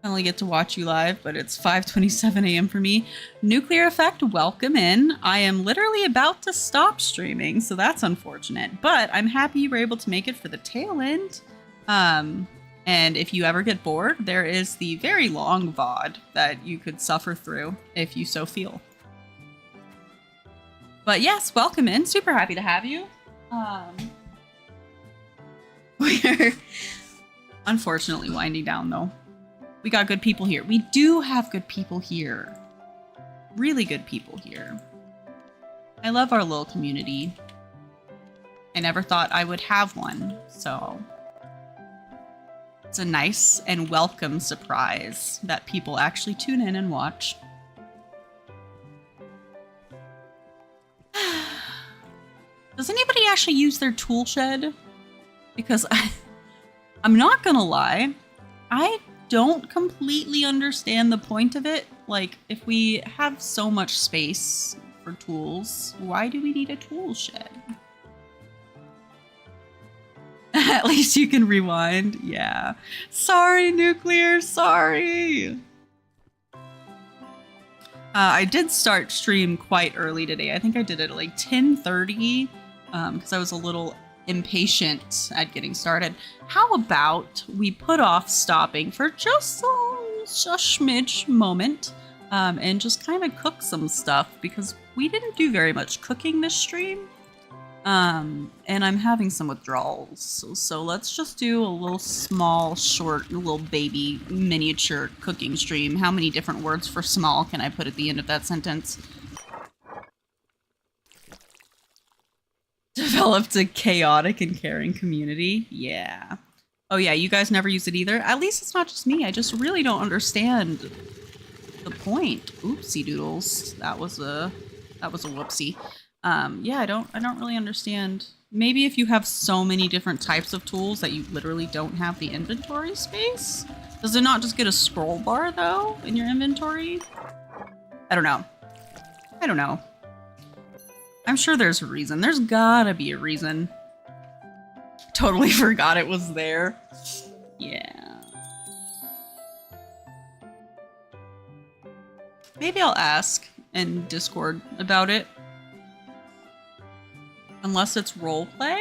Speaker 1: I only get to watch you live, but it's 5:27 a.m. for me. Nuclear Effect, welcome in. I am literally about to stop streaming, so that's unfortunate. But I'm happy you were able to make it for the tail end. And if you ever get bored, there is the very long VOD that you could suffer through if you so feel. But yes, welcome in. Super happy to have you. We're unfortunately winding down though. We got good people here. We do have good people here. Really good people here. I love our little community. I never thought I would have one, so it's a nice and welcome surprise that people actually tune in and watch. Does anybody actually use their tool shed? Because I'm not gonna lie, I don't completely understand the point of it. Like, if we have so much space for tools, why do we need a tool shed? At least you can rewind. Yeah. Sorry, Nuclear. Sorry. I did start stream quite early today. I think I did it at like 10:30 because I was a little impatient at getting started. How about we put off stopping for just a smidge moment and just kind of cook some stuff, because we didn't do very much cooking this stream. And I'm having some withdrawals. So let's just do a little small, short, little baby miniature cooking stream. How many different words for small can I put at the end of that sentence? Developed a chaotic and caring community. Yeah. Oh yeah, you guys never use it either? At least it's not just me. I just really don't understand the point. Oopsie doodles. That was a whoopsie. Yeah, I don't really understand. Maybe if you have so many different types of tools that you literally don't have the inventory space? Does it not just get a scroll bar though in your inventory? I don't know. I don't know. I'm sure there's a reason. There's gotta be a reason. Totally forgot it was there. Yeah. Maybe I'll ask in Discord about it. Unless it's roleplay?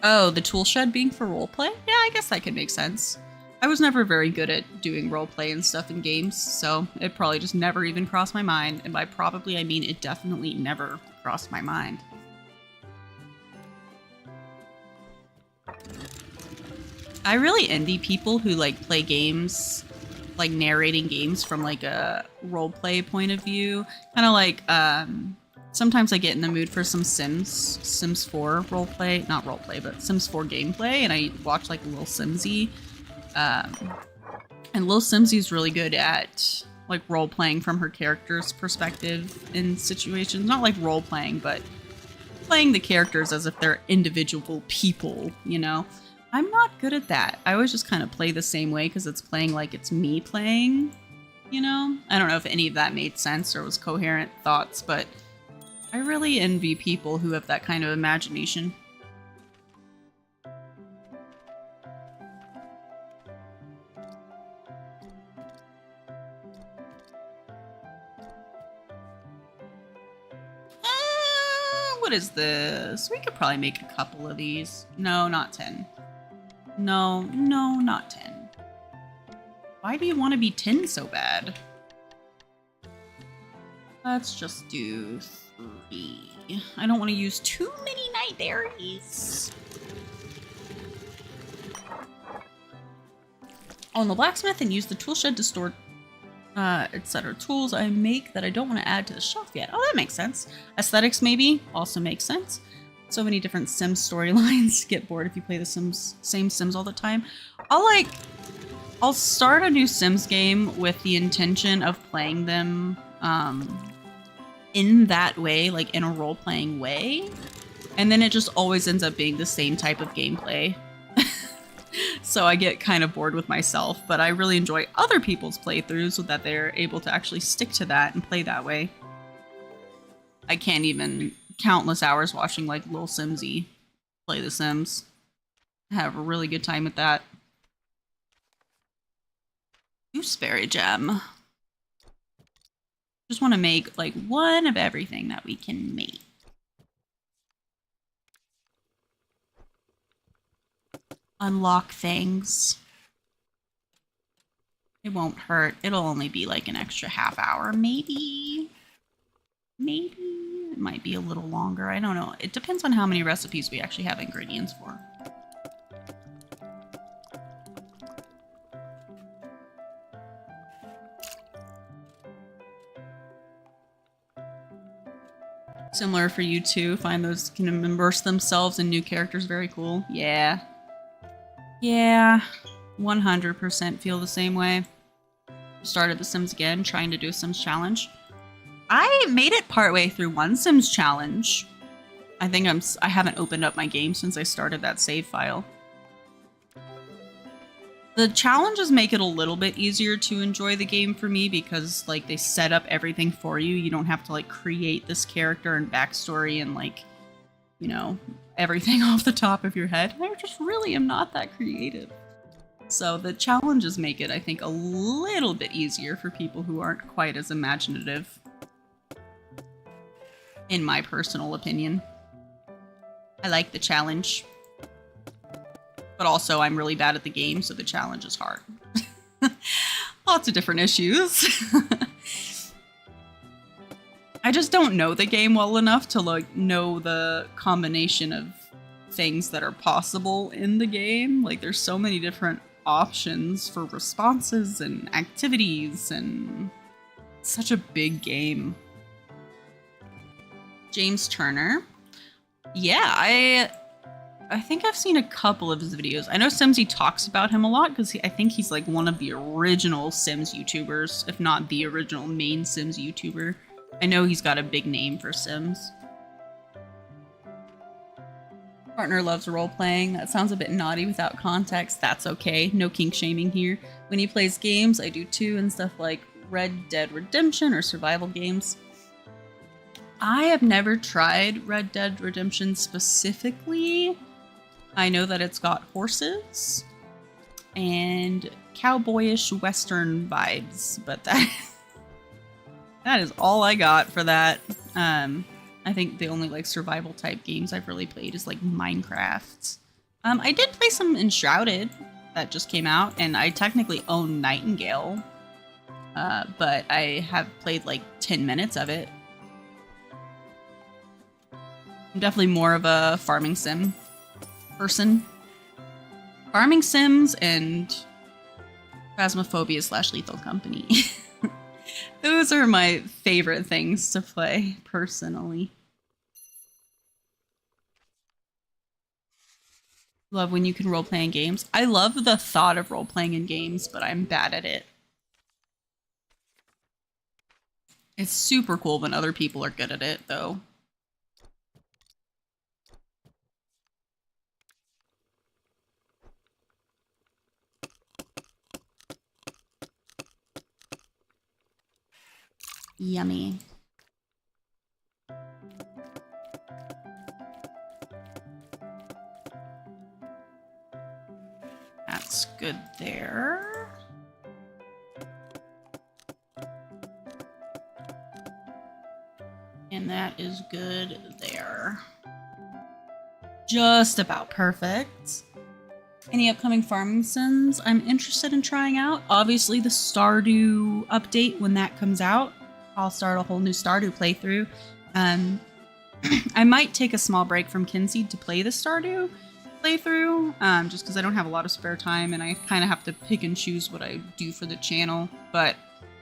Speaker 1: Oh, the tool shed being for roleplay? Yeah, I guess that could make sense. I was never very good at doing roleplay and stuff in games, so it probably just never even crossed my mind. And by probably, I mean it definitely never crossed my mind. I really envy people who like play games, like narrating games from like a roleplay point of view. Kind of like, sometimes I get in the mood for some Sims 4 roleplay, not roleplay, but Sims 4 gameplay, and I watch like Lil Simsy. And Lil Simsy's really good at like role playing from her character's perspective in situations. Not like role playing, but playing the characters as if they're individual people, you know? I'm not good at that. I always just kind of play the same way because it's playing like it's me playing, you know? I don't know if any of that made sense or was coherent thoughts, but I really envy people who have that kind of imagination. What is this? We could probably make a couple of these. No, not 10. No, not 10. Why do you want to be 10 so bad? Let's just do 3. I don't want to use too many night berries. On the blacksmith and use the tool shed to store etc. tools I make that I don't want to add to the shelf yet. Oh, that makes sense. Aesthetics maybe also makes sense. So many different Sims storylines. Get bored if you play the same Sims all the time. I'll start a new Sims game with the intention of playing them in that way, like in a role-playing way. And then it just always ends up being the same type of gameplay. So I get kind of bored with myself, but I really enjoy other people's playthroughs so that they're able to actually stick to that and play that way. I can't even countless hours watching like Lil Simsy play The Sims. I have a really good time with that. Gooseberry gem. Just want to make like one of everything that we can make. Unlock things. It won't hurt. It'll only be like an extra half hour, maybe. Maybe. It might be a little longer. I don't know. It depends on how many recipes we actually have ingredients for. Similar for you too. Find those can immerse themselves in new characters. Very cool. Yeah. Yeah. 100% feel the same way. Started The Sims again, trying to do a Sims challenge. I made it partway through one Sims challenge. I haven't opened up my game since I started that save file. The challenges make it a little bit easier to enjoy the game for me because like they set up everything for you. You don't have to like create this character and backstory and like, you know, everything off the top of your head. I just really am not that creative. So the challenges make it, I think, a little bit easier for people who aren't quite as imaginative. In my personal opinion. I like the challenge. But also, I'm really bad at the game, so the challenge is hard. Lots of different issues. I just don't know the game well enough to like know the combination of things that are possible in the game. Like, there's so many different options for responses and activities, and it's such a big game. James Turner. Yeah, I think I've seen a couple of his videos. I know Simsy talks about him a lot because I think he's like one of the original Sims YouTubers, if not the original main Sims YouTuber. I know he's got a big name for Sims. Partner loves role-playing. That sounds a bit naughty without context. That's okay. No kink shaming here. When he plays games, I do too, and stuff like Red Dead Redemption or survival games. I have never tried Red Dead Redemption specifically. I know that it's got horses and cowboyish western vibes, but that is all I got for that. I think the only like survival type games I've really played is like Minecraft. I did play some Enshrouded that just came out, and I technically own Nightingale, but I have played like 10 minutes of it. I'm definitely more of a farming sim person. Farming sims and Phasmophobia / Lethal Company. Those are my favorite things to play, personally. Love when you can role-play in games. I love the thought of role-playing in games, but I'm bad at it. It's super cool when other people are good at it, though. Yummy. That's good there. And that is good there. Just about perfect. Any upcoming farming sims I'm interested in trying out? Obviously the Stardew update, when that comes out, I'll start a whole new Stardew playthrough. I might take a small break from Kynseed to play the Stardew playthrough, just because I don't have a lot of spare time and I kind of have to pick and choose what I do for the channel. But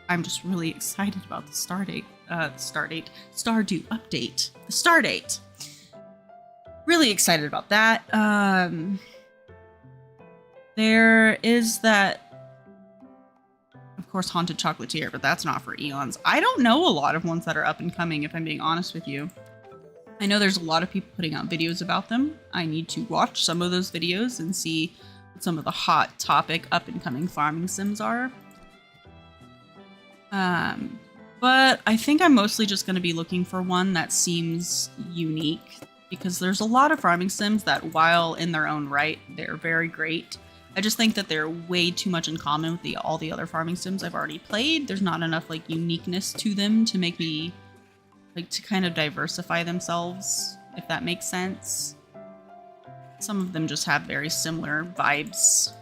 Speaker 1: I'm just really excited about the Stardew update. The Stardate. Really excited about that. There is that, of course, Haunted Chocolatier, but that's not for eons. I don't know a lot of ones that are up and coming, if I'm being honest with you. I know there's a lot of people putting out videos about them. I need to watch some of those videos and see what some of the hot topic up and coming farming sims are. But I think I'm mostly just going to be looking for one that seems unique, because there's a lot of farming sims that, while in their own right, they're very great. I just think that they're way too much in common with all the other farming sims I've already played. There's not enough like uniqueness to them to make me like to kind of diversify themselves, if that makes sense. Some of them just have very similar vibes,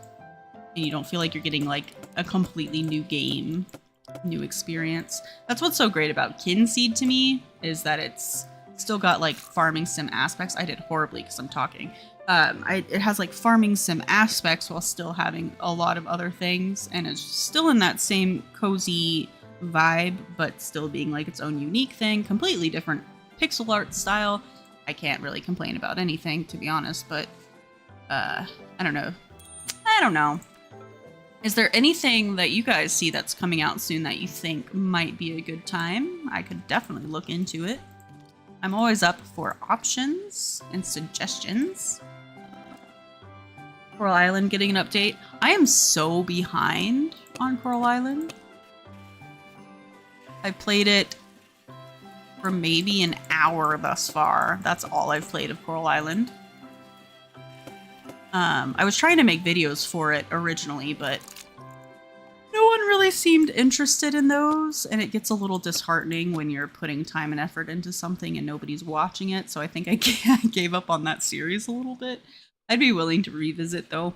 Speaker 1: and you don't feel like you're getting like a completely new game, new experience. That's what's so great about Kynseed to me, is that it's still got like farming sim aspects. I did horribly because I'm talking. It has like farming sim aspects while still having a lot of other things, and it's still in that same cozy vibe, but still being like its own unique thing, completely different pixel art style. I can't really complain about anything, to be honest, but I don't know. Is there anything that you guys see that's coming out soon that you think might be a good time? I could definitely look into it. I'm always up for options and suggestions. Coral Island getting an update. I am so behind on Coral Island. I played it for maybe an hour thus far. That's all I've played of Coral Island. I was trying to make videos for it originally, but no one really seemed interested in those, and it gets a little disheartening when you're putting time and effort into something and nobody's watching it, so I think I gave up on that series a little bit. I'd be willing to revisit, though.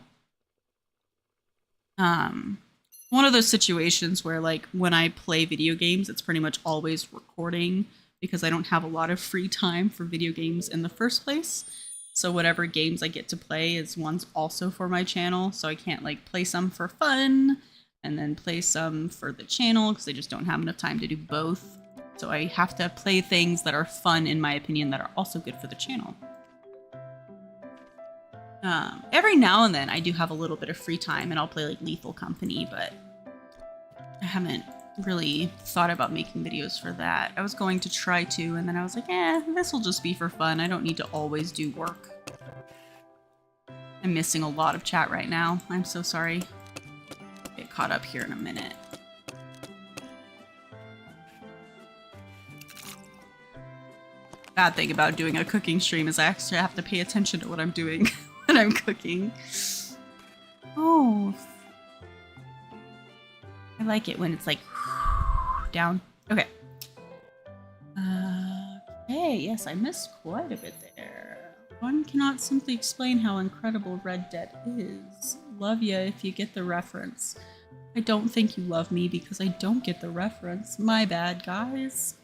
Speaker 1: One of those situations where, like, when I play video games, it's pretty much always recording, because I don't have a lot of free time for video games in the first place. So whatever games I get to play is ones also for my channel, so I can't, like, play some for fun and then play some for the channel, because I just don't have enough time to do both. So I have to play things that are fun, in my opinion, that are also good for the channel. Every now and then I do have a little bit of free time and I'll play like Lethal Company, but I haven't really thought about making videos for that. I was going to try to, and then I was like, this will just be for fun. I don't need to always do work. I'm missing a lot of chat right now. I'm so sorry. Get caught up here in a minute. Bad thing about doing a cooking stream is I actually have to pay attention to what I'm doing when I'm cooking. Oh. I like it when it's like down. Okay. Okay, yes, I missed quite a bit there. One cannot simply explain how incredible Red Dead is. Love ya if you get the reference. I don't think you love me because I don't get the reference. My bad, guys.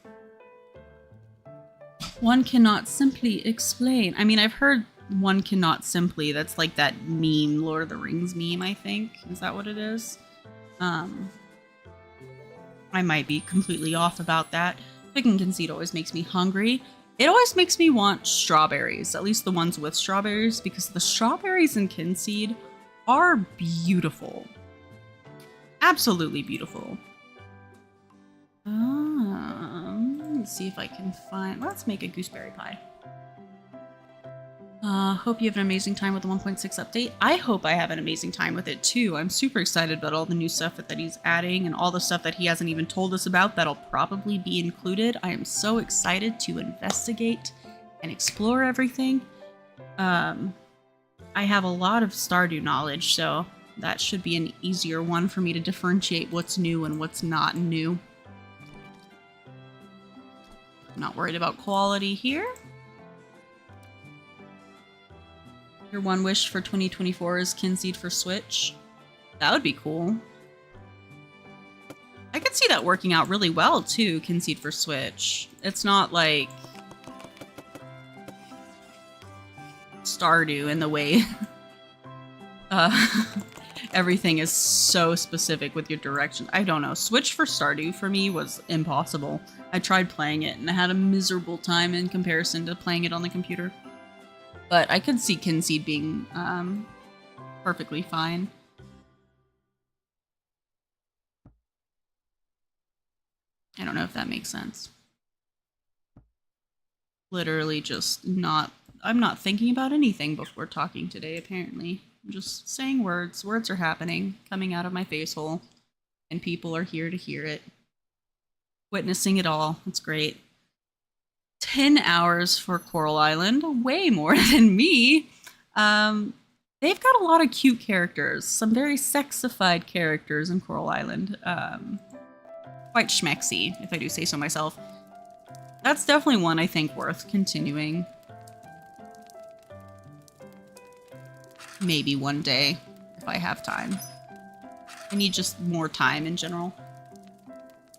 Speaker 1: One cannot simply explain. I mean, I've heard one cannot simply. That's like that meme, Lord of the Rings meme, I think. Is that what it is? I might be completely off about that. Picking Kynseed always makes me hungry. It always makes me want strawberries, at least the ones with strawberries, because the strawberries in Kynseed are beautiful. Absolutely beautiful. Let me see if I can find... Let's make a gooseberry pie. Hope you have an amazing time with the 1.6 update. I hope I have an amazing time with it too. I'm super excited about all the new stuff that he's adding and all the stuff that he hasn't even told us about that'll probably be included. I am so excited to investigate and explore everything. I have a lot of Stardew knowledge, so that should be an easier one for me to differentiate what's new and what's not new. Not worried about quality here. Your one wish for 2024 is Kynseed for Switch. That would be cool. I could see that working out really well too, Kynseed for Switch. It's not like Stardew in the way everything is so specific with your direction. I don't know. Switch for Stardew for me was impossible. I tried playing it and I had a miserable time in comparison to playing it on the computer. But I could see Kynseed being perfectly fine. I don't know if that makes sense. Literally just not... I'm not thinking about anything before talking today, apparently. I'm just saying words. Words are happening, coming out of my face hole. And people are here to hear it. Witnessing it all. It's great. 10 hours for Coral Island. Way more than me. They've got a lot of cute characters. Some very sexified characters in Coral Island. Quite schmexy, if I do say so myself. That's definitely one I think worth continuing. Maybe one day, if I have time. I need just more time in general.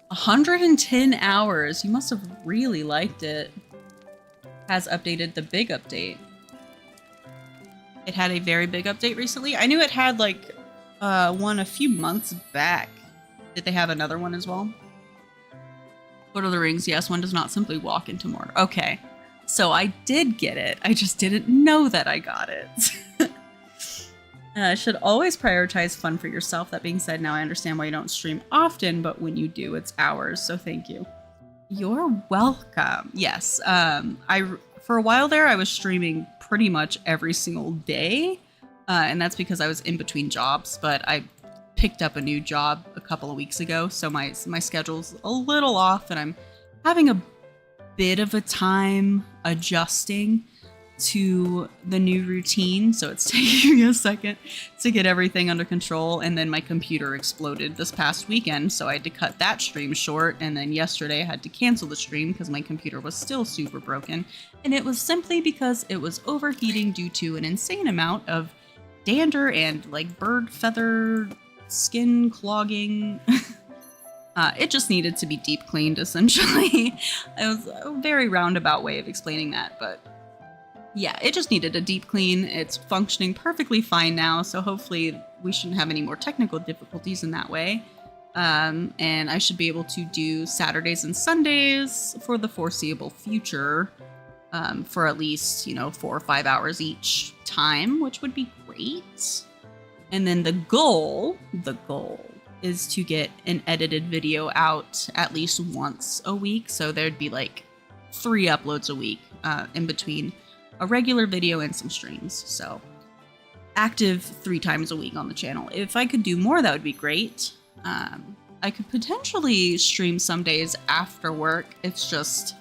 Speaker 1: 110 hours. You must have really liked it. Has updated the big update. It had a very big update recently. I knew it had like one a few months back. Did they have another one as well? Lord of the Rings, yes, one does not simply walk into Mordor. Okay, so I did get it. I just didn't know that I got it. Should always prioritize fun for yourself. That being said, now I understand why you don't stream often, but when you do, it's hours, so thank you. You're welcome. Yes, for a while there, I was streaming pretty much every single day, and that's because I was in between jobs, but I picked up a new job a couple of weeks ago, so my schedule's a little off, and I'm having a bit of a time adjusting to the new routine, so it's taking me a second to get everything under control. And then my computer exploded this past weekend, so I had to cut that stream short, and then yesterday I had to cancel the stream because my computer was still super broken, and it was simply because it was overheating due to an insane amount of dander and like bird feather skin clogging. It just needed to be deep cleaned, essentially. It was a very roundabout way of explaining that, but yeah, it just needed a deep clean. It's functioning perfectly fine now, so hopefully we shouldn't have any more technical difficulties in that way. And I should be able to do Saturdays and Sundays for the foreseeable future, for at least, 4 or 5 hours each time, which would be great. And then the goal is to get an edited video out at least once a week. So there'd be like 3 uploads a week in between a regular video and some streams. So active 3 times a week on the channel. If I could do more, that would be great. I could potentially stream some days after work. It's just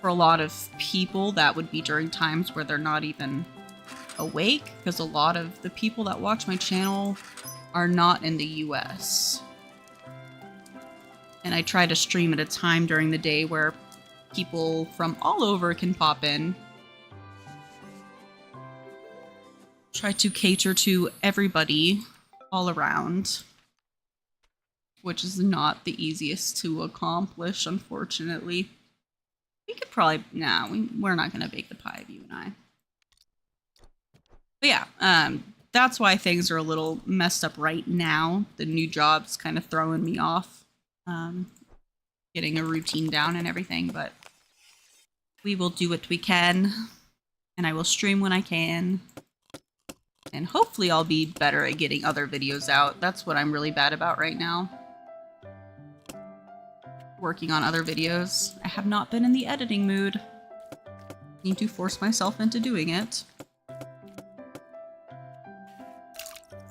Speaker 1: for a lot of people that would be during times where they're not even awake, because a lot of the people that watch my channel are not in the US. And I try to stream at a time during the day where people from all over can pop in. Try to cater to everybody all around, which is not the easiest to accomplish, unfortunately. We could probably... Nah, we're not going to bake the pie, you and I. But yeah, that's why things are a little messed up right now. The new job's kind of throwing me off, getting a routine down and everything, but we will do what we can, and I will stream when I can. And hopefully I'll be better at getting other videos out. That's what I'm really bad about right now. Working on other videos. I have not been in the editing mood. Need to force myself into doing it.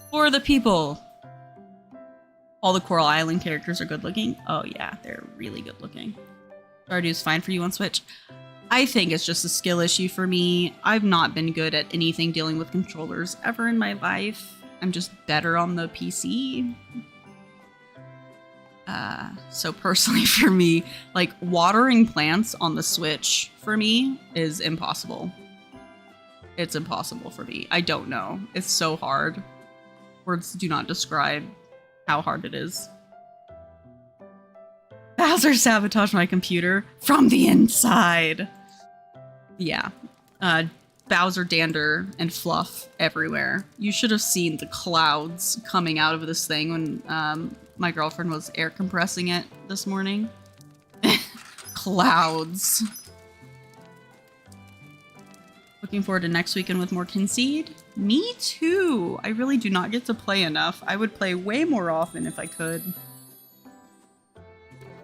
Speaker 1: For the people. All the Coral Island characters are good looking. Oh yeah, they're really good looking. Stardew's fine for you on Switch. I think it's just a skill issue for me. I've not been good at anything dealing with controllers ever in my life. I'm just better on the PC. So personally for me, like watering plants on the Switch for me is impossible. It's impossible for me. I don't know. It's so hard. Words do not describe how hard it is. Bowser sabotaged my computer from the inside. Yeah. Bowser dander and fluff everywhere. You should have seen the clouds coming out of this thing when my girlfriend was air compressing it this morning. Clouds. Looking forward to next weekend with more Kynseed. Me too. I really do not get to play enough. I would play way more often if I could.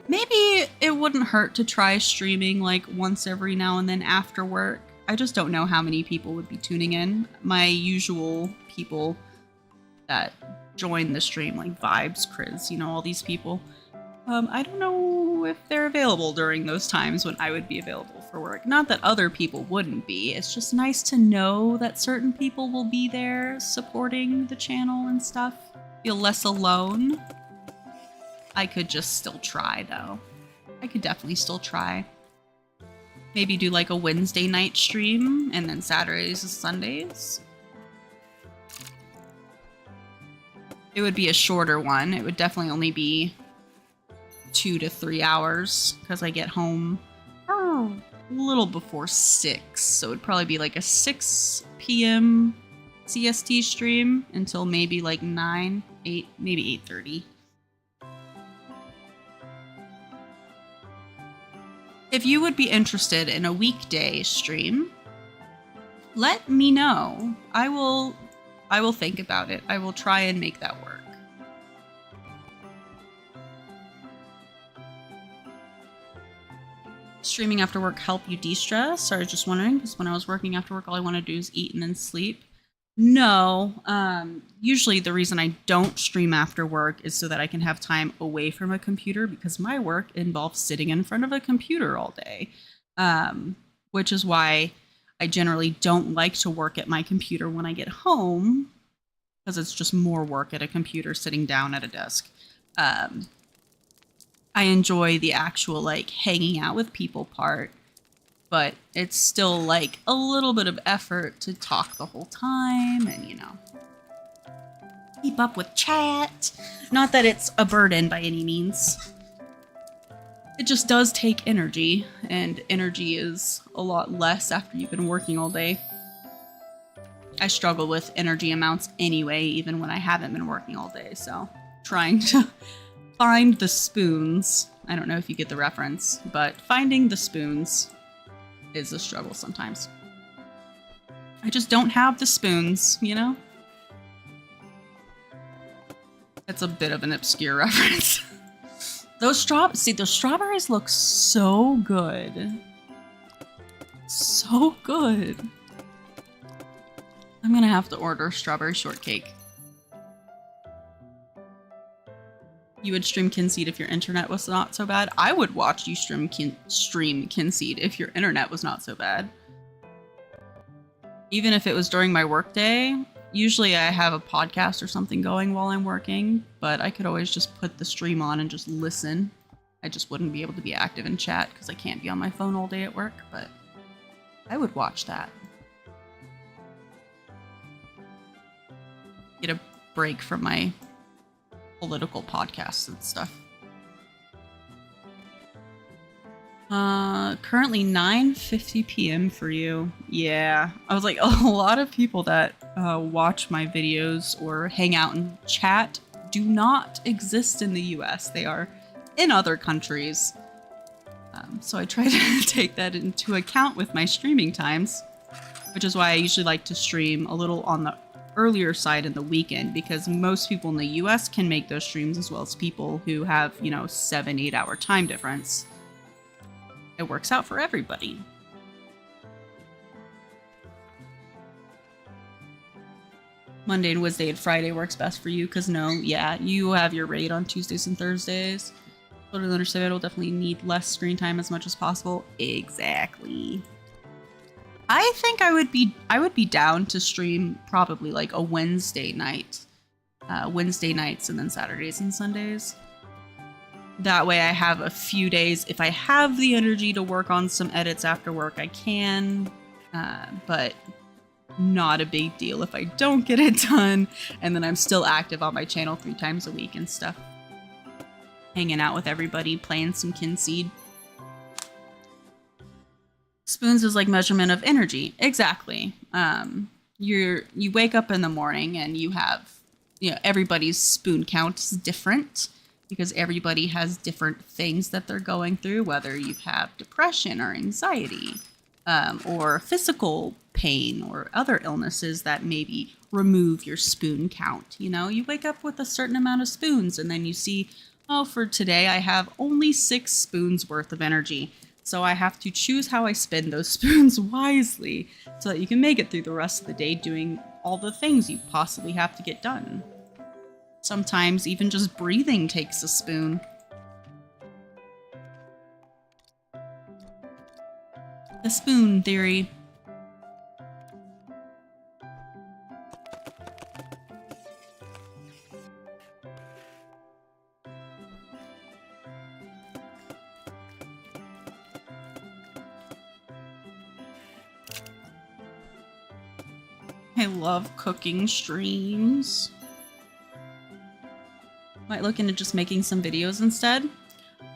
Speaker 1: Maybe it wouldn't hurt to try streaming like once every now and then after work. I just don't know how many people would be tuning in. My usual people that join the stream, like Vibes, Chris, you know, all these people. I don't know if they're available during those times when I would be available for work. Not that other people wouldn't be. It's just nice to know that certain people will be there supporting the channel and stuff. Feel less alone. I could just still try, though. I could definitely still try. Maybe do like a Wednesday night stream and then Saturdays and Sundays. It would be a shorter one. It would definitely only be 2 to 3 hours because I get home a little before 6. So it'd probably be like a 6 p.m. CST stream until maybe like 9, 8, maybe 8:30. If you would be interested in a weekday stream, let me know. I will think about it. I will try and make that work. Streaming after work help you de-stress? I was just wondering, because when I was working after work, all I want to do is eat and then sleep. No. Usually the reason I don't stream after work is so that I can have time away from a computer, because my work involves sitting in front of a computer all day. Which is why I generally don't like to work at my computer when I get home, because it's just more work at a computer sitting down at a desk. I enjoy the actual like hanging out with people part, but it's still like a little bit of effort to talk the whole time and, you know, keep up with chat. Not that it's a burden by any means. It just does take energy, and energy is a lot less after you've been working all day. I struggle with energy amounts anyway, even when I haven't been working all day, so trying to find the spoons. I don't know if you get the reference, but finding the spoons is a struggle sometimes. I just don't have the spoons, you know? That's a bit of an obscure reference. Those strawberries look so good. So good. I'm gonna have to order strawberry shortcake. You would stream Kynseed if your internet was not so bad? I would watch you stream Kynseed if your internet was not so bad. Even if it was during my workday, usually I have a podcast or something going while I'm working, but I could always just put the stream on and just listen. I just wouldn't be able to be active in chat because I can't be on my phone all day at work, but I would watch that. Get a break from my political podcasts and stuff. Currently 9:50 p.m. for you. Yeah, I was like, a lot of people that watch my videos or hang out and chat do not exist in the US. They are in other countries. So I try to take that into account with my streaming times, which is why I usually like to stream a little on the earlier side in the weekend, because most people in the US can make those streams, as well as people who have, you know, 7-8 hour time difference. It works out for everybody. Monday and Wednesday and Friday works best for you, because you have your raid on Tuesdays and Thursdays. Totally understand. It'll definitely need less screen time as much as possible. Exactly. I think I would be down to stream probably like a Wednesday night. Wednesday nights and then Saturdays and Sundays. That way I have a few days. If I have the energy to work on some edits after work, I can, but not a big deal if I don't get it done. And then I'm still active on my channel 3 times a week and stuff. Hanging out with everybody, playing some Kynseed. Spoons is like measurement of energy. Exactly. You wake up in the morning and you have, everybody's spoon count is different because everybody has different things that they're going through, whether you have depression or anxiety, or physical pain or other illnesses that maybe remove your spoon count. You wake up with a certain amount of spoons and then you see, oh, for today I have only 6 spoons worth of energy. So I have to choose how I spend those spoons wisely so that you can make it through the rest of the day doing all the things you possibly have to get done. Sometimes even just breathing takes a spoon. The spoon theory. I love cooking streams. Might look into just making some videos instead.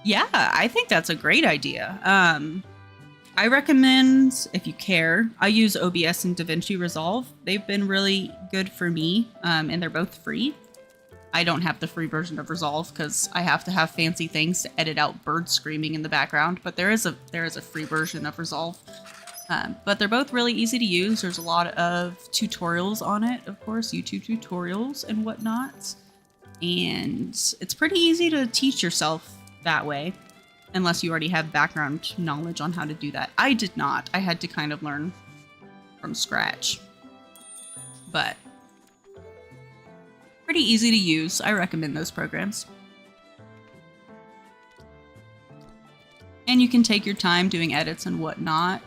Speaker 1: Yeah, I think that's a great idea. I recommend, if you care, I use OBS and DaVinci Resolve. They've been really good for me, and they're both free. I don't have the free version of Resolve because I have to have fancy things to edit out birds screaming in the background, but there is a free version of Resolve. But they're both really easy to use. There's a lot of tutorials on it, of course, YouTube tutorials and whatnot. And it's pretty easy to teach yourself that way, unless you already have background knowledge on how to do that. I did not. I had to kind of learn from scratch. But pretty easy to use. I recommend those programs. And you can take your time doing edits and whatnot.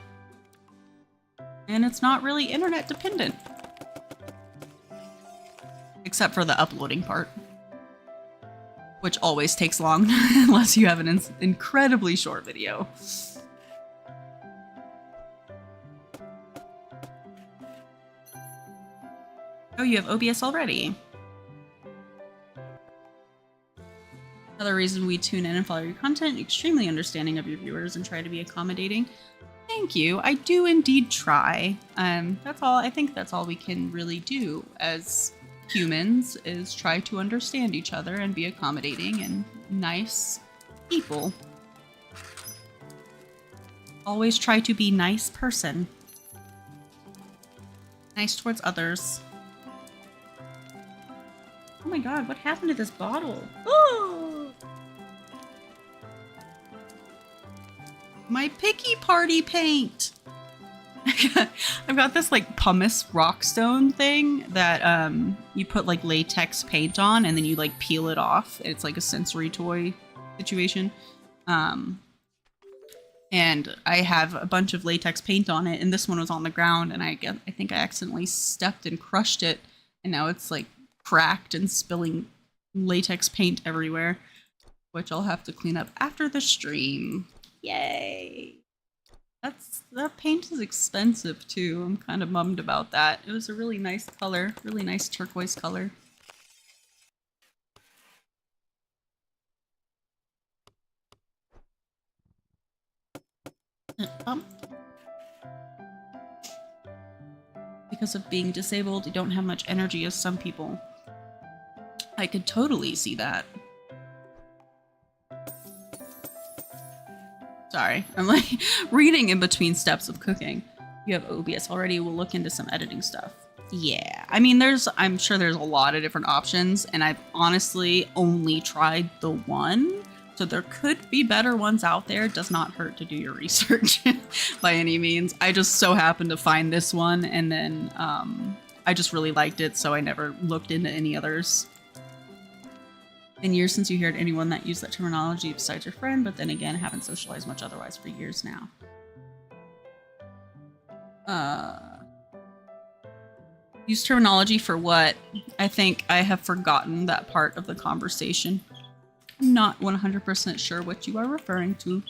Speaker 1: And it's not really internet dependent. Except for the uploading part. Which always takes long, unless you have an incredibly short video. Oh, you have OBS already. Another reason we tune in and follow your content, extremely understanding of your viewers and try to be accommodating. Thank you. I do indeed try. That's all. I think that's all we can really do as humans is try to understand each other and be accommodating and nice people. Always try to be nice person. Nice towards others. Oh my god, what happened to this bottle? Oh! My picky party paint! I've got this like pumice rockstone thing that you put like latex paint on and then you like peel it off. It's like a sensory toy situation. And I have a bunch of latex paint on it, and this one was on the ground, and I think I accidentally stepped and crushed it, and now it's like cracked and spilling latex paint everywhere, which I'll have to clean up after the stream. Yay! That paint is expensive too. I'm kind of bummed about that. It was a really nice color, really nice turquoise color. Because of being disabled, you don't have much energy as some people. I could totally see that. Sorry, I'm like reading in between steps of cooking. You have OBS already, we'll look into some editing stuff. Yeah, I mean, I'm sure there's a lot of different options, and I've honestly only tried the one. So there could be better ones out there. It does not hurt to do your research by any means. I just so happened to find this one, and then I just really liked it, so I never looked into any others. Been years since you heard anyone that used that terminology besides your friend, but then again, haven't socialized much otherwise for years now. Use terminology for what? I think I have forgotten that part of the conversation. I'm not 100% sure what you are referring to.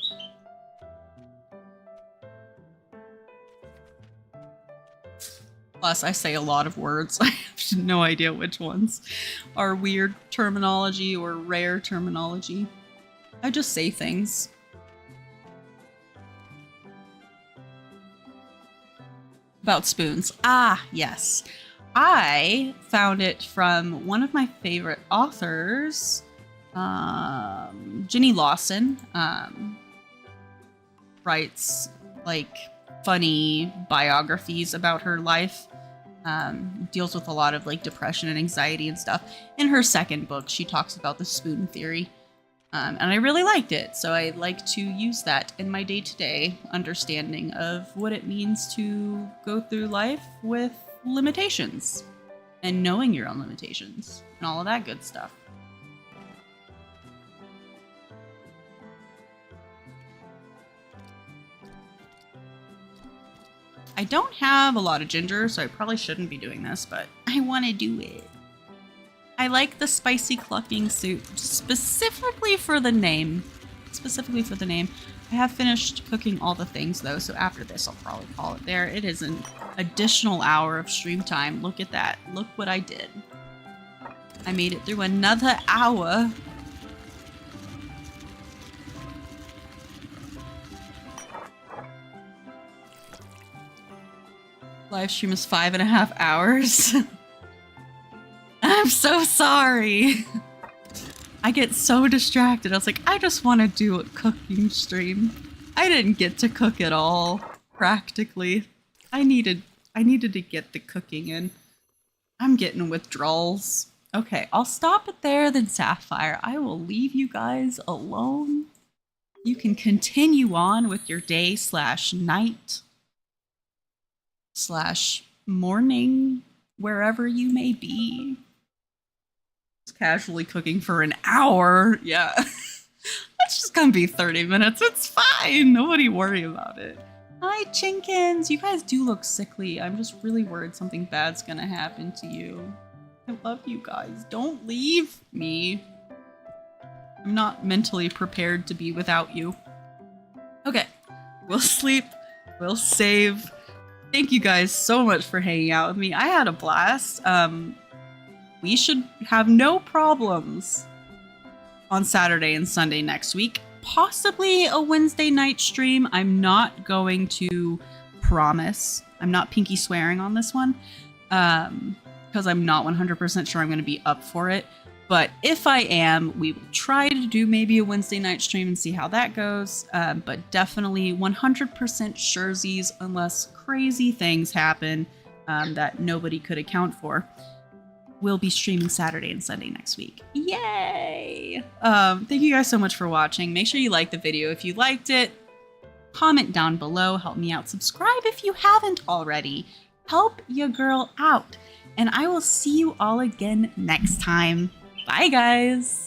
Speaker 1: Plus, I say a lot of words. I have no idea which ones are weird terminology or rare terminology. I just say things. About spoons. Ah, yes. I found it from one of my favorite authors, Ginny Lawson. Writes like funny biographies about her life. Deals with a lot of like depression and anxiety and stuff. In her second book, she talks about the spoon theory. And I really liked it, so I like to use that in my day-to-day understanding of what it means to go through life with limitations and knowing your own limitations and all of that good stuff. I don't have a lot of ginger, so I probably shouldn't be doing this, but I want to do it. I like the spicy clucking soup, specifically for the name. Specifically for the name. I have finished cooking all the things though, so after this I'll probably call it there. It is an additional hour of stream time. Look at that. Look what I did. I made it through another hour. Live stream is 5.5 hours. I'm so sorry. I get so distracted. I was like, I just want to do a cooking stream. I didn't get to cook at all, practically. I needed to get the cooking in. I'm getting withdrawals. Okay, I'll stop it there then, Sapphire. I will leave you guys alone. You can continue on with your day / night / morning, wherever you may be. Just casually cooking for an hour. Yeah. It's just gonna be 30 minutes. It's fine. Nobody worry about it. Hi, Chinkins. You guys do look sickly. I'm just really worried something bad's gonna happen to you. I love you guys. Don't leave me. I'm not mentally prepared to be without you. Okay. We'll sleep. We'll save. Thank you guys so much for hanging out with me. I had a blast. We should have no problems on Saturday and Sunday next week. Possibly a Wednesday night stream. I'm not going to promise. I'm not pinky swearing on this one because I'm not 100% sure I'm going to be up for it. But if I am, we will try to do maybe a Wednesday night stream and see how that goes. But definitely 100% surezies unless crazy things happen that nobody could account for. We'll be streaming Saturday and Sunday next week. Yay! Thank you guys so much for watching. Make sure you like the video if you liked it. Comment down below. Help me out. Subscribe if you haven't already. Help your girl out. And I will see you all again next time. Bye, guys!